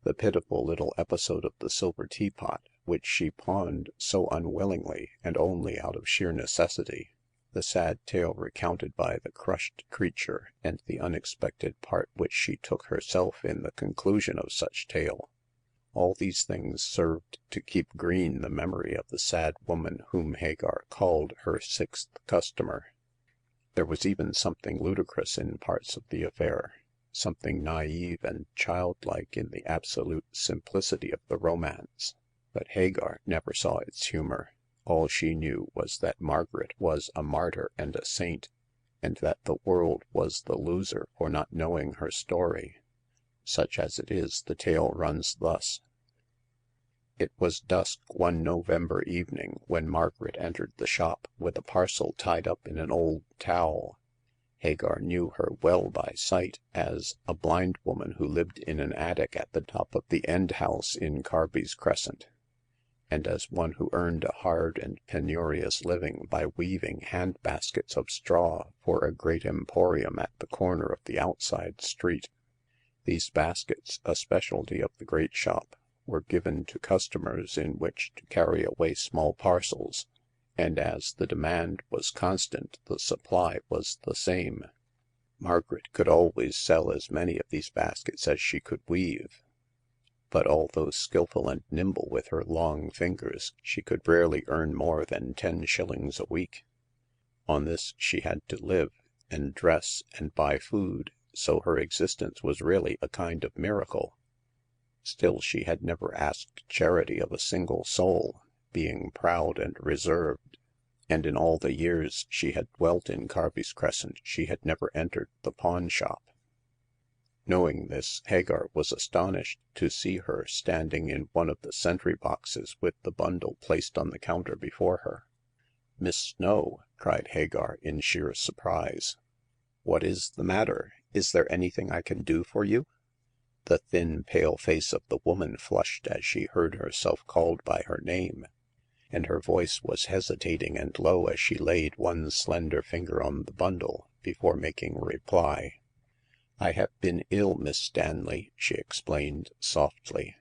The pitiful little episode of the silver teapot, which she pawned so unwillingly and only out of sheer necessity, the sad tale recounted by the crushed creature, and the unexpected part which she took herself in the conclusion of such tale, all these things served to keep green the memory of the sad woman whom Hagar called her sixth customer. There was even something ludicrous in parts of the affair, something naive and childlike in the absolute simplicity of the romance. But Hagar never saw its humor. All she knew was that Margaret was a martyr and a saint, and that the world was the loser for not knowing her story. Such as it is, the tale runs thus. It was dusk one November evening when Margaret entered the shop with a parcel tied up in an old towel. Hagar knew her well by sight as a blind woman who lived in an attic at the top of the end house in Carby's Crescent, and as one who earned a hard and penurious living by weaving hand baskets of straw for a great emporium at the corner of the outside street. These baskets, a specialty of the great shop, were given to customers in which to carry away small parcels, and as the demand was constant, the supply was the same. Margaret could always sell as many of these baskets as she could weave, but although skillful and nimble with her long fingers, she could rarely earn more than 10 shillings a week. On this she had to live, and dress, and buy food, so her existence was really a kind of miracle. Still, she had never asked charity of a single soul, being proud and reserved, and in all the years she had dwelt in Carby's Crescent she had never entered the pawn shop. Knowing this, Hagar was astonished to see her standing in one of the sentry boxes with the bundle placed on the counter before her. "Miss Snow!" cried Hagar in sheer surprise. "What is the matter? Is there anything I can do for you?" The thin, pale face of the woman flushed as she heard herself called by her name, and her voice was hesitating and low as she laid one slender finger on the bundle before making reply. I have been ill, Miss Stanley," she explained softly,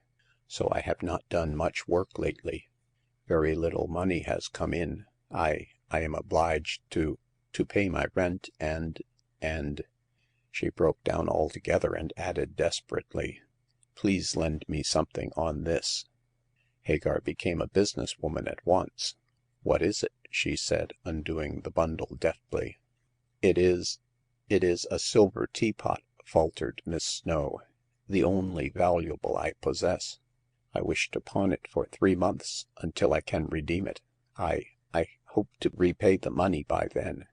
"so I have not done much work lately. Very little money has come in. I am obliged to pay my rent and She broke down altogether and added desperately, "Please lend me something on this." Hagar became a business woman at once. "What is it?" she said, undoing the bundle deftly. It is a silver teapot," faltered Miss Snow, "the only valuable I possess. I wish to pawn it for 3 months, until I can redeem it. I hope to repay the money by then."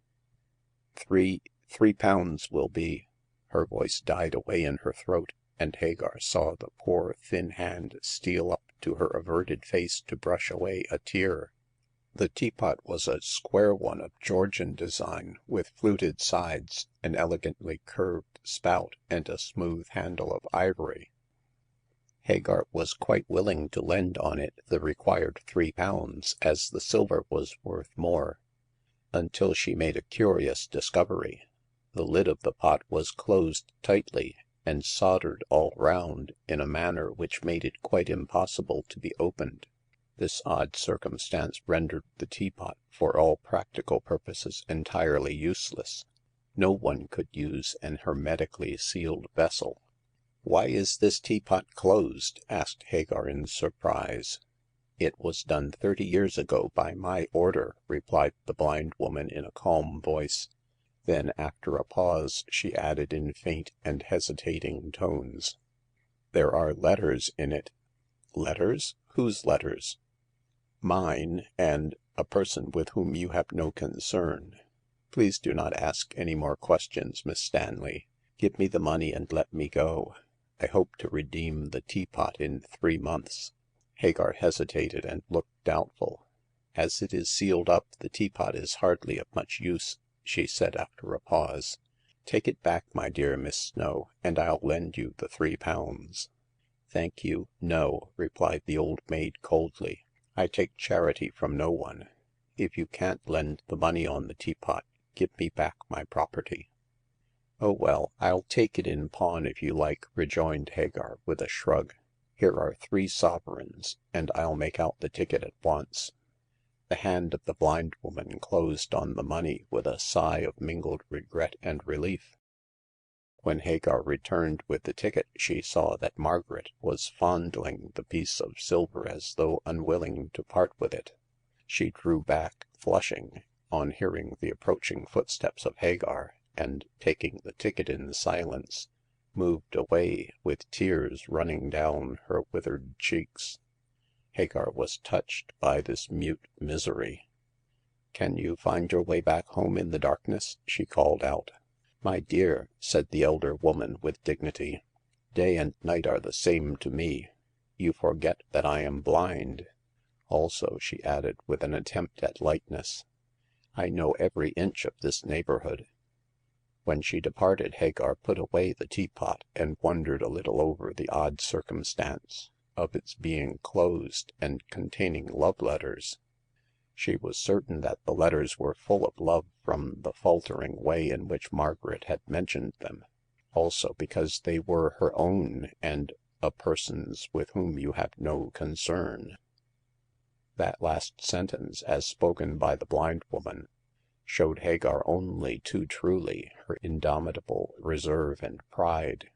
£3 will be—" Her voice died away in her throat, and Hagar saw the poor thin hand steal up to her averted face to brush away a tear. The teapot was a square one of Georgian design, with fluted sides, an elegantly curved spout, and a smooth handle of ivory. Hagar was quite willing to lend on it the required £3, as the silver was worth more, until she made a curious discovery. The lid of the pot was closed tightly, and soldered all round in a manner which made it quite impossible to be opened. This odd circumstance rendered the teapot, for all practical purposes, entirely useless. No one could use an hermetically sealed vessel. "Why is this teapot closed?" asked Hagar in surprise. "It was done 30 years ago by my order," replied the blind woman in a calm voice. Then, after a pause, she added in faint and hesitating tones, "There are letters in it." "Letters? Whose letters?" "Mine, and a person with whom you have no concern. Please do not ask any more questions, Miss Stanley. Give me the money and let me go. I hope to redeem the teapot in 3 months." Hagar hesitated and looked doubtful. "As it is sealed up, the teapot is hardly of much use," she said after a pause. "Take it back, my dear Miss Snow, and I'll lend you the £3. "Thank you, no," replied the old maid coldly. "I take charity from no one. If you can't lend the money on the teapot, give me back my property." "Oh, well, I'll take it in pawn if you like," rejoined Hagar with a shrug. "Here are 3 sovereigns, and I'll make out the ticket at once." The hand of the blind woman closed on the money with a sigh of mingled regret and relief. When Hagar returned with the ticket, she saw that Margaret was fondling the piece of silver as though unwilling to part with it. She drew back, flushing, on hearing the approaching footsteps of Hagar, and, taking the ticket in silence, moved away with tears running down her withered cheeks. Hagar was touched by this mute misery. "Can you find your way back home in the darkness?" she called out. "My dear," said the elder woman with dignity, "day and night are the same to me. You forget that I am blind. Also," she added with an attempt at lightness, "I know every inch of this neighborhood." When she departed, Hagar put away the teapot and wondered a little over the odd circumstance of its being closed and containing love letters. She was certain that the letters were full of love from the faltering way in which Margaret had mentioned them. Also because they were her own and a person's with whom you have no concern. That last sentence, as spoken by the blind woman, showed Hagar only too truly her indomitable reserve and pride.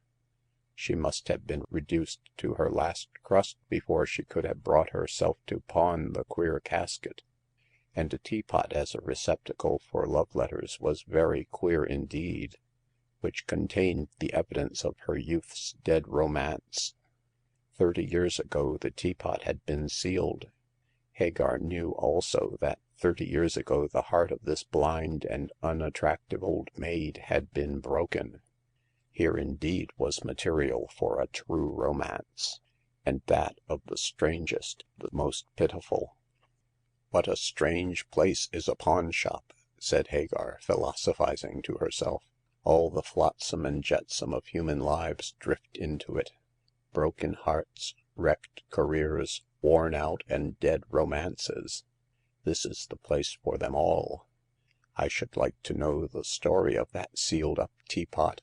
She must have been reduced to her last crust before she could have brought herself to pawn the queer casket. And a teapot as a receptacle for love letters was very queer indeed, which contained the evidence of her youth's dead romance. 30 years ago the teapot had been sealed. Hagar knew also that 30 years ago the heart of this blind and unattractive old maid had been broken. Here indeed was material for a true romance, and that of the strangest, the most pitiful. "What a strange place is a pawn shop," said Hagar, philosophizing to herself. "All the flotsam and jetsam of human lives drift into it. broken hearts, wrecked careers, worn out and dead romances. This is the place for them all. I should like to know the story of that sealed-up teapot."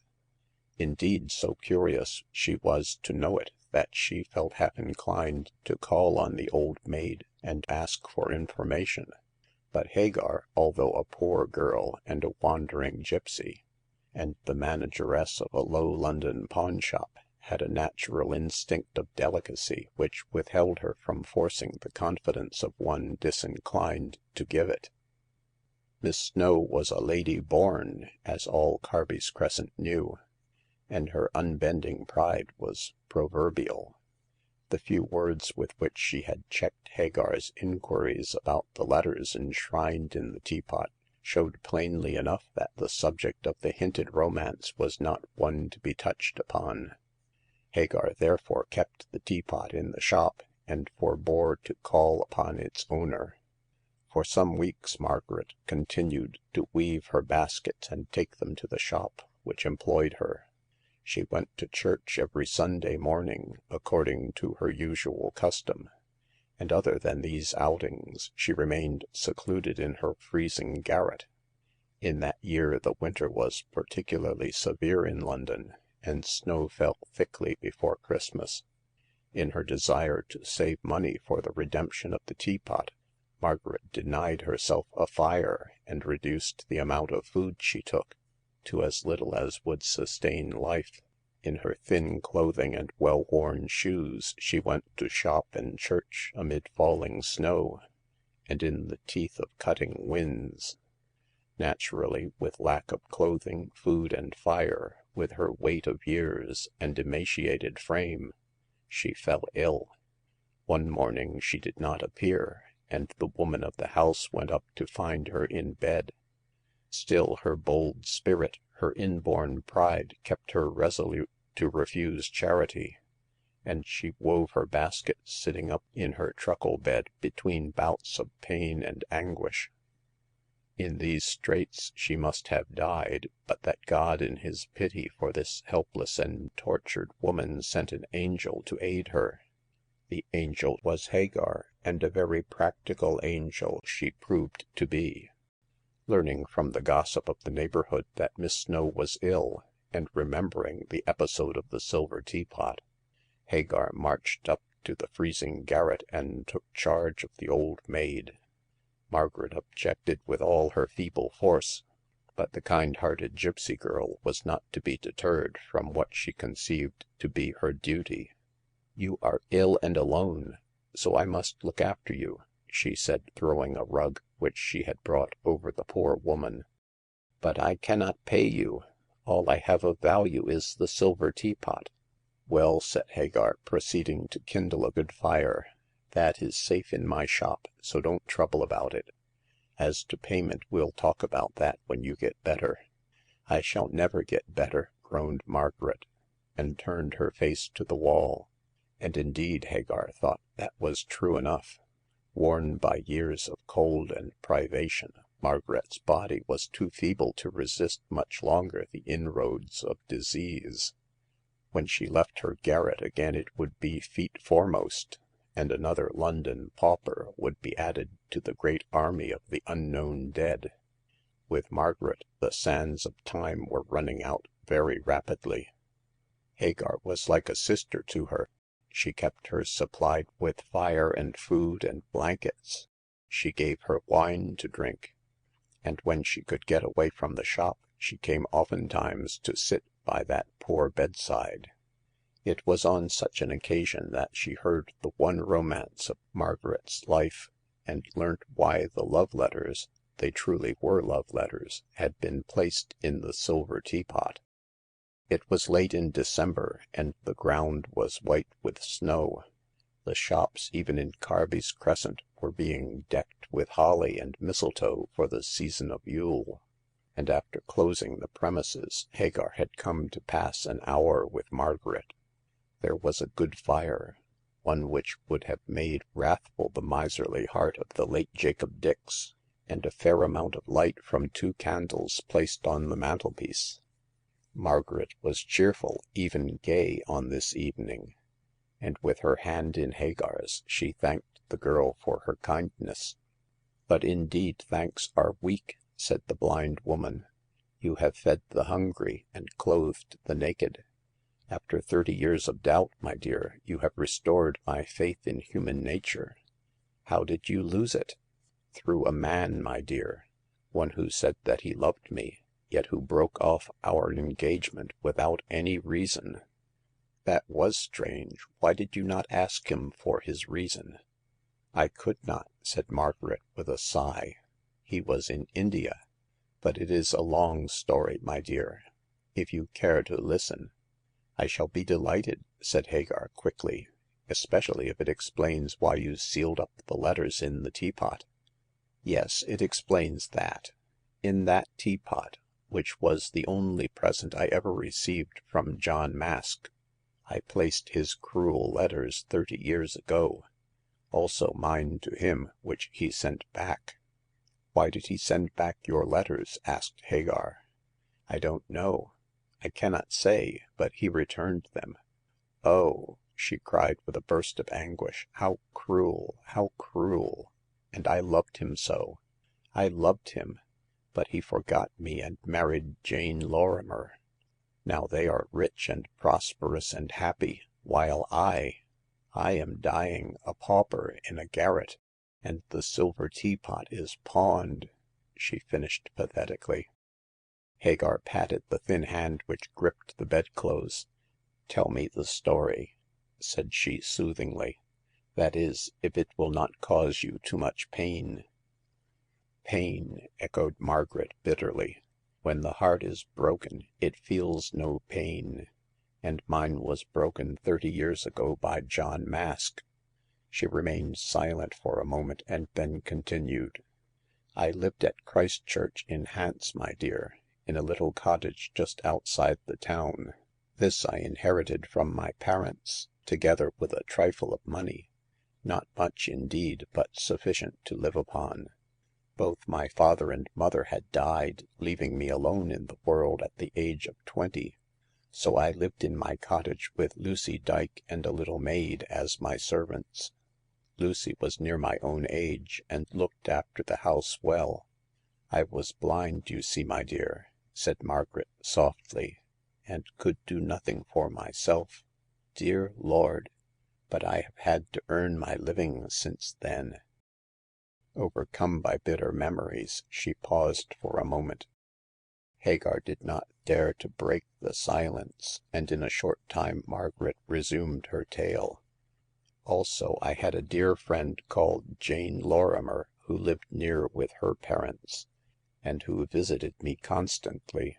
Indeed, so curious she was to know it that she felt half inclined to call on the old maid and ask for information. But Hagar, although a poor girl and a wandering gypsy, and the manageress of a low London pawnshop, had a natural instinct of delicacy which withheld her from forcing the confidence of one disinclined to give it. Miss Snow was a lady born, as all Carby's Crescent knew, and her unbending pride was proverbial. The few words with which she had checked Hagar's inquiries about the letters enshrined in the teapot showed plainly enough that the subject of the hinted romance was not one to be touched upon. Hagar therefore kept the teapot in the shop, and forbore to call upon its owner. For some weeks Margaret continued to weave her baskets and take them to the shop, which employed her. She went to church every Sunday morning, according to her usual custom, and other than these outings she remained secluded in her freezing garret. In that year the winter was particularly severe in London, and snow fell thickly before Christmas. In her desire to save money for the redemption of the teapot, Margaret denied herself a fire and reduced the amount of food she took to as little as would sustain life. In her thin clothing and well-worn shoes she went to shop and church amid falling snow, and in the teeth of cutting winds. Naturally, with lack of clothing, food, and fire, with her weight of years and emaciated frame, she fell ill. One morning she did not appear, and the woman of the house went up to find her in bed. Still her bold spirit, her inborn pride, kept her resolute to refuse charity, and she wove her basket sitting up in her truckle bed between bouts of pain and anguish. In these straits she must have died, but that God in his pity for this helpless and tortured woman sent an angel to aid her. The angel was Hagar, and a very practical angel she proved to be. Learning from the gossip of the neighborhood that Miss Snow was ill, and remembering the episode of the silver teapot, Hagar marched up to the freezing garret and took charge of the old maid. Margaret objected with all her feeble force, but the kind-hearted gypsy girl was not to be deterred from what she conceived to be her duty. "You are ill and alone, so I must look after you," she said, throwing a rug which she had brought over the poor woman. "But I cannot pay you. All I have of value is the silver teapot." "Well," said Hagar, proceeding to kindle a good fire, "that is safe in my shop, so don't trouble about it. As to payment, we'll talk about that when you get better." "I shall never get better," groaned Margaret, and turned her face to the wall. And indeed, Hagar thought that was true enough. Worn by years of cold and privation, Margaret's body was too feeble to resist much longer the inroads of disease. When she left her garret again it would be feet foremost, and another London pauper would be added to the great army of the unknown dead. With Margaret, the sands of time were running out very rapidly. Hagar was like a sister to her. She kept her supplied with fire and food and blankets. She gave her wine to drink, and when she could get away from the shop, she came oftentimes to sit by that poor bedside. It was on such an occasion that she heard the one romance of Margaret's life, and learnt why the love letters — they truly were love letters — had been placed in the silver teapot. It was late in December, and the ground was white with snow. The shops, even in Carby's Crescent, were being decked with holly and mistletoe for the season of Yule. And after closing the premises, Hagar had come to pass an hour with Margaret. There was a good fire, one which would have made wrathful the miserly heart of the late Jacob Dix, and a fair amount of light from 2 candles placed on the mantelpiece. Margaret was cheerful, even gay, on this evening. and with her hand in Hagar's, she thanked the girl for her kindness. But indeed thanks are weak," said the blind woman. "You have fed the hungry and clothed the naked. After 30 years of doubt, my dear, you have restored my faith in human nature. How did you lose it? Through a man, my dear, one who said that he loved me, yet who broke off our engagement without any reason." "That was strange. Why did you not ask him for his reason?" "I could not," said Margaret, with a sigh. "He was in India. But it is a long story, my dear. If you care to listen—" "I shall be delighted," said Hagar, quickly, "especially if it explains why you sealed up the letters in the teapot." "Yes, it explains that. In that teapot, which was the only present I ever received from John Mask, I placed his cruel letters 30 years ago. Also mine to him, which he sent back." "Why did he send back your letters?" asked Hagar. "I don't know. I cannot say, but he returned them." "Oh!" she cried with a burst of anguish. "How cruel! How cruel! And I loved him so. I loved him. But he forgot me and married Jane Lorrimer. Now they are rich and prosperous and happy, while I am dying a pauper in a garret, and the silver teapot is pawned," she finished pathetically. Hagar patted the thin hand which gripped the bedclothes. "Tell me the story," said she soothingly. "That is, if it will not cause you too much pain." "Pain," echoed Margaret bitterly. "When the heart is broken, it feels no pain. And mine was broken 30 years ago by John Mask." She remained silent for a moment, and then continued. "I lived at Christchurch in Hants, my dear, in a little cottage just outside the town. This I inherited from my parents, together with a trifle of money. Not much indeed, but sufficient to live upon. Both my father and mother had died, leaving me alone in the world at the age of 20. So I lived in my cottage with Lucy Dyke and a little maid as my servants. Lucy was near my own age, and looked after the house well. I was blind, you see, my dear," said Margaret softly, "and could do nothing for myself. Dear Lord! But I have had to earn my living since then." Overcome by bitter memories, she paused for a moment. Hagar did not dare to break the silence, and in a short time Margaret resumed her tale. "Also, I had a dear friend called Jane Lorrimer, who lived near with her parents, and who visited me constantly.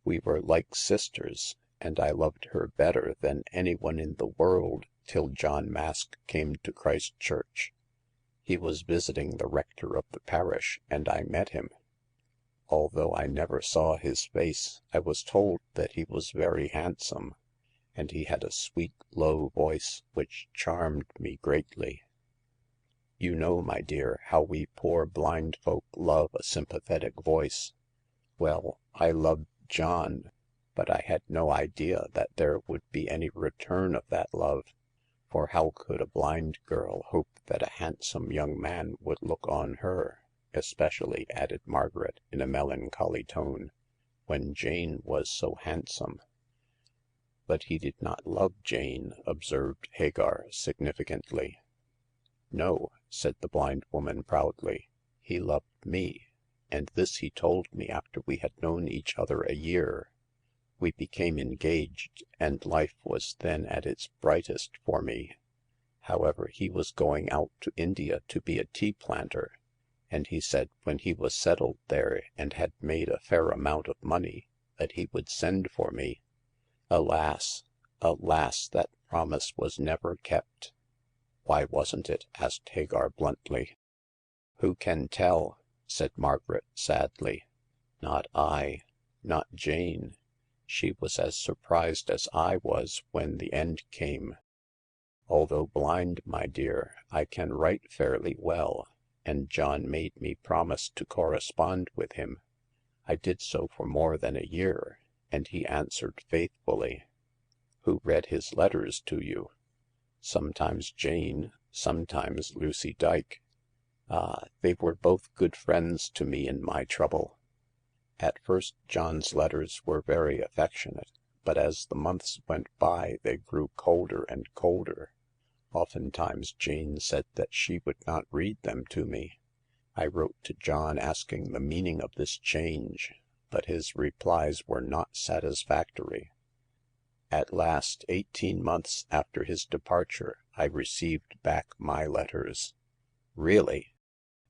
We were like sisters, and I loved her better than anyone in the world till John Mask came to Christchurch. He was visiting the rector of the parish, and I met him. Although I never saw his face, I was told that he was very handsome, and he had a sweet, low voice which charmed me greatly. You know, my dear, how we poor blind folk love a sympathetic voice. Well, I loved John, but I had no idea that there would be any return of that love. For how could a blind girl hope that a handsome young man would look on her, especially," added Margaret in a melancholy tone, "when Jane was so handsome?" "But he did not love Jane," observed Hagar significantly. "No," said the blind woman proudly. "He loved me, and this he told me after we had known each other a year. We became engaged, and life was then at its brightest for me. However, he was going out to India to be a tea planter, and he said when he was settled there and had made a fair amount of money that he would send for me. Alas, alas, that promise was never kept." "Why wasn't it?" asked Hagar bluntly. "Who can tell?" said Margaret sadly. "Not I. Not Jane. She was as surprised as I was when the end came. Although blind, my dear, I can write fairly well, and John made me promise to correspond with him. I did so for more than a year, and he answered faithfully." "Who read his letters to you?" Sometimes Jane, sometimes Lucy Dyke. Ah, they were both good friends to me in my trouble. At first John's letters were very affectionate, but as the months went by they grew colder and colder. Oftentimes Jane said that she would not read them to me. I wrote to John asking the meaning of this change, but his replies were not satisfactory. At last, 18 months after his departure, I received back my letters. Really?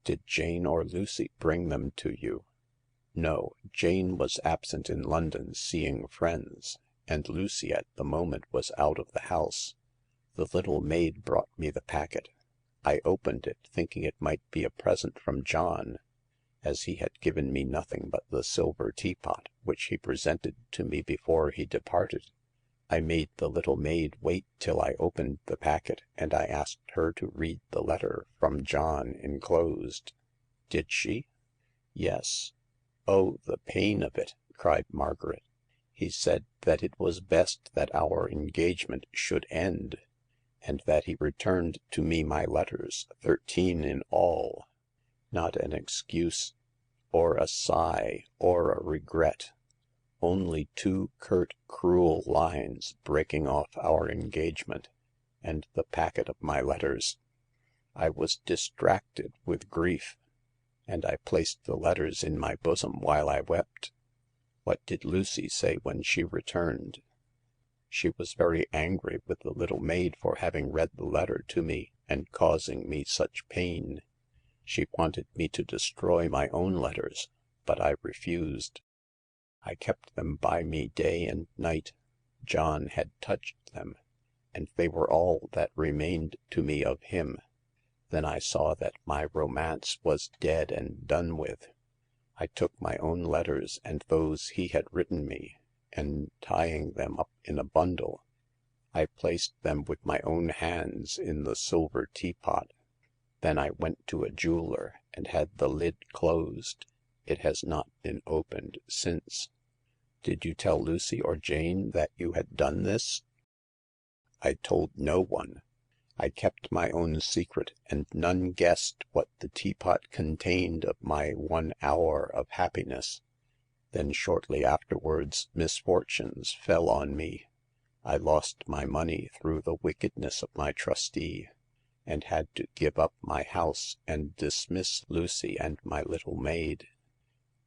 Did Jane or Lucy bring them to you? No, Jane was absent in London seeing friends, and Lucy at the moment was out of the house. The little maid brought me the packet. I opened it, thinking it might be a present from John, as he had given me nothing but the silver teapot, which he presented to me before he departed. I made the little maid wait till I opened the packet, and I asked her to read the letter from John enclosed. Did she? Yes. Oh, the pain of it! Cried Margaret. He said that it was best that our engagement should end, and that he returned to me my letters, 13 in all. Not an excuse, or a sigh, or a regret. Only 2 curt, cruel lines breaking off our engagement, and the packet of my letters. I was distracted with grief, and I placed the letters in my bosom while I wept. What did Lucy say when she returned? She was very angry with the little maid for having read the letter to me and causing me such pain. She wanted me to destroy my own letters, but I refused. I kept them by me day and night. John had touched them, and they were all that remained to me of him. Then I saw that my romance was dead and done with. I took my own letters and those he had written me, and tying them up in a bundle, I placed them with my own hands in the silver teapot. Then I went to a jeweler and had the lid closed. It has not been opened since. Did you tell Lucy or Jane that you had done this? I told no one. I kept my own secret, and none guessed what the teapot contained of my 1 hour of happiness. Then shortly afterwards misfortunes fell on me. I lost my money through the wickedness of my trustee, and had to give up my house and dismiss Lucy and my little maid.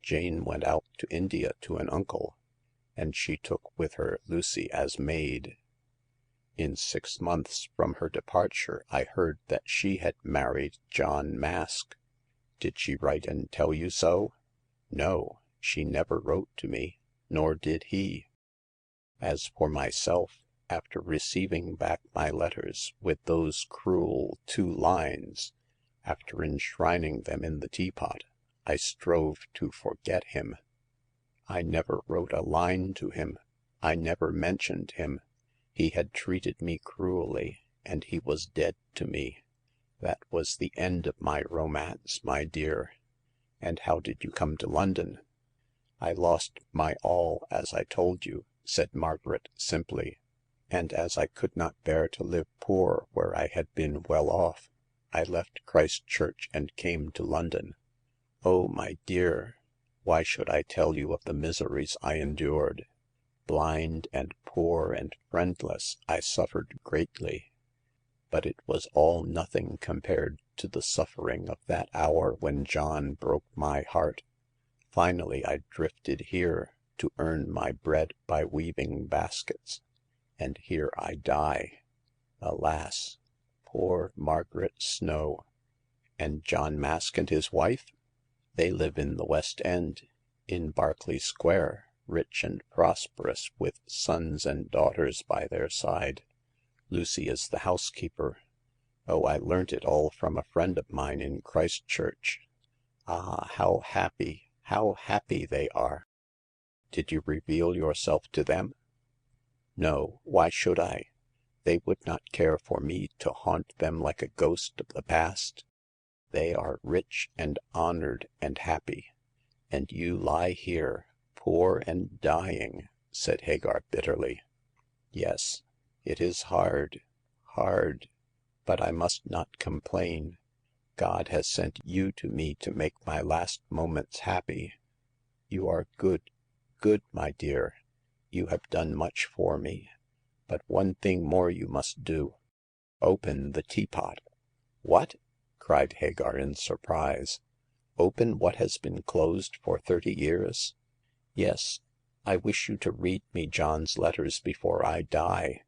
Jane went out to India to an uncle, and she took with her Lucy as maid. In 6 months from her departure I heard that she had married John Mask. Did she write and tell you so? No, she never wrote to me, nor did he. As for myself, after receiving back my letters with those cruel 2 lines, after enshrining them in the teapot, I strove to forget him. I never wrote a line to him. I never mentioned him. He had treated me cruelly, and he was dead to me. That was the end of my romance, my dear. And how did you come to London? I lost my all, as I told you, said Margaret simply. And as I could not bear to live poor where I had been well off, I left Christchurch and came to London. Oh, my dear, why should I tell you of the miseries I endured? Blind and poor and friendless, I suffered greatly. But it was all nothing compared to the suffering of that hour when John broke my heart. Finally I drifted here to earn my bread by weaving baskets, and here I die. Alas, poor Margaret Snow. And John Mask and his wife? They live in the West End, in Berkeley Square, rich and prosperous, with sons and daughters by their side. Lucy is the housekeeper. Oh, I learnt it all from a friend of mine in Christchurch. Ah, how happy they are. Did you reveal yourself to them? No, why should I? They would not care for me to haunt them like a ghost of the past. They are rich and honored and happy. And you lie here, poor and dying, said Hagar bitterly. Yes, it is hard, hard, but I must not complain. God has sent you to me to make my last moments happy. You are good, good, my dear. You have done much for me. But one thing more you must do. Open the teapot." "What?" cried Hagar in surprise. "Open what has been closed for 30 years?" "Yes. I wish you to read me John's letters before I die.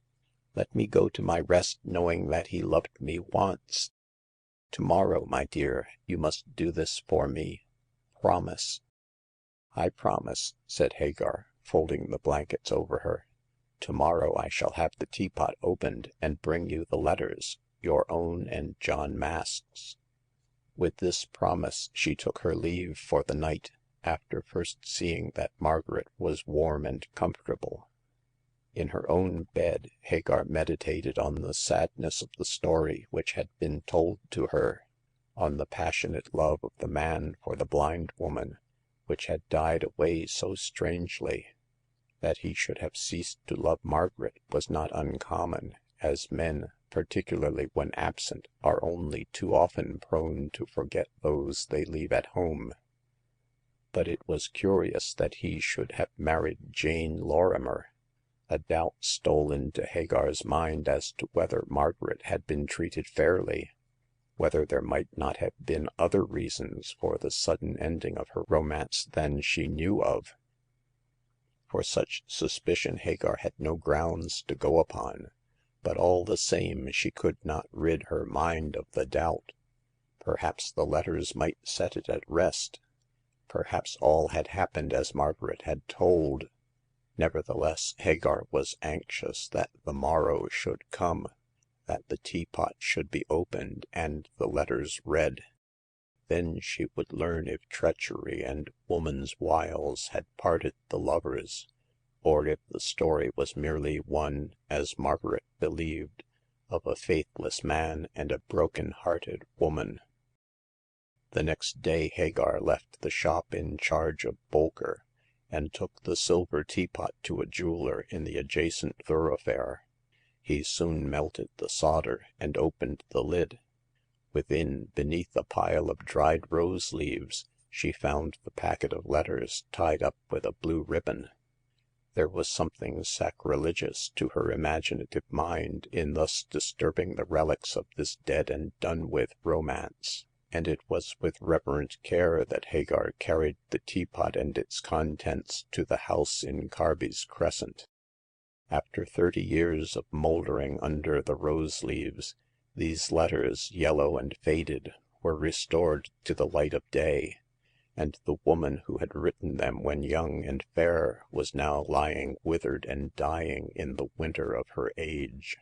Let me go to my rest knowing that he loved me once. Tomorrow, my dear, you must do this for me. Promise." "I promise," said Hagar, folding the blankets over her. "Tomorrow I shall have the teapot opened and bring you the letters, your own and John Mask's." With this promise she took her leave for the night, after first seeing that Margaret was warm and comfortable. In her own bed, Hagar meditated on the sadness of the story which had been told to her, on the passionate love of the man for the blind woman, which had died away so strangely. That he should have ceased to love Margaret was not uncommon, as men, particularly when absent, are only too often prone to forget those they leave at home. But it was curious that he should have married Jane Lorimer. A doubt stole into Hagar's mind as to whether Margaret had been treated fairly, whether there might not have been other reasons for the sudden ending of her romance than she knew of. For such suspicion Hagar had no grounds to go upon, but all the same she could not rid her mind of the doubt. Perhaps the letters might set it at rest. Perhaps all had happened as Margaret had told. Nevertheless, Hagar was anxious that the morrow should come, that the teapot should be opened and the letters read. Then she would learn if treachery and woman's wiles had parted the lovers, or if the story was merely one, as Margaret believed, of a faithless man and a broken-hearted woman. The next day Hagar left the shop in charge of Bolker, and took the silver teapot to a jeweler in the adjacent thoroughfare. He soon melted the solder and opened the lid. Within, beneath a pile of dried rose leaves, she found the packet of letters tied up with a blue ribbon. There was something sacrilegious to her imaginative mind in thus disturbing the relics of this dead and done-with romance, and it was with reverent care that Hagar carried the teapot and its contents to the house in Carby's Crescent. After 30 years of mouldering under the rose leaves, these letters, yellow and faded, were restored to the light of day, and the woman who had written them when young and fair was now lying withered and dying in the winter of her age.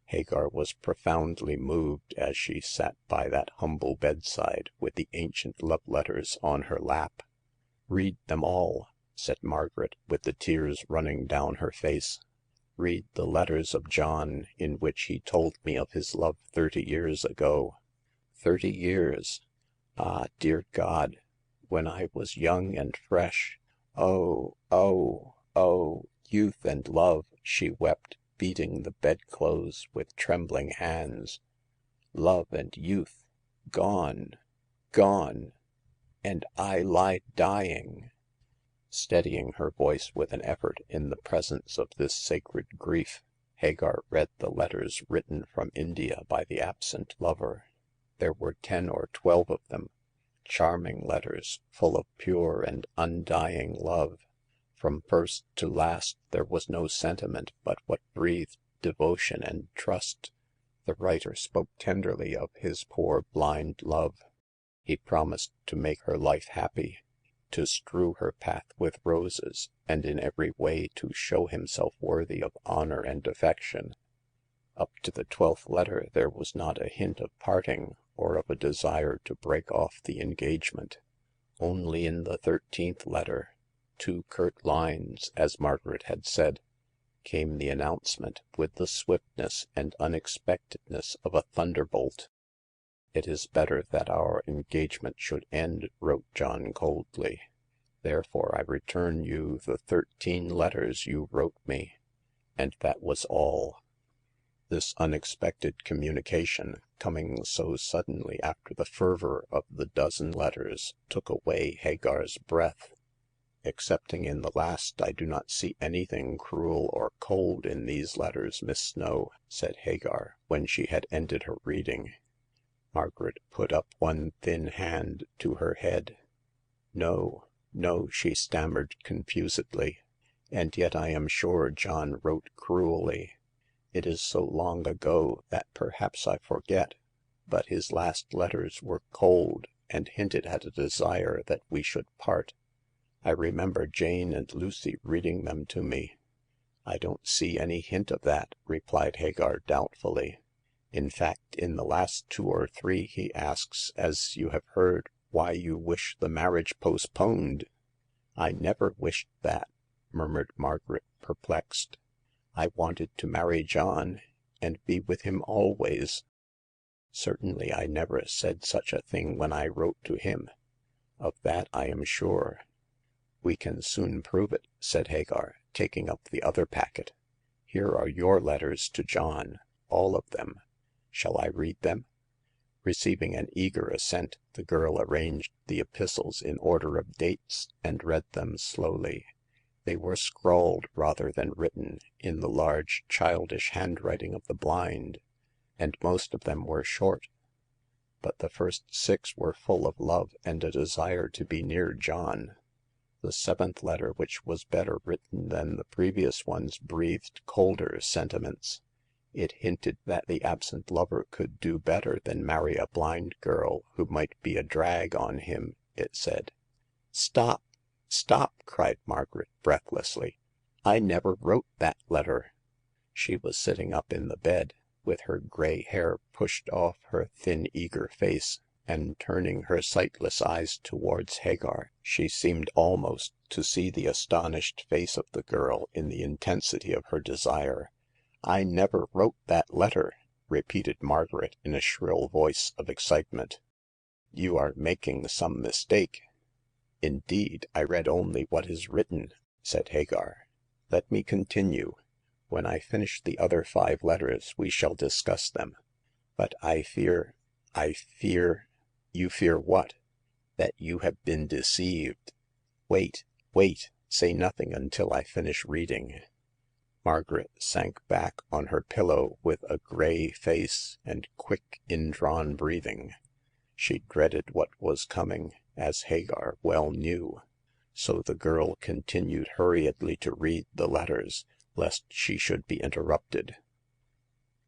Hagar was profoundly moved as she sat by that humble bedside with the ancient love letters on her lap. "Read them all," said Margaret, with the tears running down her face. "Read the letters of John in which he told me of his love 30 years ago. 30 years! Ah, dear God, when I was young and fresh! Oh, oh, oh, youth and love!" she wept, beating the bedclothes with trembling hands. "Love and youth gone, gone, and I lie dying!" Steadying her voice with an effort in the presence of this sacred grief, Hagar read the letters written from India by the absent lover. There were 10 or 12 of them, charming letters, full of pure and undying love. From first to last there was no sentiment but what breathed devotion and trust. The writer spoke tenderly of his poor blind love. He promised to make her life happy, to strew her path with roses, and in every way to show himself worthy of honor and affection. Up to the 12th letter there was not a hint of parting or of a desire to break off the engagement. Only in the 13th letter, 2 curt lines, as Margaret had said, came the announcement with the swiftness and unexpectedness of a thunderbolt. "It is better that our engagement should end," wrote John coldly. "Therefore I return you the 13 letters you wrote me." And that was all. This unexpected communication, coming so suddenly after the fervor of the dozen letters, took away Hagar's breath. Excepting in the last, I do not see anything cruel or cold in these letters, Miss Snow," said Hagar, when she had ended her reading. Margaret put up one thin hand to her head. No, no," she stammered confusedly. And yet I am sure John wrote cruelly. It is so long ago that perhaps I forget, but his last letters were cold, and hinted at a desire that we should part. I remember Jane and Lucy reading them to me." I don't see any hint of that," replied Hagar doubtfully. In fact, in the last 2 or 3 he asks, as you have heard, why you wish the marriage postponed." I never wished that," murmured Margaret, perplexed. I wanted to marry John, and be with him always." Certainly I never said such a thing when I wrote to him. Of that I am sure." We can soon prove it," said Hagar, taking up the other packet. Here are your letters to John, all of them. Shall I read them?" Receiving an eager assent, the girl arranged the epistles in order of dates, and read them slowly. They were scrawled rather than written, in the large, childish handwriting of the blind, and most of them were short. But the first 6 were full of love and a desire to be near John. The 7th letter, which was better written than the previous ones, breathed colder sentiments. It hinted that the absent lover could do better than marry a blind girl who might be a drag on him, it said. Stop! Stop!" cried Margaret breathlessly. I never wrote that letter." She was sitting up in the bed, with her gray hair pushed off her thin, eager face, and turning her sightless eyes towards Hagar, she seemed almost to see the astonished face of the girl in the intensity of her desire. I never wrote that letter," repeated Margaret in a shrill voice of excitement. You are making some mistake." Indeed, I read only what is written," said Hagar. Let me continue. When I finish the other 5 letters we shall discuss them. But I fear — You fear what?" That you have been deceived. Wait, say nothing until I finish reading." Margaret sank back on her pillow with a gray face and quick, indrawn breathing. She dreaded what was coming, as Hagar well knew. So the girl continued hurriedly to read the letters, lest she should be interrupted.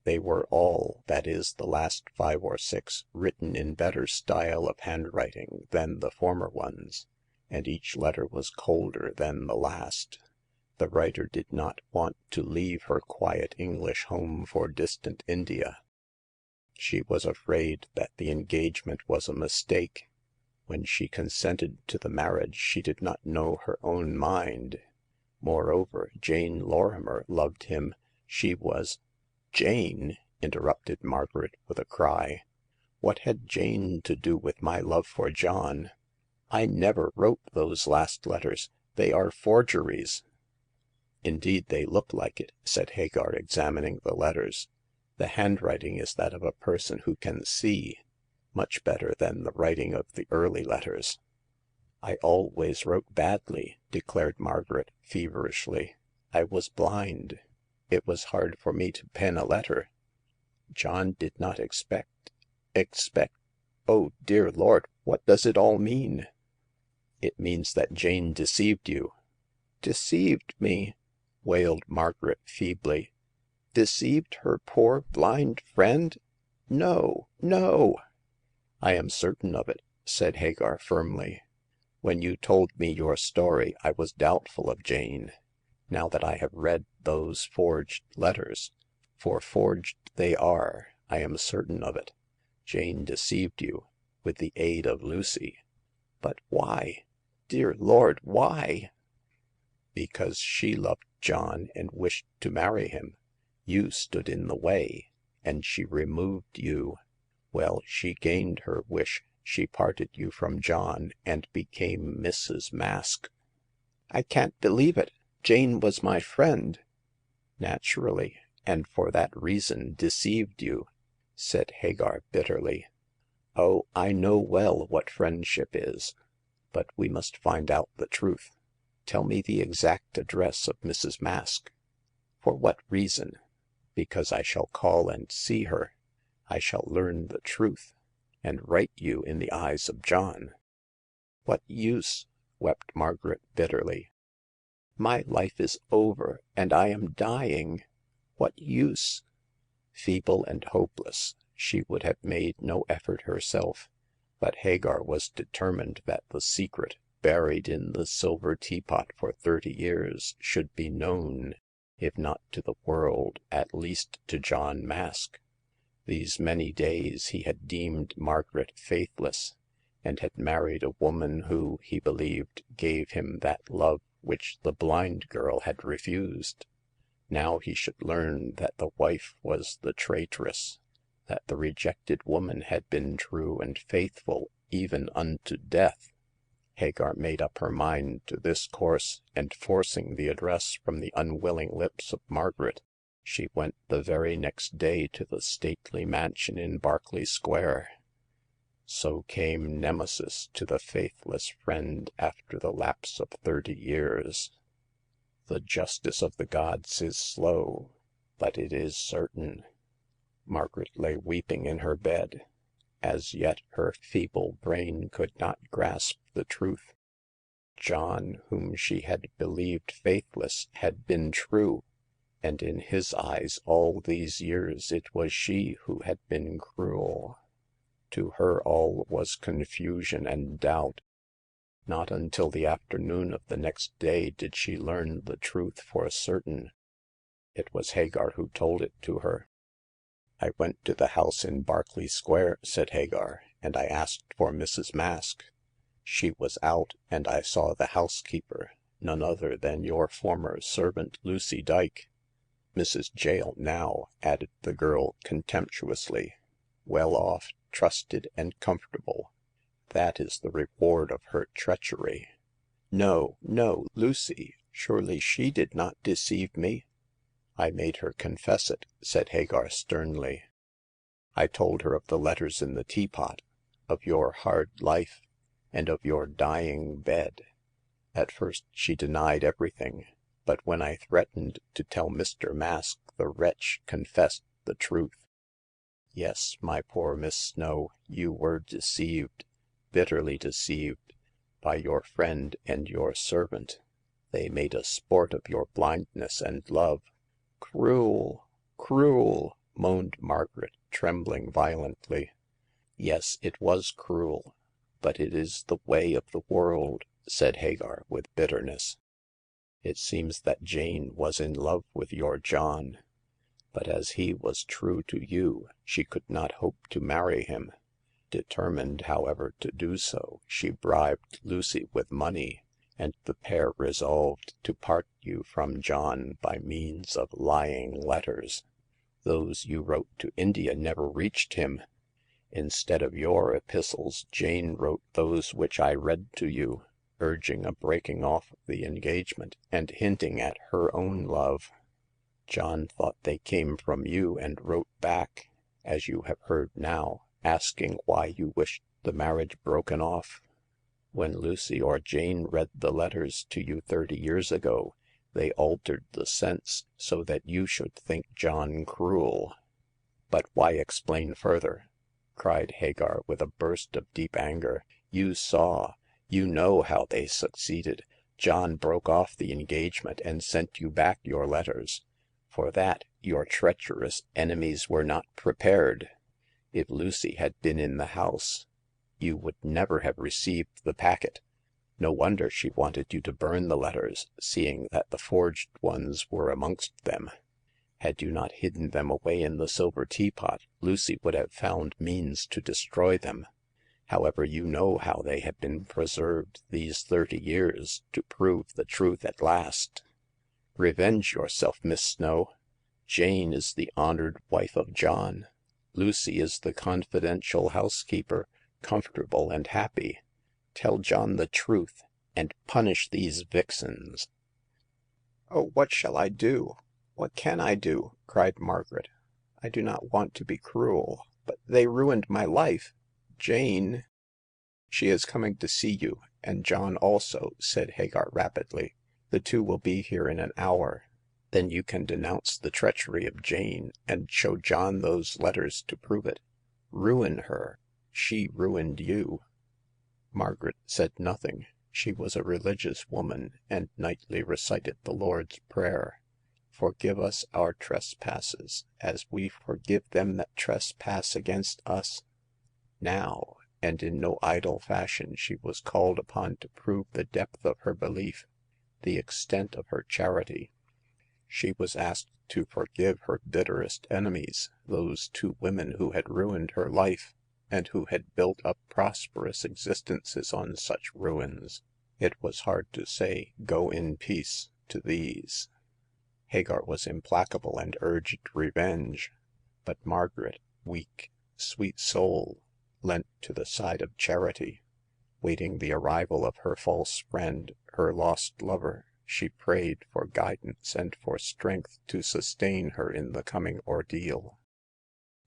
They were all, that is, the last 5 or 6, written in better style of handwriting than the former ones, and each letter was colder than the last. The writer did not want to leave her quiet English home for distant India. She was afraid that the engagement was a mistake. When she consented to the marriage she did not know her own mind. Moreover, Jane Lorrimer loved him. She was — Jane!" interrupted Margaret with a cry. What had Jane to do with my love for John? I never wrote those last letters. They are forgeries." Indeed they look like it," said Hagar, examining the letters. The handwriting is that of a person who can see, much better than the writing of the early letters." I always wrote badly," declared Margaret feverishly. I was blind. It was hard for me to pen a letter. John did not expect — oh, dear Lord, what does it all mean?" It means that Jane deceived you." Deceived me!" wailed Margaret feebly. Deceived her poor blind friend? No, no!" I am certain of it," said Hagar firmly. When you told me your story I was doubtful of Jane. Now that I have read those forged letters — for forged they are, I am certain of it — Jane deceived you, with the aid of Lucy. But why? Dear Lord, why?" Because she loved John and wished to marry him. You stood in the way, and she removed you. Well, she gained her wish. She parted you from John and became Mrs. Mask." I can't believe it. Jane was my friend." Naturally. and for that reason deceived you," said Hagar bitterly. "Oh, I know well what friendship is. But we must find out the truth. Tell me the exact address of Mrs. Mask." "For what reason?" "Because I shall call and see her. I shall learn the truth, and right you in the eyes of John." "What use?" wept Margaret bitterly. "My life is over, and I am dying. What use?" Feeble and hopeless, she would have made no effort herself, but Hagar was determined that the secret, buried in the silver teapot for 30 years, should be known, if not to the world, at least to John Mask. These many days he had deemed Margaret faithless, and had married a woman who, he believed, gave him that love which the blind girl had refused. Now he should learn that the wife was the traitress, that the rejected woman had been true and faithful even unto death. Hagar made up her mind to this course, and forcing the address from the unwilling lips of Margaret, she went the very next day to the stately mansion in Berkeley Square. So came Nemesis to the faithless friend after the lapse of 30 years. The justice of the gods is slow, but it is certain. Margaret lay weeping in her bed. As yet her feeble brain could not grasp the truth. John, whom she had believed faithless, had been true, and in his eyes all these years it was she who had been cruel. To her all was confusion and doubt. Not until the afternoon of the next day did she learn the truth for certain. It was Hagar who told it to her. "I went to the house in Berkeley Square," said Hagar, "and I asked for Mrs. Mask. She was out, and I saw the housekeeper, none other than your former servant, Lucy Dyke. Mrs. Jael now," added the girl contemptuously, "well off, trusted, and comfortable. That is the reward of her treachery." "No, no, Lucy! Surely she did not deceive me." "I made her confess it," said Hagar sternly. "I told her of the letters in the teapot, of your hard life, and of your dying bed. At first she denied everything, but when I threatened to tell Mr. Mask, the wretch confessed the truth. Yes, my poor Miss Snow, you were deceived, bitterly deceived, by your friend and your servant. They made a sport of your blindness and love." "Cruel, cruel!" moaned Margaret, trembling violently. "Yes, it was cruel, but it is the way of the world," said Hagar with bitterness. "It seems that Jane was in love with your John, but as he was true to you, she could not hope to marry him. Determined, however, to do so, she bribed Lucy with money, and the pair resolved to part you from John by means of lying letters. Those you wrote to India never reached him. Instead of your epistles, Jane wrote those which I read to you, urging a breaking off of the engagement and hinting at her own love. John thought they came from you and wrote back, as you have heard now, asking why you wished the marriage broken off. When Lucy or Jane read the letters to you 30 years ago, they altered the sense so that you should think John cruel." "But why explain further?" cried Hagar with a burst of deep anger. "You saw, you know how they succeeded. John broke off the engagement and sent you back your letters. For that, your treacherous enemies were not prepared. If Lucy had been in the house, you would never have received the packet. No wonder she wanted you to burn the letters, seeing that the forged ones were amongst them. Had you not hidden them away in the silver teapot, Lucy would have found means to destroy them. However, you know how they have been preserved these 30 years, to prove the truth at last. Revenge yourself, Miss Snow. Jane is the honored wife of John. Lucy is the confidential housekeeper, comfortable and happy. Tell John the truth, and punish these vixens." "Oh, what shall I do? What can I do?" cried Margaret. "I do not want to be cruel, but they ruined my life. Jane—" "She is coming to see you, and John also," said Hagar rapidly. "The two will be here in an hour. Then you can denounce the treachery of Jane, and show John those letters to prove it. Ruin her! She ruined you." Margaret said nothing. She was a religious woman, and nightly recited the Lord's Prayer. "Forgive us our trespasses, as we forgive them that trespass against us." Now, and in no idle fashion, she was called upon to prove the depth of her belief, the extent of her charity. She was asked to forgive her bitterest enemies, those two women who had ruined her life, and who had built up prosperous existences on such ruins. It was hard to say, "Go in peace," to these. Hagar was implacable and urged revenge. But Margaret, weak, sweet soul, leant to the side of charity. Waiting the arrival of her false friend, her lost lover, she prayed for guidance and for strength to sustain her in the coming ordeal.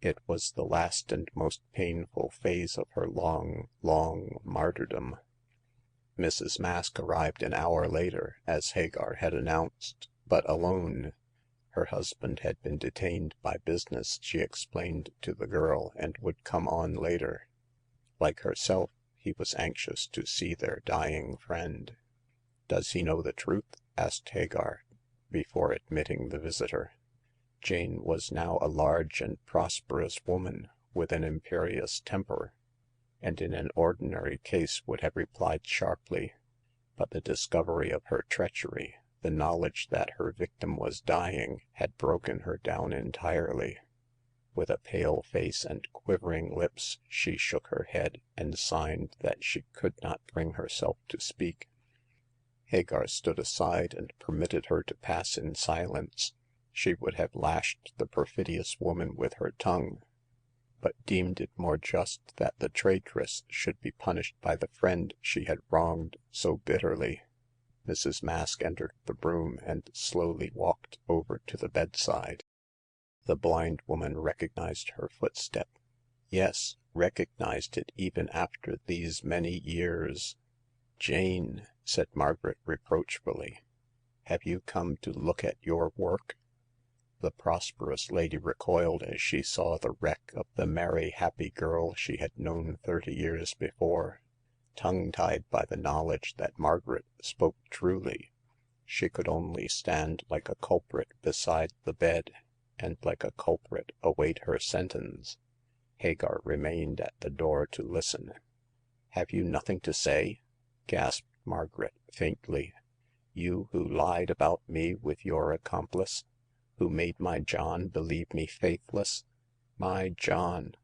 It was the last and most painful phase of her long, long martyrdom. Mrs. Mask arrived an hour later, as Hagar had announced, but alone. Her husband had been detained by business, she explained to the girl, and would come on later. Like herself, he was anxious to see their dying friend. "Does he know the truth?" asked Hagar, before admitting the visitor. Jane was now a large and prosperous woman, with an imperious temper, and in an ordinary case would have replied sharply. But the discovery of her treachery, the knowledge that her victim was dying, had broken her down entirely. With a pale face and quivering lips, she shook her head and signed that she could not bring herself to speak. Hagar stood aside and permitted her to pass in silence. She would have lashed the perfidious woman with her tongue, but deemed it more just that the traitress should be punished by the friend she had wronged so bitterly. Mrs. Mask entered the room and slowly walked over to the bedside. The blind woman recognized her footstep. Yes, recognized it even after these many years. "Jane," said Margaret reproachfully, "have you come to look at your work?" The prosperous lady recoiled as she saw the wreck of the merry, happy girl she had known 30 years before. Tongue-tied by the knowledge that Margaret spoke truly, she could only stand like a culprit beside the bed, and like a culprit await her sentence. Hagar remained at the door to listen. "Have you nothing to say?" gasped Margaret faintly. "You who lied about me with your accomplice, who made my John believe me faithless? My John!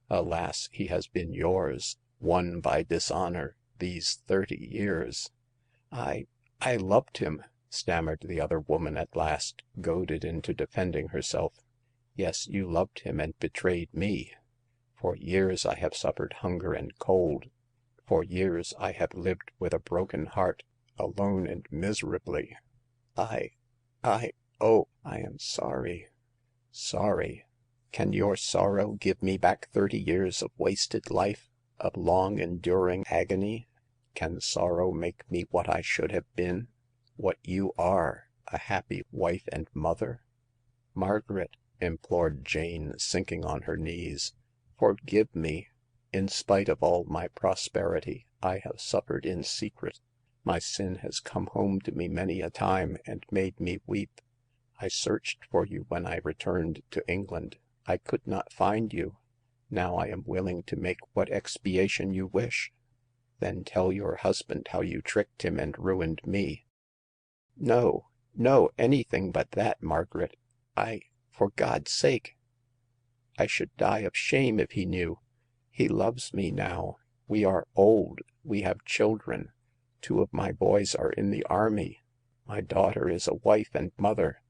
Alas, he has been yours, won by dishonor, these 30 years." I loved him," stammered the other woman at last, goaded into defending herself. "Yes, you loved him and betrayed me. For years I have suffered hunger and cold. For years I have lived with a broken heart, alone and miserably. Oh, I am sorry." "Sorry? Can your sorrow give me back 30 years of wasted life, of long enduring agony? Can sorrow make me what I should have been, what you are, a happy wife and mother?" "Margaret," implored Jane, sinking on her knees, "forgive me. In spite of all my prosperity, I have suffered in secret. My sin has come home to me many a time and made me weep. I searched for you when I returned to England. I could not find you. Now I am willing to make what expiation you wish." "Then tell your husband how you tricked him and ruined me." "No, no, anything but that, Margaret. For God's sake! I should die of shame if he knew. He loves me now. We are old. We have children. 2 of my boys are in the army. My daughter is a wife and mother.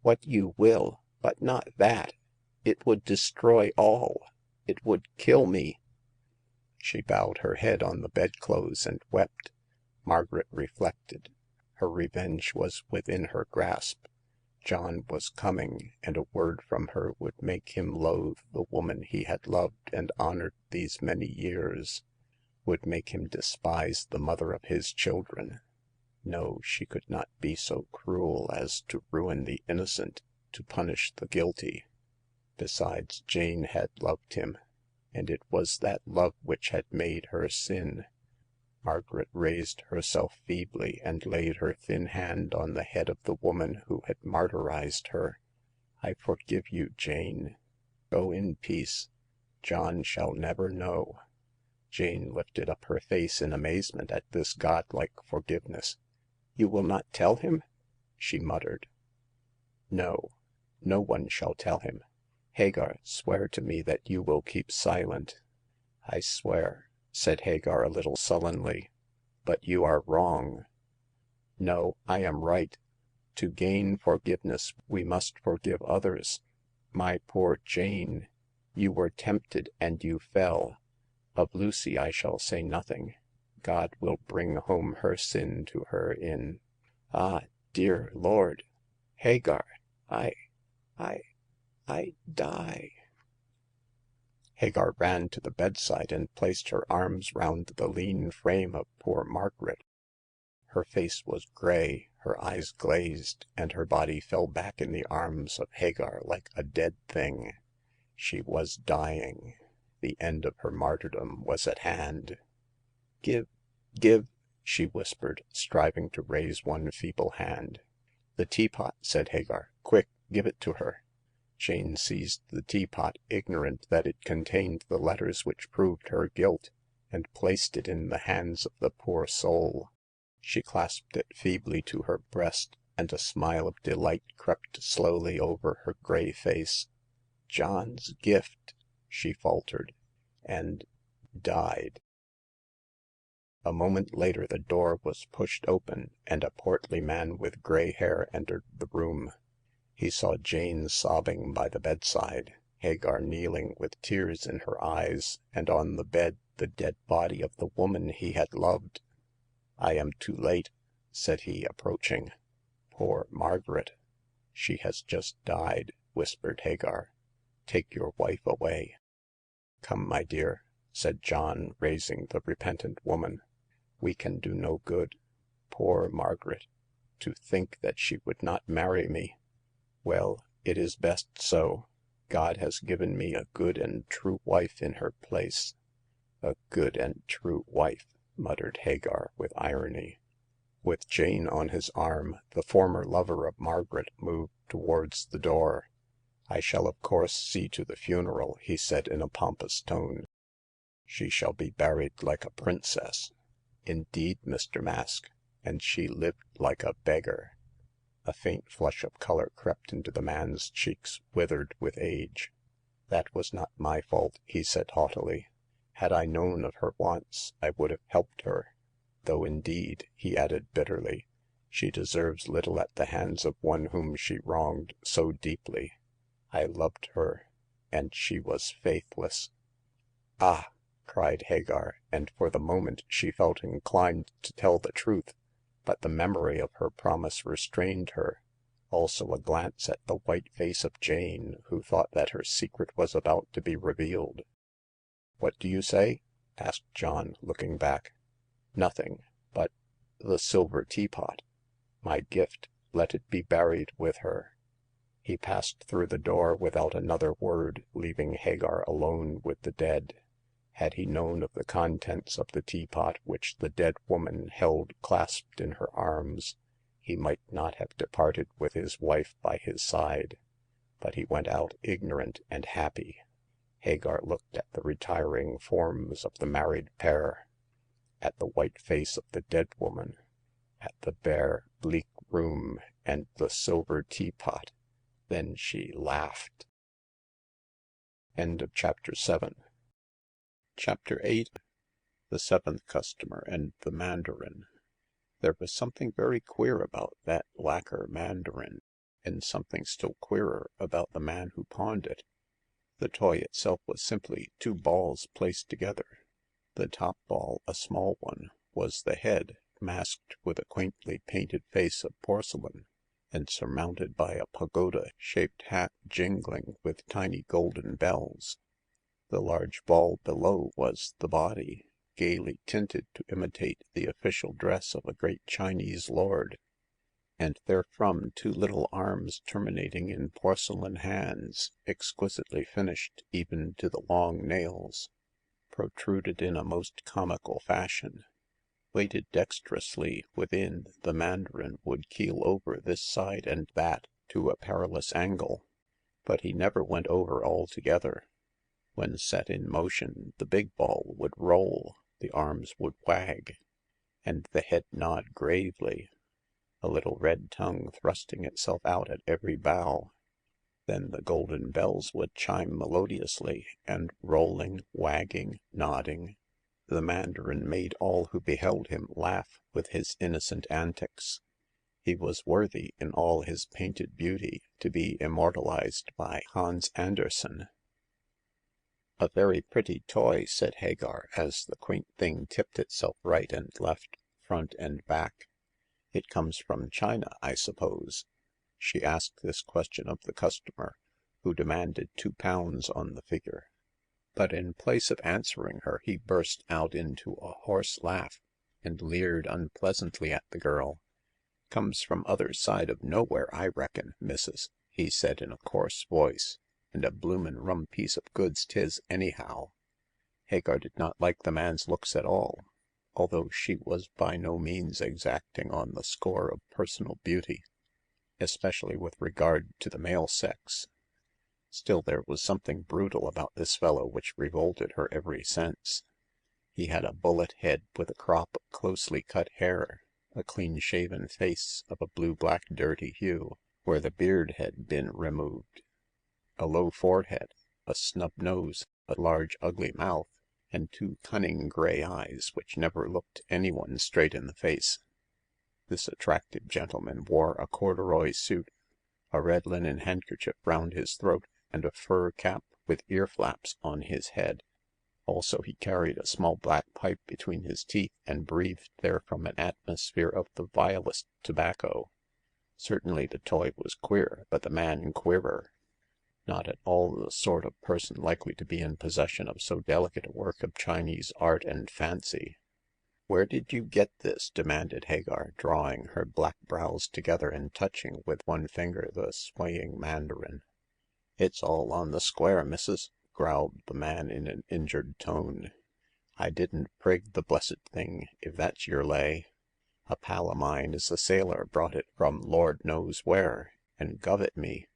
What you will, but not that. It would destroy all. It would kill me." She bowed her head on the bedclothes and wept. Margaret reflected. Her revenge was within her grasp. John was coming, and a word from her would make him loathe the woman he had loved and honored these many years, would make him despise the mother of his children. No, she could not be so cruel as to ruin the innocent, to punish the guilty. Besides, Jane had loved him, and it was that love which had made her sin. Margaret raised herself feebly and laid her thin hand on the head of the woman who had martyrized her. I forgive you, Jane. Go in peace. John shall never know. Jane lifted up her face in amazement at this godlike forgiveness. You will not tell him? She muttered. No, no one shall tell him. Hagar, swear to me that you will keep silent. I swear, said Hagar a little sullenly. But you are wrong. No, I am right. To gain forgiveness, we must forgive others. My poor Jane, you were tempted and you fell. Of Lucy I shall say nothing. God will bring home her sin to her in— Ah, dear Lord! Hagar, I die. Hagar ran to the bedside and placed her arms round the lean frame of poor Margaret. Her face was gray, her eyes glazed, and her body fell back in the arms of Hagar like a dead thing. She was dying. The end of her martyrdom was at hand. Give, she whispered, striving to raise one feeble hand. The teapot, said Hagar. Quick, give it to her. Jane seized the teapot, ignorant that it contained the letters which proved her guilt, and placed it in the hands of the poor soul. She clasped it feebly to her breast, and a smile of delight crept slowly over her gray face. John's gift, she faltered, and died. A moment later the door was pushed open, and a portly man with gray hair entered the room. He saw Jane sobbing by the bedside, Hagar kneeling with tears in her eyes, and on the bed the dead body of the woman he had loved. I am too late, said he, approaching. Poor Margaret. She has just died, whispered Hagar. Take your wife away. Come, my dear, said John, raising the repentant woman. We can do no good. Poor Margaret. To think that she would not marry me. Well, it is best so. God has given me a good and true wife in her place. A good and true wife, muttered Hagar with irony. With Jane on his arm, the former lover of Margaret moved towards the door. I shall of course see to the funeral, he said in a pompous tone. She shall be buried like a princess. Indeed, Mr. Mask, and she lived like a beggar. A faint flush of color crept into the man's cheeks, withered with age. That was not my fault, he said haughtily. Had I known of her wants, I would have helped her. Though indeed, he added bitterly, she deserves little at the hands of one whom she wronged so deeply. I loved her, and she was faithless. Ah! cried Hagar, and for the moment she felt inclined to tell the truth. But the memory of her promise restrained her. Also a glance at the white face of Jane, who thought that her secret was about to be revealed. What do you say? asked John, looking back. Nothing, but the silver teapot. My gift, let it be buried with her. He passed through the door without another word, leaving Hagar alone with the dead. Had he known of the contents of the teapot which the dead woman held clasped in her arms, he might not have departed with his wife by his side. But he went out ignorant and happy. Hagar looked at the retiring forms of the married pair, at the white face of the dead woman, at the bare, bleak room and the silver teapot. Then she laughed. End of chapter 7. Chapter 8. The Seventh Customer and the Mandarin. There was something very queer about that lacquer Mandarin, and something still queerer about the man who pawned it. The toy itself was simply two balls placed together. The top ball, a small one, was the head, masked with a quaintly painted face of porcelain, and surmounted by a pagoda-shaped hat jingling with tiny golden bells. The large ball below was the body, gaily tinted to imitate the official dress of a great Chinese lord, and therefrom two little arms terminating in porcelain hands, exquisitely finished even to the long nails, protruded in a most comical fashion. Weighted dexterously within, the Mandarin would keel over this side and that to a perilous angle, but he never went over altogether. When set in motion, the big ball would roll, the arms would wag, and the head nod gravely, a little red tongue thrusting itself out at every bow. Then the golden bells would chime melodiously, and rolling, wagging, nodding, the Mandarin made all who beheld him laugh with his innocent antics. He was worthy, in all his painted beauty, to be immortalized by Hans Andersen. "A very pretty toy," said Hagar, as the quaint thing tipped itself right and left, front and back. "It comes from China, I suppose?" She asked this question of the customer, who demanded £2 on the figure. But in place of answering her, he burst out into a hoarse laugh, and leered unpleasantly at the girl. "Comes from other side of nowhere, I reckon, missus," he said in a coarse voice, "and a bloomin' rum piece of goods 'tis, anyhow." Hagar did not like the man's looks at all, although she was by no means exacting on the score of personal beauty, especially with regard to the male sex. Still, there was something brutal about this fellow which revolted her every sense. He had a bullet head with a crop of closely cut hair, a clean-shaven face of a blue-black dirty hue, where the beard had been removed, a low forehead, a snub nose, a large ugly mouth, and two cunning gray eyes which never looked anyone straight in the face. This attractive gentleman wore a corduroy suit, a red linen handkerchief round his throat, and a fur cap with ear-flaps on his head. Also he carried a small black pipe between his teeth, and breathed therefrom an atmosphere of the vilest tobacco. Certainly the toy was queer, but the man queerer. Not at all the sort of person likely to be in possession of so delicate a work of Chinese art and fancy. "Where did you get this?" demanded Hagar, drawing her black brows together and touching with one finger the swaying Mandarin. "It's all on the square, missus," growled the man in an injured tone. "I didn't prig the blessed thing, if that's yer lay. A pal o' mine is a sailor brought it from Lord knows where, and guv it me.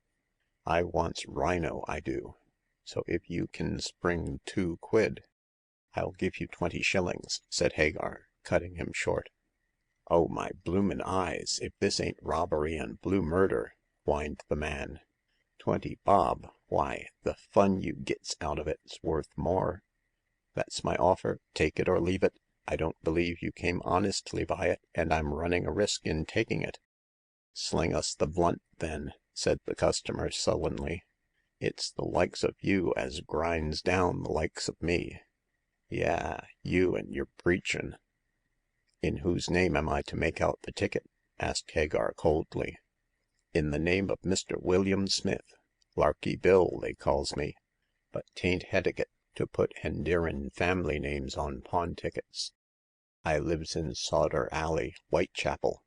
I wants rhino, I do. So if you kin spring 2 quid, I'll give you 20 shillings," said Hagar, cutting him short. "Oh, my bloomin' eyes, if this ain't robbery and blue murder!" whined the man. 20 bob! Why, the fun you gits out of it's worth more. That's my offer, take it or leave it. I don't believe you came honestly by it, and I'm running a risk in taking it." "Sling us the blunt, then," said the customer sullenly. "It's the likes of you as grinds down the likes of me. Yah, you and yer preachin'." "In whose name am I to make out the ticket?" asked Hagar coldly. "In the name of Mr. William Smith. Larky Bill, they calls me, but 'tain't hetiquette to put Henderin family names on pawn tickets. I lives in Sawder Alley, Whitechapel."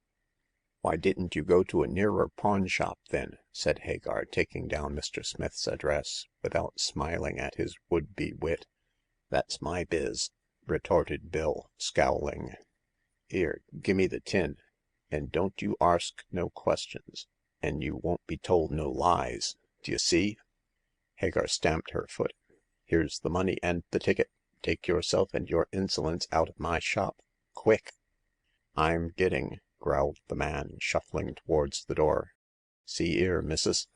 "Why didn't you go to a nearer pawn shop, then?" said Hagar, taking down Mr. Smith's address, without smiling at his would-be wit. "That's my biz," retorted Bill, scowling. "'Ere, gimme the tin, and don't you arsk no questions, and you won't be told no lies. D'ye see?" Hagar stamped her foot. "Here's the money and the ticket. Take yourself and your insolence out of my shop. Quick!" "I'm getting," growled the man, shuffling towards the door. "See 'ere, missus,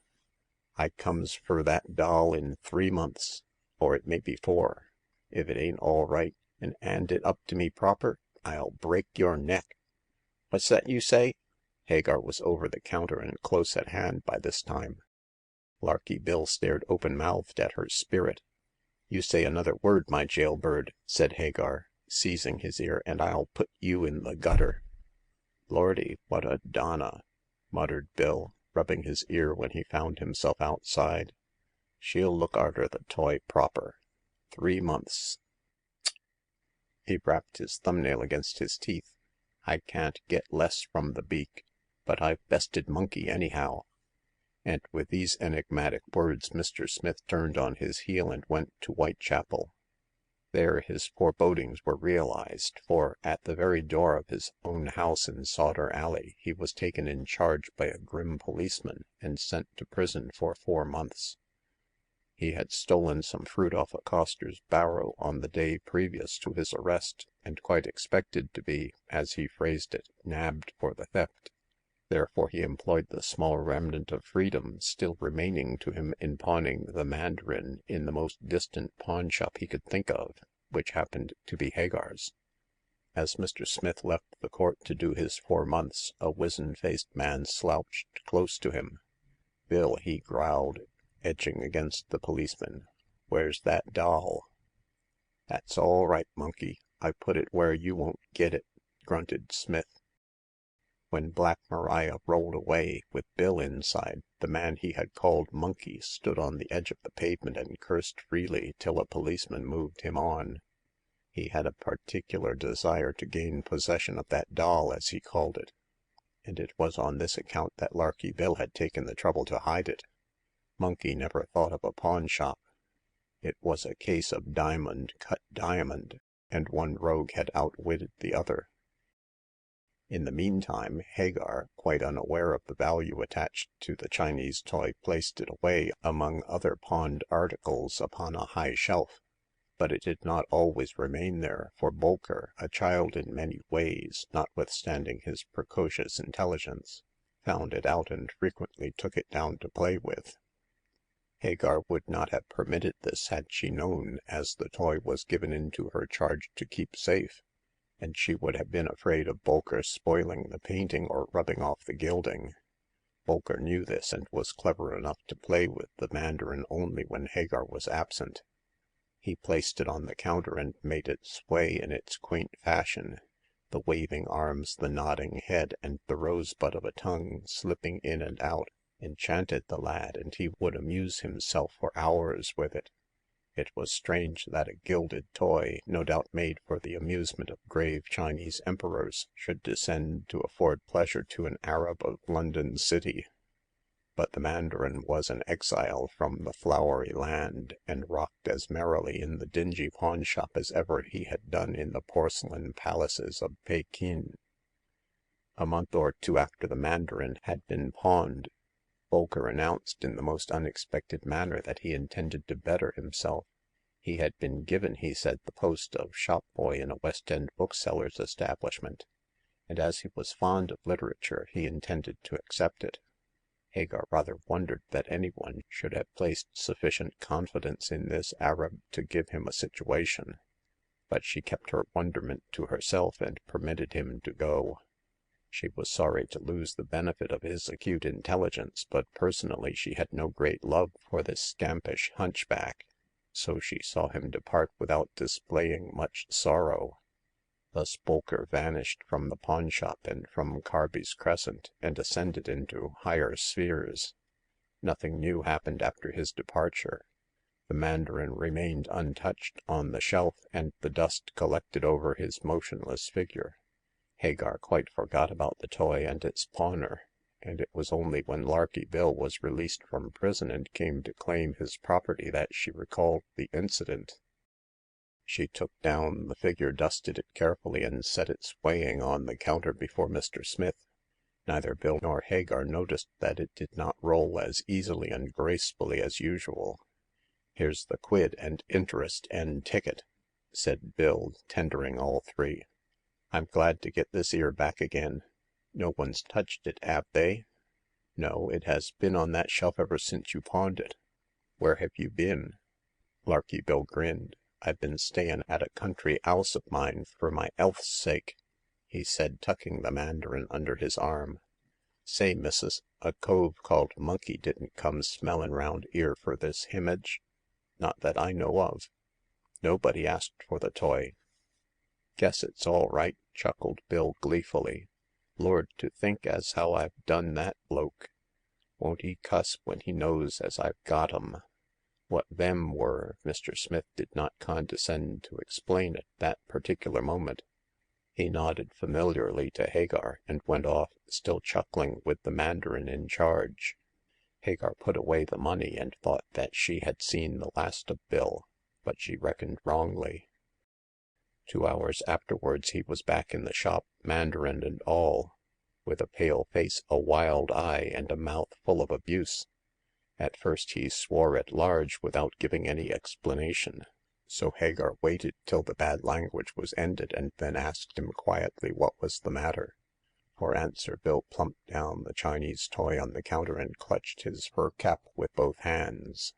I comes fur that doll in 3 months, or it may be 4. If it ain't all right, and 'and it up to me proper, I'll break your neck." "What's that you say?" Hagar was over the counter and close at hand by this time. Larky Bill stared open-mouthed at her spirit. "You say another word, my jailbird," said Hagar, seizing his ear, "and I'll put you in the gutter." "Lordy, what a Donna! muttered Bill, rubbing his ear when he found himself outside. She'll look arter the toy proper. 3 months. He rapped his thumbnail against his teeth. I can't get less from the beak, but I've bested Monkey anyhow. And with these enigmatic words Mr. Smith turned on his heel and went to Whitechapel. There his forebodings were realized, for at the very door of his own house in Sawder Alley he was taken in charge by a grim policeman and sent to prison for 4 months. He had stolen some fruit off a coster's barrow on the day previous to his arrest, and quite expected to be, as he phrased it, nabbed for the theft. Therefore he employed the small remnant of freedom still remaining to him in pawning the Mandarin in the most distant pawnshop he could think of, which happened to be Hagar's. As Mr. Smith left the court to do his 4 months, a wizen-faced man slouched close to him. "Bill," he growled, edging against the policeman, "where's that doll?" "That's all right, Monkey. I put it where you won't get it," grunted Smith. When Black Maria rolled away, with Bill inside, the man he had called Monkey stood on the edge of the pavement and cursed freely till a policeman moved him on. He had a particular desire to gain possession of that doll, as he called it, and it was on this account that Larky Bill had taken the trouble to hide it. Monkey never thought of a pawn shop. It was a case of diamond cut diamond, and one rogue had outwitted the other. In the meantime, Hagar, quite unaware of the value attached to the Chinese toy, placed it away among other pawned articles upon a high shelf. But it did not always remain there, for Bolker, a child in many ways, notwithstanding his precocious intelligence, found it out and frequently took it down to play with. Hagar would not have permitted this had she known, as the toy was given into her charge to keep safe, and she would have been afraid of Bolker spoiling the painting or rubbing off the gilding. Bolker knew this and was clever enough to play with the Mandarin only when Hagar was absent. He placed it on the counter and made it sway in its quaint fashion, the waving arms, the nodding head, and the rosebud of a tongue slipping in and out, enchanted the lad, and he would amuse himself for hours with it. It was strange that a gilded toy, no doubt made for the amusement of grave Chinese emperors, should descend to afford pleasure to an Arab of London City. But the Mandarin was an exile from the flowery land, and rocked as merrily in the dingy pawnshop as ever he had done in the porcelain palaces of Pekin. A month or 2 after the Mandarin had been pawned, Bolker announced in the most unexpected manner that he intended to better himself. He had been given, he said, the post of shop-boy in a West End bookseller's establishment, and as he was fond of literature, he intended to accept it. Hagar rather wondered that anyone should have placed sufficient confidence in this Arab to give him a situation, but she kept her wonderment to herself and permitted him to go. She was sorry to lose the benefit of his acute intelligence, but personally she had no great love for this scampish hunchback, so she saw him depart without displaying much sorrow. Thus Bolker vanished from the pawnshop and from Carby's Crescent, and ascended into higher spheres. Nothing new happened after his departure. The Mandarin remained untouched on the shelf, and the dust collected over his motionless figure. Hagar quite forgot about the toy and its pawner, and it was only when Larky Bill was released from prison and came to claim his property that she recalled the incident. She took down the figure, dusted it carefully, and set it swaying on the counter before Mr. Smith. Neither Bill nor Hagar noticed that it did not roll as easily and gracefully as usual. "Here's the quid and interest and ticket," said Bill, tendering all 3. "I'm glad to get this 'ere back again. No one's touched it, 'ave they?" "No, it has been on that shelf ever since you pawned it." "Where have you been?" Larky Bill grinned. "I've been stayin' at a country 'ouse of mine fur my 'ealth's sake," he said, tucking the Mandarin under his arm. "Say, missus, a cove called Monkey didn't come smellin' round 'ere fur this himage? Not that I know of. Nobody asked for the toy." "Guess it's all right," chuckled Bill gleefully. Lord, to think as how I've done that bloke. Won't he cuss when he knows as I've got 'em?" What them were, Mr. Smith did not condescend to explain at that particular moment. He nodded familiarly to Hagar and went off, still chuckling with the Mandarin in charge. Hagar put away the money and thought that she had seen the last of Bill, but she reckoned wrongly. 2 hours afterwards he was back in the shop, Mandarin and all, with a pale face, a wild eye, and a mouth full of abuse. At first he swore at large without giving any explanation, so Hagar waited till the bad language was ended and then asked him quietly what was the matter. For answer, Bill plumped down the Chinese toy on the counter and clutched his fur cap with both hands.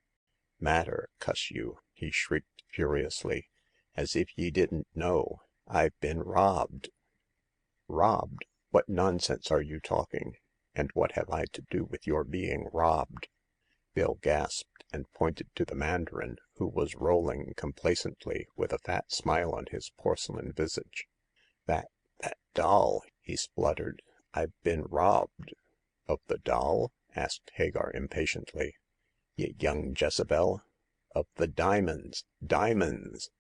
"Matter, cuss you!" he shrieked furiously. "As if ye didn't know. I've been robbed." "Robbed? What nonsense are you talking? And what have I to do with your being robbed?" Bill gasped, and pointed to the Mandarin, who was rolling complacently, with a fat smile on his porcelain visage. That doll," he spluttered. "I've been robbed." "Of the doll?" asked Hagar impatiently. "Ye young Jezebel." "Of the diamonds. Diamonds!"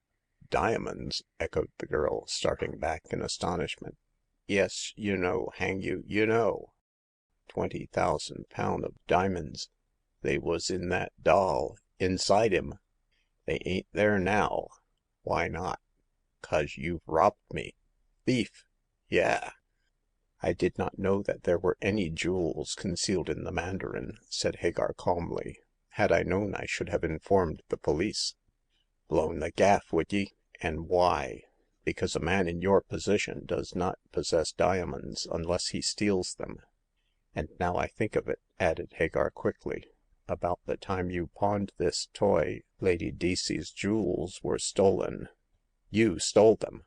"Diamonds!" echoed the girl, starting back in astonishment. "Yes, you know, hang you, you know. £20,000 of diamonds. They was in that doll, inside him. They ain't there now. Why not? 'Cause you've robbed me. Thief! Yeah!" "I did not know that there were any jewels concealed in the Mandarin," said Hagar calmly. "Had I known, I should have informed the police." "Blown the gaff, would ye? And why?" "Because a man in your position does not possess diamonds unless he steals them. And now I think of it," added Hagar quickly, "about the time you pawned this toy, Lady Deacey's jewels were stolen." "You stole them!"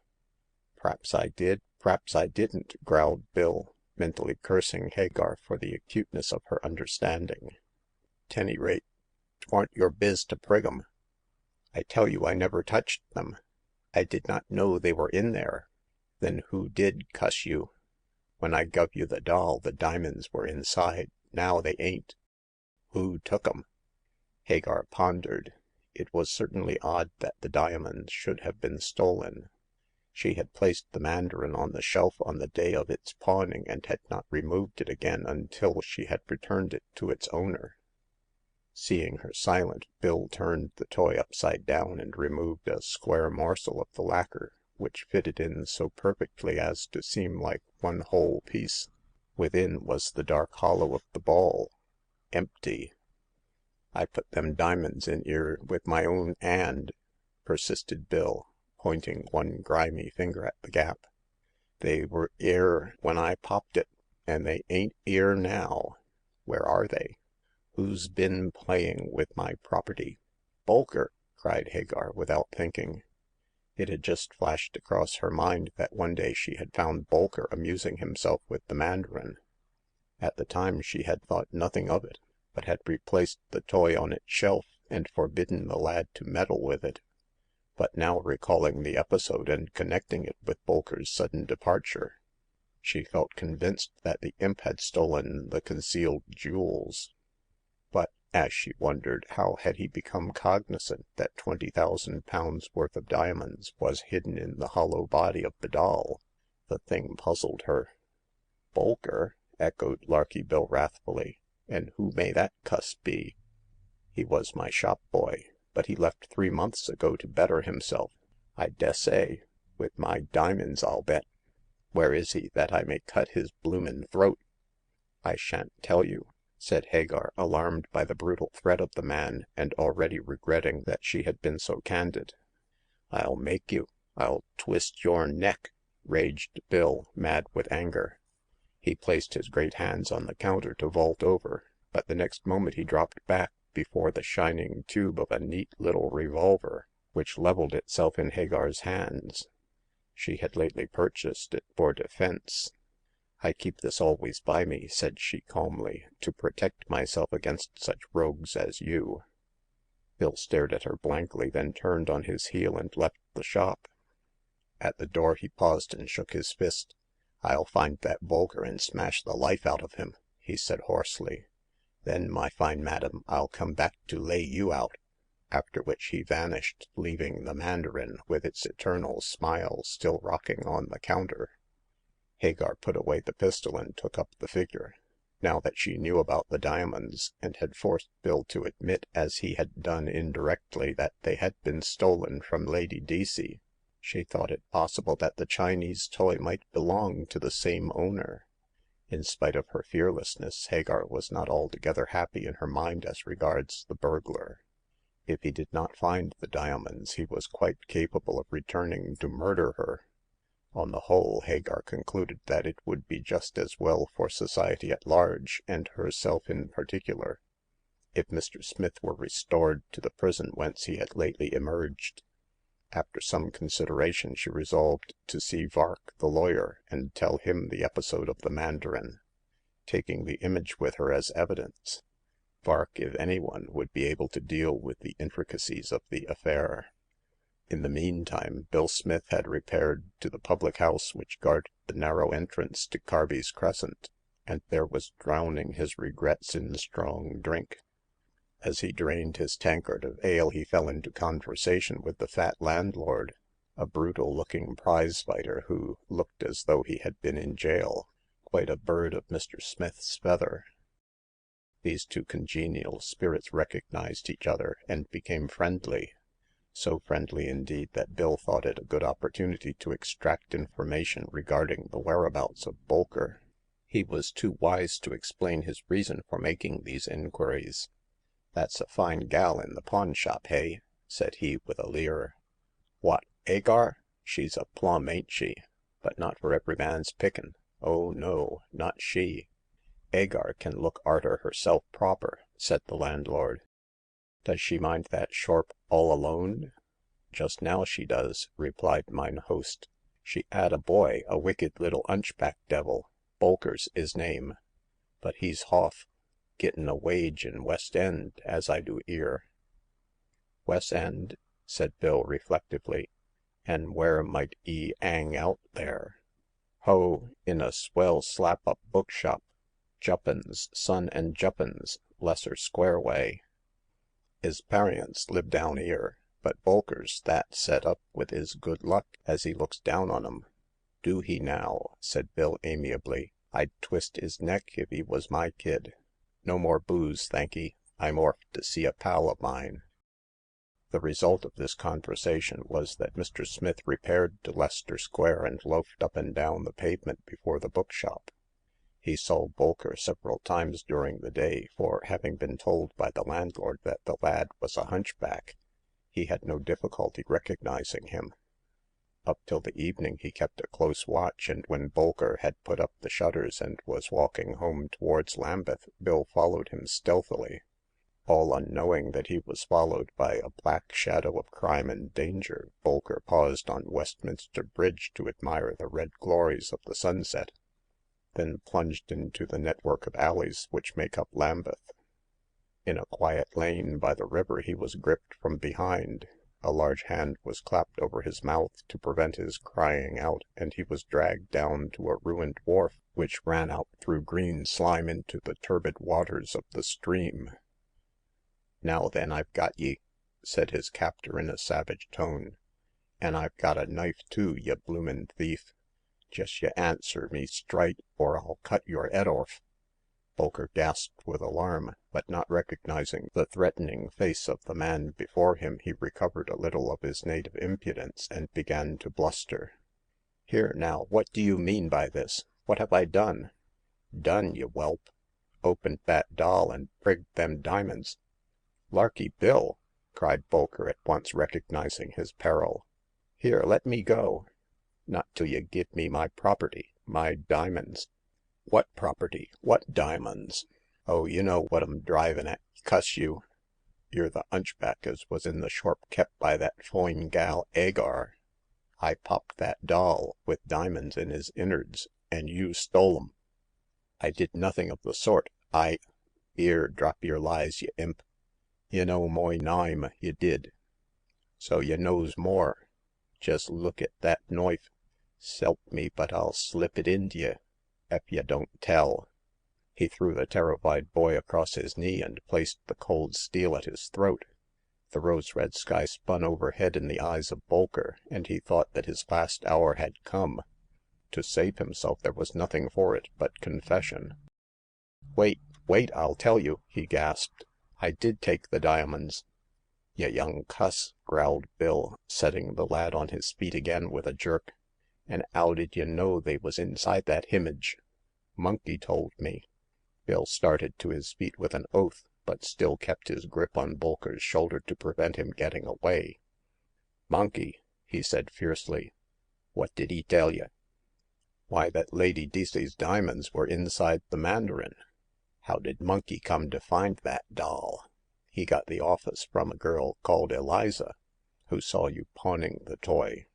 "P'raps I did, p'raps I didn't," growled Bill, mentally cursing Hagar for the acuteness of her understanding. "'Tany rate, 'twarn't your biz to prig 'em." "I tell you I never touched them. I did not know they were in there." "Then who did, cuss you? When I guv you the doll, the diamonds were inside. Now they ain't." "Who took 'em?" Hagar pondered. It was certainly odd that the diamonds should have been stolen. She had placed the Mandarin on the shelf on the day of its pawning, and had not removed it again until she had returned it to its owner. Seeing her silent, Bill turned the toy upside down and removed a square morsel of the lacquer, which fitted in so perfectly as to seem like one whole piece. Within was the dark hollow of the ball. Empty. "I put them diamonds in 'ere with my own 'and," persisted Bill, pointing one grimy finger at the gap. "They were 'ere when I popped it, and they ain't 'ere now. Where are they? Who's been playing with my property?" "Bolker!" cried Hagar, without thinking. It had just flashed across her mind that one day she had found Bolker amusing himself with the Mandarin. At the time she had thought nothing of it, but had replaced the toy on its shelf and forbidden the lad to meddle with it. But now, recalling the episode and connecting it with Bolker's sudden departure, she felt convinced that the imp had stolen the concealed jewels. But, as she wondered, how had he become cognizant that £20,000 worth of diamonds was hidden in the hollow body of the doll? The thing puzzled her. "Bolker?" echoed Larky Bill wrathfully. "And who may that cuss be?" "He was my shop boy, but he left 3 months ago to better himself. I dessay. With my diamonds, I'll bet. Where is he, that I may cut his bloomin' throat?" "I shan't tell you," said Hagar, alarmed by the brutal threat of the man, and already regretting that she had been so candid. "I'll make you. I'll twist your neck," raged Bill, mad with anger. He placed his great hands on the counter to vault over, but the next moment he dropped back before the shining tube of a neat little revolver, which leveled itself in Hagar's hands. She had lately purchased it for defense. "I keep this always by me," said she calmly, "to protect myself against such rogues as you." Bill stared at her blankly, then turned on his heel and left the shop. At the door he paused and shook his fist. I'll find that Bolker and smash the life out of him," he said hoarsely. "Then, my fine madam, I'll come back to lay you out." After which he vanished, leaving the Mandarin with its eternal smile still rocking on the counter. Hagar put away the pistol and took up the figure. Now that she knew about the diamonds, and had forced Bill to admit, as he had done indirectly, that they had been stolen from Lady Deacey, she thought it possible that the Chinese toy might belong to the same owner. In spite of her fearlessness, Hagar was not altogether happy in her mind as regards the burglar. If he did not find the diamonds, he was quite capable of returning to murder her. On the whole, Hagar concluded that it would be just as well for society at large, and herself in particular, if Mr. Smith were restored to the prison whence he had lately emerged. After some consideration, she resolved to see Vark, the lawyer, and tell him the episode of the Mandarin, taking the image with her as evidence. Vark, if anyone, would be able to deal with the intricacies of the affair. In the meantime, Bill Smith had repaired to the public house which guarded the narrow entrance to Carby's Crescent, and there was drowning his regrets in strong drink. As he drained his tankard of ale, he fell into conversation with the fat landlord, a brutal-looking prize-fighter who looked as though he had been in jail, quite a bird of Mr. Smith's feather. These two congenial spirits recognized each other and became friendly. So friendly indeed that Bill thought it a good opportunity to extract information regarding the whereabouts of Bolker. He was too wise to explain his reason for making these inquiries. "That's a fine gal in the pawn shop, hey?" said he with a leer. "What, Hagar? She's a plum, ain't she? But not for every man's pickin'. Oh no, not she. Hagar can look arter herself proper," said the landlord. "Does she mind that Shorp all alone?" "Just now she does," replied mine host. "She 'ad a boy, a wicked little 'unchback devil. Bolker's 'is name. But he's hoff, gittin' a wage in West End, as I do 'ear." "West End?" said Bill reflectively. "An' where might 'e 'ang out there?" "Ho, in a swell slap-up bookshop. Juppins, Son and Juppins, Lesser Square way. 'Is parients live down 'ere, but Bolker's that set up with 'is good luck as he looks down on 'em." "Do he now?" said Bill amiably. "I'd twist 'is neck if he was my kid. No more booze, thank'ee. I'm orf to see a pal of mine." The result of this conversation was that Mr. Smith repaired to Leicester Square and loafed up and down the pavement before the bookshop. He saw Bolker several times during the day, for having been told by the landlord that the lad was a hunchback, he had no difficulty recognizing him. Up till the evening he kept a close watch, and when Bolker had put up the shutters and was walking home towards Lambeth, Bill followed him stealthily. All unknowing that he was followed by a black shadow of crime and danger, Bolker paused on Westminster Bridge to admire the red glories of the sunset, then plunged into the network of alleys which make up Lambeth. In a quiet lane by the river he was gripped from behind. A large hand was clapped over his mouth to prevent his crying out, and he was dragged down to a ruined wharf which ran out through green slime into the turbid waters of the stream. "Now then, I've got ye," said his captor in a savage tone. "An' I've got a knife too, ye bloomin' thief. Jest y' answer me strite, or I'll cut your 'ead orf." Bolker gasped with alarm, but not recognizing the threatening face of the man before him, he recovered a little of his native impudence, and began to bluster. "Here now, what do you mean by this? What have I done?" "Done, ye whelp? Opened that doll and prigged them diamonds." "Larky Bill!" cried Bolker, at once recognizing his peril. "Here, let me go." "Not till you give me my property, my diamonds." "What property? What diamonds?" "Oh, you know what I'm drivin' at, cuss you. You're the 'unchback as was in the shorp kep' by that foine gal 'Agar. I popped that doll, with diamonds in his innards, and you stole 'em." "I did nothing of the sort. I—" "'Ere, drop yer lies, y' imp. Y' know moy naime, y' did. So y' knows more. Jest look at that knoif. S'elp me, but I'll slip it into ye, ef ye don't tell." He threw the terrified boy across his knee and placed the cold steel at his throat. The rose-red sky spun overhead in the eyes of Bolker, and he thought that his last hour had come. To save himself there was nothing for it but confession. Wait, I'll tell you," he gasped. I did take the diamonds." "Y' young cuss," growled Bill, setting the lad on his feet again with a jerk. "An' 'ow did y' know they was inside that himage?" "Monkey told me." Bill started to his feet with an oath, but still kept his grip on Bolker's shoulder to prevent him getting away. "Monkey!" he said fiercely. "What did he tell you?" "Why, that Lady Deacey's diamonds were inside the Mandarin." "How did Monkey come to find that doll?" "He got the office from a girl called Eliza, who saw you pawning the toy."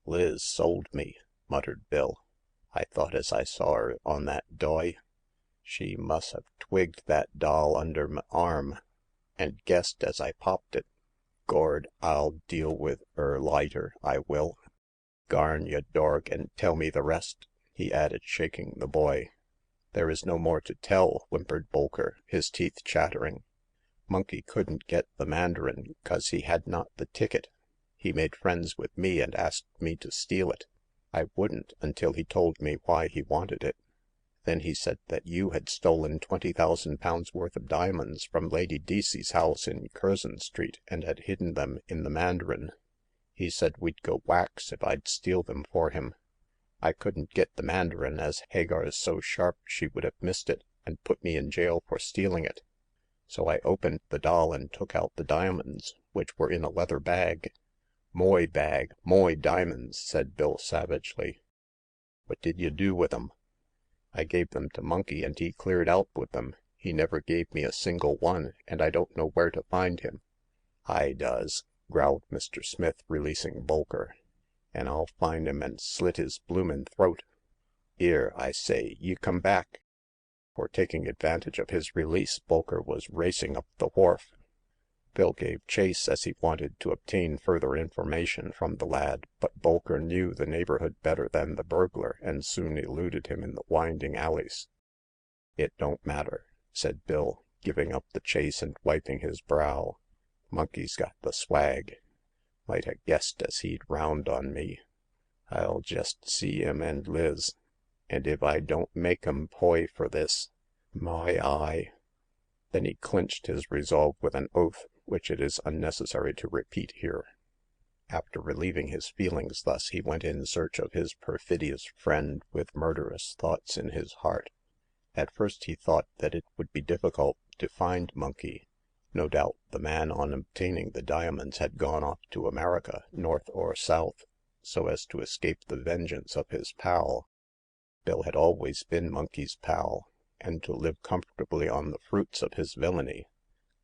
"Liz sold me," muttered Bill. "I thought as I saw her on that doy. She mus' have twigged that doll under m' arm, and guessed as I popped it. Gord, I'll deal with 'er laiter, I will. Garn, y' dorg, and tell me the rest," he added, shaking the boy. "There is no more to tell," whimpered Bolker, his teeth chattering. "Monkey couldn't get the Mandarin 'cause he had not the ticket. He made friends with me and asked me to steal it. I wouldn't until he told me why he wanted it. Then he said that you had stolen £20,000 worth of diamonds from Lady Deacey's house in Curzon Street and had hidden them in the Mandarin. He said we'd go whacks if I'd steal them for him. I couldn't get the Mandarin as Hagar's so sharp she would have missed it and put me in jail for stealing it. So I opened the doll and took out the diamonds, which were in a leather bag." "Moy bag, moy diamonds," said Bill savagely. "What did you do with 'em?" "I gave them to Monkey and he cleared out with them. He never gave me a single one, and I don't know where to find him." "I does," growled Mr. Smith, releasing Bolker, "an' I'll find him and slit his bloomin' throat. 'Ere, I say, you come back." For taking advantage of his release, Bolker was racing up the wharf. Bill gave chase as he wanted to obtain further information from the lad, but Bolker knew the neighborhood better than the burglar and soon eluded him in the winding alleys. "It don't matter," said Bill, giving up the chase and wiping his brow. "Monkey's got the swag. Might ha' guessed as he'd round on me. I'll jest see him and Liz, and if I don't make 'em poy for this, my eye!" Then he clinched his resolve with an oath, which it is unnecessary to repeat here. After relieving his feelings thus, he went in search of his perfidious friend with murderous thoughts in his heart. At first he thought that it would be difficult to find Monkey. No doubt the man on obtaining the diamonds had gone off to America, north or south, so as to escape the vengeance of his pal. Bill had always been Monkey's pal, and to live comfortably on the fruits of his villainy.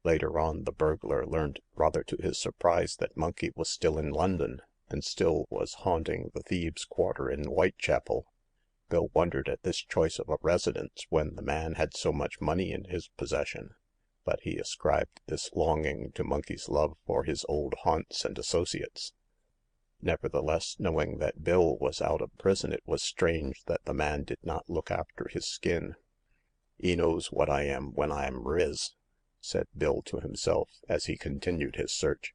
Later on the burglar learnt, rather to his surprise, that Monkey was still in London, and still was haunting the thieves' quarter in Whitechapel. Bill wondered at this choice of a residence when the man had so much money in his possession, but he ascribed this longing to Monkey's love for his old haunts and associates. Nevertheless, knowing that Bill was out of prison, it was strange that the man did not look after his skin. "'E knows what I am when I'm riz," said Bill to himself as he continued his search,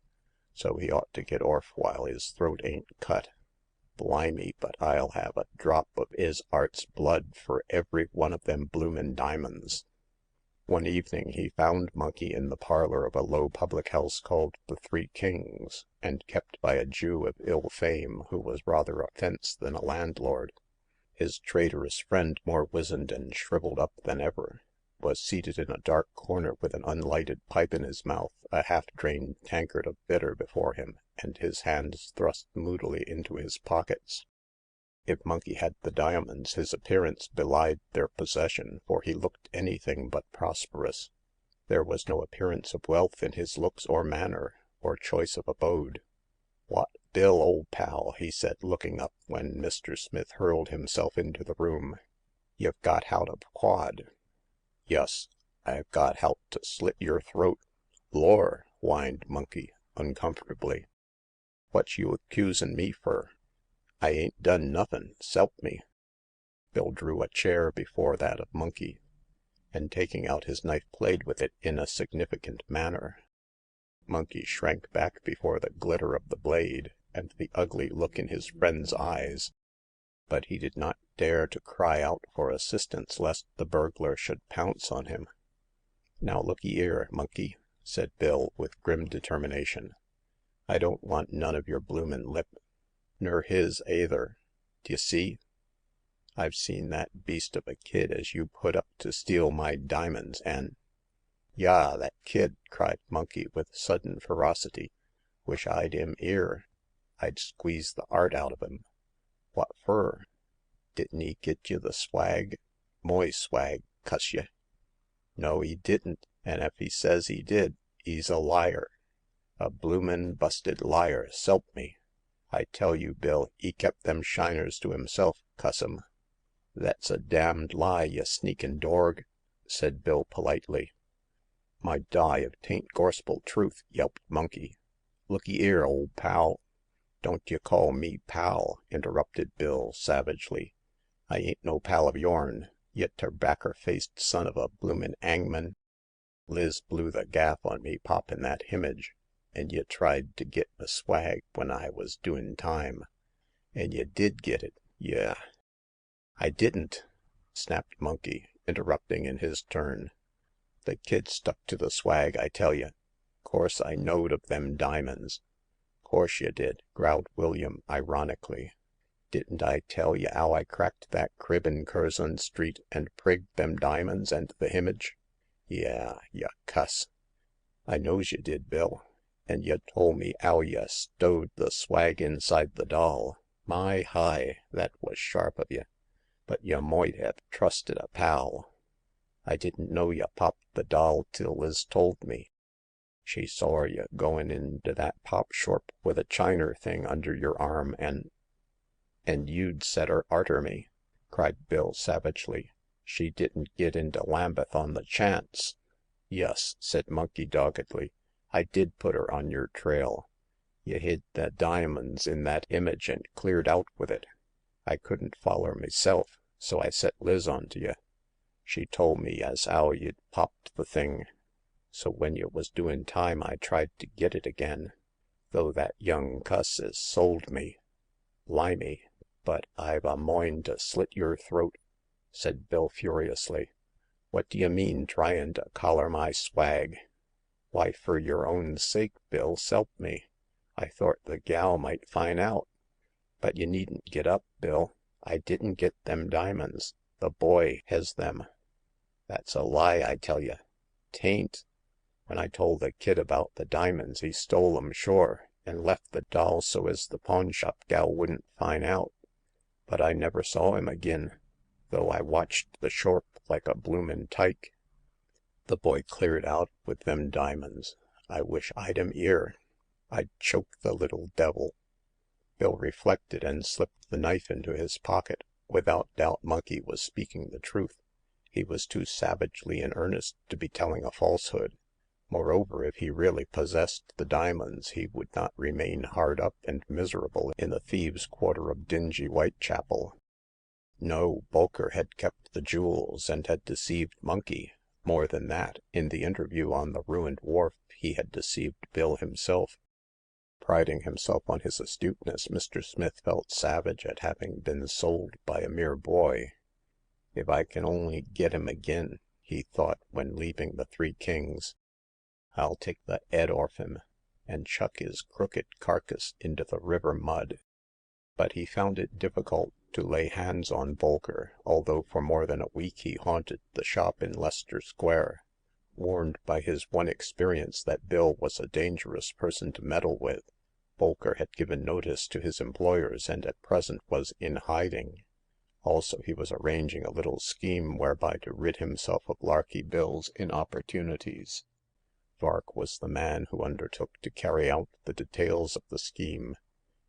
"so he ought to get orf while his throat ain't cut. Blimey, but I'll have a drop of 'is 'art's blood fur every one of them bloomin' diamonds." One evening he found Monkey in the parlor of a low public house called the Three Kings, and kept by a Jew of ill fame, who was rather a fence than a landlord. His traitorous friend, more wizened and shriveled up than ever, was seated in a dark corner with an unlighted pipe in his mouth, a half-drained tankard of bitter before him, and his hands thrust moodily into his pockets. If Monkey had the diamonds, his appearance belied their possession, for he looked anything but prosperous. There was no appearance of wealth in his looks or manner, or choice of abode. "Wot, Bill, old pal," he said, looking up when Mr. Smith hurled himself into the room, "you've got hout of quad." "Yus, I've got hout to slit yer throat." "Lor!" whined Monkey, uncomfortably. "What you accusin' me fur?" I ain't done nothin', s'elp me." Bill drew a chair before that of Monkey, and taking out his knife played with it in a significant manner. Monkey shrank back before the glitter of the blade and the ugly look in his friend's eyes, but he did not dare to cry out for assistance lest the burglar should pounce on him. "Now look'ee 'ere, Monkey," said Bill, with grim determination. "I don't want none of your bloomin' lip, ner his ayther. D'ye see? I've seen that beast of a kid as you put up to steal my diamonds, and—" "Yah, that kid!" cried Monkey with sudden ferocity. "Wish I'd 'im 'ere. I'd squeeze the 'eart out of 'im. Wot fur? Didn't he get you the swag? Moy swag, cuss ye!" "No, he didn't, and ef he says he did, he's a liar. A bloomin' busted liar, s'elp me! I tell you, Bill, he kept them shiners to himself, cuss 'im." "That's a damned lie, y' sneakin' dorg," said Bill politely. "My die if 'tain't gorspel truth," yelped Monkey. "Look'ee 'ere, ole pal—" "Don't you call me pal," interrupted Bill, savagely. "I ain't no pal of yourn, y' terbacker-faced son of a bloomin' 'angman. Liz blew the gaff on me poppin' that himage, and y' tried to git the swag when I was doin' time. And y' did git it, y'—" "I didn't!" snapped Monkey, interrupting in his turn. "The kid stuck to the swag, I tell y'. Course I knowed of them diamonds." "Course y' did," growled William, ironically. "Didn't I tell y' 'ow I cracked that crib in Curzon Street and prigged them diamonds and the himage? Yah, y' cuss! I knows y' did, Bill. And y' tole me 'ow y' stowed the swag inside the doll. My heye, that was sharp of y', but y' moight hev trusted a pal. I didn't know y' popped the doll till Liz told me. She sor y' goin' into that pop shorp with a chiner thing under yer arm, and—" "And you'd set her arter me!" cried Bill, savagely. "She didn't git into Lambeth on the chance." "Yus," said Monkey, doggedly. "I did put her on yer trail. Y' hid the diamonds in that image and cleared out with it. I couldn't foller meself, so I set Liz onto y'. She tole me as 'ow y'd popped the thing. So when y' was doin' time I tried to git it again, though that young cuss 'es sold me. Blimey, but I've a moind to slit yer throat," said Bill furiously. "What d'ye mean tryin' to collar my swag?" "Why, fur yer own sake, Bill, s'elp me. I thort the gal might fin' out. But y' needn't git up, Bill. I didn't get them diamonds. The boy hes them." "That's a lie, I tell y'. 'Tain't. When I tole the kid about the diamonds, he stole 'em sure, and left the doll so as the pawn shop gal wouldn't fin' out. But I never saw him agin, though I watched the shorp like a bloomin' tyke. The boy cleared out with them diamonds. I wish I'd 'im 'ere. I'd choke the little devil." Bill reflected and slipped the knife into his pocket. Without doubt Monkey was speaking the truth. He was too savagely in earnest to be telling a falsehood. Moreover, if he really possessed the diamonds, he would not remain hard up and miserable in the thieves' quarter of dingy Whitechapel. No, Bolker had kept the jewels and had deceived Monkey. More than that, in the interview on the ruined wharf he had deceived Bill himself. Priding himself on his astuteness, Mr. Smith felt savage at having been sold by a mere boy. "If I can only get him agin," he thought when leaving the Three Kings, "I'll take the 'ead orf him, and chuck his crooked carcass into the river mud." But he found it difficult to lay hands on Bolker, although for more than a week he haunted the shop in Leicester Square. Warned by his one experience that Bill was a dangerous person to meddle with, Bolker had given notice to his employers and at present was in hiding. Also, he was arranging a little scheme whereby to rid himself of Larky Bill's inopportunities. Vark was the man who undertook to carry out the details of the scheme,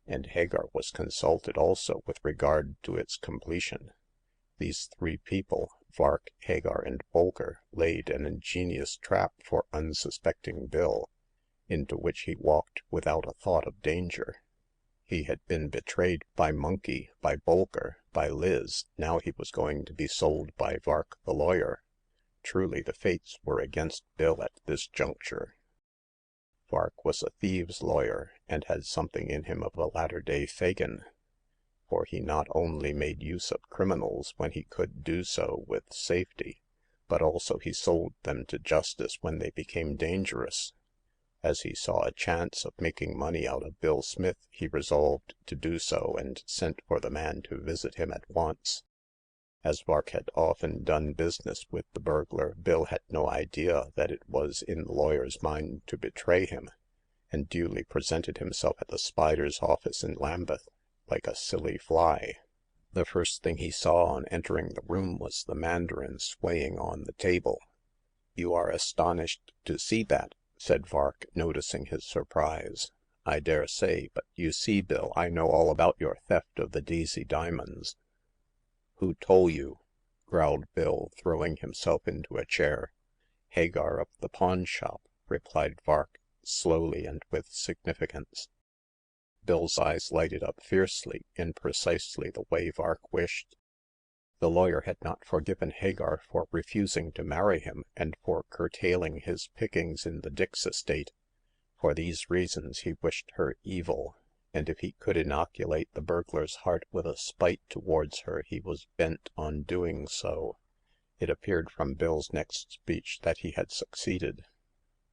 and Hagar was consulted also with regard to its completion. These three people, Vark, Hagar, and Bolker, laid an ingenious trap for unsuspecting Bill, into which he walked without a thought of danger. He had been betrayed by Monkey, by Bolker, by Liz. Now he was going to be sold by Vark the lawyer. Truly the fates were against Bill at this juncture. Vark was a thieves' lawyer, and had something in him of a latter-day Fagin, for he not only made use of criminals when he could do so with safety, but also he sold them to justice when they became dangerous. As he saw a chance of making money out of Bill Smith, he resolved to do so, and sent for the man to visit him at once. As Vark had often done business with the burglar, Bill had no idea that it was in the lawyer's mind to betray him, and duly presented himself at the Spider's office in Lambeth, like a silly fly. The first thing he saw on entering the room was the Mandarin swaying on the table. "You are astonished to see that?" said Vark, noticing his surprise. "I dare say, but you see, Bill, I know all about your theft of the Deasy diamonds." "Who tole you?" growled Bill, throwing himself into a chair. "Hagar up the pawn shop," replied Vark, slowly and with significance. Bill's eyes lighted up fiercely, in precisely the way Vark wished. The lawyer had not forgiven Hagar for refusing to marry him, and for curtailing his pickings in the Dix estate. For these reasons he wished her evil, and if he could inoculate the burglar's heart with a spite towards her, he was bent on doing so. It appeared from Bill's next speech that he had succeeded.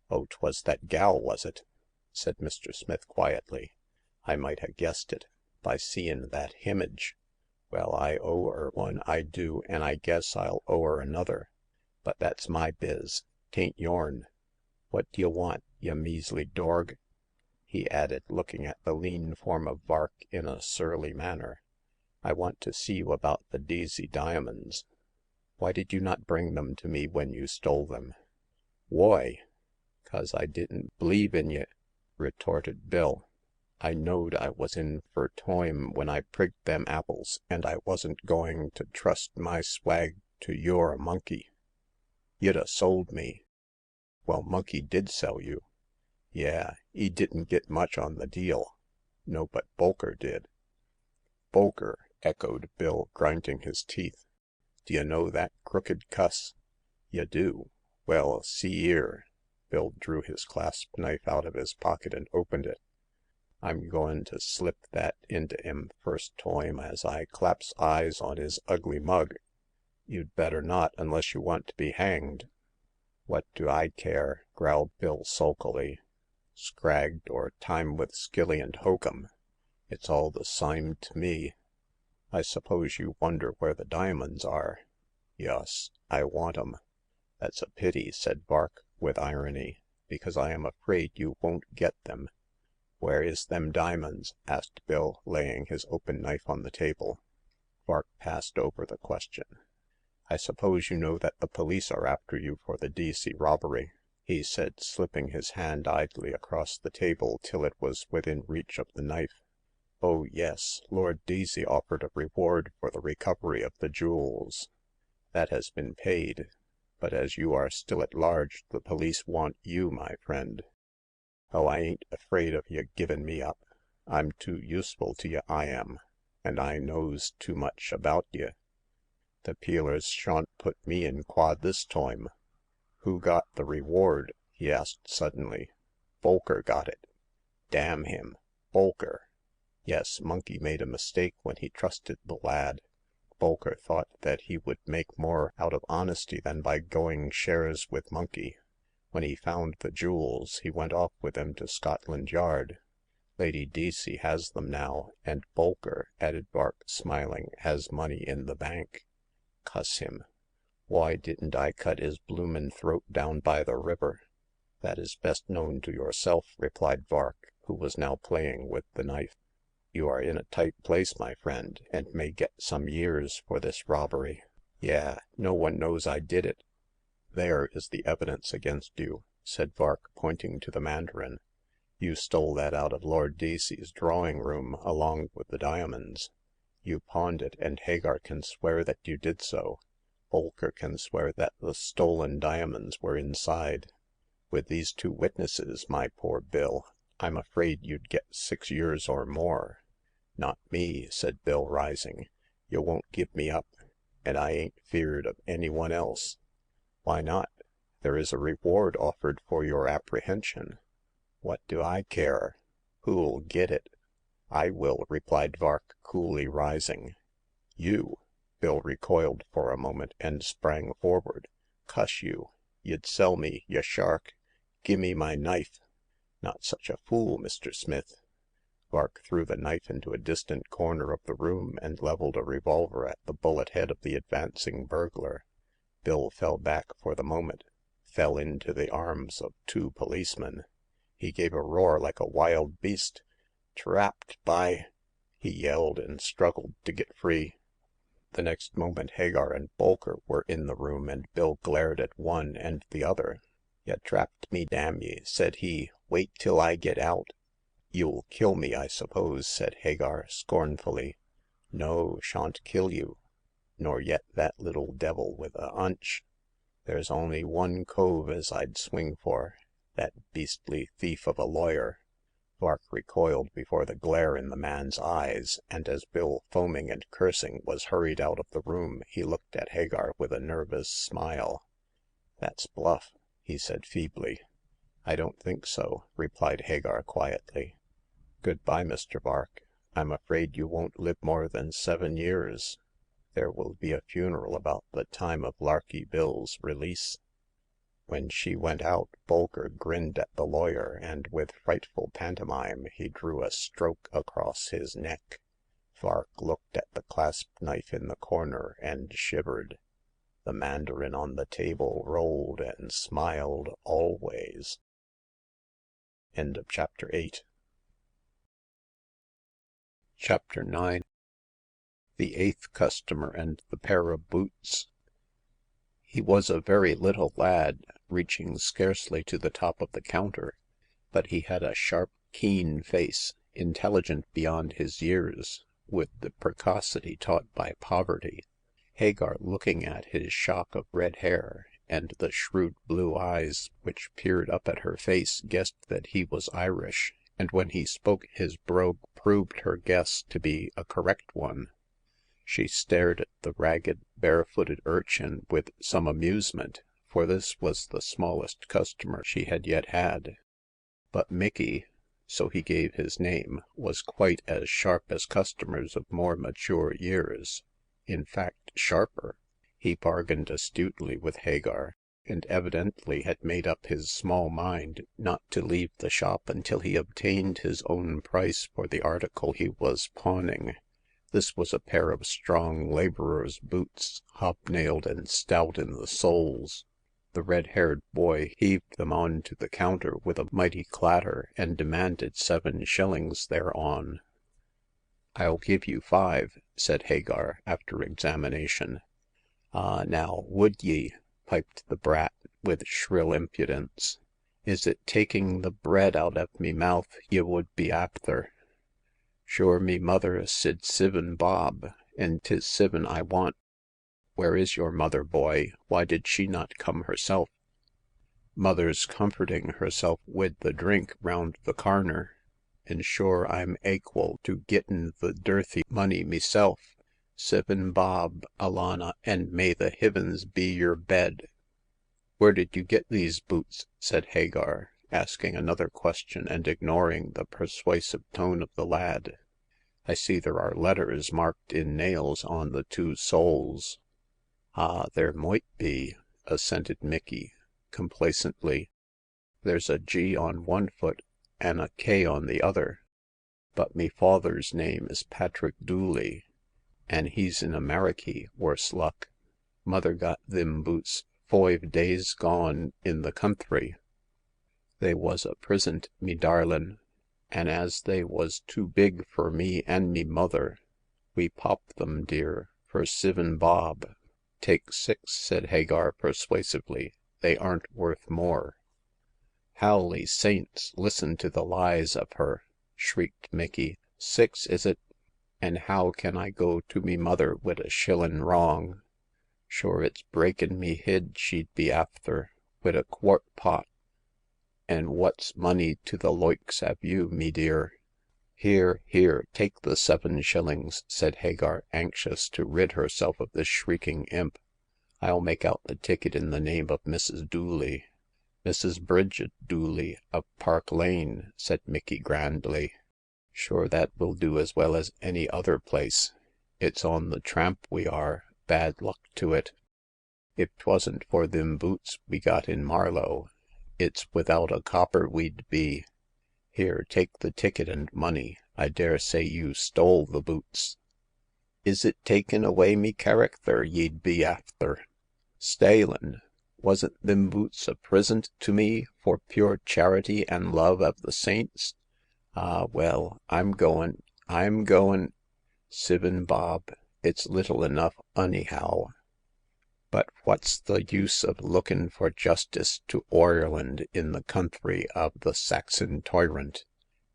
"Oh, 'twas that gal, was it?" said Mr. Smith quietly. "I might ha' guessed it, by seein' that himage. Well, I owe 'er one, I do, and I guess I'll owe 'er another. But that's my biz, 'tain't yourn. What d'ye want, ye measly dorg?" he added, looking at the lean form of Vark in a surly manner. "I want to see you about the Deasy diamonds. Why did you not bring them to me when you stole them?" "Whoy? 'Cause I didn't b'lieve in ye," retorted Bill. "I knowed I was in fur toime when I prigged them apples, and I wasn't going to trust my swag to your Monkey. Y'd 'a' sold me." "Well, Monkey did sell you." "Yeah, 'e didn't get much on the deal. No, but Bolker did." "Bolker!" echoed Bill, grinding his teeth. "D'ye know that crooked cuss?" "Y' do? Well, see 'ere." Bill drew his clasp knife out of his pocket and opened it. "I'm goin' to slip that into 'im first toime as I claps eyes on 'is ugly mug." "You'd better not, unless you want to be hanged." "What do I care?" growled Bill sulkily. "Scragged or time with skilly and hokum, it's all the sime to me. I suppose you wonder where the diamonds are?" "Yus, I want 'em." "That's a pity," said Vark with irony, "because I am afraid you won't get them." "Where is them diamonds?" asked Bill, laying his open knife on the table. Vark passed over the question. "I suppose you know that the police are after you for the Deasy robbery?" he said, slipping his hand idly across the table till it was within reach of the knife. "Oh, yes. Lord Deasy offered a reward for the recovery of the jewels. That has been paid. But as you are still at large, the police want you, my friend." "Oh, I ain't afraid of y' givin' me up. I'm too useful to y', I am, and I knows too much about y'. The peelers shan't put me in quod this toime." "Who got the reward?" he asked suddenly. "Bolker got it." "Damn him! Bolker!" "Yes, Monkey made a mistake when he trusted the lad. Bolker thought that he would make more out of honesty than by going shares with Monkey. When he found the jewels, he went off with them to Scotland Yard. Lady Deasy has them now, and Bolker," added Vark, smiling, "has money in the bank. Cuss him! Why didn't I cut his bloomin' throat down by the river?" "That is best known to yourself," replied Vark, who was now playing with the knife. "You are in a tight place, my friend, and may get some years for this robbery." "Yeah, no one knows I did it." "There is the evidence against you," said Vark, pointing to the Mandarin. "You stole that out of Lord Deasy's drawing room along with the diamonds. You pawned it, and Hagar can swear that you did so. Bolker can swear that the stolen diamonds were inside. With these two witnesses, my poor Bill, I'm afraid you'd get 6 years or more. Not me," said Bill, rising. "You won't give me up, and I ain't feared of any one else." Why not? There is a reward offered for your apprehension." What do I care? Who'll get it?" I will," replied Vark, coolly rising. You?" Bill recoiled for a moment and sprang forward. Cuss you ! Y'd sell me, y' shark ! Gimme my knife !"Not such a fool, Mr. Smith." Vark threw the knife into a distant corner of the room and leveled a revolver at the bullet head of the advancing burglar. Bill fell back for the moment, fell into the arms of two policemen. He gave a roar like a wild beast. Trapped, by " he yelled, and struggled to get free. The next moment Hagar and Bolker were in the room, and Bill glared at one and the other. Y' trapped me, damn ye," said he. Wait till I get out." You'll kill me, I suppose," said Hagar, scornfully. No, shan't kill you, nor yet that little devil with a hunch. There's only one cove as I'd swing for — that beastly thief of a lawyer." Vark recoiled before the glare in the man's eyes, and as Bill, foaming and cursing, was hurried out of the room, he looked at Hagar with a nervous smile. That's bluff," he said feebly. I don't think so," replied Hagar quietly. Goodbye, Mr. Vark. I'm afraid you won't live more than 7 years. There will be a funeral about the time of Larky Bill's release." When she went out, Bolker grinned at the lawyer, and with frightful pantomime he drew a stroke across his neck. Vark looked at the clasped knife in the corner and shivered. The Mandarin on the table rolled and smiled always. Chapter 9. The 8th Customer and the Pair of Boots. He was a very little lad, reaching scarcely to the top of the counter, but he had a sharp, keen face, intelligent beyond his years, with the precocity taught by poverty. Hagar, looking at his shock of red hair and the shrewd blue eyes which peered up at her face, guessed that he was Irish, and when he spoke his brogue proved her guess to be a correct one. She stared at the ragged, barefooted urchin with some amusement, for this was the smallest customer she had yet had. But Mickey, so he gave his name, was quite as sharp as customers of more mature years. In fact, sharper. He bargained astutely with Hagar, and evidently had made up his small mind not to leave the shop until he obtained his own price for the article he was pawning. This was a pair of strong laborer's boots, hobnailed and stout in the soles. The red-haired boy heaved them on to the counter with a mighty clatter, and demanded 7 shillings thereon. I'll give you 5, said Hagar, after examination. Ah, now, would ye? Piped the brat, with shrill impudence. Is it taking the bread out av me mouth ye would be afther? Sure me mother sid 7 bob, and 'tis 7 I want. Where is your mother, boy? Why did she not come herself? Mother's comforting herself wid the drink round the carner, and sure I'm aqual to gittin' the dirthy money meself. 7 bob, alannah, and may the hivens be yer bed. Where did you get these boots? Said Hagar, asking another question and ignoring the persuasive tone of the lad. I see there are letters marked in nails on the 2 soles. Ah, there moight be, assented Mickey, complacently. There's a G on one foot and a K on the other. But me father's name is Patrick Dooley, and he's in Ameriky, worse luck. Mother got thim boots 5 days gone in the counthry. They was a prisint, me darlin', and as they was too big fur me and me mother, we popped them, dear, for 7 bob. Take 6, said Hagar persuasively. They aren't worth more. Howly saints, listen to the lies of her, shrieked Mickey. 6, is it? And how can I go to me mother wid a shillin' wrong? Sure it's breakin' me hid she'd be afther, wid a quart pot. And what's money to the loikes av you, me dear? Here, here, take the 7 shillings," said Hagar, anxious to rid herself of this shrieking imp. "I'll make out the ticket in the name of Mrs. Dooley." "Mrs. Bridget Dooley, of Park Lane," said Micky, grandly. "Sure that will do as well as any other place. It's on the tramp we are, bad luck to it. If 'twasn't for thim boots we got in Marlow, it's without a copper we'd be. Here, take the ticket and money. I dare say you stole the boots." "Is it takin' away me characther ye'd be afther? Stalin'? Wasn't thim boots a prisint to me for pure charity an' love av the saints? Ah, well, I'm goin'. Sivin bob, it's little enough onyhow. But what's the use of lookin' for justice to Oireland in the counthry of the Saxon tyrant?"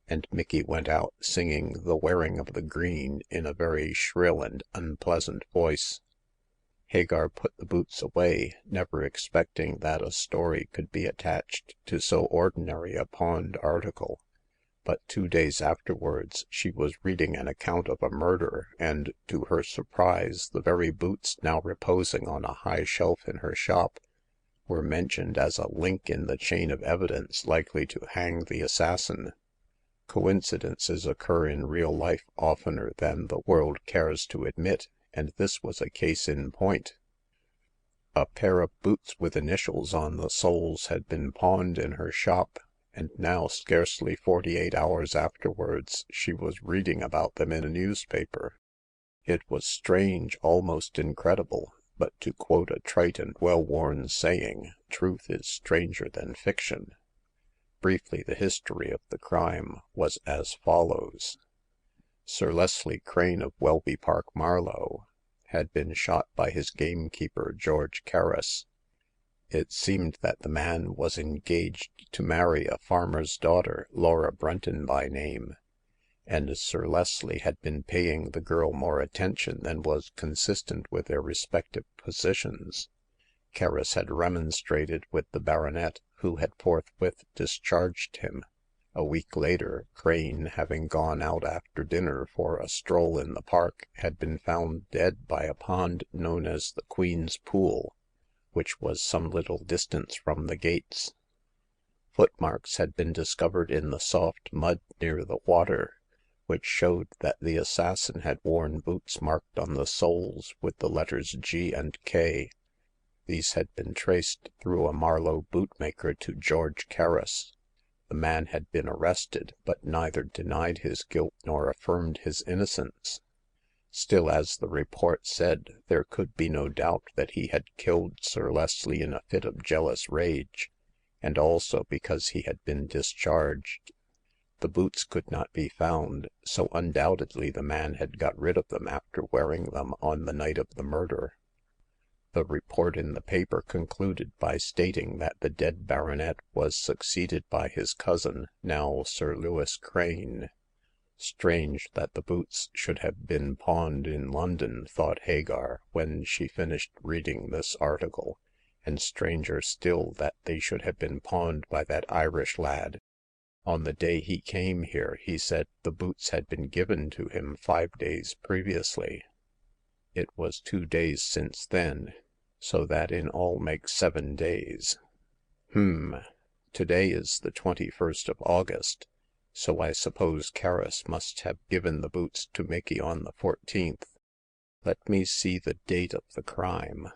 And Micky went out singing The Wearing of the Green in a very shrill and unpleasant voice. Hagar put the boots away, never expecting that a story could be attached to so ordinary a pawned article. But 2 days afterwards she was reading an account of a murder, and, to her surprise, the very boots now reposing on a high shelf in her shop were mentioned as a link in the chain of evidence likely to hang the assassin. Coincidences occur in real life oftener than the world cares to admit, and this was a case in point. A pair of boots with initials on the soles had been pawned in her shop, and now, scarcely 48 hours afterwards, she was reading about them in a newspaper. It was strange, almost incredible, but to quote a trite and well-worn saying, truth is stranger than fiction. Briefly, the history of the crime was as follows. Sir Leslie Crane of Welby Park, Marlow, had been shot by his gamekeeper, George Carus. It seemed that the man was engaged to marry a farmer's daughter, Laura Brunton by name, and Sir Leslie had been paying the girl more attention than was consistent with their respective positions. Carus had remonstrated with the baronet, who had forthwith discharged him. A week later, Crane, having gone out after dinner for a stroll in the park, had been found dead by a pond known as the Queen's Pool, which was some little distance from the gates. Footmarks had been discovered in the soft mud near the water, which showed that the assassin had worn boots marked on the soles with the letters G and K. These had been traced through a Marlow bootmaker to George Carus. The man had been arrested, but neither denied his guilt nor affirmed his innocence. Still, as the report said, there could be no doubt that he had killed Sir Leslie in a fit of jealous rage, and also because he had been discharged. The boots could not be found, so undoubtedly the man had got rid of them after wearing them on the night of the murder. The report in the paper concluded by stating that the dead baronet was succeeded by his cousin, now Sir Lewis Crane. Strange that the boots should have been pawned in London, thought Hagar, when she finished reading this article, and stranger still that they should have been pawned by that Irish lad. On the day he came here, he said the boots had been given to him 5 days previously. It was 2 days since then, so that in all makes 7 days. Today is the 21st of August, so I suppose Carus must have given the boots to Micky on the 14th. Let me see the date of the crime.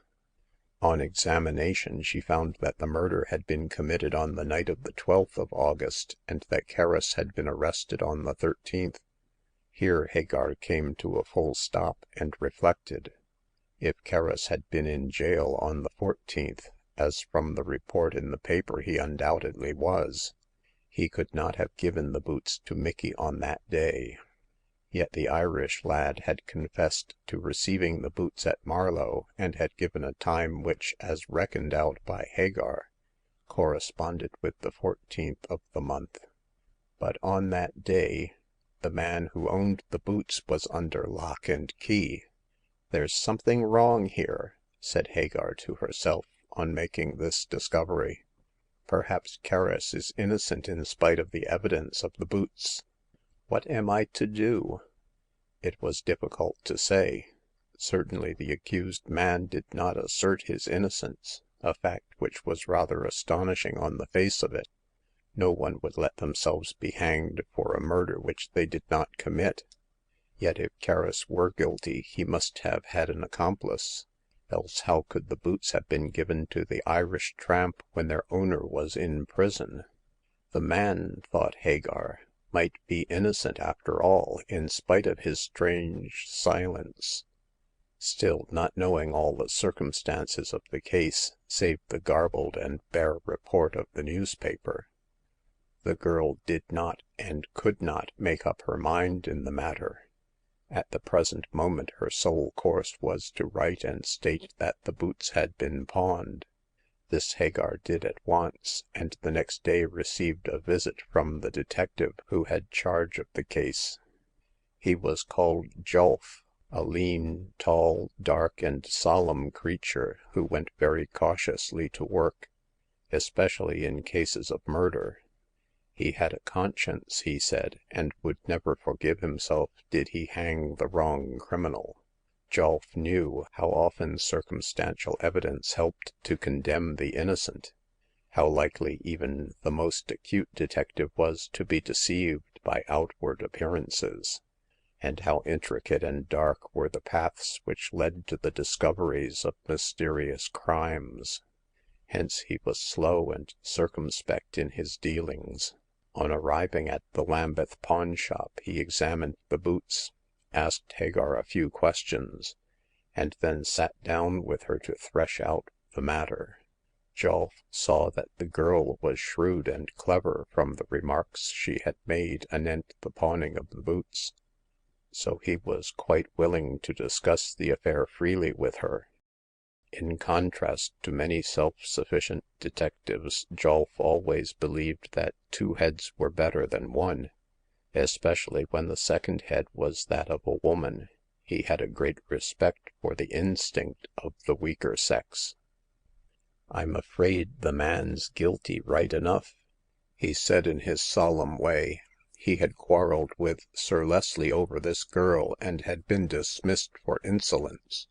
On examination, she found that the murder had been committed on the night of the 12th of August, and that Carus had been arrested on the 13th. Here Hagar came to a full stop, and reflected. If Carus had been in jail on the 14th, as from the report in the paper he undoubtedly was, he could not have given the boots to Micky on that day. Yet the Irish lad had confessed to receiving the boots at Marlow, and had given a time which, as reckoned out by Hagar, corresponded with the 14th of the month. But on that day, the man who owned the boots was under lock and key. There's something wrong here, said Hagar to herself on making this discovery. Perhaps Carus is innocent in spite of the evidence of the boots. What am I to do?" It was difficult to say. Certainly the accused man did not assert his innocence, a fact which was rather astonishing on the face of it. No one would let themselves be hanged for a murder which they did not commit. Yet if Kerris were guilty, he must have had an accomplice. Else how could the boots have been given to the Irish tramp when their owner was in prison? The man, thought Hagar, might be innocent after all, in spite of his strange silence. Still, not knowing all the circumstances of the case, save the garbled and bare report of the newspaper, the girl did not and could not make up her mind in the matter. At the present moment her sole course was to write and state that the boots had been pawned. This Hagar did at once, and the next day received a visit from the detective who had charge of the case. He was called Julf, a lean, tall, dark, and solemn creature who went very cautiously to work, especially in cases of murder. He had a conscience, he said, and would never forgive himself did he hang the wrong criminal. Julf knew how often circumstantial evidence helped to condemn the innocent, how likely even the most acute detective was to be deceived by outward appearances, and how intricate and dark were the paths which led to the discoveries of mysterious crimes. Hence he was slow and circumspect in his dealings. On arriving at the Lambeth pawnshop, he examined the boots, asked Hagar a few questions, and then sat down with her to thresh out the matter. Julf saw that the girl was shrewd and clever from the remarks she had made anent the pawning of the boots, so he was quite willing to discuss the affair freely with her. In contrast to many self-sufficient detectives, Julf always believed that two heads were better than one, especially when the second head was that of a woman. He had a great respect for the instinct of the weaker sex. "I'm afraid the man's guilty right enough," he said in his solemn way. He had quarreled with Sir Leslie over this girl, and had been dismissed for insolence.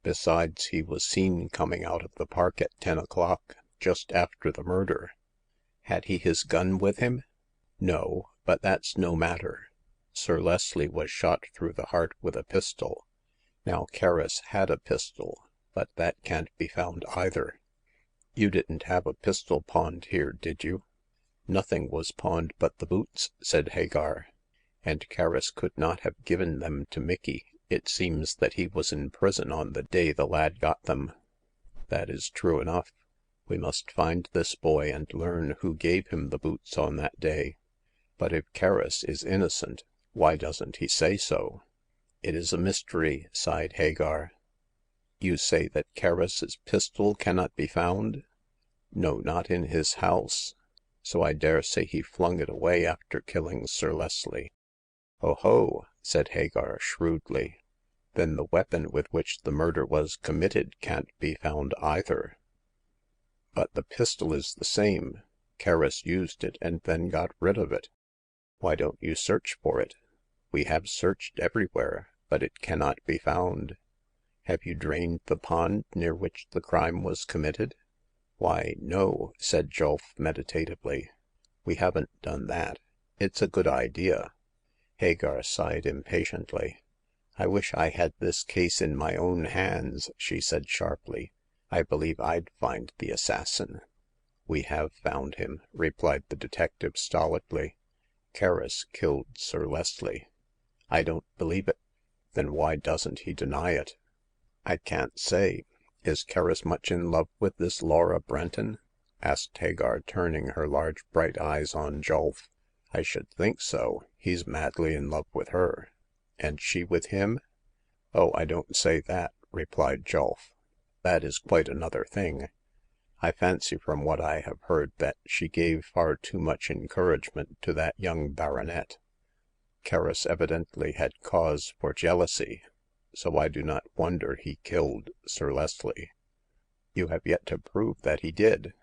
Besides, he was seen coming out of the park at 10 o'clock, just after the murder. Had he his gun with him? No, but that's no matter. Sir Leslie was shot through the heart with a pistol. Now Kerris had a pistol, but that can't be found either. You didn't have a pistol pawned here, did you?" "Nothing was pawned but the boots," said Hagar, "and Kerris could not have given them to Micky. It seems that he was in prison on the day the lad got them." "That is true enough. We must find this boy and learn who gave him the boots on that day. But if Kerris is innocent, why doesn't he say so?" "It is a mystery," sighed Hagar. "You say that Kerris's pistol cannot be found?" "No, not in his house. So I dare say he flung it away after killing Sir Leslie." "Oh-ho!" said Hagar shrewdly. "Then the weapon with which the murder was committed can't be found either." "But the pistol is the same. Kerris used it and then got rid of it. Why don't you search for it?" "We have searched everywhere, but it cannot be found." "Have you drained the pond near which the crime was committed?" "Why, no," said Julf meditatively. "We haven't done that. It's a good idea." Hagar sighed impatiently. "I wish I had this case in my own hands," she said sharply. "I believe I'd find the assassin." "We have found him," replied the detective stolidly. "Kerris killed Sir Leslie." "I don't believe it." "Then why doesn't he deny it?" "I can't say. Is Kerris much in love with this Laura Brenton?" asked Hagar, turning her large bright eyes on Julf. "I should think so. He's madly in love with her." "And she with him?" "Oh, I don't say that," replied Julf. "That is quite another thing. I fancy from what I have heard that she gave far too much encouragement to that young baronet. Kerris evidently had cause for jealousy, so I do not wonder he killed Sir Leslie." "You have yet to prove that he did."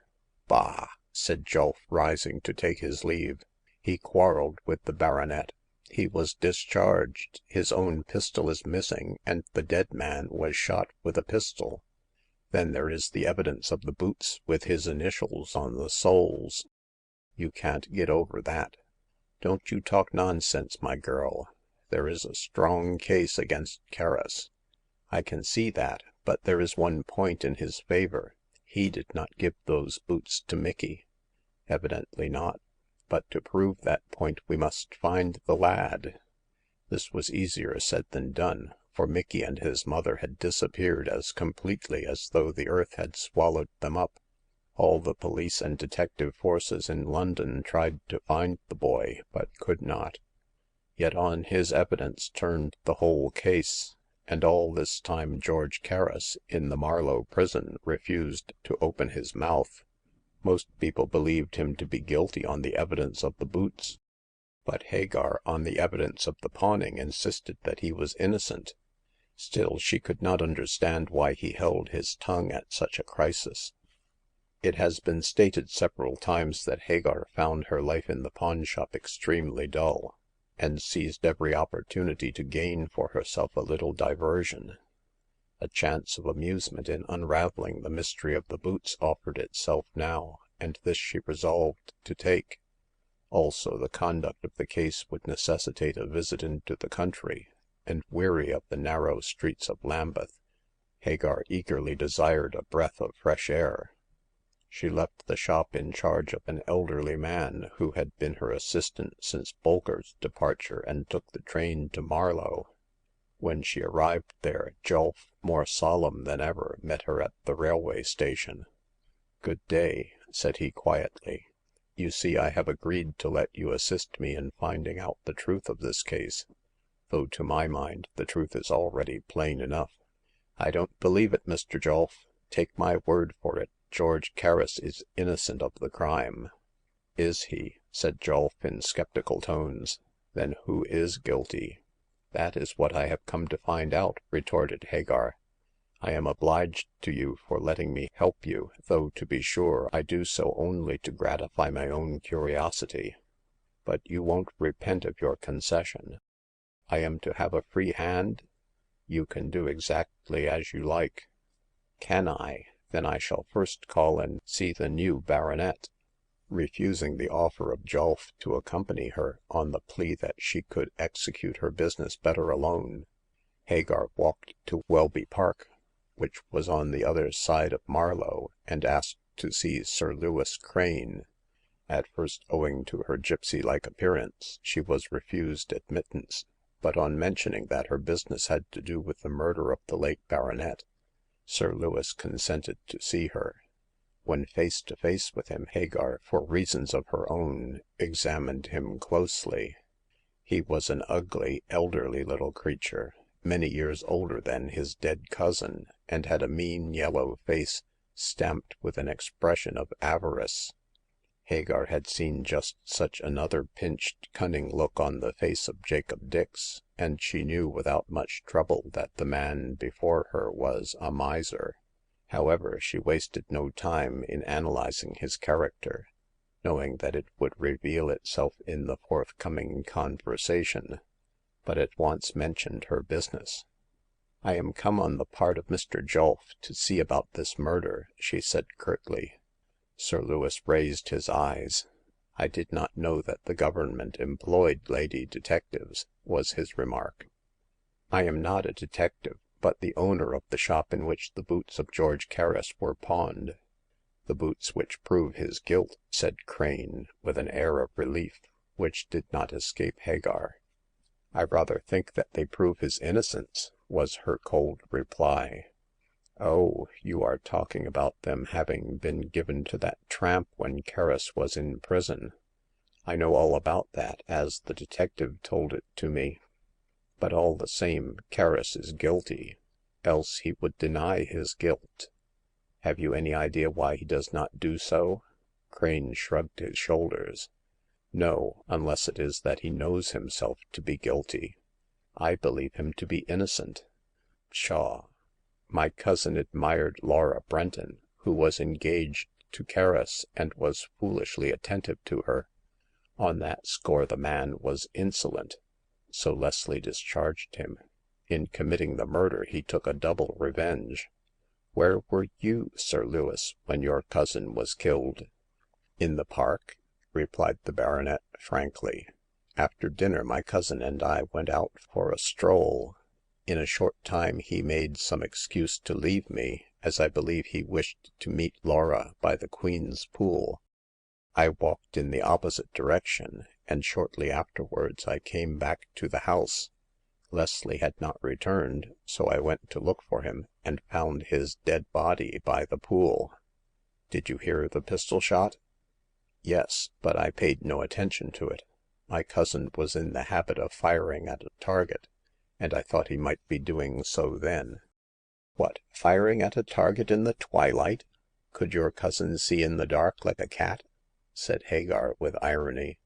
"Bah!" said Julf, rising to take his leave. "He quarreled with the baronet. He was discharged, his own pistol is missing, and the dead man was shot with a pistol. Then there is the evidence of the boots with his initials on the soles. You can't get over that. Don't you talk nonsense, my girl. There is a strong case against Kerris. I can see that, but there is one point in his favor. He did not give those boots to Micky. Evidently not. But to prove that point we must find the lad. This was easier said than done, for Micky and his mother had disappeared as completely as though the earth had swallowed them up. All the police and detective forces in London tried to find the boy, but could not. Yet on his evidence turned the whole case, and all this time George Kerris, in the Marlow prison, refused to open his mouth. Most people believed him to be guilty on the evidence of the boots, but Hagar, on the evidence of the pawning, insisted that he was innocent. Still, she could not understand why he held his tongue at such a crisis. It has been stated several times that Hagar found her life in the pawnshop extremely dull, and seized every opportunity to gain for herself a little diversion. A chance of amusement in unraveling the mystery of the boots offered itself now, and this she resolved to take. Also, the conduct of the case would necessitate a visit into the country, and weary of the narrow streets of Lambeth, Hagar eagerly desired a breath of fresh air. She left the shop in charge of an elderly man who had been her assistant since Bolker's departure, and took the train to Marlow. When she arrived there, Julf, more solemn than ever, met her at the railway station. "Good day," said he quietly. "You see I have agreed to let you assist me in finding out the truth of this case, though to my mind the truth is already plain enough." "I don't believe it, Mr. Julf. Take my word for it, George Kerris is innocent of the crime." "Is he?" said Julf in skeptical tones. "Then who is guilty?" "That is what I have come to find out," retorted Hagar. "I am obliged to you for letting me help you, though, to be sure, I do so only to gratify my own curiosity. But you won't repent of your concession. I am to have a free hand? You can do exactly as you like." "Can I? Then I shall first call and see the new baronet." Refusing the offer of Julf to accompany her, on the plea that she could execute her business better alone, Hagar walked to Welby Park, which was on the other side of Marlow, and asked to see Sir Lewis Crane. At first, owing to her gypsy-like appearance, she was refused admittance, but on mentioning that her business had to do with the murder of the late baronet, Sir Lewis consented to see her. When face to face with him, Hagar, for reasons of her own, examined him closely. He was an ugly, elderly little creature, many years older than his dead cousin, and had a mean yellow face, stamped with an expression of avarice. Hagar had seen just such another pinched, cunning look on the face of Jacob Dix, and she knew without much trouble that the man before her was a miser. However, she wasted no time in analyzing his character, knowing that it would reveal itself in the forthcoming conversation, but at once mentioned her business. "I am come on the part of Mr. Julf to see about this murder," she said curtly. Sir Lewis raised his eyes. "I did not know that the government employed lady detectives," was his remark. "I am not a detective, but the owner of the shop in which the boots of George Kerris were pawned." "The boots which prove his guilt," said Crane, with an air of relief which did not escape Hagar. "I rather think that they prove his innocence," was her cold reply. "Oh, you are talking about them having been given to that tramp when Kerris was in prison. I know all about that, as the detective told it to me. But all the same, Kerris is guilty, else he would deny his guilt." "Have you any idea why he does not do so?" Crane shrugged his shoulders. "No, unless it is that he knows himself to be guilty. I believe him to be innocent." "Pshaw! My cousin admired Laura Brenton, who was engaged to Kerris, and was foolishly attentive to her. On that score the man was insolent. so Leslie discharged him. In committing the murder he took a double revenge. Where were you, Sir Lewis, when your cousin was killed?" In the park," replied the baronet frankly. After dinner my cousin and I went out for a stroll. In a short time he made some excuse to leave me, as I believe he wished to meet Laura by the Queen's Pool. I walked in the opposite direction, and shortly afterwards I came back to the house. Leslie had not returned, so I went to look for him, and found his dead body by the pool." Did you hear the pistol shot?" Yes, but I paid no attention to it. My cousin was in the habit of firing at a target, and I thought he might be doing so then." What, firing at a target in the twilight? Could your cousin see in the dark like a cat?" said Hagar with irony.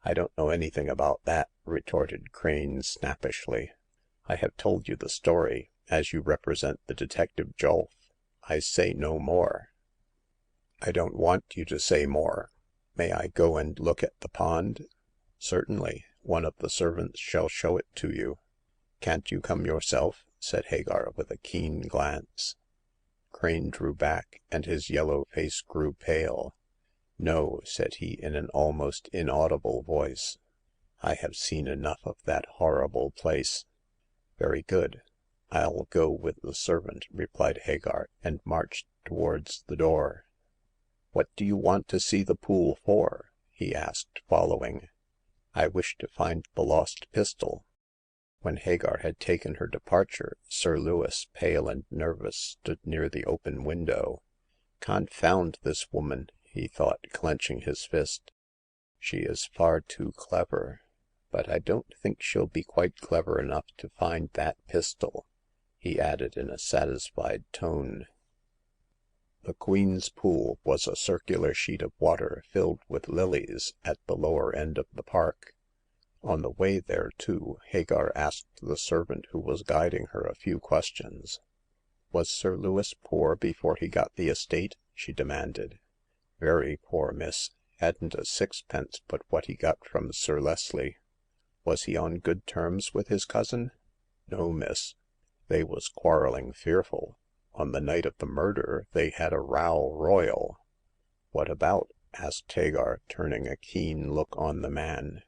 I don't know anything about that," retorted Crane snappishly. I have told you the story, as you represent the detective Julf. I say no more." I don't want you to say more. May I go and look at the pond?" Certainly. One of the servants shall show it to you." Can't you come yourself?" said Hagar with a keen glance. Crane drew back, and his yellow face grew pale. No," said he in an almost inaudible voice. I have seen enough of that horrible place." Very good. I'll go with the servant," replied Hagar, and marched towards the door. What do you want to see the pool for?" he asked, following. I wish to find the lost pistol." When Hagar had taken her departure, Sir Lewis, pale and nervous, stood near the open window. Confound this woman, he thought, clenching his fist. She is far too clever, but I don't think she'll be quite clever enough to find that pistol, he added in a satisfied tone. The Queen's Pool was a circular sheet of water filled with lilies at the lower end of the park. On the way thereto, Hagar asked the servant who was guiding her a few questions. Was Sir Lewis poor before he got the estate? She demanded. Very poor, miss. Hadn't a sixpence but what he got from Sir Leslie. Was he on good terms with his cousin? No, miss. They was quarreling fearful. On the night of the murder they had a row royal. What about? Asked Hagar, turning a keen look on the man.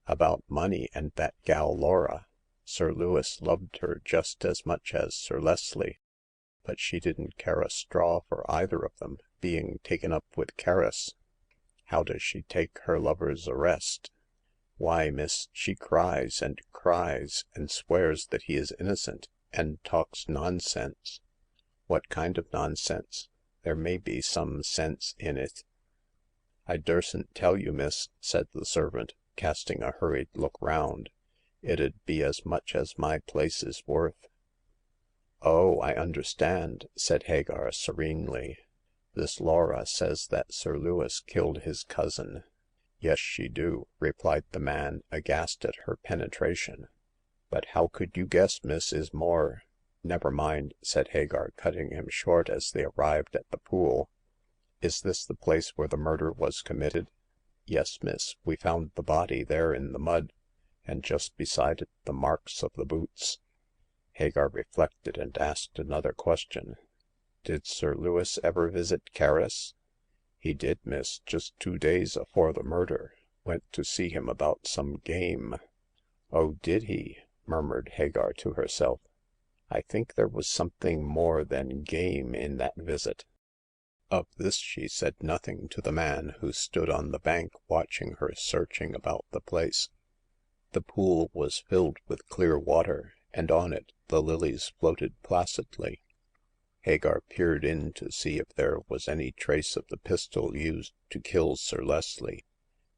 About money and that gal Laura. Sir Lewis loved her just as much as Sir Leslie, but she didn't care a straw for either of them, being taken up with Carus. How does she take her lover's arrest? Why, miss, she cries and cries, and swears that he is innocent, and talks nonsense. What kind of nonsense? There may be some sense in it. I dursn't tell you, miss, said the servant, casting a hurried look round. It'd be as much as my place is worth. Oh, I understand, said Hagar serenely. This Laura says that Sir Lewis killed his cousin. Yes, she do, replied the man, aghast at her penetration. But how could you guess, miss, is more— Never mind, said Hagar, cutting him short as they arrived at the pool. Is this the place where the murder was committed? Yes, miss. We found the body there in the mud, and just beside it the marks of the boots. Hagar reflected and asked another question. Did Sir Lewis ever visit Carus? He did, miss, just 2 days afore the murder. Went to see him about some game. Oh, did he? Murmured Hagar to herself. I think there was something more than game in that visit. Of this she said nothing to the man who stood on the bank watching her searching about the place. The pool was filled with clear water, and on it the lilies floated placidly. Hagar peered in to see if there was any trace of the pistol used to kill Sir Leslie,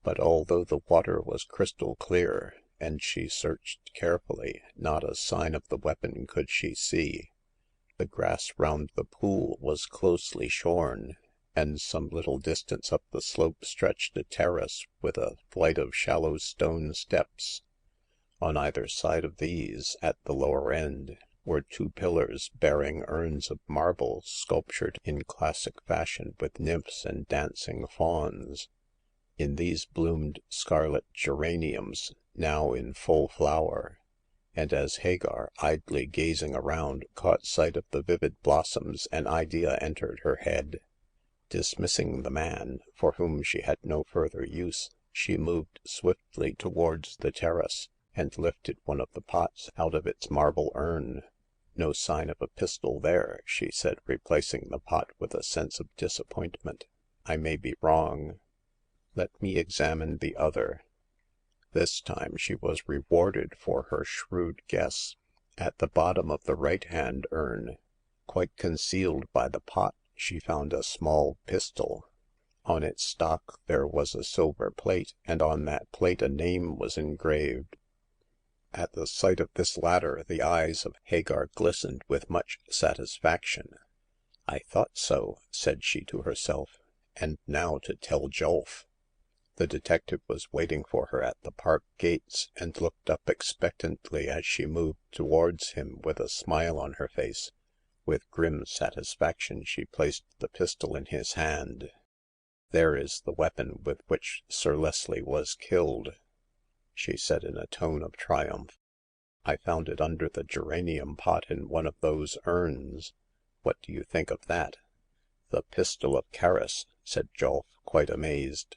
but although the water was crystal clear, and she searched carefully, not a sign of the weapon could she see. The grass round the pool was closely shorn, and some little distance up the slope stretched a terrace with a flight of shallow stone steps. On either side of these, at the lower end, were 2 pillars bearing urns of marble sculptured in classic fashion with nymphs and dancing fauns. In these bloomed scarlet geraniums, now in full flower, and as Hagar, idly gazing around, caught sight of the vivid blossoms, an idea entered her head. Dismissing the man, for whom she had no further use, she moved swiftly towards the terrace, and lifted one of the pots out of its marble urn. No sign of a pistol there, she said, replacing the pot with a sense of disappointment. I may be wrong. Let me examine the other. This time she was rewarded for her shrewd guess. At the bottom of the right-hand urn, quite concealed by the pot, she found a small pistol. On its stock there was a silver plate, and on that plate a name was engraved. At the sight of this latter, the eyes of Hagar glistened with much satisfaction. I thought so, said she to herself, and now to tell Julf. The detective was waiting for her at the park gates, and looked up expectantly as she moved towards him with a smile on her face. With grim satisfaction she placed the pistol in his hand. There is the weapon with which Sir Leslie was killed, she said in a tone of triumph. I found it under the geranium pot in one of those urns. What do you think of that? The pistol of Carus, said Julf, quite amazed.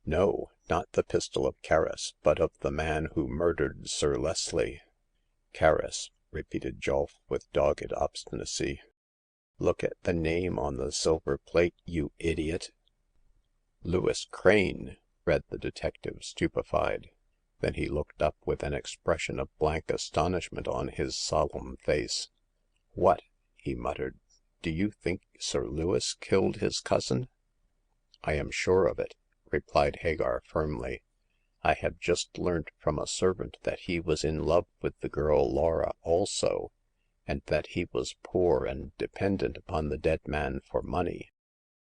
No, not the pistol of Carus, but of the man who murdered Sir Leslie. Carus, repeated Julf with dogged obstinacy. Look at the name on the silver plate, you idiot. Lewis Crane, read the detective, stupefied. Then he looked up with an expression of blank astonishment on his solemn face. What? He muttered. Do you think Sir Lewis killed his cousin? I am sure of it, replied Hagar firmly. I have just learnt from a servant that he was in love with the girl Laura also, and that he was poor and dependent upon the dead man for money.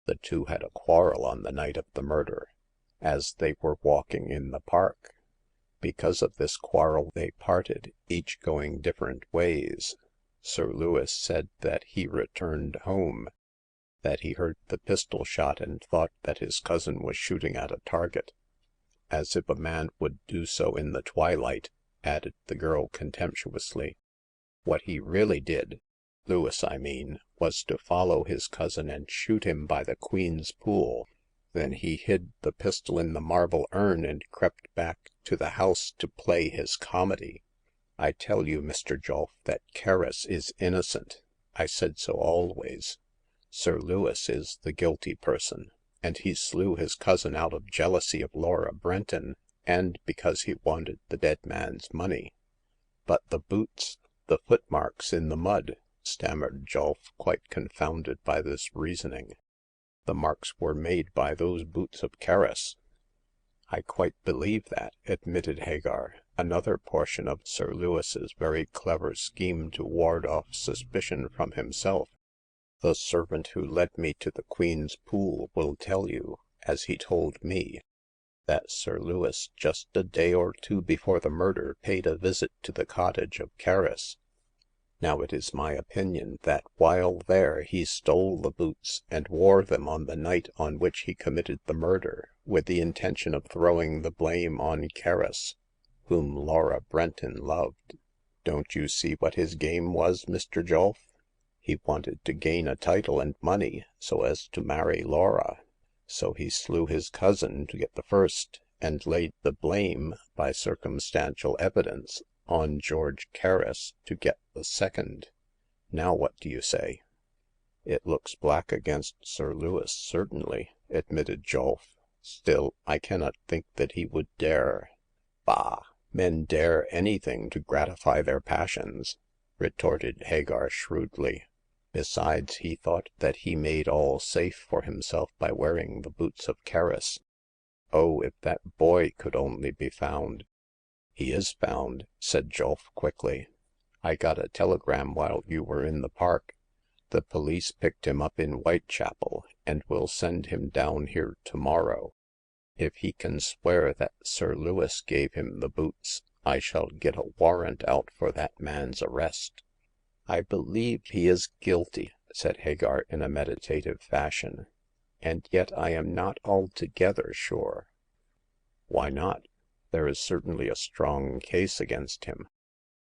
The two had a quarrel on the night of the murder, as they were walking in the park. Because of this quarrel they parted, each going different ways. Sir Lewis said that he returned home, that he heard the pistol shot and thought that his cousin was shooting at a target. As if a man would do so in the twilight, added the girl contemptuously. What he really did, Lewis I mean, was to follow his cousin and shoot him by the Queen's Pool. Then he hid the pistol in the marble urn and crept back to the house to play his comedy. I tell you, Mr. Julf, that Carus is innocent. I said so always. Sir Lewis is the guilty person, and he slew his cousin out of jealousy of Laura Brenton, and because he wanted the dead man's money. But the boots, the footmarks in the mud, stammered Julf, quite confounded by this reasoning. The marks were made by those boots of Carus. I quite believe that, admitted Hagar, another portion of Sir Lewis's very clever scheme to ward off suspicion from himself. The servant who led me to the Queen's Pool will tell you, as he told me, that Sir Lewis just a day or two before the murder paid a visit to the cottage of Carus. Now it is my opinion that while there he stole the boots and wore them on the night on which he committed the murder, with the intention of throwing the blame on Carus, whom Laura Brenton loved. Don't you see what his game was, Mr. Julf? He wanted to gain a title and money so as to marry Laura. So he slew his cousin to get the first, and laid the blame, by circumstantial evidence, on George Carus to get the second. Now what do you say? It looks black against Sir Lewis, certainly, admitted Julf. Still, I cannot think that he would dare. Bah! Men dare anything to gratify their passions, retorted Hagar shrewdly. Besides, he thought that he made all safe for himself by wearing the boots of Carus. Oh, if that boy could only be found! He is found, said Julf quickly. I got a telegram while you were in the park. The police picked him up in Whitechapel, and will send him down here tomorrow. If he can swear that Sir Lewis gave him the boots, I shall get a warrant out for that man's arrest. I believe he is guilty, said Hagar in a meditative fashion, and yet I am not altogether sure. Why not? there is certainly a strong case against him."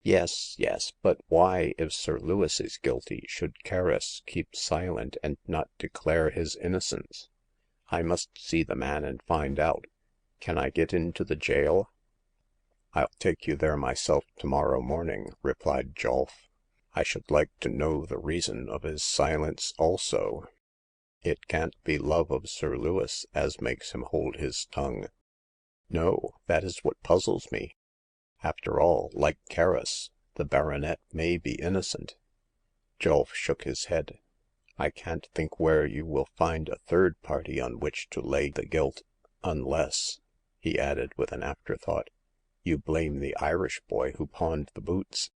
Yes, but why, if Sir Lewis is guilty, should Kerris keep silent and not declare his innocence? I must see the man and find out. Can I get into the jail?" "I'll take you there myself tomorrow morning," replied Julf. "I should like to know the reason of his silence also. It can't be love of Sir Lewis as makes him hold his tongue." "No, that is what puzzles me. After all, like Kerris, the baronet may be innocent." Julf shook his head. "I can't think where you will find a third party on which to lay the guilt, unless," he added with an afterthought, "you blame the Irish boy who pawned the boots."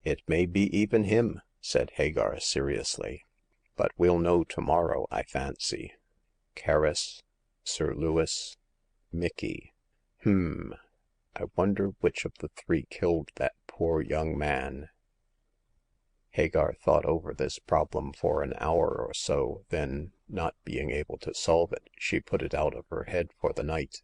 "It may be even him," said Hagar seriously. "But we'll know tomorrow, I fancy. Kerris, Sir Lewis, Mickey. I wonder which of the three killed that poor young man." Hagar thought over this problem for an hour or so, then, not being able to solve it, she put it out of her head for the night.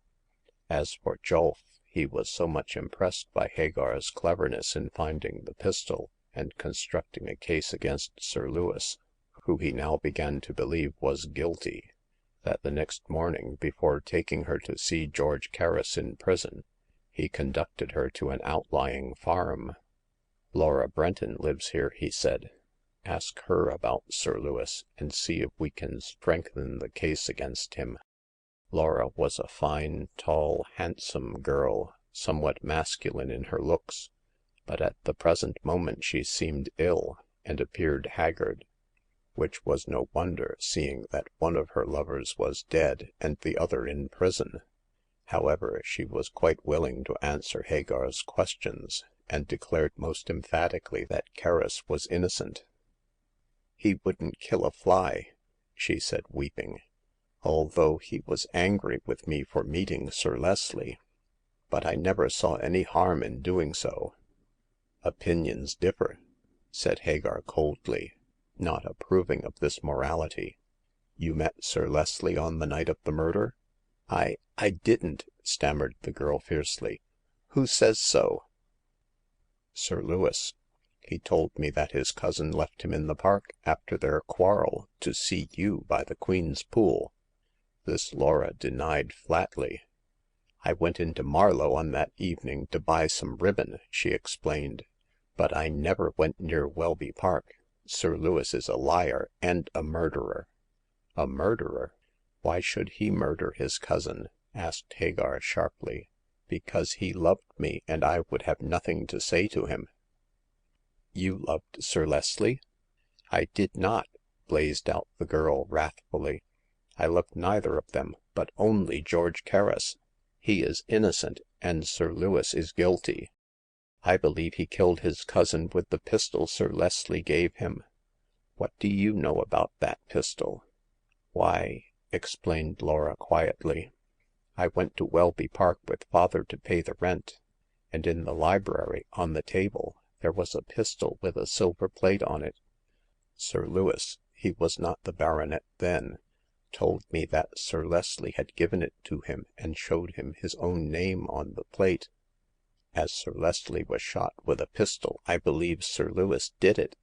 As for Julf, he was so much impressed by Hagar's cleverness in finding the pistol and constructing a case against Sir Lewis, who he now began to believe was guilty, that the next morning, before taking her to see George Kerris in prison, he conducted her to an outlying farm. "Laura Brenton lives here," he said. "Ask her about Sir Lewis, and see if we can strengthen the case against him." Laura was a fine, tall, handsome girl, somewhat masculine in her looks, but at the present moment she seemed ill, and appeared haggard, which was no wonder, seeing that one of her lovers was dead and the other in prison. However, she was quite willing to answer Hagar's questions, and declared most emphatically that Kerris was innocent. "He wouldn't kill a fly," she said, weeping, "although he was angry with me for meeting Sir Leslie. But I never saw any harm in doing so." "Opinions differ," said Hagar coldly, not approving of this morality. "You met Sir Leslie on the night of the murder?" I didn't," stammered the girl fiercely. "Who says so?" "Sir Lewis. He told me that his cousin left him in the park after their quarrel to see you by the Queen's Pool." This Laura denied flatly. "I went into Marlow on that evening to buy some ribbon," she explained, "but I never went near Welby Park. Sir Lewis is a liar and a murderer." "A murderer? Why should he murder his cousin?" asked Hagar sharply. "Because he loved me, and I would have nothing to say to him." "You loved Sir Leslie?" "I did not," blazed out the girl wrathfully. "I loved neither of them, but only George Kerris. He is innocent, and Sir Lewis is guilty. I believe he killed his cousin with the pistol Sir Leslie gave him." "What do you know about that pistol?" "Why," explained Laura quietly, "I went to Welby Park with father to pay the rent, and in the library, on the table, there was a pistol with a silver plate on it. Sir Lewis — he was not the baronet then — told me that Sir Leslie had given it to him and showed him his own name on the plate. As Sir Leslie was shot with a pistol, I believe Sir Lewis did it."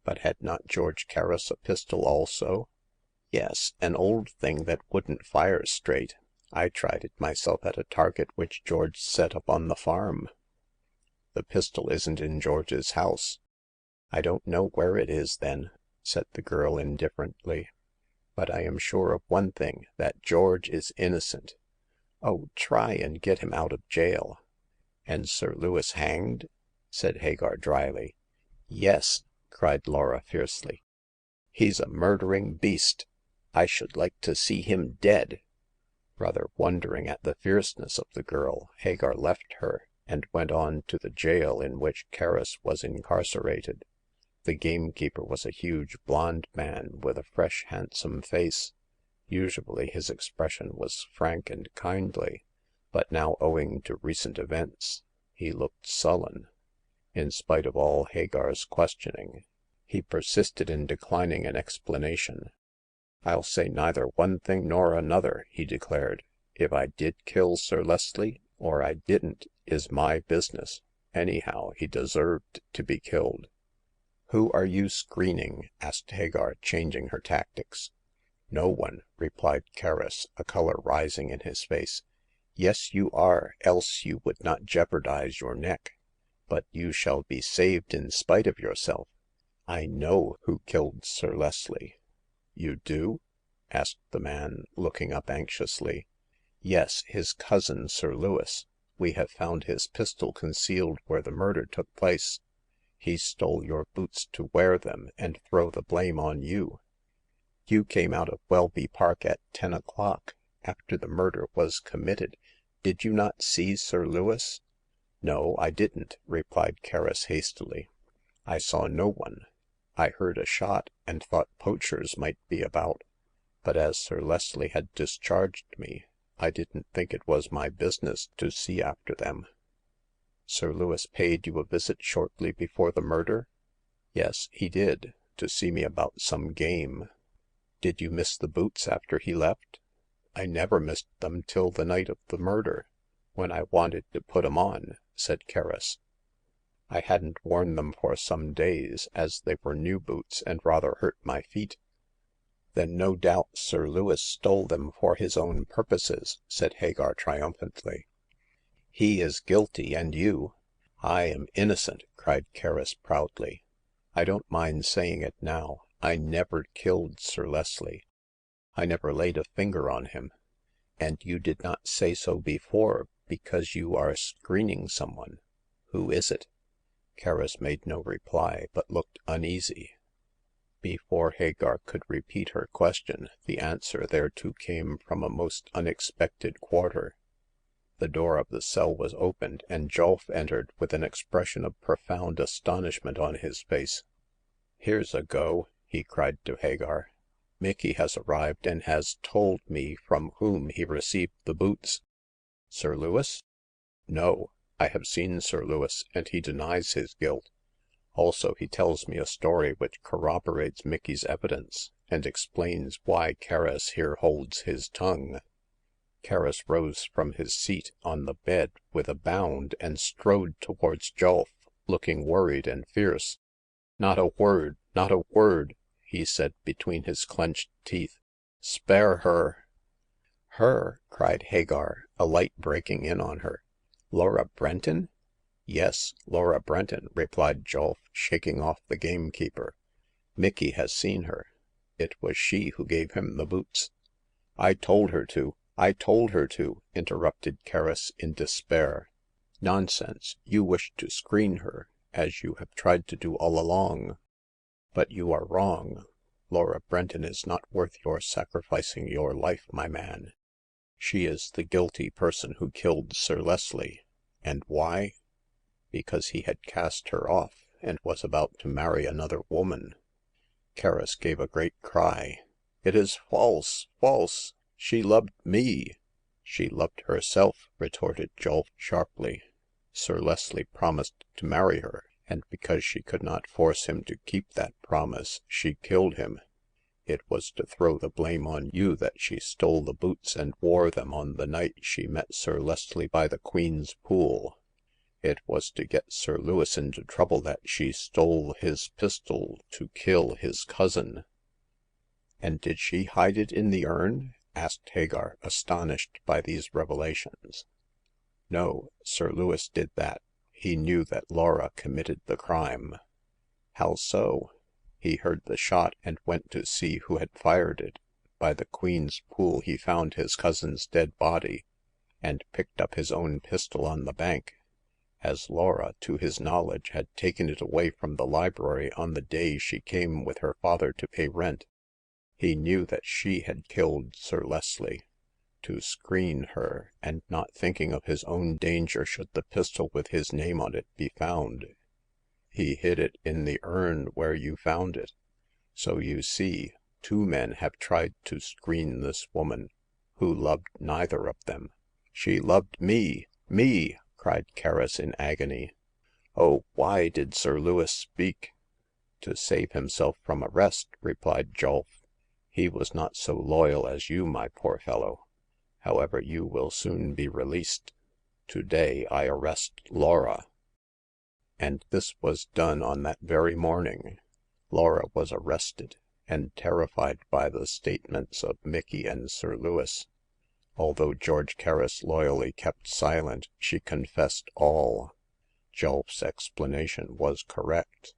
"But had not George Kerris a pistol also?" "Yes, an old thing that wouldn't fire straight. I tried it myself at a target which George set up on the farm." "The pistol isn't in George's house." "I don't know where it is, then," said the girl indifferently. "But I am sure of one thing, that George is innocent. Oh, try and get him out of jail." "And Sir Lewis hanged?" said Hagar dryly. "Yes," cried Laura fiercely. "He's a murdering beast. I should like to see him dead." Rather wondering at the fierceness of the girl, Hagar left her, and went on to the jail in which Kerris was incarcerated. The gamekeeper was a huge blond man with a fresh, handsome face. Usually his expression was frank and kindly, but now, owing to recent events, he looked sullen. In spite of all Hagar's questioning, he persisted in declining an explanation. "I'll say neither one thing nor another," he declared. "If I did kill Sir Leslie, or I didn't, is my business. Anyhow, he deserved to be killed." Who are you screening?" asked Hagar, changing her tactics. No one," replied Kerris, a color rising in his face. Yes, you are, else you would not jeopardize your neck. But you shall be saved in spite of yourself. I know who killed Sir Leslie." You do?" asked the man, looking up anxiously. Yes, his cousin, Sir Lewis. We have found his pistol concealed where the murder took place. He stole your boots to wear them and throw the blame on you. You came out of Welby Park at 10 o'clock, after the murder was committed. Did you not see Sir Lewis?" No, I didn't," replied Kerris hastily. I saw no one. I heard a shot, and thought poachers might be about. But as Sir Leslie had discharged me, I didn't think it was my business to see after them." Sir Lewis paid you a visit shortly before the murder?" Yes, he did, to see me about some game." Did you miss the boots after he left?" I never missed them till the night of the murder, when I wanted to put 'em on," said Kerris. I hadn't worn them for some days, as they were new boots and rather hurt my feet." Then no doubt Sir Lewis stole them for his own purposes," said Hagar triumphantly. He is guilty, and you "I am innocent," cried Kerris proudly. I don't mind saying it now. I never killed Sir Leslie. I never laid a finger on him. And you did not say so before, because you are screening someone. Who is it?" Kerris made no reply, but looked uneasy. Before Hagar could repeat her question, the answer thereto came from a most unexpected quarter. The door of the cell was opened, and Julf entered with an expression of profound astonishment on his face. Here's a go," he cried to Hagar. Mickey has arrived and has told me from whom he received the boots." Sir Lewis?" No. I have seen Sir Lewis, and he denies his guilt. Also, he tells me a story which corroborates Mickey's evidence, and explains why Kerris here holds his tongue." Kerris rose from his seat on the bed with a bound and strode towards Julf, looking worried and fierce. Not a word, not a word," he said between his clenched teeth. Spare her." Her!" cried Hagar, a light breaking in on her. Laura Brenton?" Yes, Laura Brenton," replied Julf, shaking off the gamekeeper. Mickey has seen her. It was she who gave him the boots." I told her to interrupted Kerris in despair. Nonsense. You wish to screen her, as you have tried to do all along. But you are wrong. Laura Brenton is not worth your sacrificing your life, my man. She is the guilty person who killed Sir Leslie. And why? Because he had cast her off, and was about to marry another woman." Kerris gave a great cry. It is false, false! She loved me." She loved herself," retorted Julf sharply. Sir Leslie promised to marry her, and because she could not force him to keep that promise, she killed him. It was to throw the blame on you that she stole the boots and wore them on the night she met Sir Leslie by the Queen's Pool. It was to get Sir Lewis into trouble that she stole his pistol to kill his cousin." And did she hide it in the urn?" asked Hagar, astonished by these revelations. No, Sir Lewis did that. He knew that Laura committed the crime." How so?" He heard the shot and went to see who had fired it. By the Queen's Pool he found his cousin's dead body, and picked up his own pistol on the bank. As Laura, to his knowledge, had taken it away from the library on the day she came with her father to pay rent, he knew that she had killed Sir Leslie. To screen her, and not thinking of his own danger should the pistol with his name on it be found, he hid it in the urn where you found it. So you see, 2 men have tried to screen this woman, who loved neither of them." She loved me, me!" cried Kerris in agony. Oh, why did Sir Lewis speak?" To save himself from arrest," replied Julf. He was not so loyal as you, my poor fellow. However, you will soon be released." Today I arrest Laura." And this was done on that very morning. Laura was arrested, and terrified by the statements of Mickey and Sir Lewis. Although George Kerris loyally kept silent, she confessed all. Julf's explanation was correct.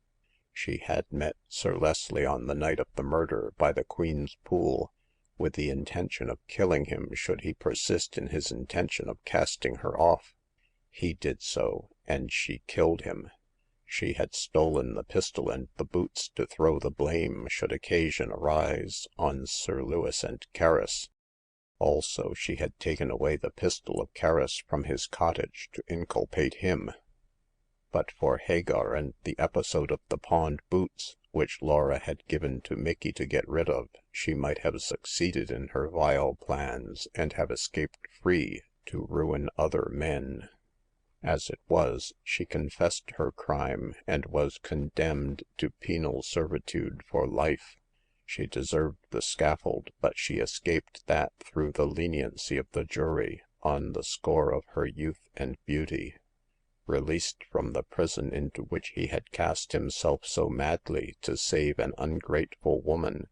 She had met Sir Leslie on the night of the murder by the Queen's Pool, with the intention of killing him should he persist in his intention of casting her off. He did so, and she killed him. She had stolen the pistol and the boots to throw the blame, should occasion arise, on Sir Lewis and Kerris. Also, she had taken away the pistol of Kerris from his cottage to inculpate him. But for Hagar and the episode of the pawned boots, which Laura had given to Mickey to get rid of, she might have succeeded in her vile plans and have escaped free to ruin other men. As it was, she confessed her crime and was condemned to penal servitude for life. She deserved the scaffold, but she escaped that through the leniency of the jury on the score of her youth and beauty. Released from the prison into which he had cast himself so madly to save an ungrateful woman,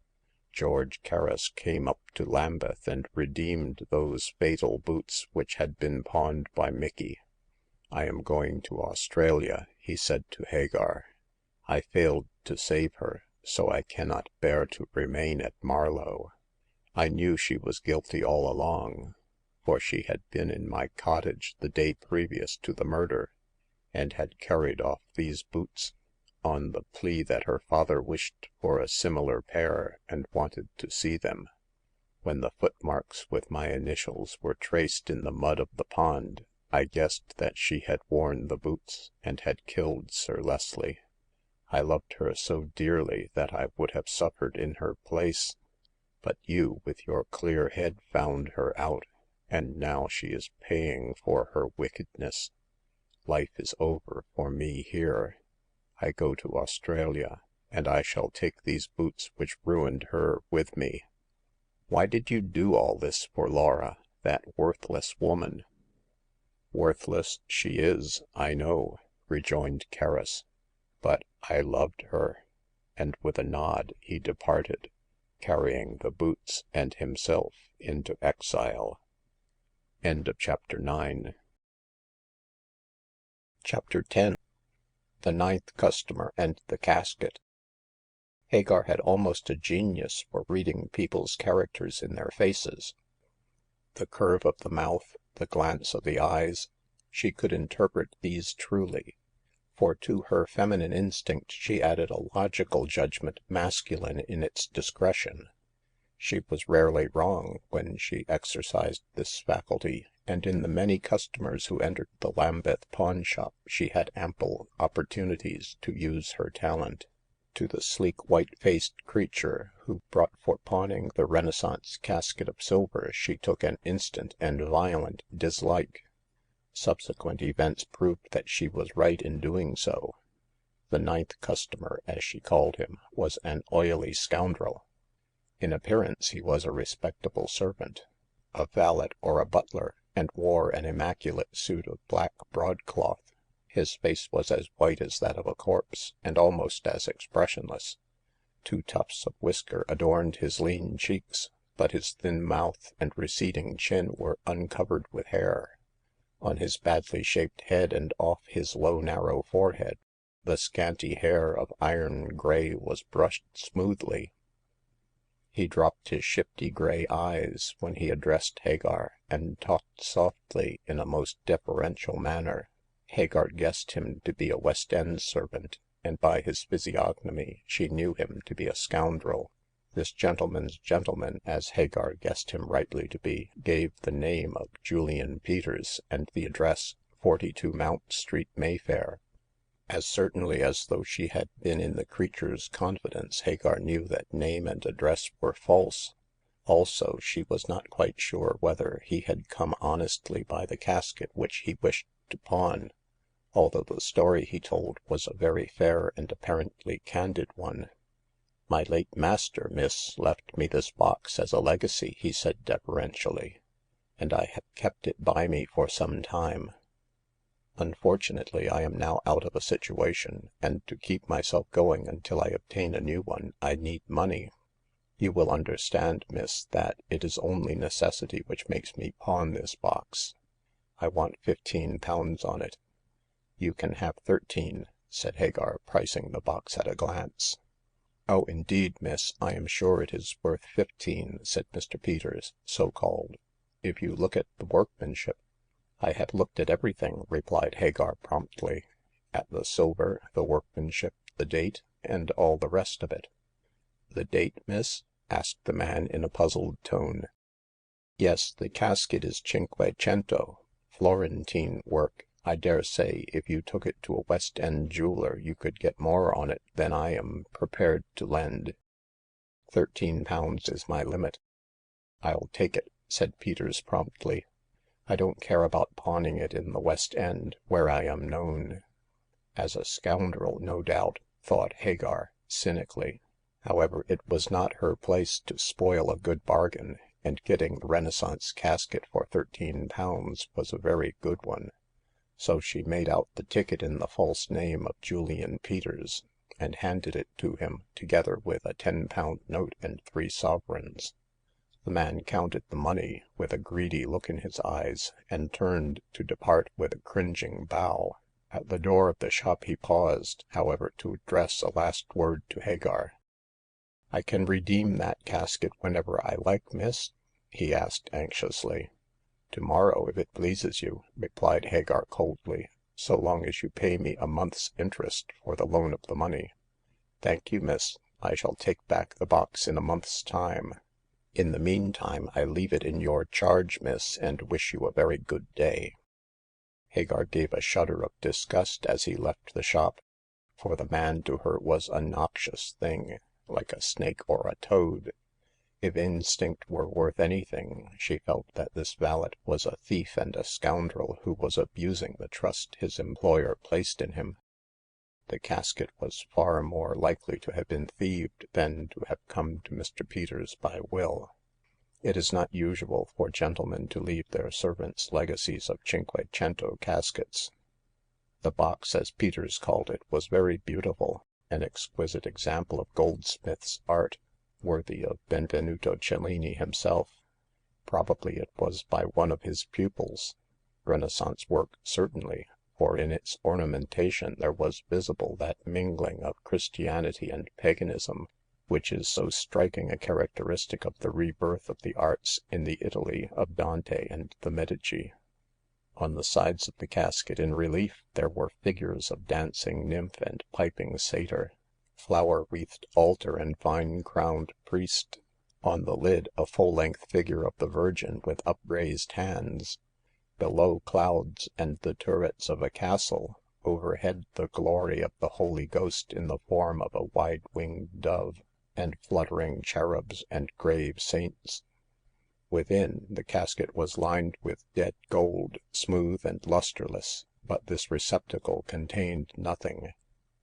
George Kerris came up to Lambeth and redeemed those fatal boots which had been pawned by Mickey. "I am going to Australia," he said to Hagar. "I failed to save her, so I cannot bear to remain at Marlow. I knew she was guilty all along, for she had been in my cottage the day previous to the murder, and had carried off these boots on the plea that her father wished for a similar pair and wanted to see them. When the footmarks with my initials were traced in the mud of the pond, I guessed that she had worn the boots and had killed Sir Leslie. I loved her so dearly that I would have suffered in her place. But you, with your clear head, found her out, and now she is paying for her wickedness. Life is over for me here. I go to Australia, and I shall take these boots which ruined her with me." "Why did you do all this for Laura, that worthless woman?" "Worthless she is, I know," rejoined Kerris. "But I loved her." And with a nod he departed, carrying the boots and himself into exile. End of chapter 9. Chapter 10. The Ninth Customer and the Casket. Hagar had almost a genius for reading people's characters in their faces. The curve of the mouth, the glance of the eyes, she could interpret these truly, for to her feminine instinct she added a logical judgment masculine in its discretion. She was rarely wrong when she exercised this faculty, and in the many customers who entered the Lambeth pawn shop she had ample opportunities to use her talent. To the sleek white-faced creature who brought for pawning the Renaissance casket of silver she took an instant and violent dislike. Subsequent events proved that she was right in doing so. The ninth customer, as she called him, was an oily scoundrel. In appearance he was a respectable servant, a valet or a butler, and wore an immaculate suit of black broadcloth. His face was as white as that of a corpse, and almost as expressionless. 2 tufts of whisker adorned his lean cheeks, but his thin mouth and receding chin were uncovered with hair. On his badly shaped head and off his low narrow forehead, the scanty hair of iron gray was brushed smoothly. He dropped his shifty gray eyes when he addressed Hagar, and talked softly in a most deferential manner. Hagar guessed him to be a West End servant, and by his physiognomy she knew him to be a scoundrel. This gentleman's gentleman, as Hagar guessed him rightly to be, gave the name of Julian Peters and the address 42 Mount Street, Mayfair. As certainly as though she had been in the creature's confidence, Hagar knew that name and address were false. Also, she was not quite sure whether he had come honestly by the casket which he wished to pawn, although the story he told was a very fair and apparently candid one. "My late master, miss, left me this box as a legacy," he said deferentially, "and I have kept it by me for some time. Unfortunately, I am now out of a situation, and to keep myself going until I obtain a new one, I need money. You will understand, miss, that it is only necessity which makes me pawn this box. I want £15 on it." "You can have 13, said Hagar, pricing the box at a glance. "Oh, indeed, miss, I am sure it is worth 15, said Mr. Peters, so called, "if you look at the workmanship." "I have looked at everything," replied Hagar promptly, "at the silver, the workmanship, the date, and all the rest of it." "The date, miss?" asked the man in a puzzled tone. "Yes, the casket is Cinquecento, Florentine work. I dare say if you took it to a West End jeweler you could get more on it than I am prepared to lend. £13 is my limit." "I'll take it," said Peters promptly. "I don't care about pawning it in the West End, where I am known." As a scoundrel, no doubt, thought Hagar, cynically. However, it was not her place to spoil a good bargain, and getting the Renaissance casket for £13 was a very good one. So she made out the ticket in the false name of Julian Peters, and handed it to him, together with a £10 note and 3 sovereigns. The man counted the money, with a greedy look in his eyes, and turned to depart with a cringing bow. At the door of the shop he paused, however, to address a last word to Hagar. "I can redeem that casket whenever I like, miss?" he asked anxiously. "Tomorrow, if it pleases you," replied Hagar coldly, "so long as you pay me a month's interest for the loan of the money." "Thank you, miss. I shall take back the box in a month's time. In the meantime, I leave it in your charge, miss, and wish you a very good day." Hagar gave a shudder of disgust as he left the shop, for the man to her was a noxious thing, like a snake or a toad. If instinct were worth anything, she felt that this valet was a thief and a scoundrel who was abusing the trust his employer placed in him. The casket was far more likely to have been thieved than to have come to Mr. Peters by will. It is not usual for gentlemen to leave their servants legacies of Cinquecento caskets. The box, as Peters called it, was very beautiful, an exquisite example of goldsmith's art, worthy of Benvenuto Cellini himself. Probably it was by one of his pupils. Renaissance work certainly, for in its ornamentation there was visible that mingling of Christianity and paganism which is so striking a characteristic of the rebirth of the arts in the Italy of Dante and the Medici. On the sides of the casket in relief there were figures of dancing nymph and piping satyr, flower-wreathed altar and vine-crowned priest. On the lid a full-length figure of the Virgin with upraised hands. Below, clouds and the turrets of a castle. Overhead, the glory of the Holy Ghost in the form of a wide-winged dove, and fluttering cherubs and grave saints. Within, the casket was lined with dead gold, smooth and lustreless, but this receptacle contained nothing.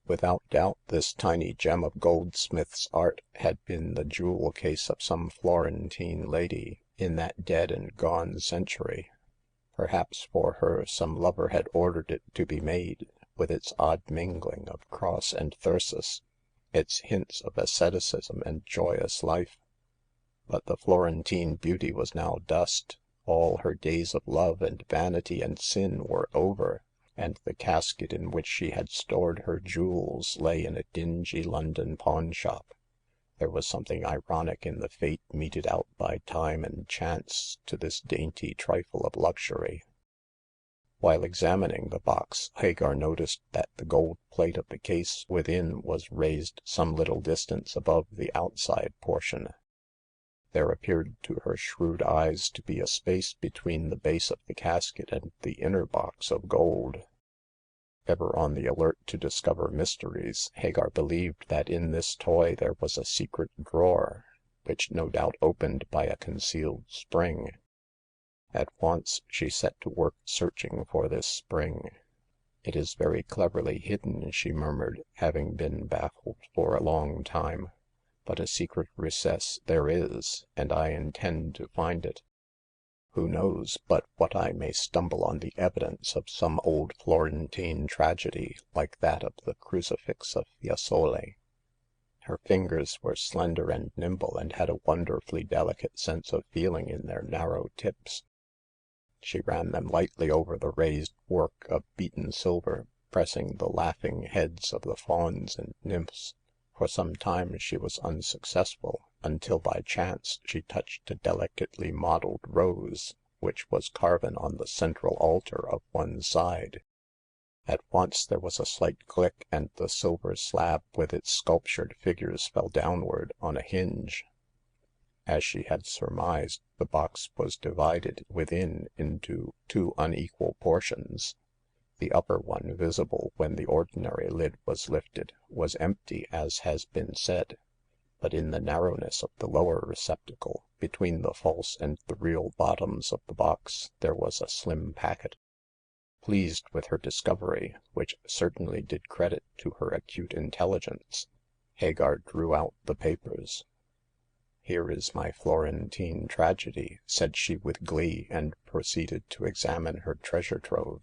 Without doubt, this tiny gem of goldsmith's art had been the jewel case of some Florentine lady in that dead and gone century. Perhaps for her some lover had ordered it to be made, with its odd mingling of cross and thyrsus, its hints of asceticism and joyous life. But the Florentine beauty was now dust. All her days of love and vanity and sin were over, and the casket in which she had stored her jewels lay in a dingy London pawnshop. There was something ironic in the fate meted out by time and chance to this dainty trifle of luxury. While examining the box, Hagar noticed that the gold plate of the case within was raised some little distance above the outside portion. There appeared to her shrewd eyes to be a space between the base of the casket and the inner box of gold. Ever on the alert to discover mysteries, Hagar believed that in this toy there was a secret drawer, which no doubt opened by a concealed spring. At once she set to work searching for this spring. "It is very cleverly hidden," she murmured, having been baffled for a long time. "But a secret recess there is, and I intend to find it." Who knows but what I may stumble on the evidence of some old Florentine tragedy like that of the Crucifix of Fiesole?" Her fingers were slender and nimble, and had a wonderfully delicate sense of feeling in their narrow tips. She ran them lightly over the raised work of beaten silver, pressing the laughing heads of the fauns and nymphs. For some time she was unsuccessful, until by chance she touched a delicately modeled rose, which was carven on the central altar of one side. At once there was a slight click, and the silver slab with its sculptured figures fell downward on a hinge. As she had surmised, the box was divided within into two unequal portions. The upper one, visible when the ordinary lid was lifted, was empty, as has been said, but in the narrowness of the lower receptacle, between the false and the real bottoms of the box, there was a slim packet. Pleased with her discovery, which certainly did credit to her acute intelligence, Hagar drew out the papers. "Here is my Florentine tragedy," said she with glee, and proceeded to examine her treasure trove.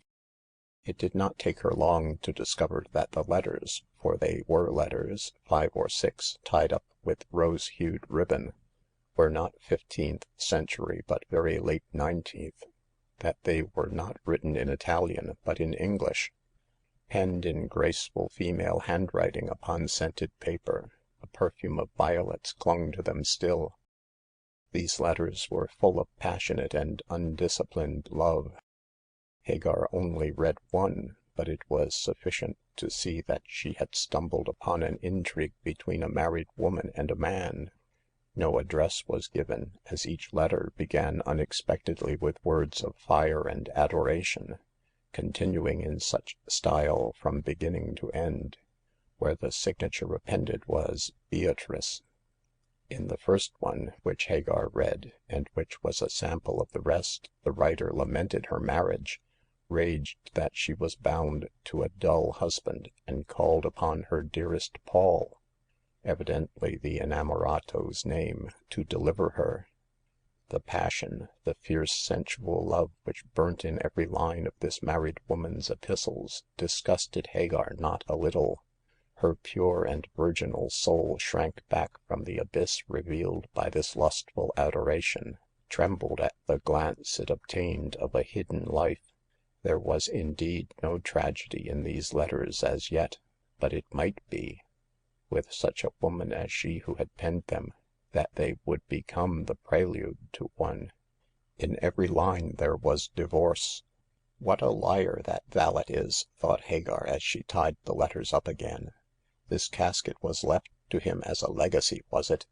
It did not take her long to discover that the letters, for they were letters, 5 or 6, tied up with rose-hued ribbon, were not 15th century but very late 19th, that they were not written in Italian but in English, penned in graceful female handwriting upon scented paper. A perfume of violets clung to them still. These letters were full of passionate and undisciplined love. Hagar only read one, but it was sufficient to see that she had stumbled upon an intrigue between a married woman and a man. No address was given, as each letter began unexpectedly with words of fire and adoration, continuing in such style from beginning to end, where the signature appended was Beatrice. In the first one, which Hagar read, and which was a sample of the rest, the writer lamented her marriage, raged that she was bound to a dull husband, and called upon her dearest Paul, evidently the inamorato's name, to deliver her. The passion, the fierce sensual love which burnt in every line of this married woman's epistles, disgusted Hagar not a little. Her pure and virginal soul shrank back from the abyss revealed by this lustful adoration, trembled at the glance it obtained of a hidden life. There was indeed no tragedy in these letters as yet, but it might be, with such a woman as she who had penned them, that they would become the prelude to one. In every line there was divorce. "What a liar that valet is," thought Hagar as she tied the letters up again. "This casket was left to him as a legacy, was it?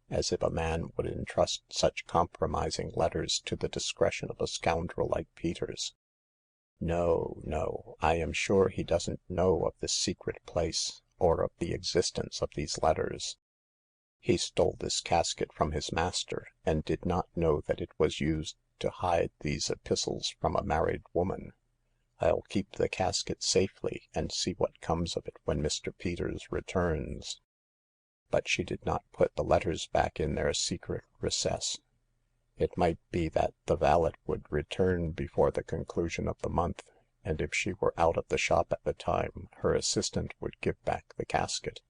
As if a man would entrust such compromising letters to the discretion of a scoundrel like Peters. No, no, I am sure he doesn't know of this secret place, or of the existence of these letters. He stole this casket from his master, and did not know that it was used to hide these epistles from a married woman. I'll keep the casket safely, and see what comes of it when Mr. Peters returns." But she did not put the letters back in their secret recess. It might be that the valet would return before the conclusion of the month, and if she were out of the shop at the time, her assistant would give back the casket.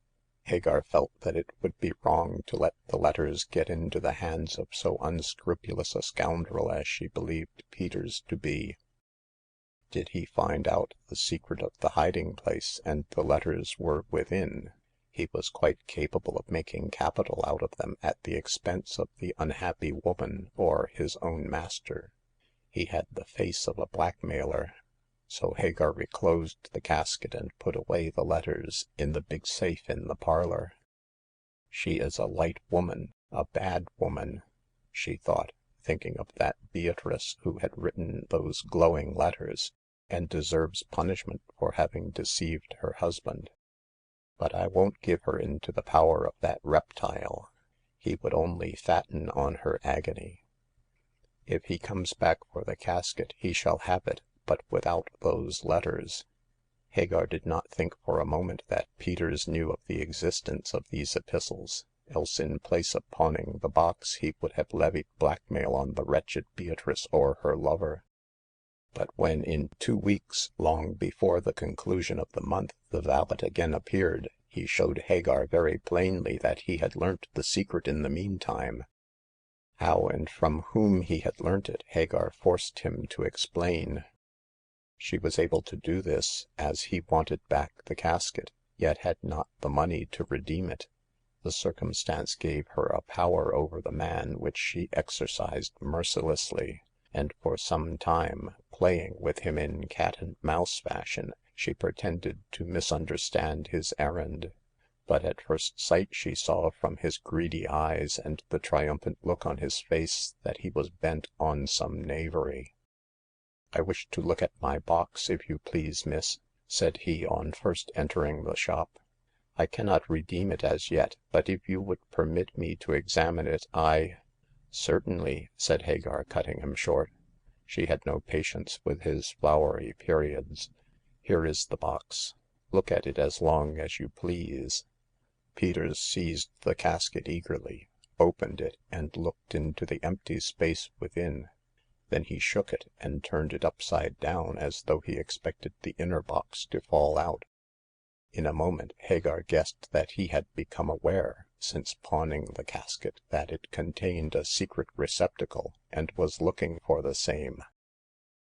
Hagar felt that it would be wrong to let the letters get into the hands of so unscrupulous a scoundrel as she believed Peters to be. Did he find out the secret of the hiding place, and the letters were within, he was quite capable of making capital out of them at the expense of the unhappy woman or his own master. He had the face of a blackmailer. So Hagar reclosed the casket and put away the letters in the big safe in the parlor. "She is a light woman, a bad woman," she thought, thinking of that Beatrice who had written those glowing letters, and deserves punishment for having deceived her husband. "But I won't give her into the power of that reptile. He would only fatten on her agony. If he comes back for the casket, he shall have it, but without those letters." Hagar did not think for a moment that Peters knew of the existence of these epistles, else in place of pawning the box he would have levied blackmail on the wretched Beatrice or her lover. But when in 2 weeks, long before the conclusion of the month, the valet again appeared, he showed Hagar very plainly that he had learnt the secret in the meantime. How and from whom he had learnt it, Hagar forced him to explain. She was able to do this, as he wanted back the casket, yet had not the money to redeem it. The circumstance gave her a power over the man which she exercised mercilessly, and for some time, playing with him in cat-and-mouse fashion, she pretended to misunderstand his errand. But at first sight she saw from his greedy eyes and the triumphant look on his face that he was bent on some knavery. I wish to look at my box, if you please, miss," said he on first entering the shop. I cannot redeem it as yet, but if you would permit me to examine it, Certainly," said Hagar, cutting him short. She had no patience with his flowery periods. Here is the box. Look at it as long as you please." Peters seized the casket eagerly, opened it, and looked into the empty space within. Then he shook it and turned it upside down as though he expected the inner box to fall out. In a moment Hagar guessed that he had become aware, since pawning the casket, that it contained a secret receptacle, and was looking for the same.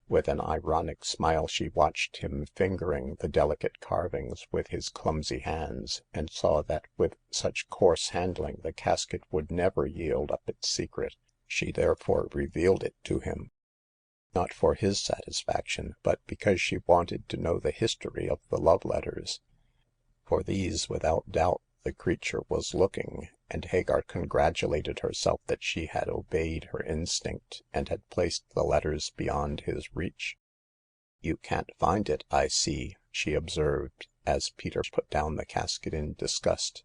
With an ironic smile she watched him fingering the delicate carvings with his clumsy hands, and saw that with such coarse handling the casket would never yield up its secret. She therefore revealed it to him, not for his satisfaction, but because she wanted to know the history of the love letters. For these, without doubt, the creature was looking, and Hagar congratulated herself that she had obeyed her instinct and had placed the letters beyond his reach. You can't find it, I see," she observed, as Peter put down the casket in disgust.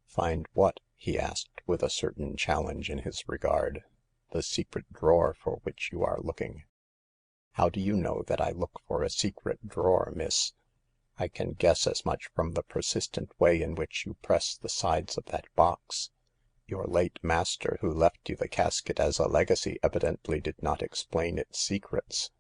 Find what?" he asked, with a certain challenge in his regard. The secret drawer for which you are looking." How do you know that I look for a secret drawer, miss?" I can guess as much from the persistent way in which you press the sides of that box. Your late master, who left you the casket as a legacy, evidently did not explain its secrets.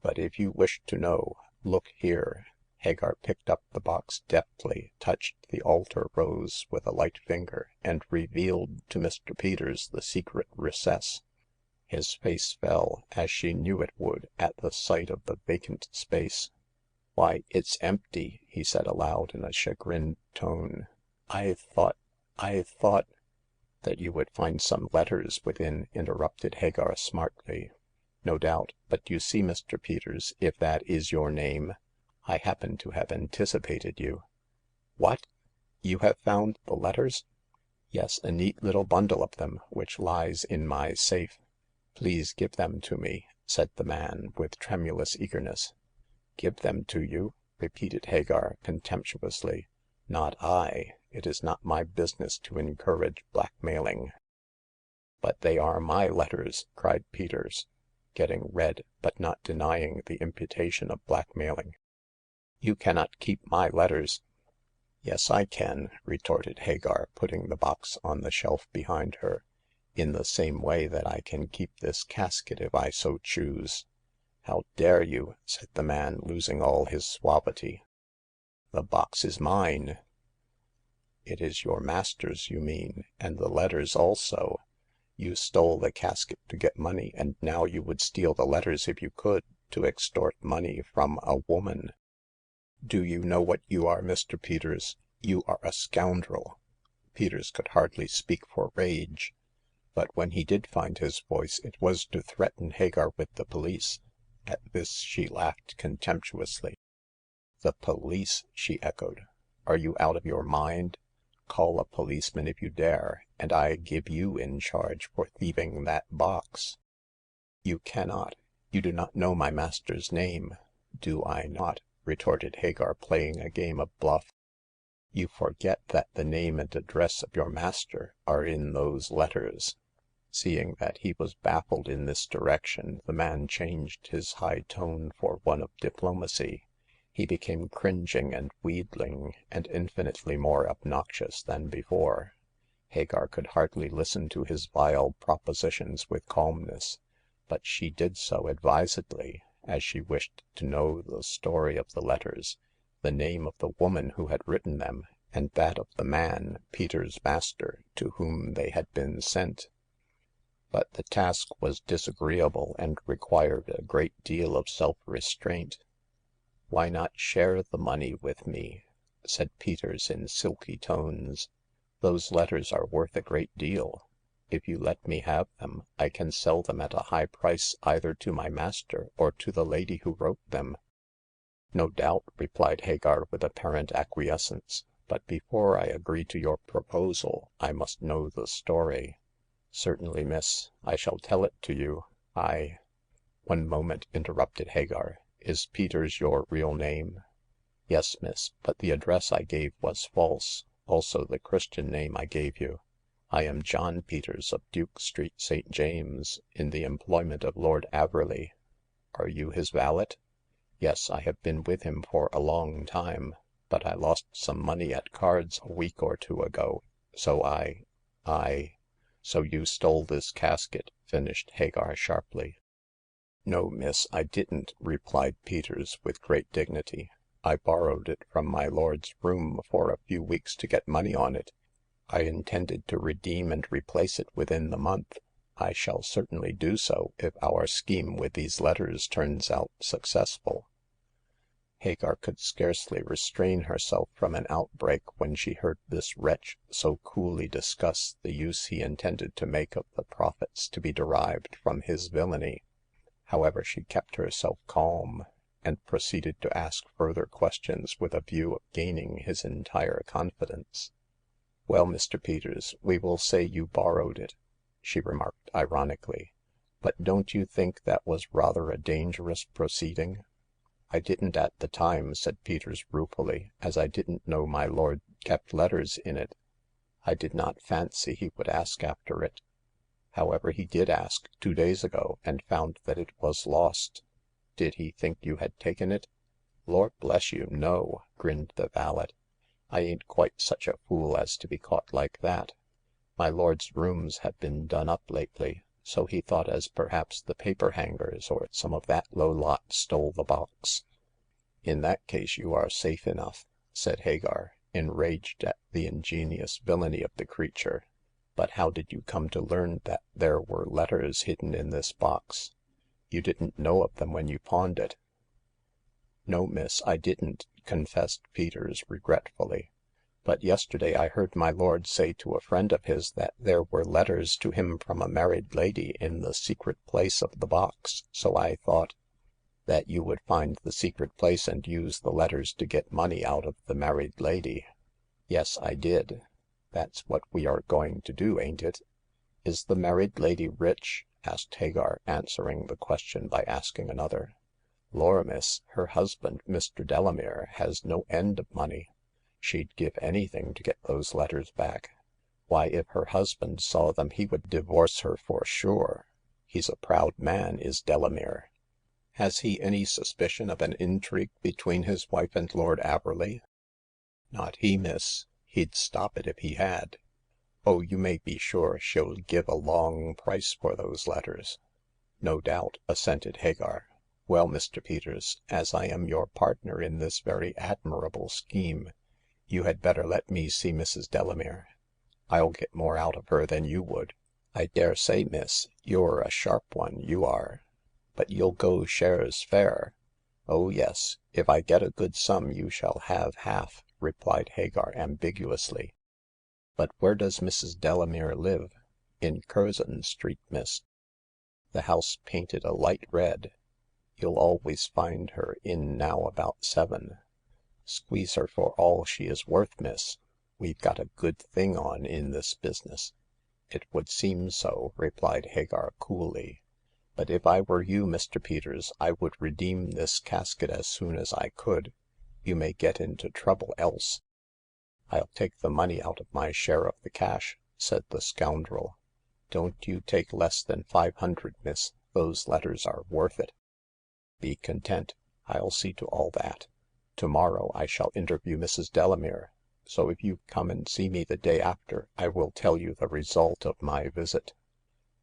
But if you wish to know, look here." Hagar picked up the box deftly, touched the altar rose with a light finger, and revealed to Mr. Peters the secret recess. His face fell, as she knew it would, at the sight of the vacant space. Why, it's empty," he said aloud in a chagrined tone. I thought That you would find some letters within," interrupted Hagar smartly. No doubt, but you see, Mr. Peters, if that is your name, I happen to have anticipated you." What? You have found the letters?" Yes, a neat little bundle of them, which lies in my safe." Please give them to me," said the man, with tremulous eagerness. Give them to you?" repeated Hagar, contemptuously. Not I. It is not my business to encourage blackmailing." But they are my letters," cried Peters, getting red, but not denying the imputation of blackmailing. You cannot keep my letters." Yes, I can," retorted Hagar, putting the box on the shelf behind her, in the same way that I can keep this casket if I so choose." How dare you?" said the man, losing all his suavity. The box is mine." It is your master's, you mean, and the letters also. You stole the casket to get money, and now you would steal the letters if you could, to extort money from a woman. Do you know what you are, Mr. Peters? You are a scoundrel." Peters could hardly speak for rage, but when he did find his voice, it was to threaten Hagar with the police. At this she laughed contemptuously. The police!" she echoed. Are you out of your mind? Call a policeman if you dare, and I give you in charge for thieving that box." You cannot. You do not know my master's name." Do I not?" retorted Hagar, playing a game of bluff. You forget that the name and address of your master are in those letters." Seeing that he was baffled in this direction, the man changed his high tone for one of diplomacy. He became cringing and wheedling, and infinitely more obnoxious than before. Hagar could hardly listen to his vile propositions with calmness, but she did so advisedly, as she wished to know the story of the letters, the name of the woman who had written them, and that of the man, Peter's master, to whom they had been sent. But the task was disagreeable and required a great deal of self-restraint. Why not share the money with me?" said Peters in silky tones. Those letters are worth a great deal. If you let me have them, I can sell them at a high price either to my master or to the lady who wrote them." No doubt," replied Hagar with apparent acquiescence, but before I agree to your proposal, I must know the story." Certainly, miss. I shall tell it to you. I " One moment," interrupted Hagar. Is Peters your real name?" Yes, miss, but the address I gave was false, also the Christian name I gave you. I am John Peters of Duke Street, St. James, in the employment of Lord Averley." Are you his valet?" Yes, I have been with him for a long time, but I lost some money at cards a week or two ago, so I So you stole this casket," finished Hagar sharply. No, miss, I didn't," replied Peters with great dignity. I borrowed it from my lord's room for a few weeks to get money on it. I intended to redeem and replace it within the month. I shall certainly do so if our scheme with these letters turns out successful." Hagar could scarcely restrain herself from an outbreak when she heard this wretch so coolly discuss the use he intended to make of the profits to be derived from his villainy. However, she kept herself calm, and proceeded to ask further questions with a view of gaining his entire confidence. Well, Mr. Peters, we will say you borrowed it," she remarked ironically. But don't you think that was rather a dangerous proceeding?" I didn't at the time," said Peters ruefully, as I didn't know my lord kept letters in it. I did not fancy he would ask after it. However, he did ask 2 days ago, and found that it was lost." Did he think you had taken it?" Lord bless you, no," grinned the valet. I ain't quite such a fool as to be caught like that. My lord's rooms have been done up lately, so he thought as perhaps the paper hangers or some of that low lot stole the box." In that case you are safe enough," said Hagar, enraged at the ingenious villainy of the creature. But how did you come to learn that there were letters hidden in this box? You didn't know of them when you pawned it." No, miss, I didn't," confessed Peters regretfully. But yesterday I heard my lord say to a friend of his that there were letters to him from a married lady in the secret place of the box, so I thought " That you would find the secret place and use the letters to get money out of the married lady." Yes, I did. That's what we are going to do, ain't it?" Is the married lady rich?" asked Hagar, answering the question by asking another. Lor, miss, her husband, Mr. Delamere, has no end of money. She'd give anything to get those letters back. Why, if her husband saw them he would divorce her for sure. He's a proud man, is Delamere." Has he any suspicion of an intrigue between his wife and Lord Averley?" Not he, miss. He'd stop it if he had." Oh, you may be sure she'll give a long price for those letters." No doubt," assented Hagar. Well, Mr. Peters, as I am your partner in this very admirable scheme, you had better let me see Mrs. Delamere. I'll get more out of her than you would." I dare say, miss, you're a sharp one, you are. But you'll go shares fair." Oh, yes. If I get a good sum you shall have half," replied Hagar ambiguously. But where does Mrs. Delamere live?" In Curzon Street, miss. The house painted a light red. You'll always find her in now about 7. Squeeze her for all she is worth, miss. We've got a good thing on in this business." It would seem so," replied Hagar coolly. But if I were you, Mr. Peters, I would redeem this casket as soon as I could. You may get into trouble else." I'll take the money out of my share of the cash," said the scoundrel. Don't you take less than 500, miss. Those letters are worth it." Be content. I'll see to all that. To morrow I shall interview Mrs. Delamere. so if you come and see me the day after, I will tell you the result of my visit."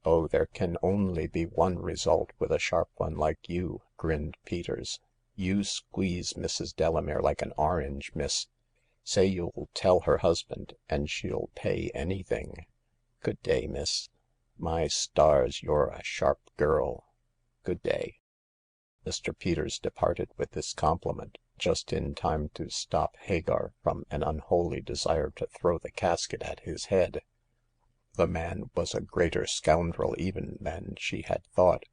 "Oh, there can only be one result with a sharp one like you," grinned Peters. "You squeeze Mrs. Delamere like an orange, miss. Say you'll tell her husband, and she'll pay anything. Good day, miss. My stars, you're a sharp girl. Good day." Mr. Peters departed with this compliment, just in time to stop Hagar from an unholy desire to throw the casket at his head. The man was a greater scoundrel even than she had thought,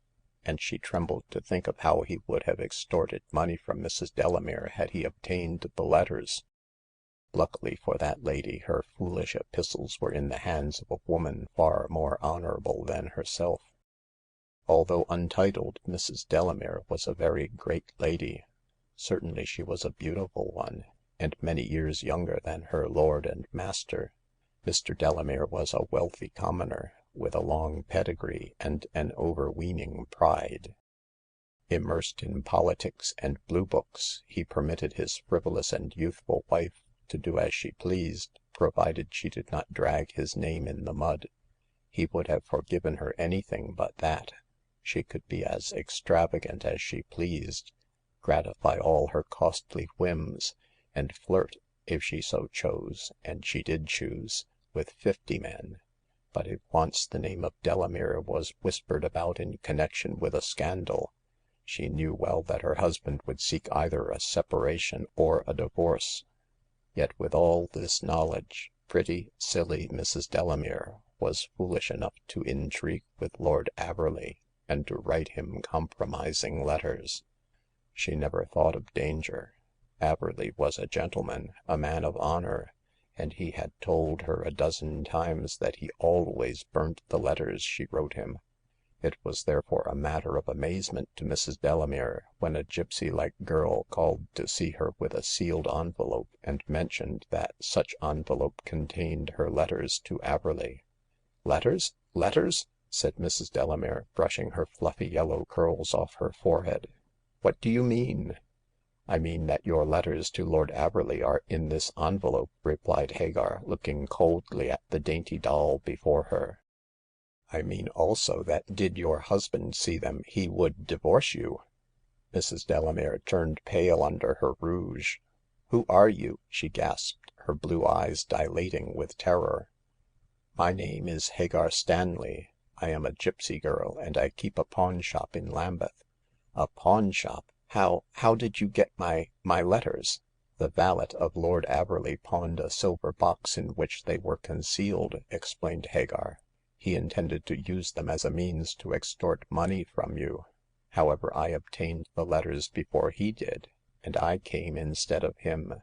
and she trembled to think of how he would have extorted money from Mrs. Delamere had he obtained the letters. Luckily for that lady, her foolish epistles were in the hands of a woman far more honorable than herself. Although untitled, Mrs. Delamere was a very great lady. Certainly she was a beautiful one, and many years younger than her lord and master. Mr. Delamere was a wealthy commoner, with a long pedigree and an overweening pride. Immersed in politics and blue books, he permitted his frivolous and youthful wife to do as she pleased, provided she did not drag his name in the mud. He would have forgiven her anything but that. She could be as extravagant as she pleased, gratify all her costly whims, and flirt, if she so chose, and she did choose, with 50 men. But if once the name of Delamere was whispered about in connection with a scandal, she knew well that her husband would seek either a separation or a divorce. Yet with all this knowledge, pretty, silly Mrs. Delamere was foolish enough to intrigue with Lord Averley, and to write him compromising letters. She never thought of danger. Averley was a gentleman, a man of honor, and he had told her a dozen times that he always burnt the letters she wrote him. It was therefore a matter of amazement to Mrs. Delamere when a gypsy-like girl called to see her with a sealed envelope, and mentioned that such envelope contained her letters to Averley. "Letters? Letters?" said Mrs. Delamere, brushing her fluffy yellow curls off her forehead. "What do you mean?" "I mean that your letters to Lord Averley are in this envelope," replied Hagar, looking coldly at the dainty doll before her. "I mean also that did your husband see them he would divorce you." Mrs. Delamere turned pale under her rouge. "Who are you?" she gasped, her blue eyes dilating with terror. "My name is Hagar Stanley. I am a gypsy girl, and I keep a pawn shop in Lambeth." "A pawn shop? How did you get my letters?" "The valet of Lord Averley pawned a silver box in which they were concealed," explained Hagar. "He intended to use them as a means to extort money from you. However, I obtained the letters before he did, and I came instead of him."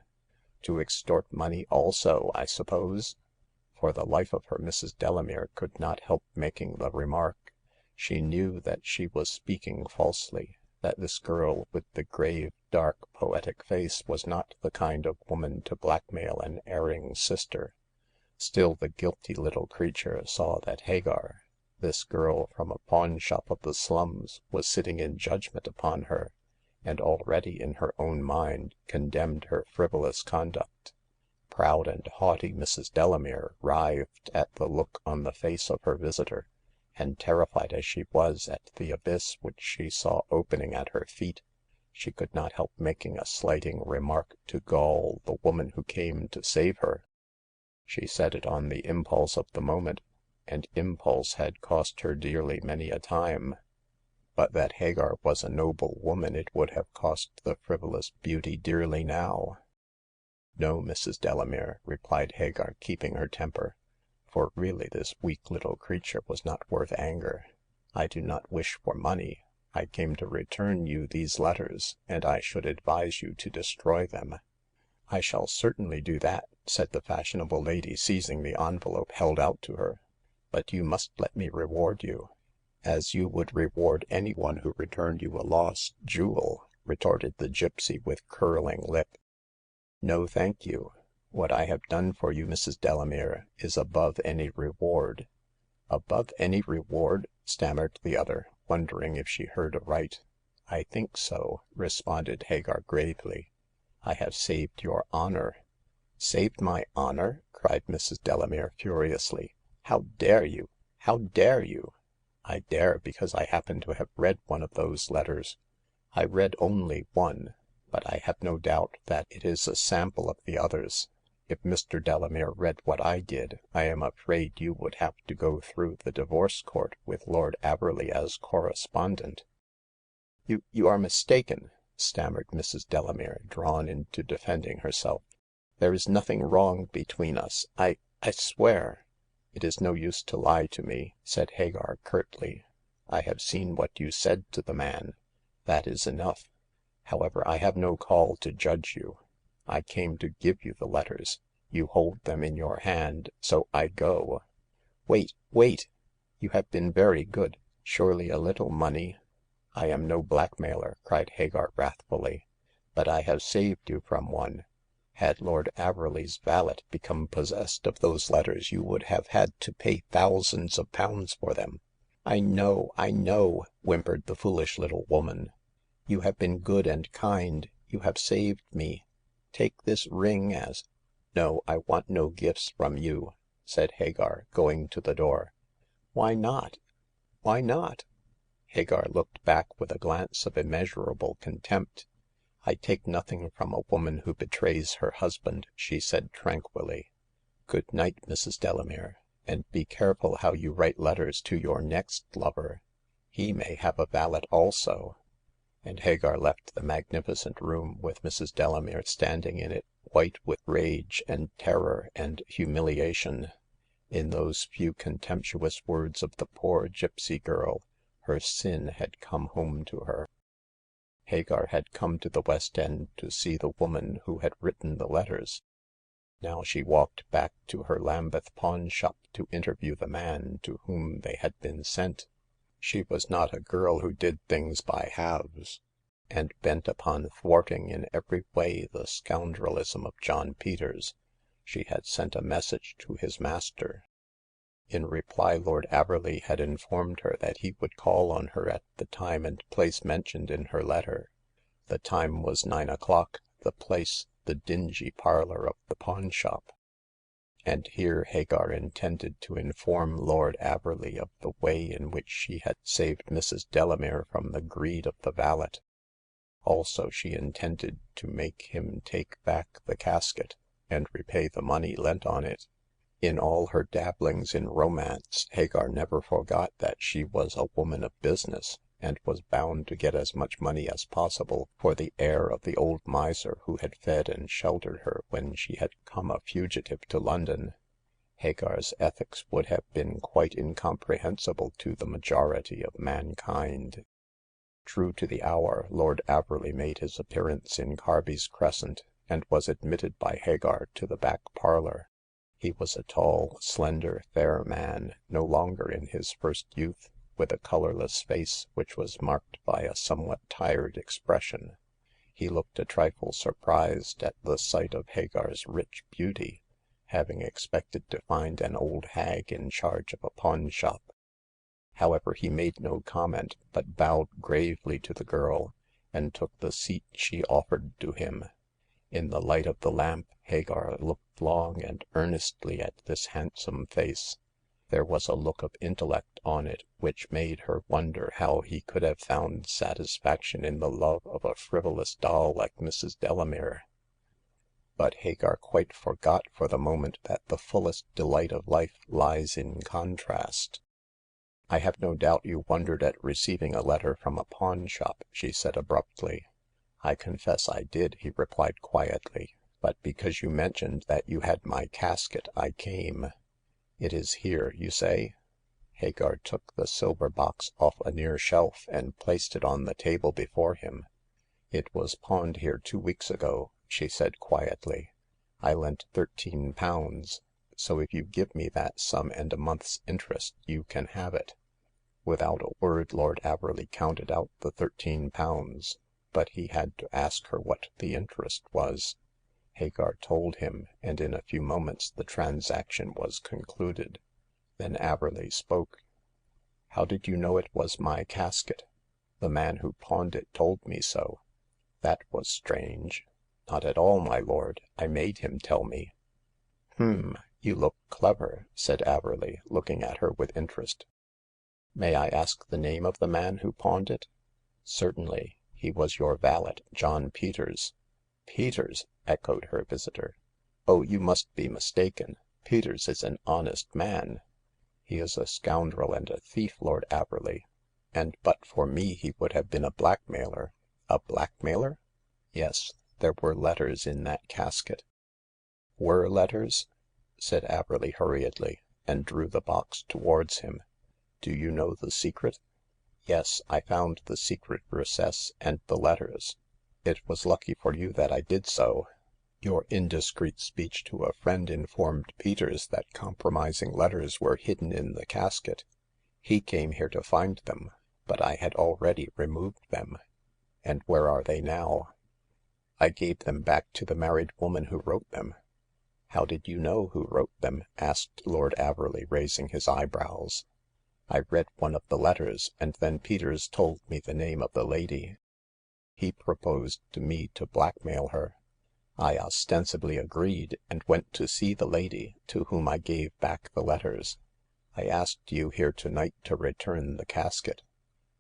"To extort money also, I suppose?" For the life of her, Mrs. Delamere could not help making the remark. She knew that she was speaking falsely, that this girl with the grave, dark, poetic face was not the kind of woman to blackmail an erring sister. Still the guilty little creature saw that Hagar, this girl from a pawn shop of the slums, was sitting in judgment upon her, and already in her own mind condemned her frivolous conduct. Proud and haughty Mrs. Delamere writhed at the look on the face of her visitor, and terrified as she was at the abyss which she saw opening at her feet, she could not help making a slighting remark to gall the woman who came to save her. She said it on the impulse of the moment, and impulse had cost her dearly many a time. But that Hagar was a noble woman it would have cost the frivolous beauty dearly now. "No, Mrs. Delamere," replied Hagar, keeping her temper, for really this weak little creature was not worth anger. "I do not wish for money. I came to return you these letters, and I should advise you to destroy them." "I shall certainly do that," said the fashionable lady, seizing the envelope held out to her. "But you must let me reward you." "As you would reward any one who returned you a lost jewel," retorted the gypsy with curling lip. "No, thank you. What I have done for you, Mrs. Delamere, is above any reward." "Above any reward?" stammered the other, wondering if she heard aright. "I think so," responded Hagar gravely. "I have saved your honor." Saved my honor ?" cried Mrs. Delamere furiously. How dare you ? How dare you ?"I dare because I happen to have read one of those letters. I read only one, but I have no doubt that it is a sample of the others. If Mr. Delamere read what I did, I am afraid you would have to go through the divorce court with Lord Averley as correspondent." You are mistaken," stammered Mrs. Delamere, drawn into defending herself. There is nothing wrong between us. I swear "" It is no use to lie to me," said Hagar, curtly. " I have seen what you said to the man. That is enough. However, I have no call to judge you. I came to give you the letters. You hold them in your hand, so I go." Wait, wait ! You have been very good. Surely a little money "I am no blackmailer," cried Hagar, wrathfully, but I have saved you from one. Had Lord Averley's valet become possessed of those letters, you would have had to pay thousands of pounds for them." I know, whimpered the foolish little woman. You have been good and kind. You have saved me. Take this ring as "No, I want no gifts from you," said Hagar, going to the door. Why not? Why not?" Hagar looked back with a glance of immeasurable contempt. I take nothing from a woman who betrays her husband," she said tranquilly. Good night, Mrs. Delamere, and be careful how you write letters to your next lover. He may have a valet also." And Hagar left the magnificent room with Mrs. Delamere standing in it, white with rage and terror and humiliation. In those few contemptuous words of the poor gypsy girl, her sin had come home to her. Hagar had come to the West End to see the woman who had written the letters. Now she walked back to her Lambeth pawn shop to interview the man to whom they had been sent. She was not a girl who did things by halves, and bent upon thwarting in every way the scoundrelism of John Peters. She had sent a message to his master. In reply, Lord Averley had informed her that he would call on her at the time and place mentioned in her letter. The time was 9 o'clock, the place the dingy parlor of the pawn shop. And here Hagar intended to inform Lord Averley of the way in which she had saved Mrs. Delamere from the greed of the valet. Also she intended to make him take back the casket, and repay the money lent on it. In all her dabblings in romance, Hagar never forgot that she was a woman of business, and was bound to get as much money as possible for the heir of the old miser who had fed and sheltered her when she had come a fugitive to London. Hagar's ethics would have been quite incomprehensible to the majority of mankind. True to the hour, Lord Averley made his appearance in Carby's Crescent, and was admitted by Hagar to the back parlor. He was a tall, slender, fair man, no longer in his first youth, with a colorless face which was marked by a somewhat tired expression. He looked a trifle surprised at the sight of Hagar's rich beauty, having expected to find an old hag in charge of a pawn shop. However, he made no comment, but bowed gravely to the girl, and took the seat she offered to him. In the light of the lamp, Hagar looked long and earnestly at this handsome face. There was a look of intellect on it which made her wonder how he could have found satisfaction in the love of a frivolous doll like Mrs. Delamere. But Hagar quite forgot for the moment that the fullest delight of life lies in contrast. I have no doubt you wondered at receiving a letter from a pawn shop," she said abruptly. I confess I did," he replied quietly, but because you mentioned that you had my casket, I came." It is here, you say?" Hagar took the silver box off a near shelf and placed it on the table before him. It was pawned here 2 weeks ago," she said quietly. I lent £13, so if you give me that sum and a month's interest, you can have it." Without a word Lord Averley counted out the £13, but he had to ask her what the interest was. Hagar told him, and in a few moments the transaction was concluded. Then Averley spoke. How did you know it was my casket?" The man who pawned it told me so." That was strange." Not at all, my lord. I made him tell me." You look clever," said Averley, looking at her with interest. May I ask the name of the man who pawned it?" Certainly. He was your valet, John Peters." Peters!" echoed her visitor. Oh, you must be mistaken. Peters is an honest man." He is a scoundrel and a thief. Lord Averley, and but for me he would have been a blackmailer." A blackmailer?" Yes. There were letters in that casket." Were letters?" said Averley hurriedly, and drew the box towards him. Do you know the secret?" Yes, I found the secret recess and the letters. It was lucky for you that I did so. Your indiscreet speech to a friend informed Peters that compromising letters were hidden in the casket. He came here to find them, but I had already removed them." And where are they now?" I gave them back to the married woman who wrote them." How did you know who wrote them?" asked Lord Averley, raising his eyebrows. I read one of the letters, and then Peters told me the name of the lady. He proposed to me to blackmail her. I ostensibly agreed, and went to see the lady, to whom I gave back the letters. I asked you here tonight to return the casket,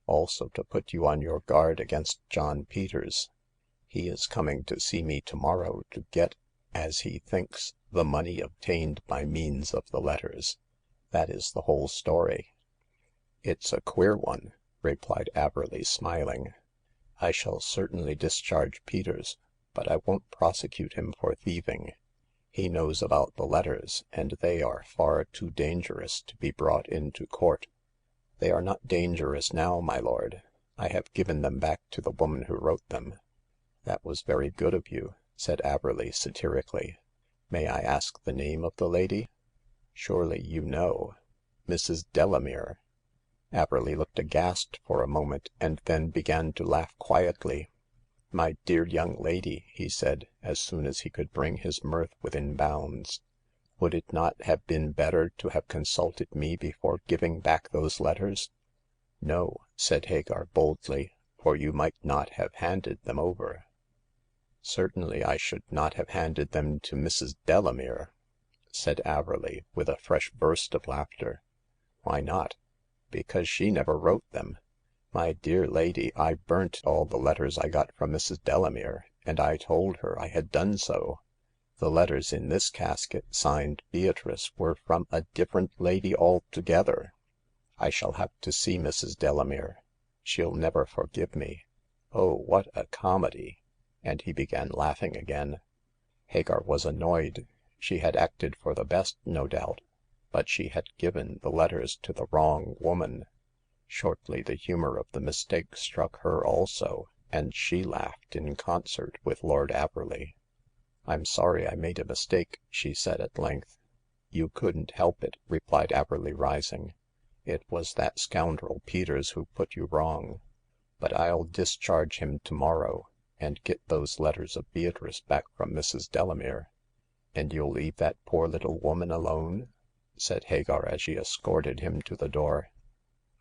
also to put you on your guard against John Peters. He is coming to see me tomorrow to get, as he thinks, the money obtained by means of the letters. That is the whole story." It's a queer one," replied Averley, smiling. I shall certainly discharge Peters, but I won't prosecute him for thieving. He knows about the letters, and they are far too dangerous to be brought into court." They are not dangerous now, my lord. I have given them back to the woman who wrote them." That was very good of you," said Averley satirically. May I ask the name of the lady?" Surely you know. Mrs. Delamere." Averley looked aghast for a moment, and then began to laugh quietly. My dear young lady," he said, as soon as he could bring his mirth within bounds, would it not have been better to have consulted me before giving back those letters?" No," said Hagar boldly, for you might not have handed them over." Certainly I should not have handed them to Mrs. Delamere," said Averley, with a fresh burst of laughter. Why not?" Because she never wrote them. My dear lady, I burnt all the letters I got from Mrs. Delamere, and I told her I had done so. The letters in this casket, signed Beatrice, were from a different lady altogether. I shall have to see Mrs. Delamere. She'll never forgive me. Oh, what a comedy!" And he began laughing again. Hagar was annoyed. She had acted for the best, no doubt, but she had given the letters to the wrong woman. Shortly the humor of the mistake struck her also, and she laughed in concert with Lord Averley. I'm sorry I made a mistake," she said at length. You couldn't help it," replied Averley, rising. It was that scoundrel Peters who put you wrong. But I'll discharge him tomorrow, and get those letters of Beatrice back from Mrs. Delamere." And you'll leave that poor little woman alone?" said Hagar as she escorted him to the door.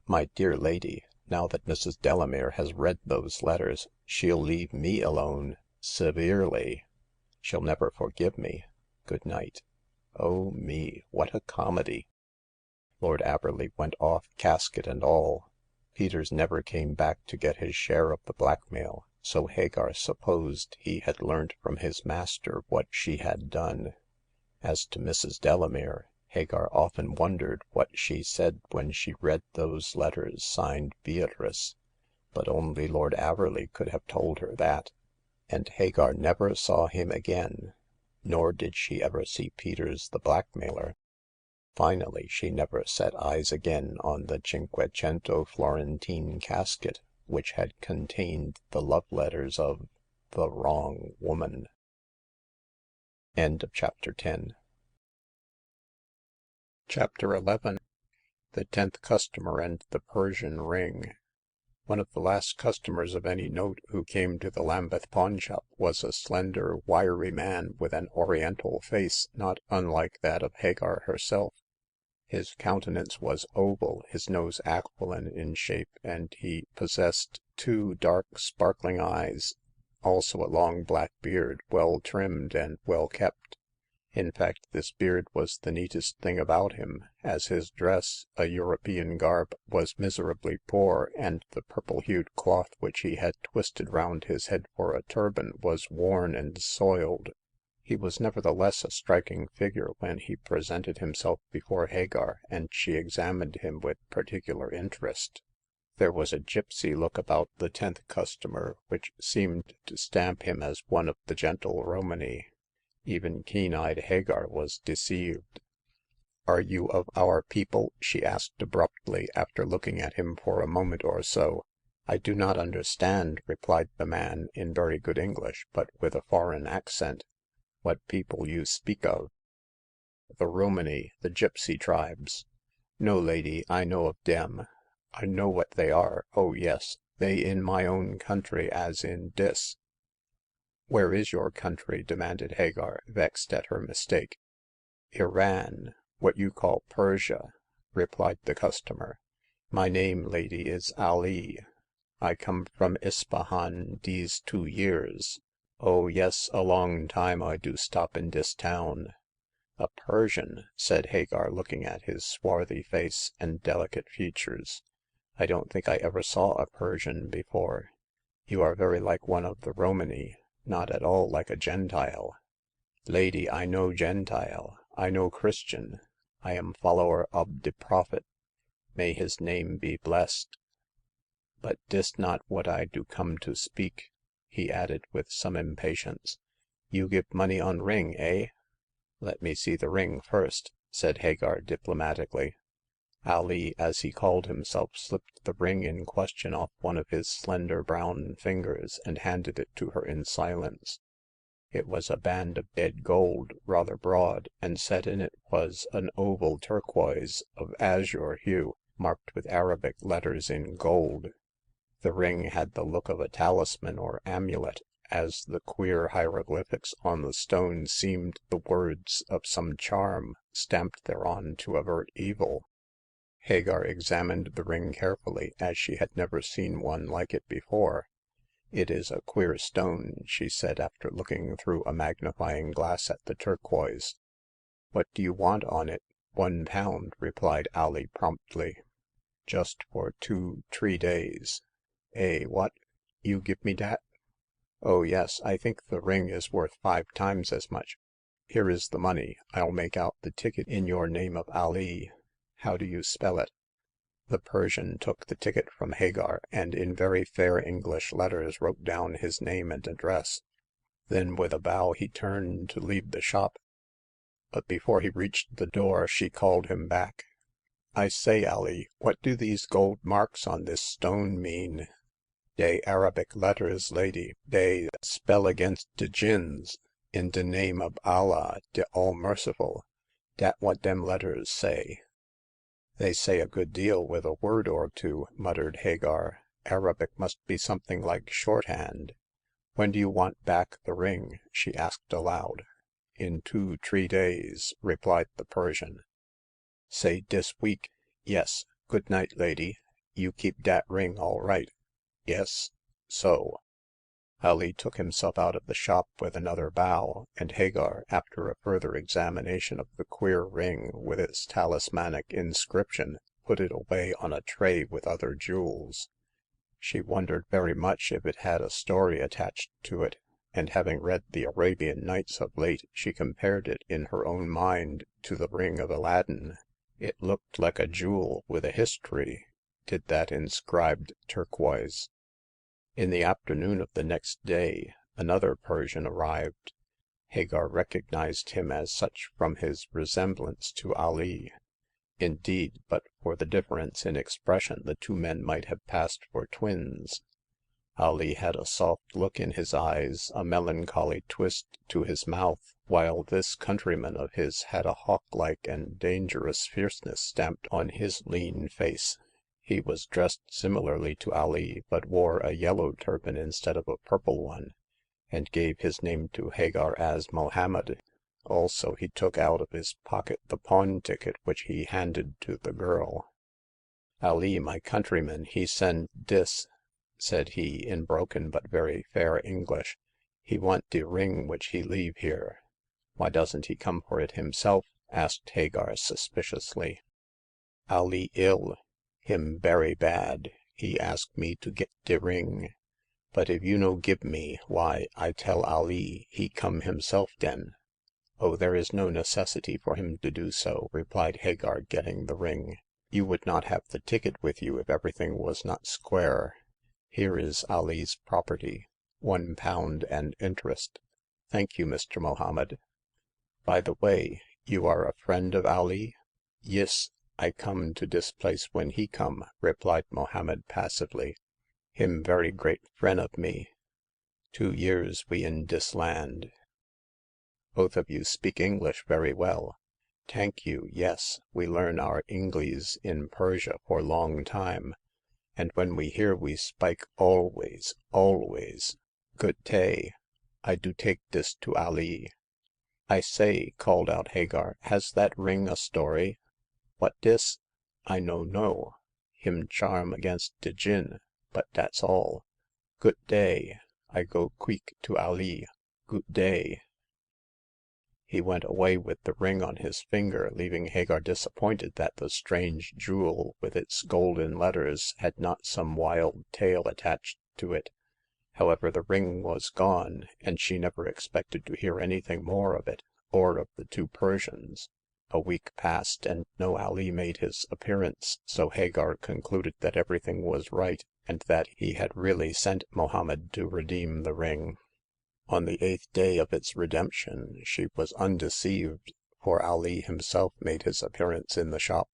My dear lady, now that Mrs. Delamere has read those letters, she'll leave me alone — severely. She'll never forgive me. Good night. Oh me, what a comedy!" Lord Averley went off, casket and all. Peters never came back to get his share of the blackmail, so Hagar supposed he had learnt from his master what she had done. As to Mrs. Delamere, Hagar often wondered what she said when she read those letters signed Beatrice, but only Lord Averley could have told her that. And Hagar never saw him again, nor did she ever see Peters the blackmailer. Finally, she never set eyes again on the Cinquecento Florentine casket, which had contained the love letters of the wrong woman. End of chapter 10. Chapter 11. The 10th Customer and the Persian Ring. One of the last customers of any note who came to the Lambeth pawnshop was a slender, wiry man with an oriental face not unlike that of Hagar herself. His countenance was oval, his nose aquiline in shape, and he possessed 2 dark, sparkling eyes, also a long black beard, well trimmed and well kept. In fact, this beard was the neatest thing about him, as his dress, a European garb, was miserably poor, and the purple-hued cloth which he had twisted round his head for a turban was worn and soiled. He was nevertheless a striking figure when he presented himself before Hagar, and she examined him with particular interest. There was a gypsy look about the 10th customer which seemed to stamp him as one of the gentle Romany. Even keen-eyed Hagar was deceived. Are you of our people?" she asked abruptly, after looking at him for a moment or so. I do not understand," replied the man, in very good English, but with a foreign accent, what people you speak of." The Romany, the gypsy tribes." No, lady, I know of dem. I know what they are. Oh, yes, they in my own country as in dis." Where is your country?" demanded Hagar, vexed at her mistake. Iran, what you call Persia," replied the customer. My name, lady, is Ali. I come from Ispahan dese 2 years. Oh, yes, a long time I do stop in dis town." A Persian," said Hagar, looking at his swarthy face and delicate features. I don't think I ever saw a Persian before. You are very like one of the Romany, not at all like a Gentile." Lady, I no Gentile. I no Christian. I am follower ob de Prophet. May his name be blessed. But dis not what I do come to speak," he added with some impatience. You give money on ring, eh?" Let me see the ring first," said Hagar diplomatically. Ali, as he called himself, slipped the ring in question off one of his slender brown fingers and handed it to her in silence. It was a band of dead gold, rather broad, and set in it was an oval turquoise of azure hue, marked with Arabic letters in gold. The ring had the look of a talisman or amulet, as the queer hieroglyphics on the stone seemed the words of some charm, stamped thereon to avert evil. Hagar examined the ring carefully, as she had never seen one like it before. It is a queer stone," she said, after looking through a magnifying glass at the turquoise. What do you want on it?" 1 pound," replied Ali promptly. Just for 2-3 days." Eh, what? You give me dat?" Oh, yes, I think the ring is worth 5 times as much. Here is the money. I'll make out the ticket in your name of Ali. How do you spell it?" The Persian took the ticket from Hagar, and in very fair English letters wrote down his name and address. Then with a bow he turned to leave the shop. But before he reached the door she called him back. I say, Ali, what do these gold marks on this stone mean?" "Dey Arabic letters, lady. Dey spell against de jinns. In de name of Allah, de All-Merciful. Dat what dem letters say." They say a good deal with a word or two," muttered Hagar. Arabic must be something like shorthand. When do you want back the ring?" she asked aloud. In 2-3 days," replied the Persian. Say dis week. Yes. Good night, lady. You keep dat ring all right. Yes. So." Ali took himself out of the shop with another bow, and Hagar, after a further examination of the queer ring with its talismanic inscription, put it away on a tray with other jewels. She wondered very much if it had a story attached to it, and having read the Arabian Nights of late, she compared it in her own mind to the ring of Aladdin. It looked like a jewel with a history, did that inscribed turquoise. In the afternoon of the next day, another Persian arrived. Hagar recognized him as such from his resemblance to Ali. Indeed, but for the difference in expression, the 2 men might have passed for twins. Ali had a soft look in his eyes, a melancholy twist to his mouth, while this countryman of his had a hawk-like and dangerous fierceness stamped on his lean face. He was dressed similarly to Ali, but wore a yellow turban instead of a purple one, and gave his name to Hagar as Mohammed. Also, he took out of his pocket the pawn ticket, which he handed to the girl. Ali, my countryman, he send dis. said he, in broken but very fair English. He want de ring which he leave here." Why doesn't he come for it himself?" asked Hagar, suspiciously. "Alee ill. Him berry bad. He ask me to get de ring. But if you no give me, why, I tell Alee he come himself den." "Oh, there is no necessity for him to do so," replied Hagar, getting the ring. "You would not have the ticket with you if everything was not square. Here is Alee's property, £1 and interest." "Thank you, Mr. Mohommed." "By the way, you are a friend of Alee?" "Yis, I come to dis place when he come," replied Mohommed passively. "Him very great fren of me. 2 years we in dis land." "Both of you speak English very well." "Tank you, yes. We learn our Inglees in Persia for long time, and when we here we spike always, always. Good tay. I do take dis to Alee." "I say," called out Hagar, "has that ring a story?" "What dis? I no know. Him charm against de jinn, but dat's all. Goot day. I go queek to Alee. Goot day." He went away with the ring on his finger, leaving Hagar disappointed that the strange jewel with its golden letters had not some wild tale attached to it. However, the ring was gone, and she never expected to hear anything more of it, or of the 2 Persians. A week passed, and no Alee made his appearance, so Hagar concluded that everything was right, and that he had really sent Mohommed to redeem the ring. On the 8th day of its redemption she was undeceived, for Alee himself made his appearance in the shop.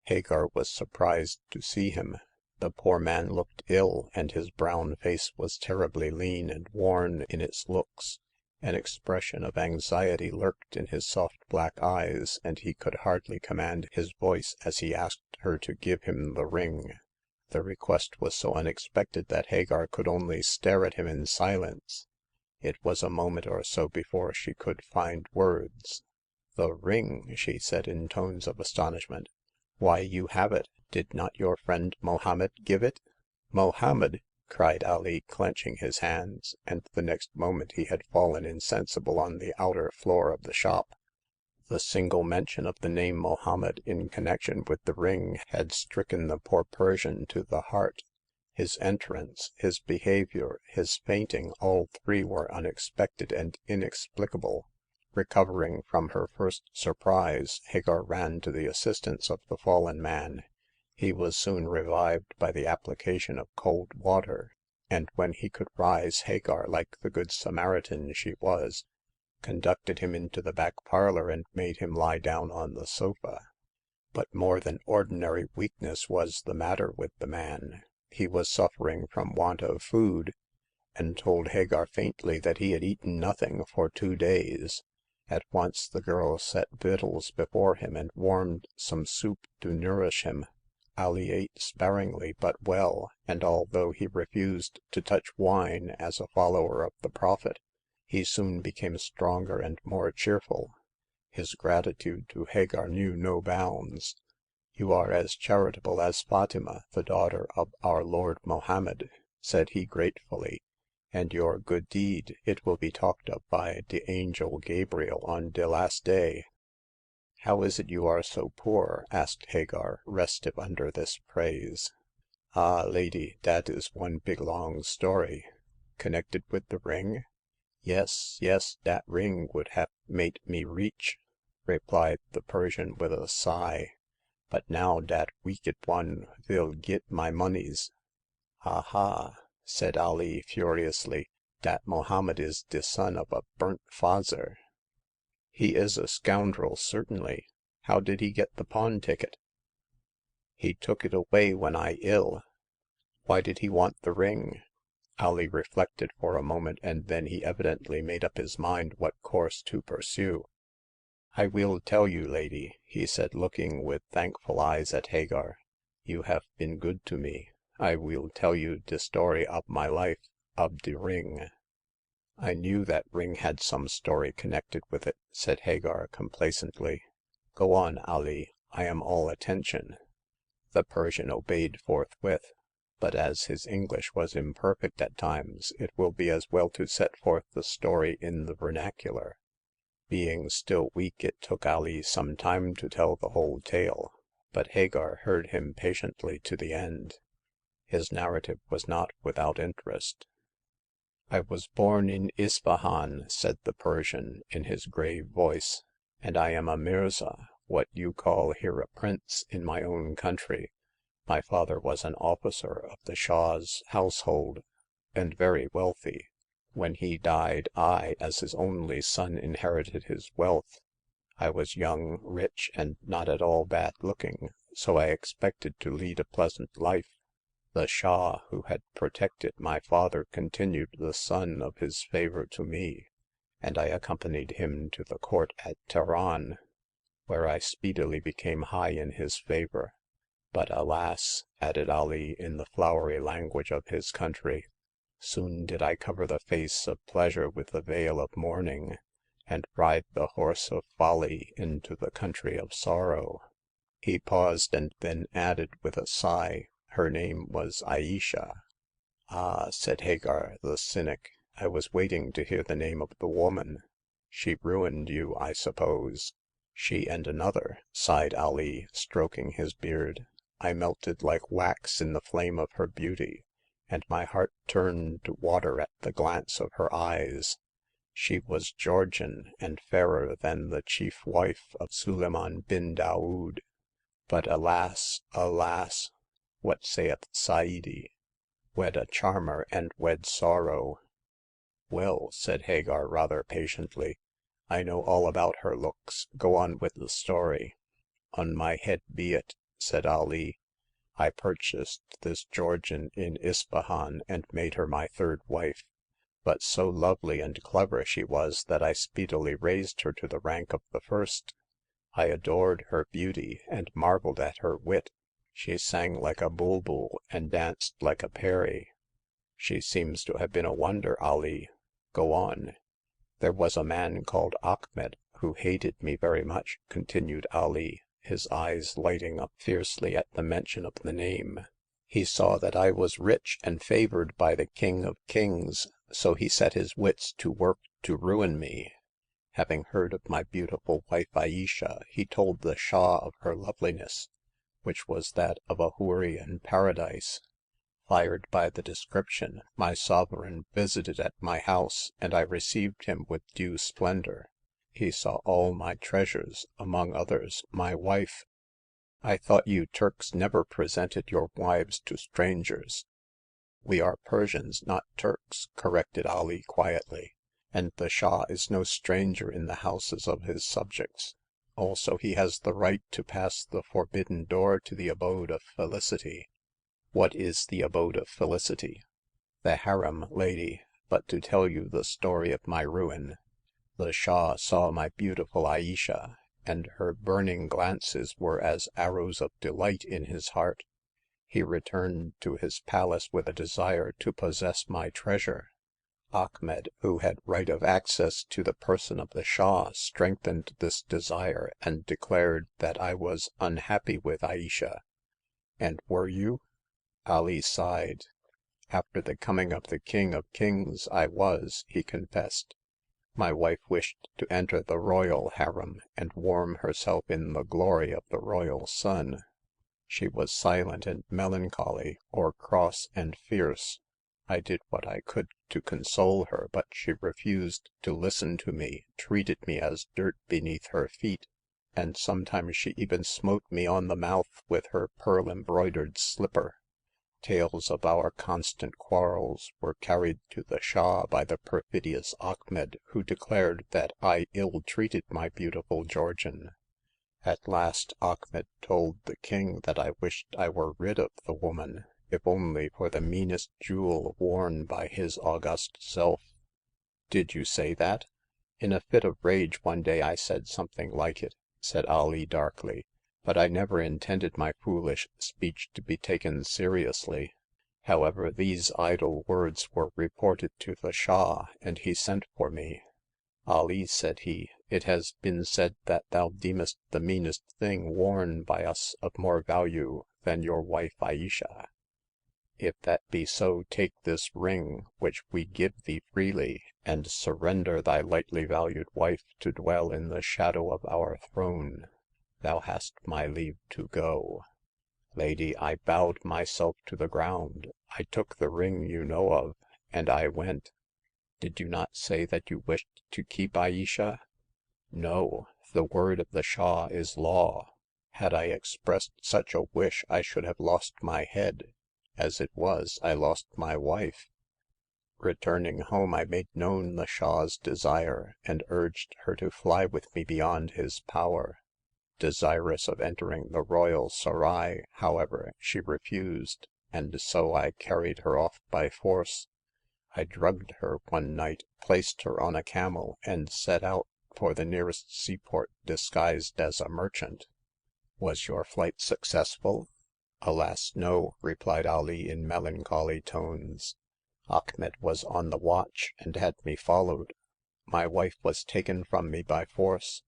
Hagar was surprised to see him. The poor man looked ill, and his brown face was terribly lean and worn in its looks. An expression of anxiety lurked in his soft black eyes, and he could hardly command his voice as he asked her to give him the ring. The request was so unexpected that Hagar could only stare at him in silence. It was a moment or so before she could find words. "The ring!" she said in tones of astonishment. "Why, you have it. Did not your friend Mohommed give it?" "Mohommed!" cried Alee, clenching his hands, and the next moment he had fallen insensible on the outer floor of the shop. The single mention of the name Mohommed in connection with the ring had stricken the poor Persian to the heart. His entrance, his behavior, his fainting, all 3 were unexpected and inexplicable. Recovering from her first surprise, Hagar ran to the assistance of the fallen man. He was soon revived by the application of cold water, and when he could rise, Hagar, like the good Samaritan she was, conducted him into the back parlor and made him lie down on the sofa. But more than ordinary weakness was the matter with the man. He was suffering from want of food, and told Hagar faintly that he had eaten nothing for 2 days. At once the girl set victuals before him and warmed some soup to nourish him. Alee ate sparingly but well, and although he refused to touch wine as a follower of the Prophet, he soon became stronger and more cheerful. His gratitude to Hagar knew no bounds. "You are as charitable as Fatima, the daughter of our Lord Mohammed," said he gratefully, "and your good deed, it will be talked of by de angel Gabriel on de last day." "How is it you are so poor?" asked Hagar, restive under this praise. "Ah, lady, dat is one big long story." "Connected with the ring?" "Yes, yes, dat ring would haf mate me reach," replied the Persian with a sigh. "But now dat weeked one vill git my moneys." "Ha, ha!" said Alee furiously. "Dat Mohommed is de son of a burnt fazer." "He is a scoundrel, certainly. How did he get the pawn ticket?" "He took it away when I ill." "Why did he want the ring?" Alee reflected for a moment, and then he evidently made up his mind what course to pursue. "I will tell you, lady," he said, looking with thankful eyes at Hagar. "You have been good to me. I will tell you de story ob my life, ob de ring." "I knew that ring had some story connected with it," said Hagar, complacently. "Go on, Alee. I am all attention." The Persian obeyed forthwith. but as his English was imperfect at times, it will be as well to set forth the story in the vernacular. Being still weak, it took Ali some time to tell the whole tale, but Hagar heard him patiently to the end. His narrative was not without interest. I was born in Isfahan," said the Persian, in his grave voice, and I am a Mirza, what you call here a prince in my own country. My father was an officer of the Shah's household, and very wealthy. When he died, I, as his only son, inherited his wealth. I was young, rich, and not at all bad looking, so I expected to lead a pleasant life. The Shah, who had protected my father, continued the sun of his favor to me, and I accompanied him to the court at Teheran, where I speedily became high in his favor. But alas," added Ali in the flowery language of his country, "soon did I cover the face of pleasure with the veil of mourning, and ride the horse of folly into the country of sorrow." He paused and then added with a sigh, "Her name was Aisha." "Ah," said Hagar the cynic, "I was waiting to hear the name of the woman. She ruined you, I suppose." "She and another," sighed Ali, stroking his beard. "I melted like wax in the flame of her beauty, and my heart turned to water at the glance of her eyes. She was Georgian, and fairer than the chief wife of Suleiman bin Daoud. But alas, alas! What saith Saidi? Wed a charmer and wed sorrow." "Well," said Hagar rather patiently, "I know all about her looks. Go on with the story." "On my head be it," said Ali. "I purchased this Georgian in Ispahan and made her my third wife. But so lovely and clever she was that I speedily raised her to the rank of the first. I adored her beauty and marveled at her wit. She sang like a bulbul and danced like a peri. She seems to have been a wonder, Ali. Go on." "There was a man called Achmet who hated me very much," continued Ali, his eyes lighting up fiercely at the mention of the name. "He saw that I was rich and favored by the King of Kings, so he set his wits to work to ruin me. Having heard of my beautiful wife Aisha, he told the Shah of her loveliness, which was that of a houri in paradise. Fired by the description, my sovereign visited at my house, and I received him with due splendor. He saw all my treasures, among others, my wife." "I thought you Turks never presented your wives to strangers." "We are Persians, not Turks," corrected Ali quietly, "and the Shah is no stranger in the houses of his subjects. Also he has the right to pass the forbidden door to the abode of felicity." "What is the abode of felicity?" "The harem, lady. But to tell you the story of my ruin. The Shah saw my beautiful Aisha, and her burning glances were as arrows of delight in his heart. He returned to his palace with a desire to possess my treasure. Achmed, who had right of access to the person of the Shah, strengthened this desire and declared that I was unhappy with Aisha." "And were you?" Ali sighed. "After the coming of the King of Kings I was," he confessed. "My wife wished to enter the royal harem and warm herself in the glory of the royal sun. She was silent and melancholy, or cross and fierce. I did what I could to console her, but she refused to listen to me, treated me as dirt beneath her feet, and sometimes she even smote me on the mouth with her pearl-embroidered slipper. Tales of our constant quarrels were carried to the Shah by the perfidious Achmed, who declared that I ill-treated my beautiful Georgian. At last Achmed told the king that I wished I were rid of the woman, if only for the meanest jewel worn by his august self." "Did you say that?" "In a fit of rage one day I said something like it," said Ali darkly, "but I never intended my foolish speech to be taken seriously. However, these idle words were reported to the Shah, and he sent for me. 'Ali,' said he, 'it has been said that thou deemest the meanest thing worn by us of more value than your wife Aisha. If that be so, take this ring, which we give thee freely, and surrender thy lightly valued wife to dwell in the shadow of our throne. Thou hast my leave to go." Lady, I bowed myself to the ground. I took the ring you know of, and I went. Did you not say that you wished to keep Ayesha? No, the word of the Shah is law. Had I expressed such a wish, I should have lost my head. As it was, I lost my wife. Returning home, I made known the Shah's desire, and urged her to fly with me beyond his power. Desirous of entering the royal Sarai, however, she refused, and so I carried her off by force. I drugged her one night, placed her on a camel, and set out for the nearest seaport disguised as a merchant." Was your flight successful?" Alas, no," replied Ali in melancholy tones. Achmet was on the watch, and had me followed. My wife was taken from me by force,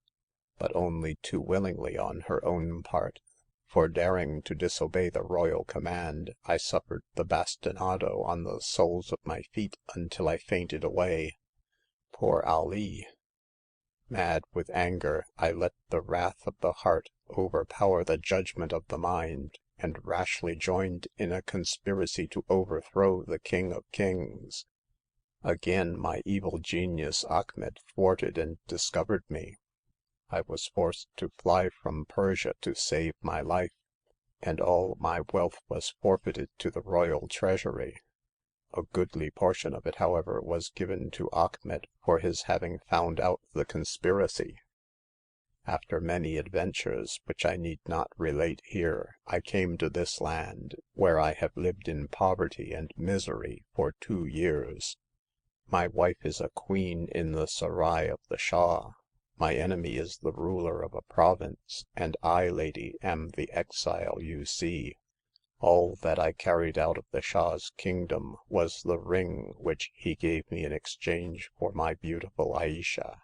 but only too willingly on her own part. For daring to disobey the royal command, I suffered the bastinado on the soles of my feet until I fainted away. Poor Ali! Mad with anger, I let the wrath of the heart overpower the judgment of the mind, and rashly joined in a conspiracy to overthrow the King of Kings. Again my evil genius Achmet thwarted and discovered me. I was forced to fly from Persia to save my life, and all my wealth was forfeited to the royal treasury. A goodly portion of it, however, was given to Achmet for his having found out the conspiracy. After many adventures, which I need not relate here, I came to this land, where I have lived in poverty and misery for 2 years. My wife is a queen in the Sarai of the Shah. My enemy is the ruler of a province, and I, lady, am the exile you see. All that I carried out of the Shah's kingdom was the ring which he gave me in exchange for my beautiful Ayesha."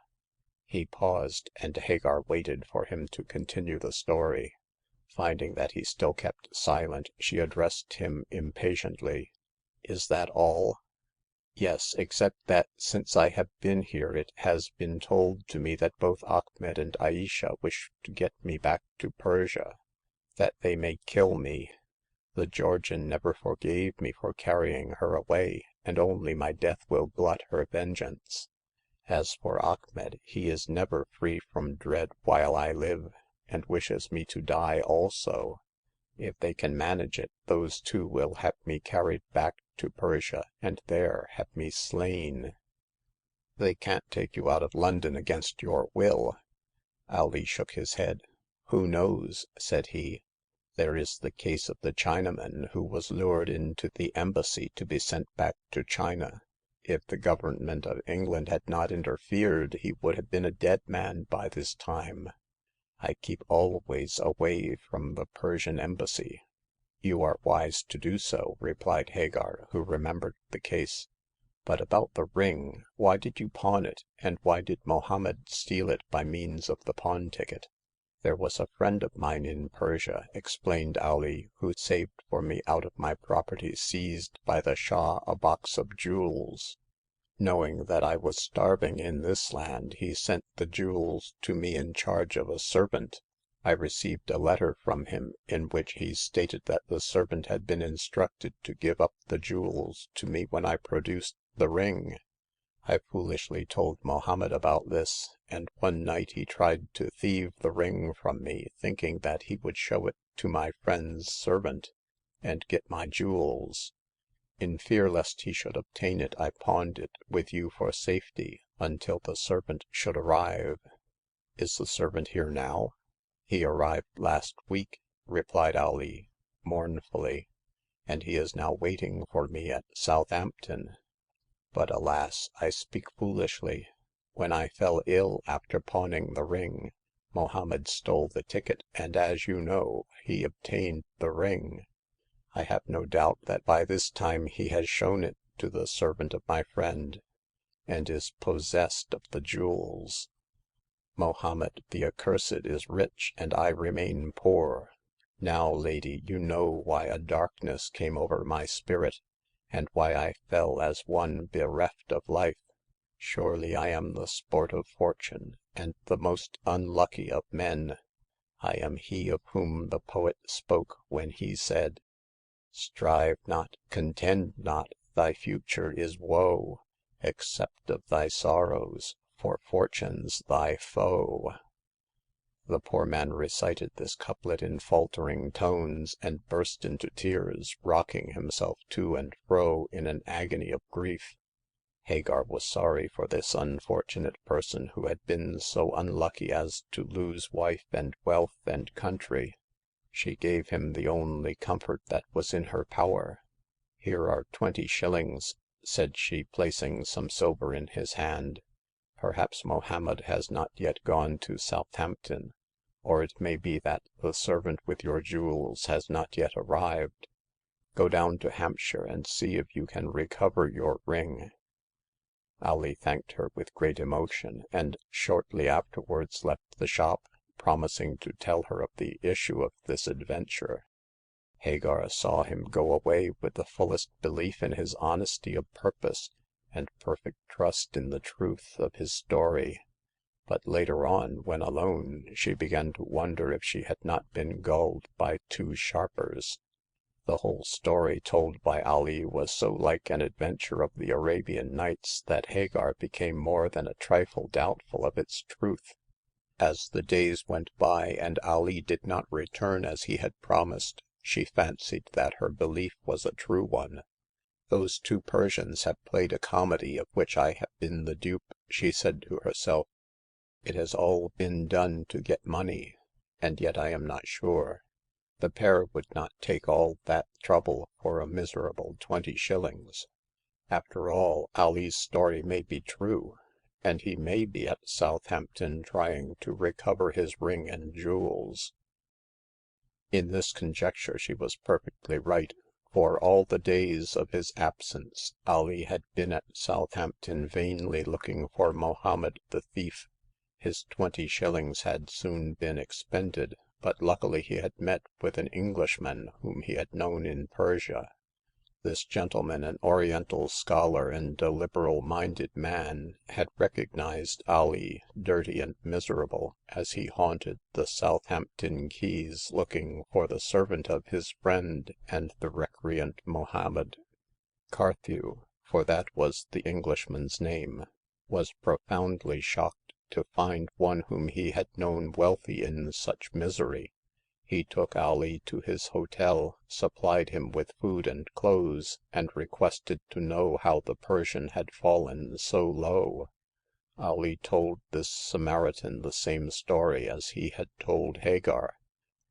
He paused, and Hagar waited for him to continue the story. Finding that he still kept silent, she addressed him impatiently. "Is that all?" "Yes, except that since I have been here it has been told to me that both Achmet and Ayesha wish to get me back to Persia, that they may kill me. The Georgian never forgave me for carrying her away, and only my death will glut her vengeance. As for Achmet, he is never free from dread while I live, and wishes me to die also. If they can manage it, those two will have me carried back to Persia, and there have me slain." "They can't take you out of London against your will." Ali shook his head. "Who knows?" said he. "There is the case of the Chinaman who was lured into the embassy to be sent back to China. If the government of England had not interfered, he would have been a dead man by this time. I keep always away from the Persian embassy." "You are wise to do so," replied Hagar, who remembered the case. "But about the ring, why did you pawn it, and why did Mohammed steal it by means of the pawn ticket?" "There was a friend of mine in Persia," explained Ali, "who saved for me out of my property seized by the Shah a box of jewels. Knowing that I was starving in this land, he sent the jewels to me in charge of a servant. I received a letter from him in which he stated that the servant had been instructed to give up the jewels to me when I produced the ring. I foolishly told Mohammed about this, and one night he tried to thieve the ring from me, thinking that he would show it to my friend's servant, and get my jewels. In fear lest he should obtain it, I pawned it with you for safety, until the servant should arrive." "Is the servant here now?" "He arrived last week," replied Ali, mournfully, "and he is now waiting for me at Southampton. But alas, I speak foolishly. When I fell ill after pawning the ring, Mohammed stole the ticket, and as you know, he obtained the ring. I have no doubt that by this time he has shown it to the servant of my friend, and is possessed of the jewels. Mohammed the accursed is rich, and I remain poor. Now, lady, you know why a darkness came over my spirit, and why I fell as one bereft of life. Surely I am the sport of fortune, and the most unlucky of men. I am he of whom the poet spoke when he said, strive not, contend not, thy future is woe, accept of thy sorrows, for fortune's thy foe. The poor man recited this couplet in faltering tones, and burst into tears, rocking himself to and fro in an agony of grief. Hagar was sorry for this unfortunate person who had been so unlucky as to lose wife and wealth and country. She gave him the only comfort that was in her power. Here are 20 shillings, said she, placing some silver in his hand. Perhaps Mohammed has not yet gone to Southampton, or it may be that the servant with your jewels has not yet arrived. Go down to Hampshire and see if you can recover your ring. Ali thanked her with great emotion, and shortly afterwards left the shop, promising to tell her of the issue of this adventure. Hagar saw him go away with the fullest belief in his honesty of purpose, and perfect trust in the truth of his story. But later on, when alone, she began to wonder if she had not been gulled by 2 sharpers. The whole story told by Ali was so like an adventure of the Arabian Nights that Hagar became more than a trifle doubtful of its truth. As the days went by and Ali did not return as he had promised, she fancied that her belief was a true one. Those 2 Persians have played a comedy of which I have been the dupe, she said to herself. It has all been done to get money, and yet I am not sure. The pair would not take all that trouble for a miserable 20 shillings. After all, Ali's story may be true, and he may be at Southampton trying to recover his ring and jewels. In this conjecture she was perfectly right, for all the days of his absence Ali had been at Southampton vainly looking for Mohammed the thief. His 20 shillings had soon been expended, but luckily he had met with an Englishman whom he had known in Persia. This gentleman, an Oriental scholar and a liberal-minded man, had recognized Ali, dirty and miserable, as he haunted the Southampton quays looking for the servant of his friend and the recreant Mohammed. Carthew, for that was the Englishman's name, was profoundly shocked to find one whom he had known wealthy in such misery. He took Ali to his hotel, supplied him with food and clothes, and requested to know how the Persian had fallen so low. Ali told this Samaritan the same story as he had told Hagar,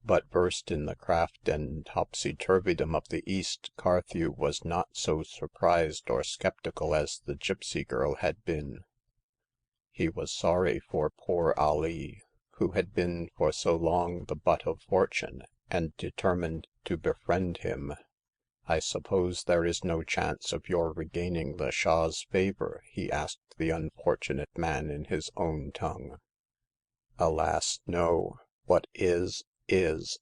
but versed in the craft and topsy-turvydom of the East, Carthew was not so surprised or skeptical as the gypsy girl had been. He was sorry for poor Ali, who had been for so long the butt of fortune, and determined to befriend him. I suppose there is no chance of your regaining the Shah's favor? He asked the unfortunate man in his own tongue. Alas, no. What is, is.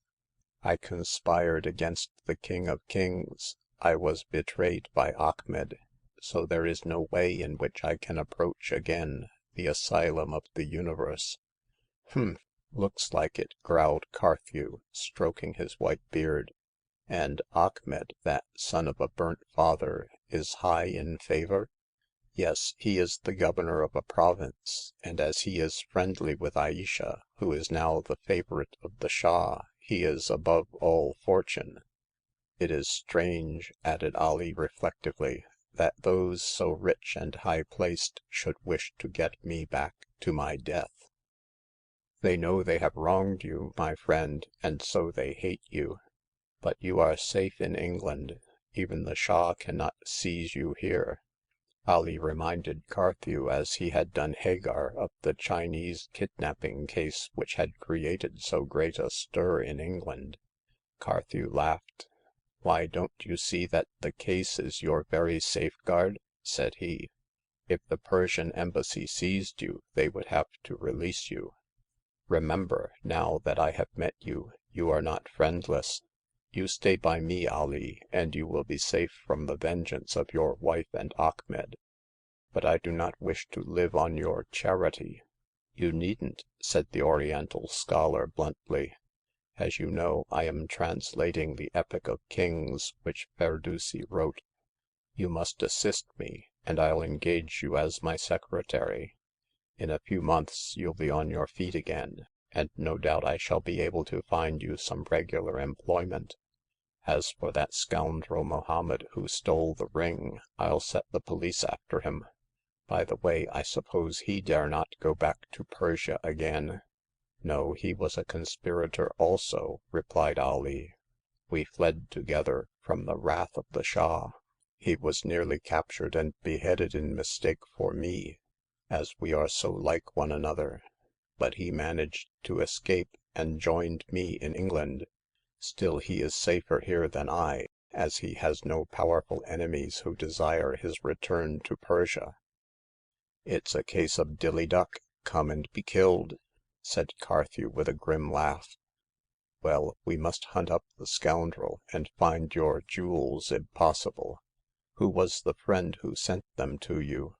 I conspired against the King of Kings. I was betrayed by Achmed, so there is no way in which I can approach again the asylum of the universe. Humph, looks like it, growled Carthew, stroking his white beard. And Achmed, that son of a burnt father, is high in favor? Yes, he is the governor of a province, and as he is friendly with Aisha, who is now the favorite of the Shah, he is above all fortune. It is strange, added Ali reflectively, that those so rich and high-placed should wish to get me back to my death. They know they have wronged you, my friend, and so they hate you. But you are safe in England. Even the Shah cannot seize you here. Ali reminded Carthew, as he had done Hagar, of the Chinese kidnapping case which had created so great a stir in England. Carthew laughed. Why, don't you see that the case is your very safeguard? Said he. If the Persian embassy seized you, they would have to release you. Remember, now that I have met you, you are not friendless. You stay by me, Ali, and you will be safe from the vengeance of your wife and Achmed. But I do not wish to live on your charity." You needn't," said the Oriental scholar bluntly. As you know, I am translating the Epic of Kings which Ferdusi wrote. You must assist me, and I'll engage you as my secretary. In a few months you'll be on your feet again, and no doubt I shall be able to find you some regular employment. As for that scoundrel Mohammed who stole the ring, I'll set the police after him. By the way, I suppose he dare not go back to Persia again." No, he was a conspirator also," replied Ali. We fled together from the wrath of the Shah. He was nearly captured and beheaded in mistake for me, as we are so like one another. But he managed to escape and joined me in England. Still he is safer here than I, as he has no powerful enemies who desire his return to Persia." It's a case of dilly duck, come and be killed," said Carthew with a grim laugh. Well, we must hunt up the scoundrel, and find your jewels if possible. Who was the friend who sent them to you?"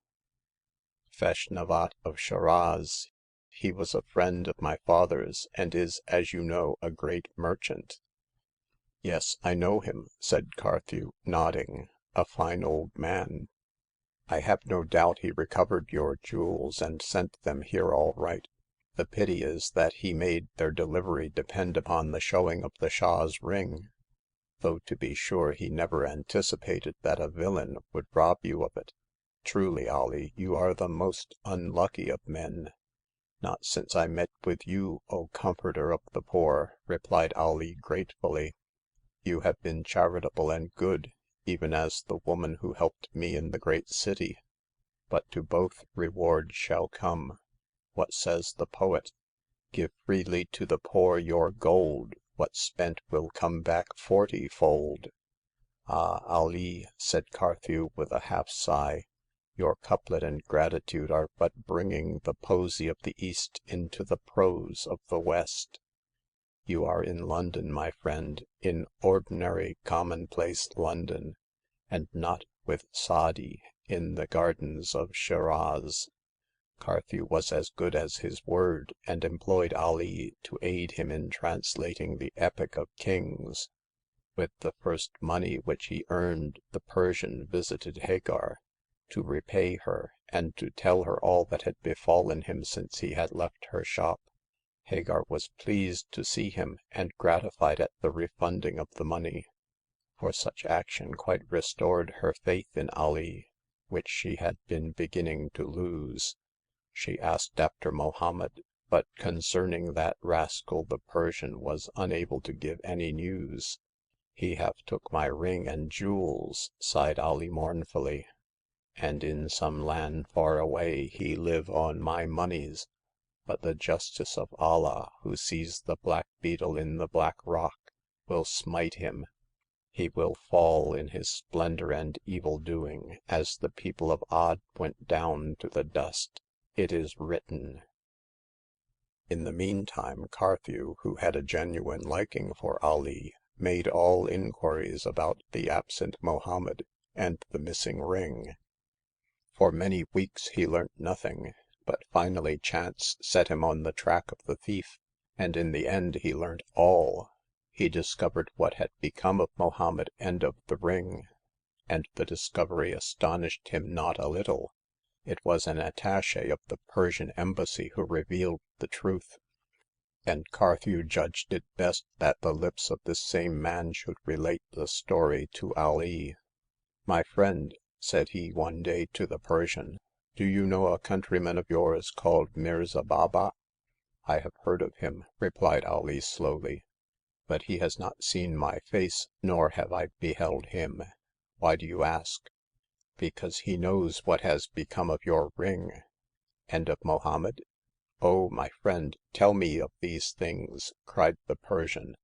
"Feshnavat of Shiraz. He was a friend of my father's, and is, as you know, a great merchant." "Yes, I know him," said Carthew, nodding. "A fine old man. I have no doubt he recovered your jewels and sent them here all right. The pity is that he made their delivery depend upon the showing of the Shah's ring, though to be sure he never anticipated that a villain would rob you of it. Truly, Ali, you are the most unlucky of men." "Not since I met with you, O comforter of the poor," replied Ali gratefully. "You have been charitable and good, even as the woman who helped me in the great city. But to both reward shall come. What says the poet? Give freely to the poor your gold, what's spent will come back 40-fold. "Ah, Ali," said Carthew with a half sigh, "your couplet and gratitude are but bringing the poesy of the East into the prose of the West. You are in London, my friend, in ordinary, commonplace London, and not with Sadi in the gardens of Shiraz." Carthew was as good as his word, and employed Ali to aid him in translating the Epic of Kings. With the first money which he earned, the Persian visited Hagar, to repay her, and to tell her all that had befallen him since he had left her shop. Hagar was pleased to see him, and gratified at the refunding of the money, for such action quite restored her faith in Ali, which she had been beginning to lose. She asked after Mohammed, but concerning that rascal the Persian was unable to give any news. "He have took my ring and jewels," sighed Ali mournfully, "and in some land far away he live on my moneys. But the justice of Allah, who sees the black beetle in the black rock, will smite him. He will fall in his splendor and evil doing, as the people of Ad went down to the dust. It is written." In the meantime, Carthew, who had a genuine liking for Ali, made all inquiries about the absent Mohammed and the missing ring. For many weeks he learnt nothing, but finally chance set him on the track of the thief, and in the end he learnt all. He discovered what had become of Mohammed and of the ring, and the discovery astonished him not a little. It was an attaché of the Persian embassy who revealed the truth, and Carthew judged it best that the lips of this same man should relate the story to Ali. "My friend," said he one day to the Persian, "do you know a countryman of yours called Mirza Baba?" "I have heard of him," replied Ali slowly, "but he has not seen my face, nor have I beheld him. Why do you ask?" "Because he knows what has become of your ring." "And of Mohammed?" "Oh, my friend, tell me of these things," cried the Persian.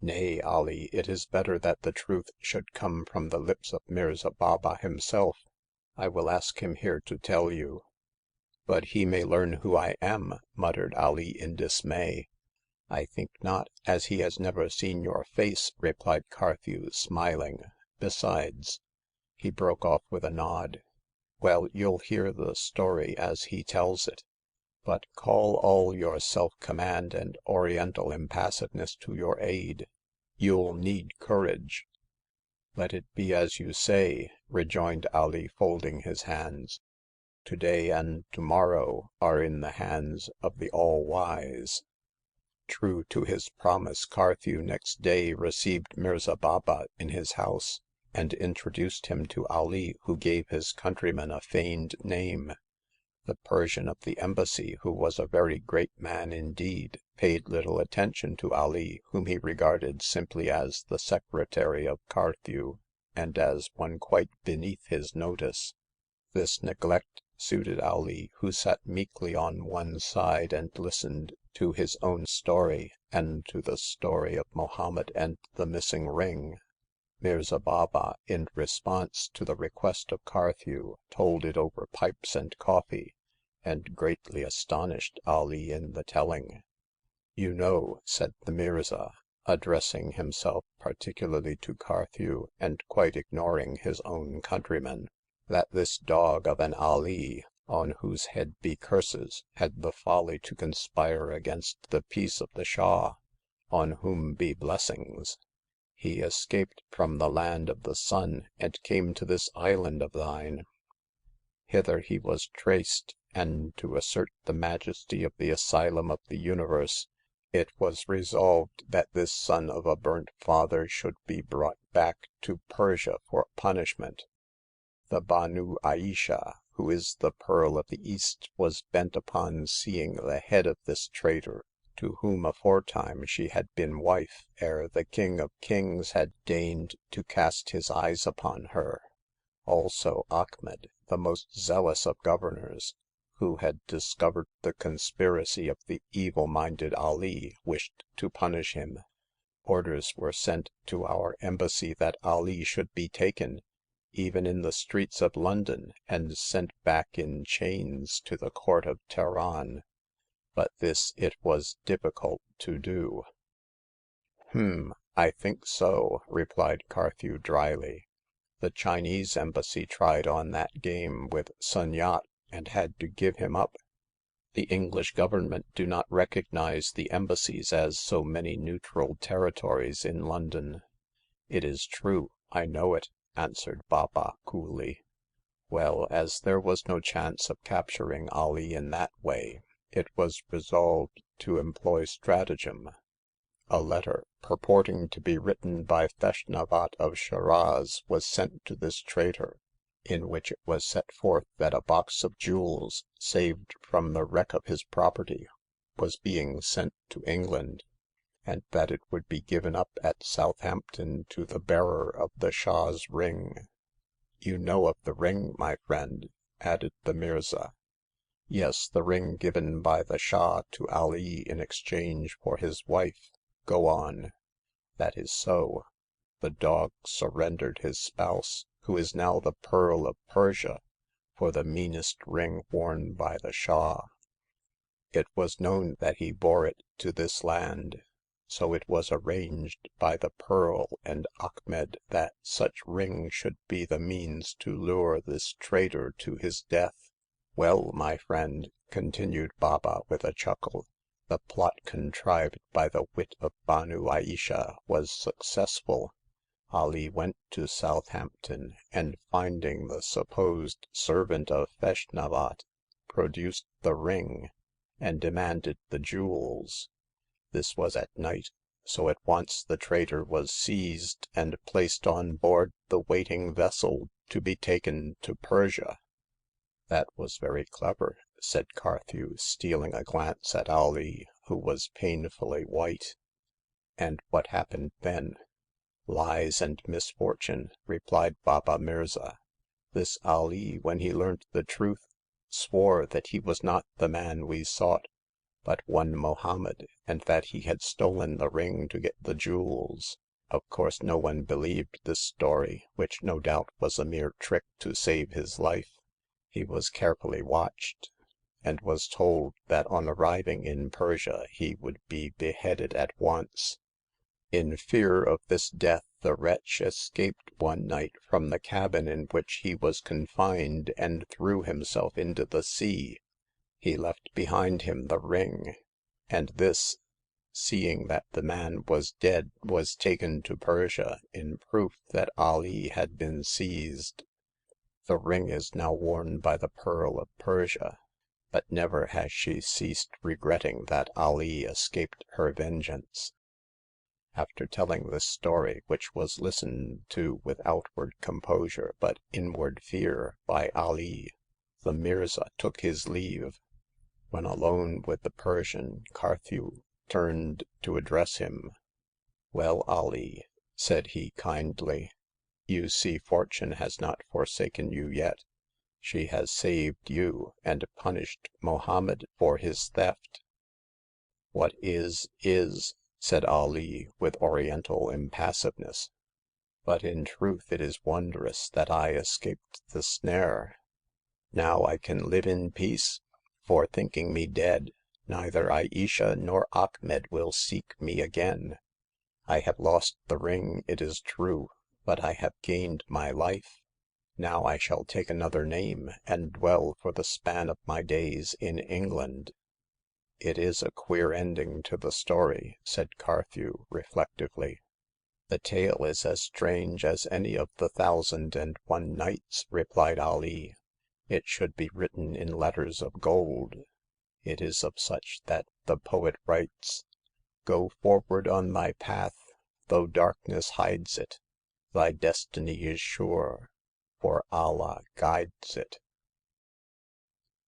"Nay, Ali, it is better that the truth should come from the lips of Mirza Baba himself. I will ask him here to tell you." "But he may learn who I am," muttered Ali in dismay. I think not, as he has never seen your face," replied Carthew, smiling. Besides He broke off with a nod. Well, you'll hear the story as he tells it. But call all your self-command and oriental impassiveness to your aid. You'll need courage." Let it be as you say," rejoined Ali, folding his hands. Today and tomorrow are in the hands of the All-Wise." True to his promise, Carthew next day received Mirza Baba in his house, and introduced him to Ali, who gave his countryman a feigned name. The Persian of the embassy, who was a very great man indeed, paid little attention to Ali, whom he regarded simply as the secretary of Carthew, and as one quite beneath his notice. This neglect suited Ali, who sat meekly on one side and listened to his own story, and to the story of Mohammed and the missing ring. Mirza Baba, in response to the request of Carthew, told it over pipes and coffee, and greatly astonished Ali in the telling. You know," said the Mirza, addressing himself particularly to Carthew, and quite ignoring his own countrymen, "that this dog of an Ali, on whose head be curses, had the folly to conspire against the peace of the Shah, on whom be blessings. He escaped from the land of the sun, and came to this island of thine. Hither he was traced, and to assert the majesty of the asylum of the universe, it was resolved that this son of a burnt father should be brought back to Persia for punishment. The Banu Aisha, who is the Pearl of the East, was bent upon seeing the head of this traitor, to whom aforetime she had been wife, ere the King of Kings had deigned to cast his eyes upon her. Also Achmed, the most zealous of governors, who had discovered the conspiracy of the evil-minded Ali, wished to punish him. Orders were sent to our embassy that Ali should be taken, even in the streets of London, and sent back in chains to the court of Teheran. But this it was difficult to do." I think so," replied Carthew dryly. "The Chinese embassy tried on that game with Sun Yat, and had to give him up. The English government do not recognize the embassies as so many neutral territories in London." "It is true, I know it," answered Baba coolly. "Well, as there was no chance of capturing Ali in that way, it was resolved to employ stratagem. A letter, purporting to be written by Feshnavat of Shiraz, was sent to this traitor, in which it was set forth that a box of jewels, saved from the wreck of his property, was being sent to England, and that it would be given up at Southampton to the bearer of the Shah's ring." "You know of the ring, my friend," added the Mirza. "Yes, the ring given by the Shah to Ali in exchange for his wife. Go on." "That is so. The dog surrendered his spouse, who is now the Pearl of Persia, for the meanest ring worn by the Shah. It was known that he bore it to this land, so it was arranged by the Pearl and Achmed that such ring should be the means to lure this traitor to his death. Well, my friend," continued Baba with a chuckle, "the plot contrived by the wit of Banu Aisha was successful. Ali went to Southampton, and finding the supposed servant of Feshnavat, produced the ring, and demanded the jewels. This was at night, so at once the traitor was seized and placed on board the waiting vessel to be taken to Persia." "That was very clever," said Carthew, stealing a glance at Ali, who was painfully white. "And what happened then?" "Lies and misfortune," replied Baba Mirza. "This Ali, when he learnt the truth, swore that he was not the man we sought, but one Mohammed, and that he had stolen the ring to get the jewels. Of course no one believed this story, which no doubt was a mere trick to save his life. He was carefully watched, and was told that on arriving in Persia he would be beheaded at once. In fear of this death, the wretch escaped one night from the cabin in which he was confined and threw himself into the sea. He left behind him the ring, and this, seeing that the man was dead, was taken to Persia in proof that Ali had been seized. The ring is now worn by the Pearl of Persia, but never has she ceased regretting that Ali escaped her vengeance. After telling this story, which was listened to with outward composure but inward fear by Ali, the Mirza took his leave. When alone with the Persian, Carthew turned to address him. Well, Ali," said he kindly, you see fortune has not forsaken you yet. She has saved you, and punished Mohammed for his theft." What is, said Ali, with oriental impassiveness. But in truth it is wondrous that I escaped the snare. Now I can live in peace, for thinking me dead, neither Aisha nor Achmed will seek me again. I have lost the ring, it is true, but I have gained my life. Now I shall take another name, and dwell for the span of my days in England." It is a queer ending to the story," said Carthew, reflectively. The tale is as strange as any of the 1001 Nights," replied Ali. It should be written in letters of gold. It is of such that the poet writes, "Go forward on thy path, though darkness hides it. Thy destiny is sure, for Allah guides it."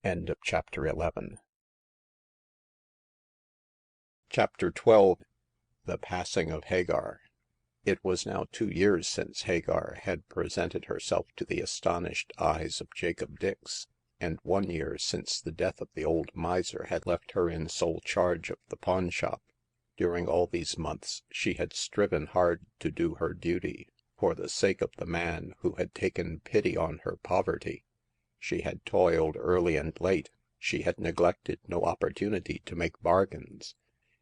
End of chapter 11. Chapter 12. The Passing of Hagar. It was now 2 years since Hagar had presented herself to the astonished eyes of Jacob Dix, and 1 year since the death of the old miser had left her in sole charge of the pawnshop. During all these months she had striven hard to do her duty, for the sake of the man who had taken pity on her poverty. She had toiled early and late, she had neglected no opportunity to make bargains,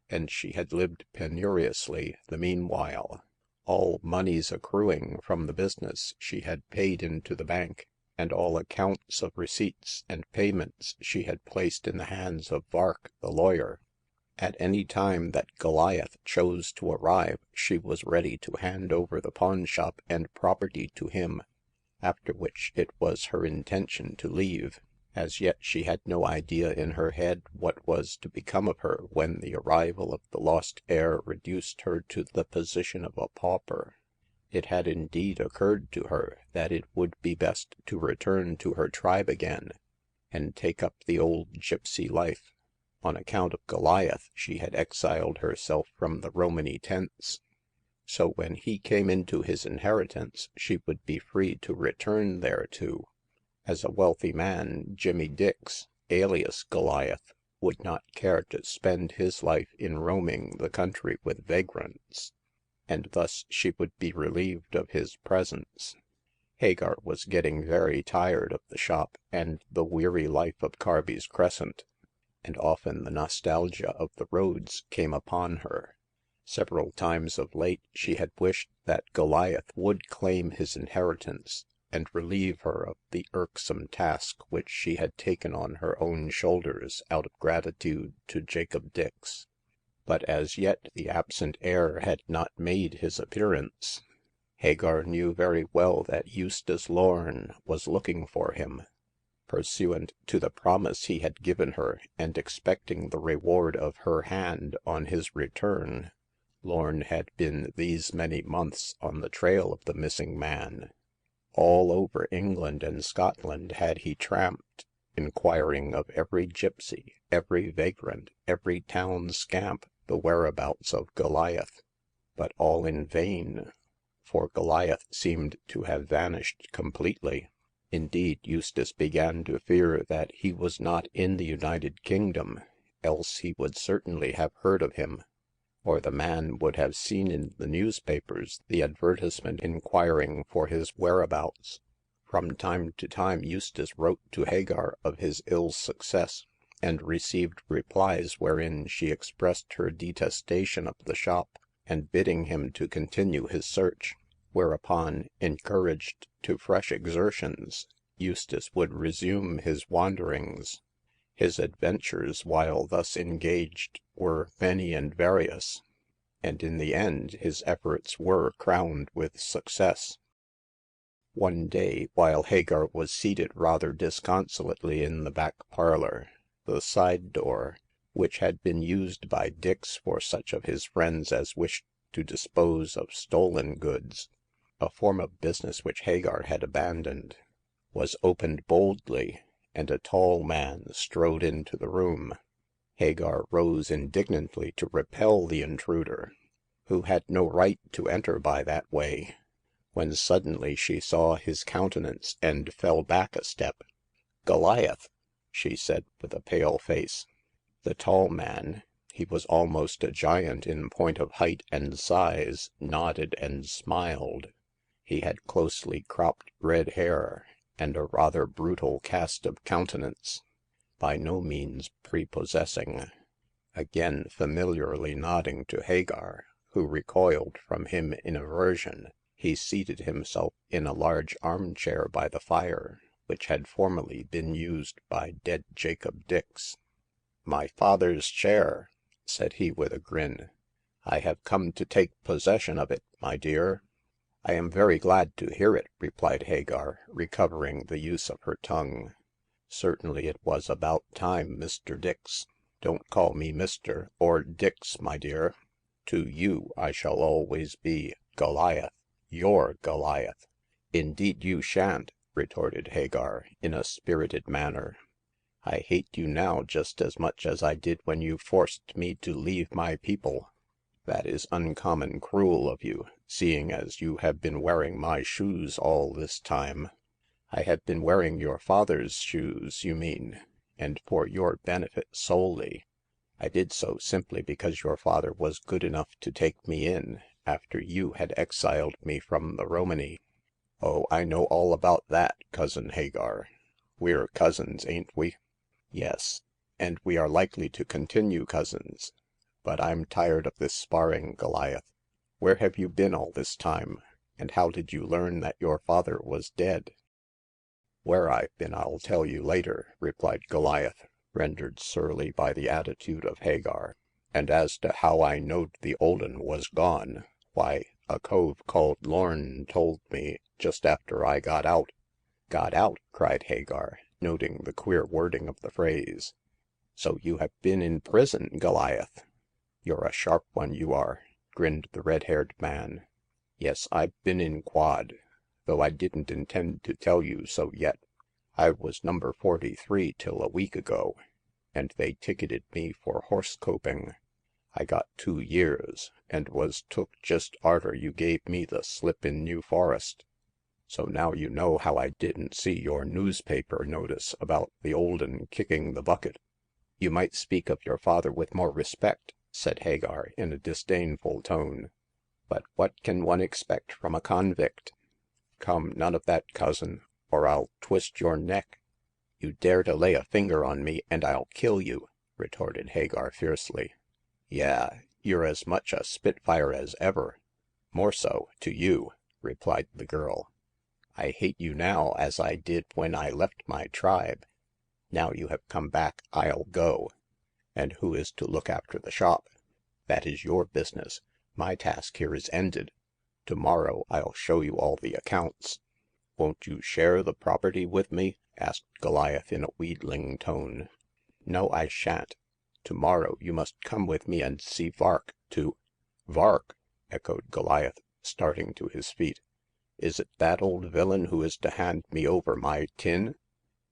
and she had lived penuriously the meanwhile. All moneys accruing from the business she had paid into the bank, and all accounts of receipts and payments she had placed in the hands of Vark the lawyer. At any time that Goliath chose to arrive, she was ready to hand over the pawnshop and property to him, after which it was her intention to leave. As yet she had no idea in her head what was to become of her when the arrival of the lost heir reduced her to the position of a pauper. It had indeed occurred to her that it would be best to return to her tribe again, and take up the old gypsy life. On account of Goliath, she had exiled herself from the Romany tents. So when he came into his inheritance, she would be free to return thereto. As a wealthy man, Jimmy Dix, alias Goliath, would not care to spend his life in roaming the country with vagrants, and thus she would be relieved of his presence. Hagar was getting very tired of the shop and the weary life of Carby's Crescent, and often the nostalgia of the roads came upon her. Several times of late she had wished that Goliath would claim his inheritance and relieve her of the irksome task which she had taken on her own shoulders out of gratitude to Jacob Dix. But as yet the absent heir had not made his appearance. Hagar knew very well that Eustace Lorne was looking for him. Pursuant to the promise he had given her, and expecting the reward of her hand on his return, Lorne had been these many months on the trail of the missing man. All over England and Scotland had he tramped, inquiring of every gypsy, every vagrant, every town scamp, the whereabouts of Goliath. But all in vain, for Goliath seemed to have vanished completely. Indeed, Eustace began to fear that he was not in the United Kingdom, else he would certainly have heard of him, or the man would have seen in the newspapers the advertisement inquiring for his whereabouts. From time to time Eustace wrote to Hagar of his ill success, and received replies wherein she expressed her detestation of the shop, and bidding him to continue his search, whereupon, encouraged to fresh exertions, Eustace would resume his wanderings. His adventures while thus engaged were many and various, and in the end his efforts were crowned with success. One day, while Hagar was seated rather disconsolately in the back parlor, the side door, which had been used by Dix for such of his friends as wished to dispose of stolen goods, a form of business which Hagar had abandoned, was opened boldly, and a tall man strode into the room. Hagar rose indignantly to repel the intruder, who had no right to enter by that way, when suddenly she saw his countenance and fell back a step. "Goliath!" she said with a pale face. The tall man — he was almost a giant in point of height and size — nodded and smiled. He had closely cropped red hair, and a rather brutal cast of countenance, by no means prepossessing. Again familiarly nodding to Hagar, who recoiled from him in aversion, he seated himself in a large armchair by the fire, which had formerly been used by dead Jacob Dix. "My father's chair," said he with a grin. "I have come to take possession of it, my dear." "I am very glad to hear it," replied Hagar, recovering the use of her tongue. "Certainly it was about time, Mr. Dix." "Don't call me Mr. or Dix, my dear. To you I shall always be Goliath. Your Goliath." "Indeed you shan't," retorted Hagar, in a spirited manner. "I hate you now just as much as I did when you forced me to leave my people. That is uncommon cruel of you, seeing as you have been wearing my shoes all this time." "I have been wearing your father's shoes, you mean, and for your benefit solely. I did so simply because your father was good enough to take me in, after you had exiled me from the Romany." "Oh, I know all about that, Cousin Hagar. We're cousins, ain't we?" "Yes, and we are likely to continue cousins. But I'm tired of this sparring, Goliath. Where have you been all this time, and how did you learn that your father was dead?" "Where I've been I'll tell you later," replied Goliath, rendered surly by the attitude of Hagar. "And as to how I knowed the old 'un was gone, why, a cove called Lorn told me just after I got out." "Got out!" cried Hagar, noting the queer wording of the phrase. "So you have been in prison, Goliath?" "You're a sharp one, you are," grinned the red-haired man. "Yes, I've been in quod, though I didn't intend to tell you so yet. I was number 43 till a week ago, and they ticketed me for horse coping. I got 2 years, and was took just arter you gave me the slip in New Forest. So now you know how I didn't see your newspaper notice about the old 'un kicking the bucket." "You might speak of your father with more respect," said Hagar, in a disdainful tone. "But what can one expect from a convict?" "Come, none of that, cousin, or I'll twist your neck." "You dare to lay a finger on me, and I'll kill you," retorted Hagar fiercely. "Yah, you're as much a spitfire as ever." "More so, to you," replied the girl. "I hate you now as I did when I left my tribe. Now you have come back, I'll go." "And who is to look after the shop?" "That is your business. My task here is ended. Tomorrow I'll show you all the accounts." "Won't you share the property with me?" asked Goliath in a wheedling tone. "No, I shan't. Tomorrow you must come with me and see Vark to—" "Vark!" echoed Goliath, starting to his feet. "Is it that old villain who is to hand me over my tin?"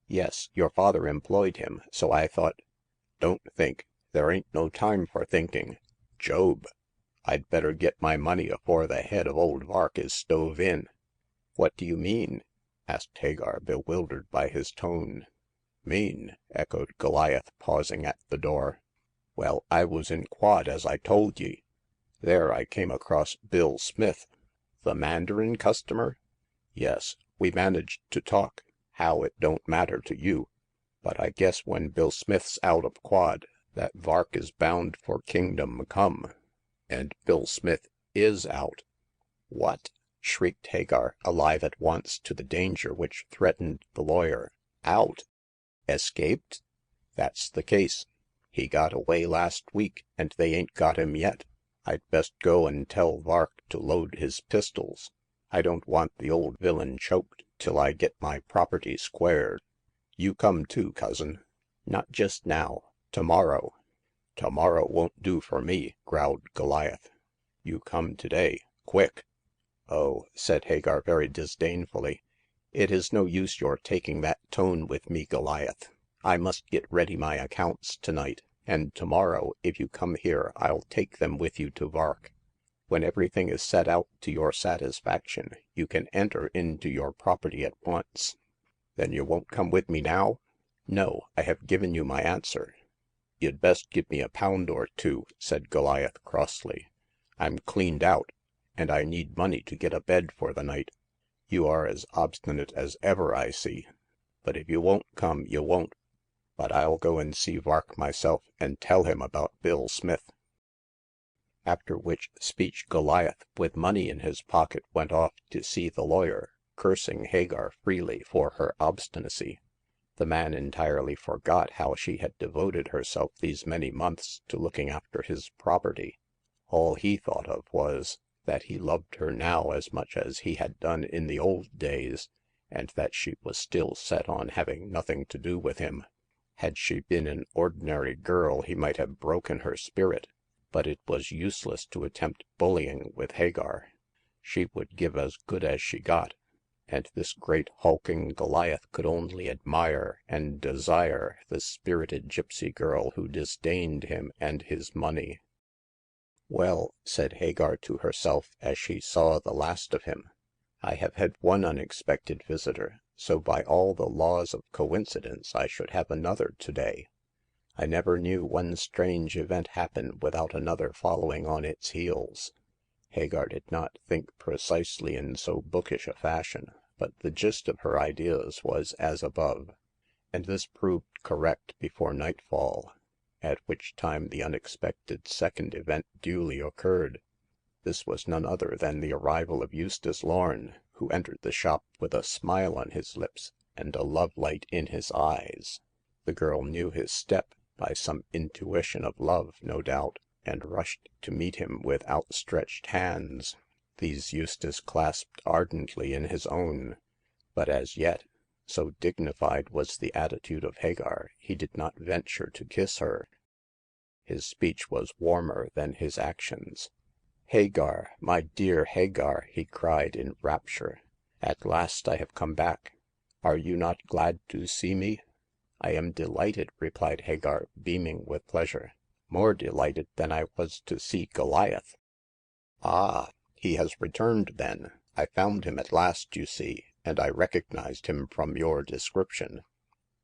"Yes, your father employed him, so I thought—" "Don't think. There ain't no time for thinking. Job! I'd better get my money afore the head of old Vark is stove in." "What do you mean?" asked Hagar, bewildered by his tone. "Mean?" echoed Goliath, pausing at the door. "Well, I was in quod, as I told ye. There I came across Bill Smith." "The Mandarin customer?" "Yes. We managed to talk. How, it don't matter to you. But I guess when Bill Smith's out of quad, that Vark is bound for Kingdom Come. And Bill Smith is out." "What?" shrieked Hagar, alive at once to the danger which threatened the lawyer. "Out? Escaped?" "That's the case. He got away last week, and they ain't got him yet. I'd best go and tell Vark to load his pistols. I don't want the old villain choked till I get my property squared. You come too, cousin." "Not just now. Tomorrow." "Tomorrow won't do for me," growled Goliath. "You come today. Quick." "Oh," said Hagar very disdainfully, "it is no use your taking that tone with me, Goliath. I must get ready my accounts tonight, and tomorrow, if you come here, I'll take them with you to Vark. When everything is set out to your satisfaction, you can enter into your property at once." "Then you won't come with me now?" "No, I have given you my answer." "You'd best give me £1 or 2," said Goliath crossly. "I'm cleaned out, and I need money to get a bed for the night." "You are as obstinate as ever, I see. But if you won't come, you won't. But I'll go and see Vark myself, and tell him about Bill Smith." After which speech Goliath, with money in his pocket, went off to see the lawyer, cursing Hagar freely for her obstinacy. The man entirely forgot how she had devoted herself these many months to looking after his property. All he thought of was, that he loved her now as much as he had done in the old days, and that she was still set on having nothing to do with him. Had she been an ordinary girl, he might have broken her spirit, but it was useless to attempt bullying with Hagar. She would give as good as she got, and this great hulking Goliath could only admire and desire the spirited gypsy girl who disdained him and his money. "Well," said Hagar to herself as she saw the last of him, "I have had one unexpected visitor, so by all the laws of coincidence I should have another to-day. I never knew one strange event happen without another following on its heels." Hagar did not think precisely in so bookish a fashion, but the gist of her ideas was as above, and this proved correct before nightfall, at which time the unexpected second event duly occurred. This was none other than the arrival of Eustace Lorn, who entered the shop with a smile on his lips and a love light in his eyes. The girl knew his step, by some intuition of love, no doubt, and rushed to meet him with outstretched hands. These Eustace clasped ardently in his own, but as yet, so dignified was the attitude of Hagar, he did not venture to kiss her. His speech was warmer than his actions. "Hagar, my dear Hagar," he cried in rapture, "at last I have come back. Are you not glad to see me?" "I am delighted," replied Hagar, beaming with pleasure. "More delighted than I was to see Goliath." "Ah, he has returned then. I found him at last, you see, and I recognized him from your description."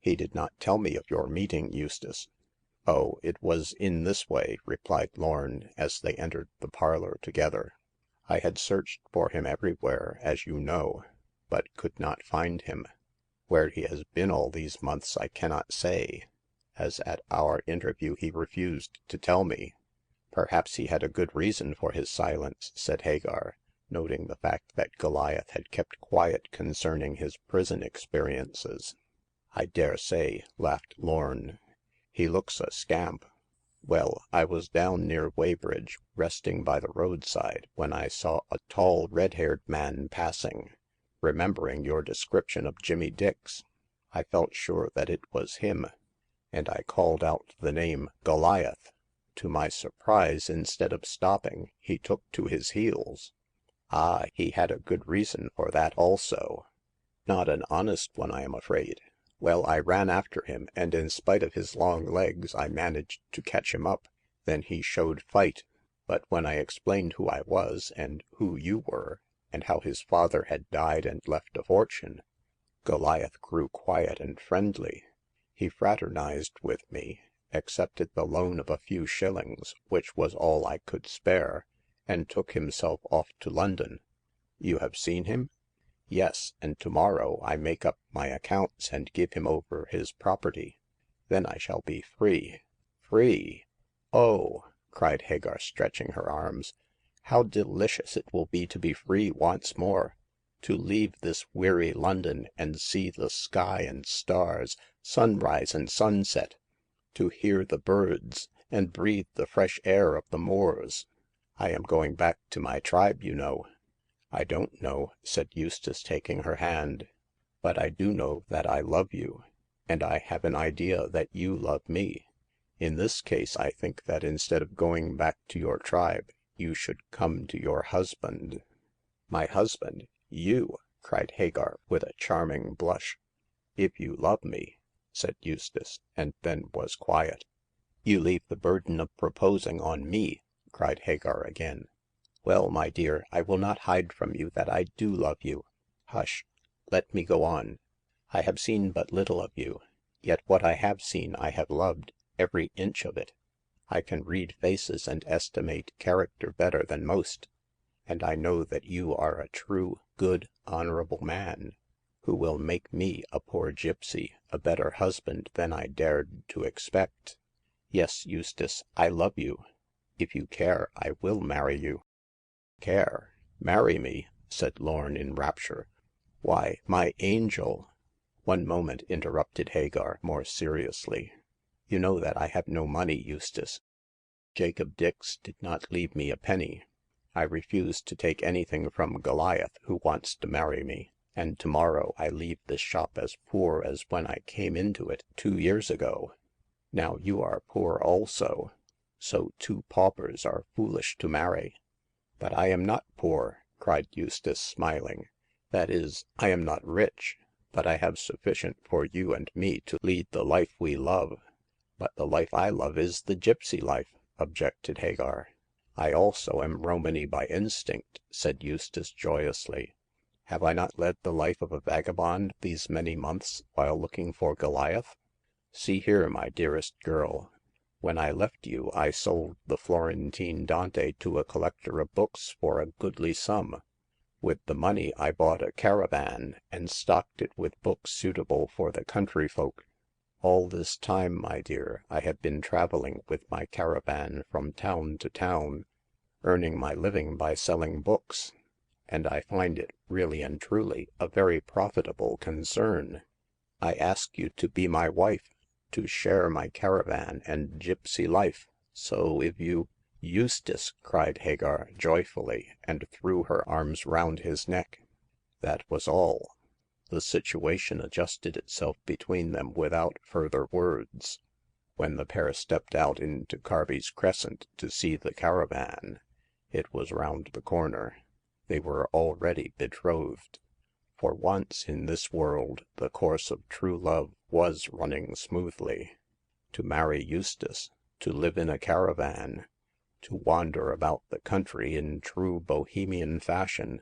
"He did not tell me of your meeting, Eustace." "Oh, it was in this way," replied Lorn, as they entered the parlor together. "I had searched for him everywhere, as you know, but could not find him. Where he has been all these months I cannot say, as at our interview he refused to tell me." "Perhaps he had a good reason for his silence," said Hagar, noting the fact that Goliath had kept quiet concerning his prison experiences. "I dare say," laughed Lorn. "He looks a scamp. Well, I was down near Weybridge, resting by the roadside, when I saw a tall, red-haired man passing. Remembering your description of Jimmy Dix, I felt sure that it was him, and I called out the name Goliath. To my surprise, instead of stopping, he took to his heels." "Ah, he had a good reason for that also." "Not an honest one, I am afraid. Well, I ran after him, and in spite of his long legs I managed to catch him up. Then he showed fight. But when I explained who I was, and who you were, and how his father had died and left a fortune, Goliath grew quiet and friendly. He fraternized with me, accepted the loan of a few shillings, which was all I could spare, and took himself off to London." "You have seen him?" Yes, and tomorrow I make up my accounts and give him over his property. Then I shall be free. Free! Oh," cried Hagar, stretching her arms, how delicious it will be to be free once more, to leave this weary London and see the sky and stars, sunrise and sunset, to hear the birds, and breathe the fresh air of the moors. I am going back to my tribe, you know." I don't know," said Eustace, taking her hand, but I do know that I love you, and I have an idea that you love me. In this case I think that instead of going back to your tribe, you should come to your husband." My husband? You?" cried Hagar, with a charming blush. If you love me," said Eustace, and then was quiet. You leave the burden of proposing on me," cried Hagar again. Well, my dear, I will not hide from you that I do love you. Hush! Let me go on. I have seen but little of you, yet what I have seen I have loved, every inch of it. I can read faces and estimate character better than most, and I know that you are a true, good, honorable man, who will make me, a poor gypsy, a better husband than I dared to expect. Yes, Eustace, I love you. If you care, I will marry you." Care? Marry me? " said Lorn in rapture. Why, my angel " One moment," interrupted Hagar, more seriously. You know that I have no money, Eustace. Jacob Dix did not leave me a penny. I refuse to take anything from Goliath, who wants to marry me, and tomorrow I leave this shop as poor as when I came into it 2 years ago. Now you are poor also, so 2 paupers are foolish to marry." But I am not poor," cried Eustace, smiling. That is, I am not rich, but I have sufficient for you and me to lead the life we love." But the life I love is the gypsy life," objected Hagar. I also am Romany by instinct," said Eustace joyously. Have I not led the life of a vagabond these many months while looking for Goliath? See here, my dearest girl. When I left you, I sold the Florentine Dante to a collector of books for a goodly sum. With the money I bought a caravan, and stocked it with books suitable for the country folk. All this time, my dear, I have been traveling with my caravan from town to town, earning my living by selling books, and I find it, really and truly, a very profitable concern. I ask you to be my wife, to share my caravan and gypsy life. So if you "Eustace!" cried Hagar joyfully, and threw her arms round his neck. That was all. The situation adjusted itself between them without further words. When the pair stepped out into Carby's Crescent to see the caravan, it was round the corner. They were already betrothed. For once in this world the course of true love was running smoothly. To marry Eustace, to live in a caravan, to wander about the country in true Bohemian fashion,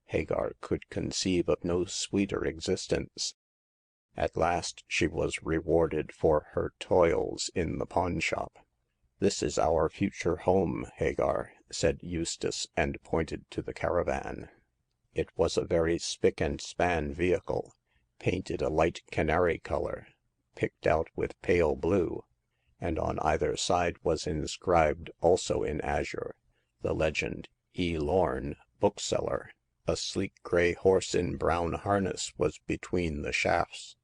Hagar could conceive of no sweeter existence. At last she was rewarded for her toils in the pawnshop. This is our future home, Hagar," said Eustace, and pointed to the caravan. It was a very spick and span vehicle, painted a light canary color, picked out with pale blue, and on either side was inscribed, also in azure, the legend, E. Lorn, bookseller. A sleek gray horse in brown harness was between the shafts,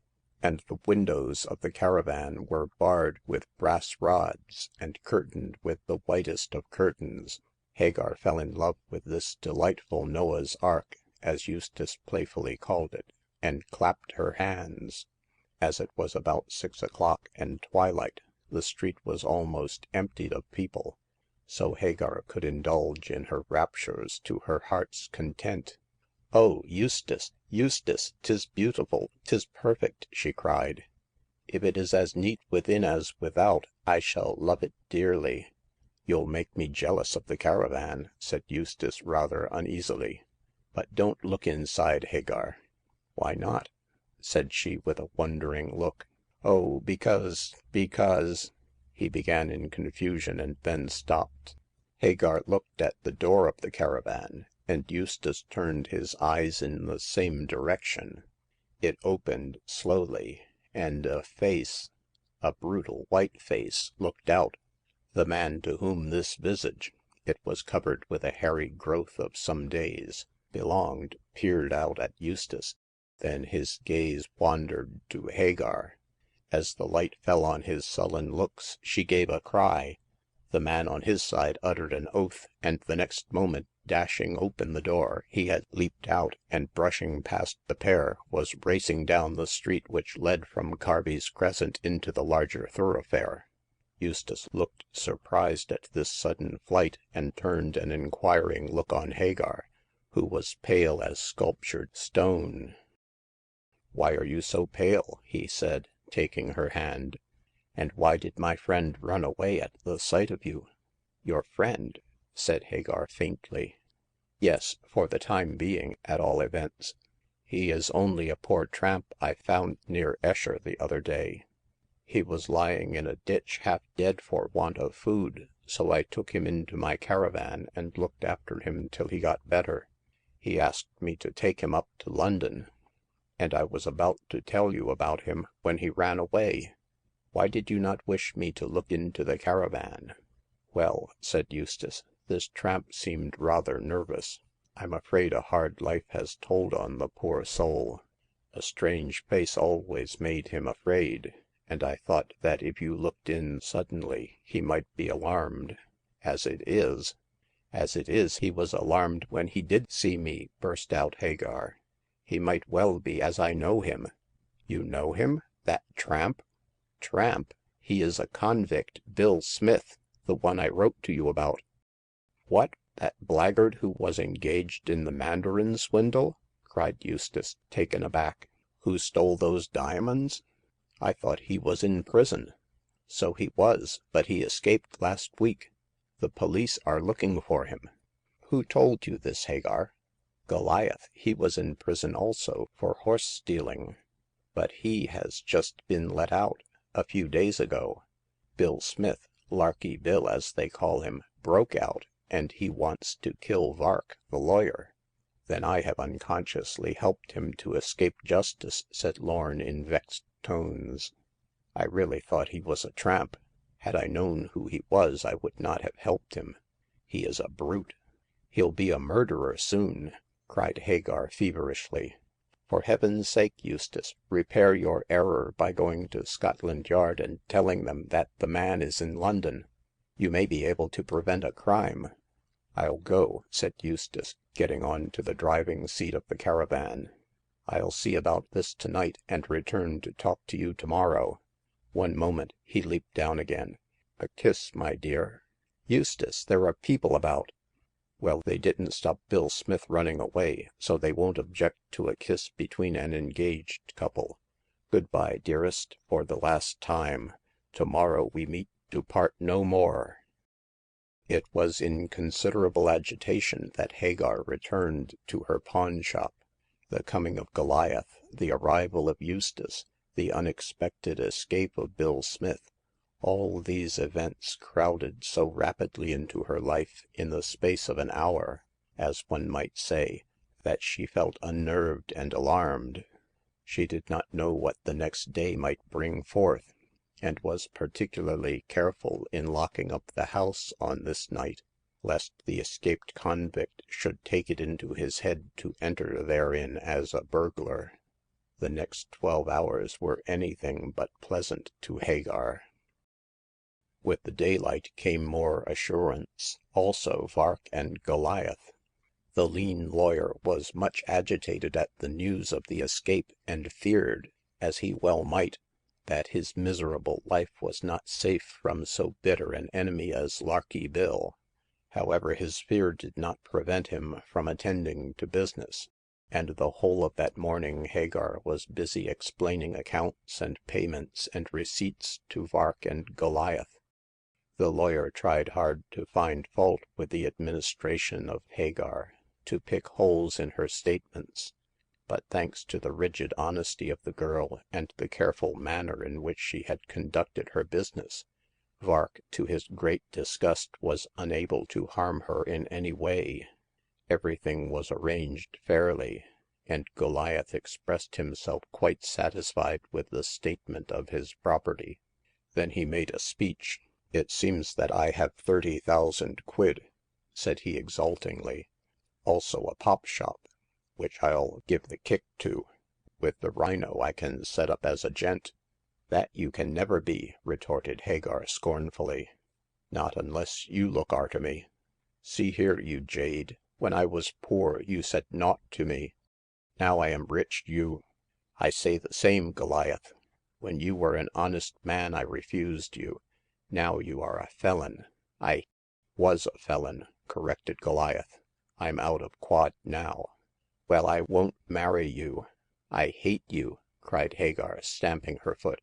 and the windows of the caravan were barred with brass rods and curtained with the whitest of curtains. Hagar fell in love with this delightful Noah's Ark, as Eustace playfully called it, and clapped her hands. As it was about 6 o'clock and twilight, the street was almost emptied of people, so Hagar could indulge in her raptures to her heart's content. Oh, Eustace, Eustace, 'tis beautiful, 'tis perfect," she cried. If it is as neat within as without, I shall love it dearly." You'll make me jealous of the caravan," said Eustace rather uneasily. But don't look inside, Hagar." Why not? " said she with a wondering look. Oh, because he began in confusion and then stopped. Hagar looked at the door of the caravan, and Eustace turned his eyes in the same direction. It opened slowly, and a face, a brutal white face, looked out. The man to whom this visage — it was covered with a hairy growth of some days — belonged, peered out at Eustace. Then his gaze wandered to Hagar. As the light fell on his sullen looks, she gave a cry. The man on his side uttered an oath, and the next moment, dashing open the door, he had leaped out, and brushing past the pair, was racing down the street which led from Carby's Crescent into the larger thoroughfare. Eustace looked surprised at this sudden flight, and turned an inquiring look on Hagar, who was pale as sculptured stone. "Why are you so pale?" he said, taking her hand. "And why did my friend run away at the sight of you?" "Your friend?" said Hagar faintly. "Yes, for the time being, at all events. He is only a poor tramp I found near Esher the other day. He was lying in a ditch half dead for want of food, so I took him into my caravan and looked after him till he got better. He asked me to take him up to London, and I was about to tell you about him when he ran away. Why did you not wish me to look into the caravan?" "Well," said Eustace, "this tramp seemed rather nervous. I'm afraid a hard life has told on the poor soul. A strange face always made him afraid, and I thought that if you looked in suddenly he might be alarmed. As it is "As it is, he was alarmed when he did see me," burst out Hagar. "He might well be, as I know him." "You know him? That tramp?" "Tramp? He is a convict, Bill Smith, the one I wrote to you about." "What? That blackguard who was engaged in the Mandarin swindle?" cried Eustace, taken aback. "Who stole those diamonds? I thought he was in prison." "So he was, but he escaped last week. The police are looking for him." "Who told you this, Hagar?" "Goliath. He was in prison also, for horse stealing. But he has just been let out, a few days ago. Bill Smith, Larky Bill as they call him, broke out, and he wants to kill Vark, the lawyer." "Then I have unconsciously helped him to escape justice," said Lorn in vexed tones. "I really thought he was a tramp. Had I known who he was, I would not have helped him. He is a brute." "He'll be a murderer soon," cried Hagar feverishly. "For heaven's sake, Eustace, repair your error by going to Scotland Yard and telling them that the man is in London. You may be able to prevent a crime." "I'll go," said Eustace, getting on to the driving seat of the caravan. "I'll see about this tonight, and return to talk to you tomorrow. One moment." He leaped down again. "A kiss, my dear." "Eustace, there are people about." "Well, they didn't stop Bill Smith running away, so they won't object to a kiss between an engaged couple. Good-bye, dearest, for the last time. Tomorrow we meet to part no more." It was in considerable agitation that Hagar returned to her pawn shop. The coming of Goliath, the arrival of Eustace, the unexpected escape of Bill Smith, all these events crowded so rapidly into her life in the space of an hour, as one might say, that she felt unnerved and alarmed. She did not know what the next day might bring forth, and was particularly careful in locking up the house on this night, lest the escaped convict should take it into his head to enter therein as a burglar. The next 12 hours were anything but pleasant to Hagar. With the daylight came more assurance, also Vark and Goliath. The lean lawyer was much agitated at the news of the escape, and feared, as he well might, that his miserable life was not safe from so bitter an enemy as Larky Bill. However, his fear did not prevent him from attending to business, and the whole of that morning Hagar was busy explaining accounts and payments and receipts to Vark and Goliath. The lawyer tried hard to find fault with the administration of Hagar, to pick holes in her statements, but thanks to the rigid honesty of the girl and the careful manner in which she had conducted her business, Vark, to his great disgust, was unable to harm her in any way. Everything was arranged fairly, and Goliath expressed himself quite satisfied with the statement of his property. Then he made a speech. It seems that I have 30,000 quid, said he exultingly. Also a pop shop, which I'll give the kick to. With the rhino I can set up as a gent. That you can never be, retorted Hagar scornfully. Not unless you look arter me. See here, you jade, when I was poor you said naught to me. Now I am rich, you— I say the same, Goliath. When you were an honest man I refused you. Now you are a felon. I was a felon, corrected Goliath. I'm out of quad now. Well, I won't marry you. I hate you, cried Hagar, stamping her foot.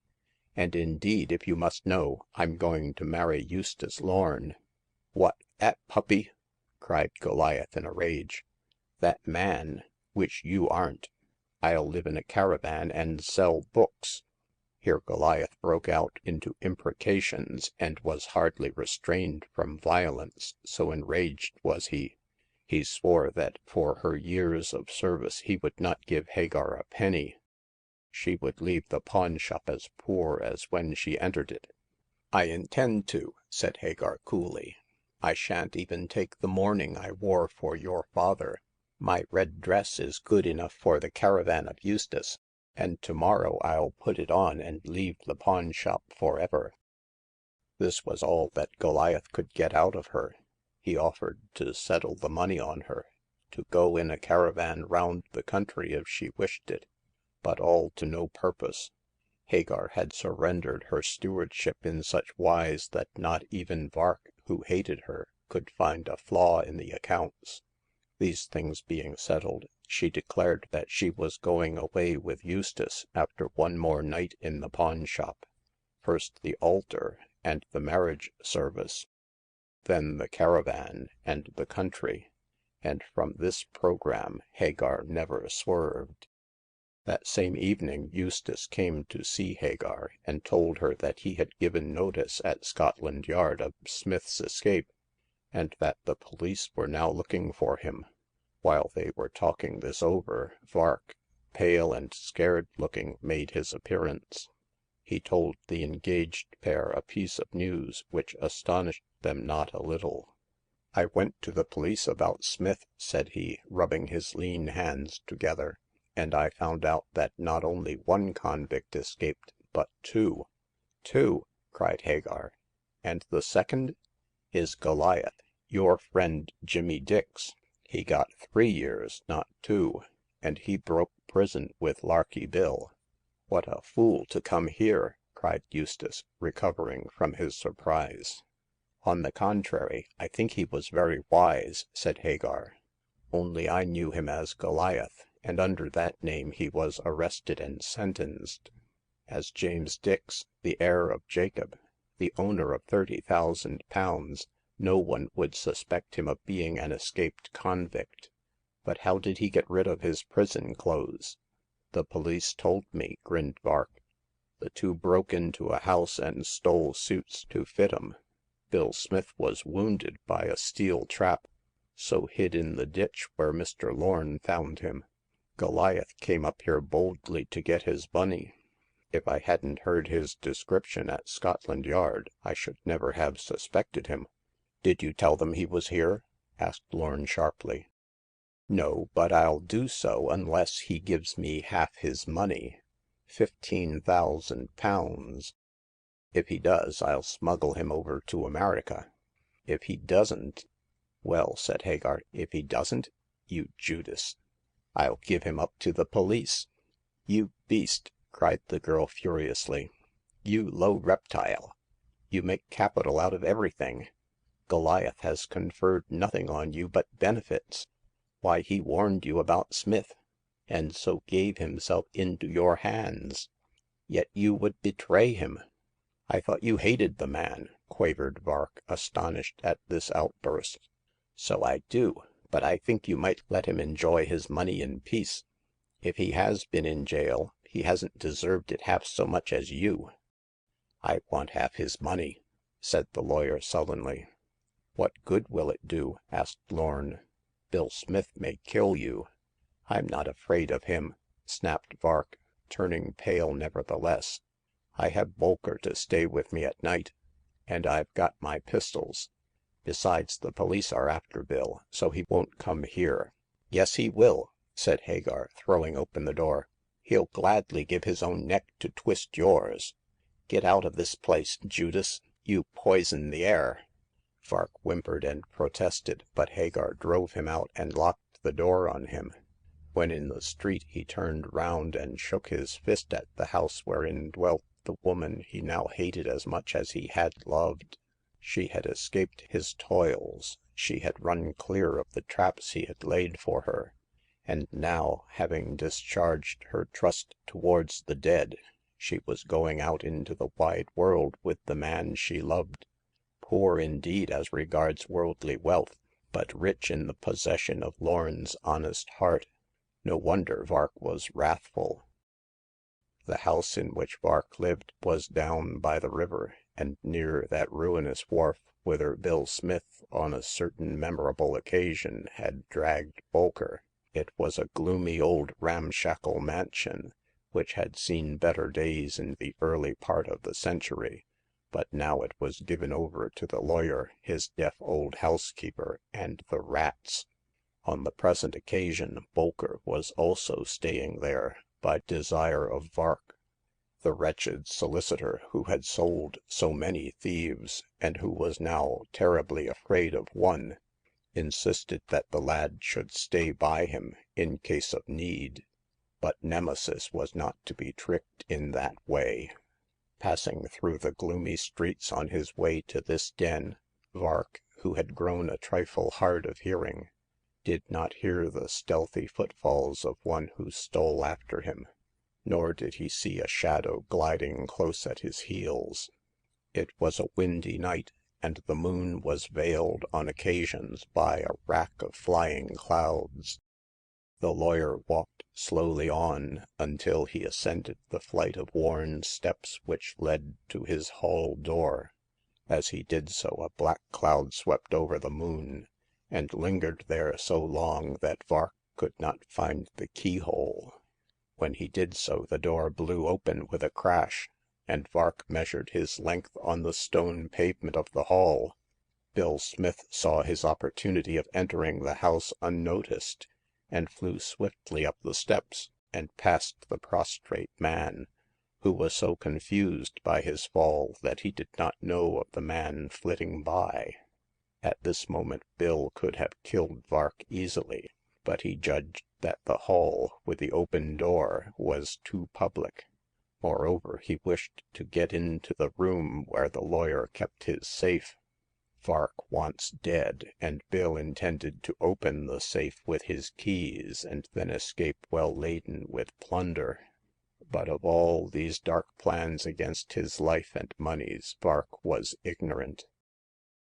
And indeed, if you must know, I'm going to marry Eustace Lorne. What, that puppy? Cried Goliath in a rage. That man, which you aren't. I'll live in a caravan and sell books. Here Goliath broke out into imprecations, and was hardly restrained from violence, so enraged was he. He swore that for her years of service he would not give Hagar a penny. She would leave the pawn shop as poor as when she entered it. I intend to, said Hagar coolly. I shan't even take the mourning I wore for your father. My red dress is good enough for the caravan of Eustace, and tomorrow I'll put it on and leave the pawn shop forever. This was all that Goliath could get out of her. He offered to settle the money on her, to go in a caravan round the country if she wished it, but all to no purpose. Hagar had surrendered her stewardship in such wise that not even Vark, who hated her, could find a flaw in the accounts. These things being settled, she declared that she was going away with Eustace after one more night in the pawn shop. First the altar and the marriage service, then the caravan and the country, and from this program Hagar never swerved. That same evening Eustace came to see Hagar, and told her that he had given notice at Scotland Yard of Smith's escape, and that the police were now looking for him. While they were talking this over, Vark, pale and scared-looking, made his appearance. He told the engaged pair a piece of news which astonished them not a little. I went to the police about Smith, said he, rubbing his lean hands together, and I found out that not only one convict escaped, but two. Two, cried Hagar. And the second is Goliath, your friend Jimmy Dix. He got 3 years, not 2, and he broke prison with Larky Bill. What a fool to come here, cried Eustace, recovering from his surprise. On the contrary, I think he was very wise, said Hagar. Only I knew him as Goliath, and under that name he was arrested and sentenced. As James Dix, the heir of Jacob, the owner of £30,000, no one would suspect him of being an escaped convict. But how did he get rid of his prison clothes? The police told me, grinned Vark. The two broke into a house and stole suits to fit 'em. Bill Smith was wounded by a steel trap, so hid in the ditch where Mr. Lorne found him. Goliath came up here boldly to get his money. If I hadn't heard his description at Scotland Yard, I should never have suspected him. Did you tell them he was here? Asked Lorne sharply. No, but I'll do so unless he gives me half his money. £15,000. If he does, I'll smuggle him over to America. If he doesn't— well, said Hagar, if he doesn't, you Judas, I'll give him up to the police. You beast, cried the girl furiously. You low reptile. You make capital out of everything. Goliath has conferred nothing on you but benefits. Why, he warned you about Smith, and so gave himself into your hands. Yet you would betray him. I thought you hated the man, quavered Vark, astonished at this outburst. So I do, but I think you might let him enjoy his money in peace. If he has been in jail, he hasn't deserved it half so much as you. I want half his money, said the lawyer sullenly. What good will it do? Asked Lorne. Bill Smith may kill you." "I'm not afraid of him," snapped Vark, turning pale nevertheless. "I have Bolker to stay with me at night, and I've got my pistols. Besides, the police are after Bill, so he won't come here." "Yes, he will," said Hagar, throwing open the door. "He'll gladly give his own neck to twist yours. Get out of this place, Judas! You poison the air!" Vark whimpered and protested, but Hagar drove him out and locked the door on him. When in the street, he turned round and shook his fist at the house wherein dwelt the woman he now hated as much as he had loved. She had escaped his toils, she had run clear of the traps he had laid for her, and now, having discharged her trust towards the dead, she was going out into the wide world with the man she loved. Poor indeed as regards worldly wealth, but rich in the possession of Lorn's honest heart. No wonder Vark was wrathful. The house in which Vark lived was down by the river, and near that ruinous wharf whither Bill Smith on a certain memorable occasion had dragged Bolker. It was a gloomy old ramshackle mansion, which had seen better days in the early part of the century, but now it was given over to the lawyer, his deaf old housekeeper, and the rats. On the present occasion Bolker was also staying there, by desire of Vark. The wretched solicitor who had sold so many thieves, and who was now terribly afraid of one, insisted that the lad should stay by him in case of need. But Nemesis was not to be tricked in that way. Passing through the gloomy streets on his way to this den, Vark, who had grown a trifle hard of hearing, did not hear the stealthy footfalls of one who stole after him, nor did he see a shadow gliding close at his heels. It was a windy night, and the moon was veiled on occasions by a rack of flying clouds. The lawyer walked slowly on until he ascended the flight of worn steps which led to his hall door. As he did so, a black cloud swept over the moon, and lingered there so long that Vark could not find the keyhole. When he did so, the door blew open with a crash, and Vark measured his length on the stone pavement of the hall. Bill Smith saw his opportunity of entering the house unnoticed, and flew swiftly up the steps, and past the prostrate man, who was so confused by his fall that he did not know of the man flitting by. At this moment Bill could have killed Vark easily, but he judged that the hall with the open door was too public. Moreover, he wished to get into the room where the lawyer kept his safe. Vark once dead, and Bill intended to open the safe with his keys and then escape well laden with plunder. But of all these dark plans against his life and moneys, Vark was ignorant.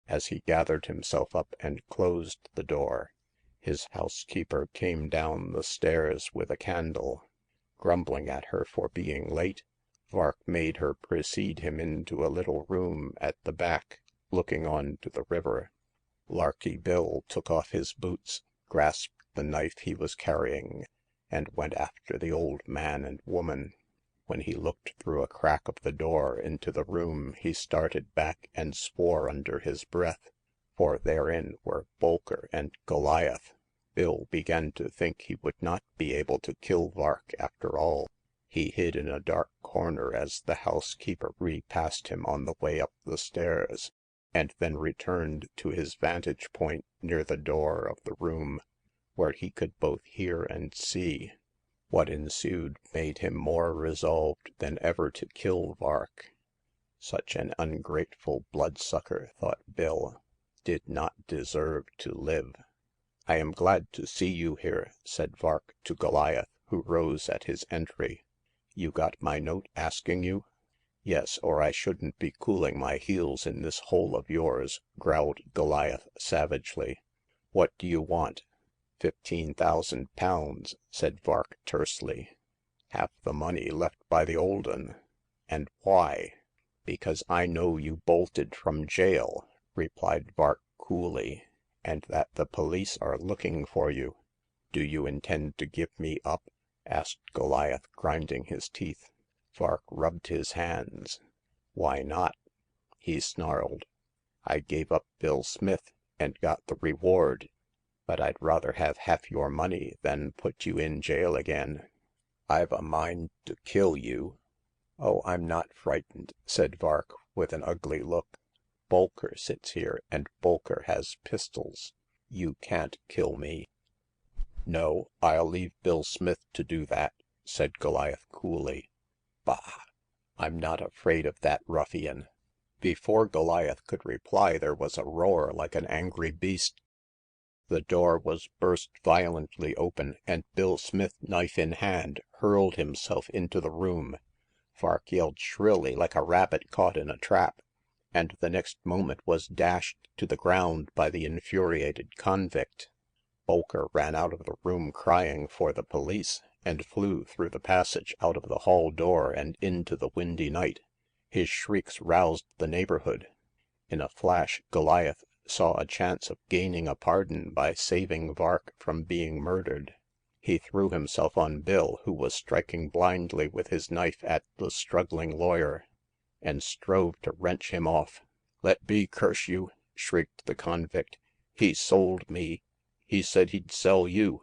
As he gathered himself up and closed the door, his housekeeper came down the stairs with a candle. Grumbling at her for being late, Vark made her precede him into a little room at the back, looking on to the river. Larky Bill took off his boots, grasped the knife he was carrying, and went after the old man and woman. When he looked through a crack of the door into the room, he started back and swore under his breath, for therein were Bolker and Goliath. Bill began to think he would not be able to kill Vark after all. He hid in a dark corner as the housekeeper repassed him on the way up the stairs, and then returned to his vantage point near the door of the room, where he could both hear and see. What ensued made him more resolved than ever to kill Vark. Such an ungrateful bloodsucker, thought Bill, did not deserve to live. I am glad to see you here, said Vark to Goliath, who rose at his entry. You got my note asking you? Yes, or I shouldn't be cooling my heels in this hole of yours, growled Goliath savagely. What do you want? 15,000 pounds, said Vark tersely. Half the money left by the old 'un. And why? Because I know you bolted from jail, replied Vark coolly, and that the police are looking for you. Do you intend to give me up? Asked Goliath, grinding his teeth. Vark rubbed his hands. Why not? He snarled. I gave up Bill Smith and got the reward, but I'd rather have half your money than put you in jail again. I've a mind to kill you. Oh, I'm not frightened, said Vark with an ugly look. Bolker sits here, and Bolker has pistols. You can't kill me. No, I'll leave Bill Smith to do that, said Goliath coolly. Bah! I'm not afraid of that ruffian. Before Goliath could reply, there was a roar like an angry beast. The door was burst violently open, and Bill Smith, knife in hand, hurled himself into the room. Vark yelled shrilly like a rabbit caught in a trap, and the next moment was dashed to the ground by the infuriated convict. Bolker ran out of the room crying for the police, and flew through the passage out of the hall door and into the windy night. His shrieks roused the neighborhood. In a flash, Goliath saw a chance of gaining a pardon by saving Vark from being murdered. He threw himself on Bill, who was striking blindly with his knife at the struggling lawyer, and strove to wrench him off. Let be, curse you! Shrieked the convict. He sold me. He said he'd sell you.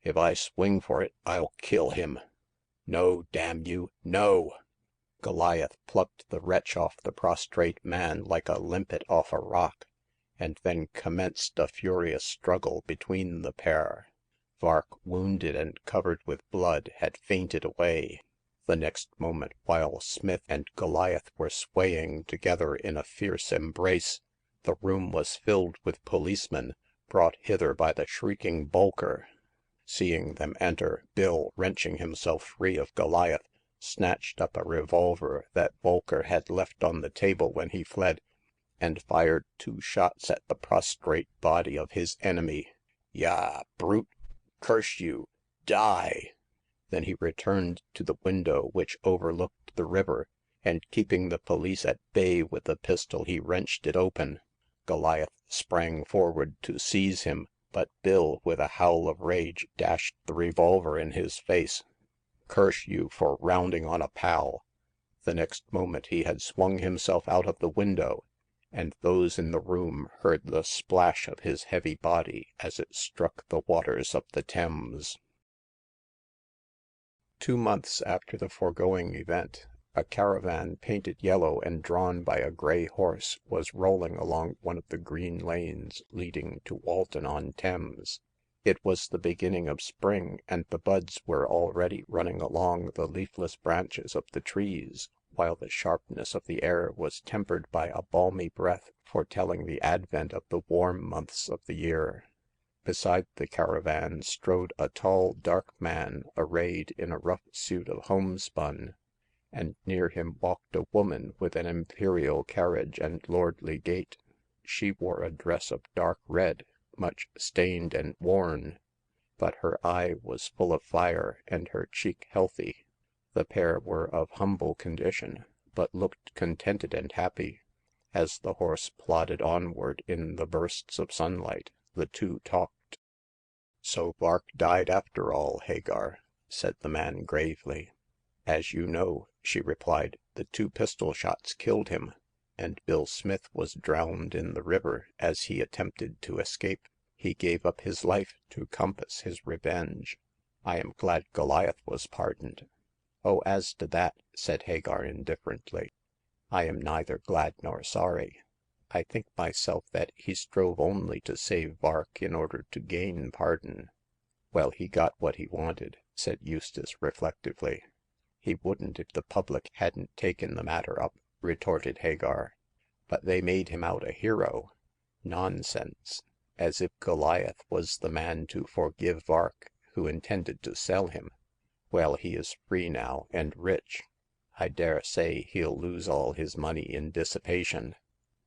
If I swing for it, I'll kill him. No, damn you, no! Goliath plucked the wretch off the prostrate man like a limpet off a rock, and then commenced a furious struggle between the pair. Vark, wounded and covered with blood, had fainted away. The next moment, while Smith and Goliath were swaying together in a fierce embrace, the room was filled with policemen, brought hither by the shrieking Bolker. Seeing them enter, Bill, wrenching himself free of Goliath, snatched up a revolver that Bolker had left on the table when he fled, and fired 2 shots at the prostrate body of his enemy. Yah, brute! Curse you! Die! Then he returned to the window which overlooked the river, and keeping the police at bay with the pistol, he wrenched it open. Goliath sprang forward to seize him, but Bill, with a howl of rage, dashed the revolver in his face. Curse you for rounding on a pal! The next moment he had swung himself out of the window, and those in the room heard the splash of his heavy body as it struck the waters of the Thames. 2 months after the foregoing event, a caravan painted yellow and drawn by a grey horse was rolling along one of the green lanes leading to Walton-on-Thames. It was the beginning of spring, and the buds were already running along the leafless branches of the trees, while the sharpness of the air was tempered by a balmy breath foretelling the advent of the warm months of the year. Beside the caravan strode a tall, dark man arrayed in a rough suit of homespun, and near him walked a woman with an imperial carriage and lordly gait. She wore a dress of dark red, much stained and worn, but her eye was full of fire and her cheek healthy. The pair were of humble condition, but looked contented and happy. As the horse plodded onward in the bursts of sunlight, the two talked. So Vark died after all, Hagar, said the man gravely. As you know, she replied, the 2 pistol shots killed him, and Bill Smith was drowned in the river as he attempted to escape. He gave up his life to compass his revenge. I am glad Goliath was pardoned. Oh, as to that, said Hagar indifferently, I am neither glad nor sorry. I think myself that he strove only to save Vark in order to gain pardon. Well, he got what he wanted, said Eustace reflectively. He wouldn't if the public hadn't taken the matter up, retorted Hagar. But they made him out a hero. Nonsense. As if Goliath was the man to forgive Vark, who intended to sell him. Well, he is free now, and rich. I dare say he'll lose all his money in dissipation.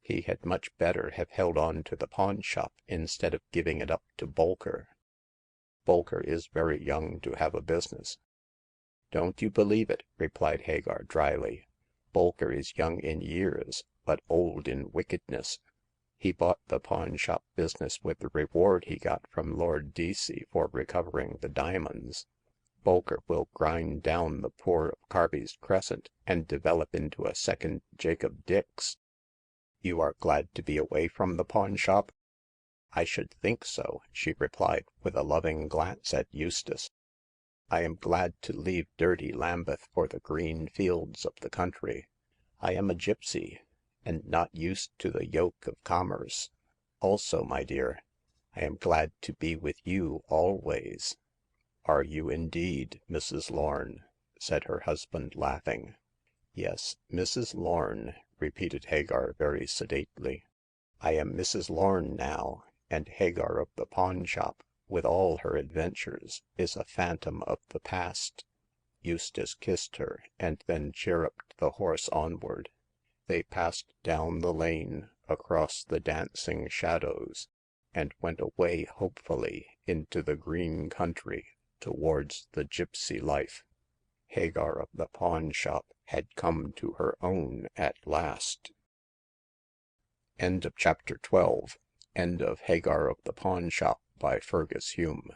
He had much better have held on to the pawn shop instead of giving it up to Bolker. Bolker is very young to have a business. Don't you believe it, replied Hagar dryly. Bolker is young in years, but old in wickedness. He bought the pawn shop business with the reward he got from Lord Deacey for recovering the diamonds. Bolker will grind down the poor of Carby's Crescent and develop into a second Jacob Dix." You are glad to be away from the pawn shop?" I should think so," she replied, with a loving glance at Eustace. I am glad to leave dirty Lambeth for the green fields of the country. I am a gypsy, and not used to the yoke of commerce. Also, my dear, I am glad to be with you always." Are you indeed, Mrs. Lorn ?" said her husband, laughing. Yes, Mrs. Lorn," repeated Hagar very sedately. I am Mrs. Lorn now, and Hagar of the pawn shop, with all her adventures, is a phantom of the past." Eustace kissed her, and then chirruped the horse onward. They passed down the lane, across the dancing shadows, and went away hopefully into the green country towards the gypsy life. Hagar of the pawn shop had come to her own at last. End of chapter 12. End of Hagar of the Pawn Shop by Fergus Hume.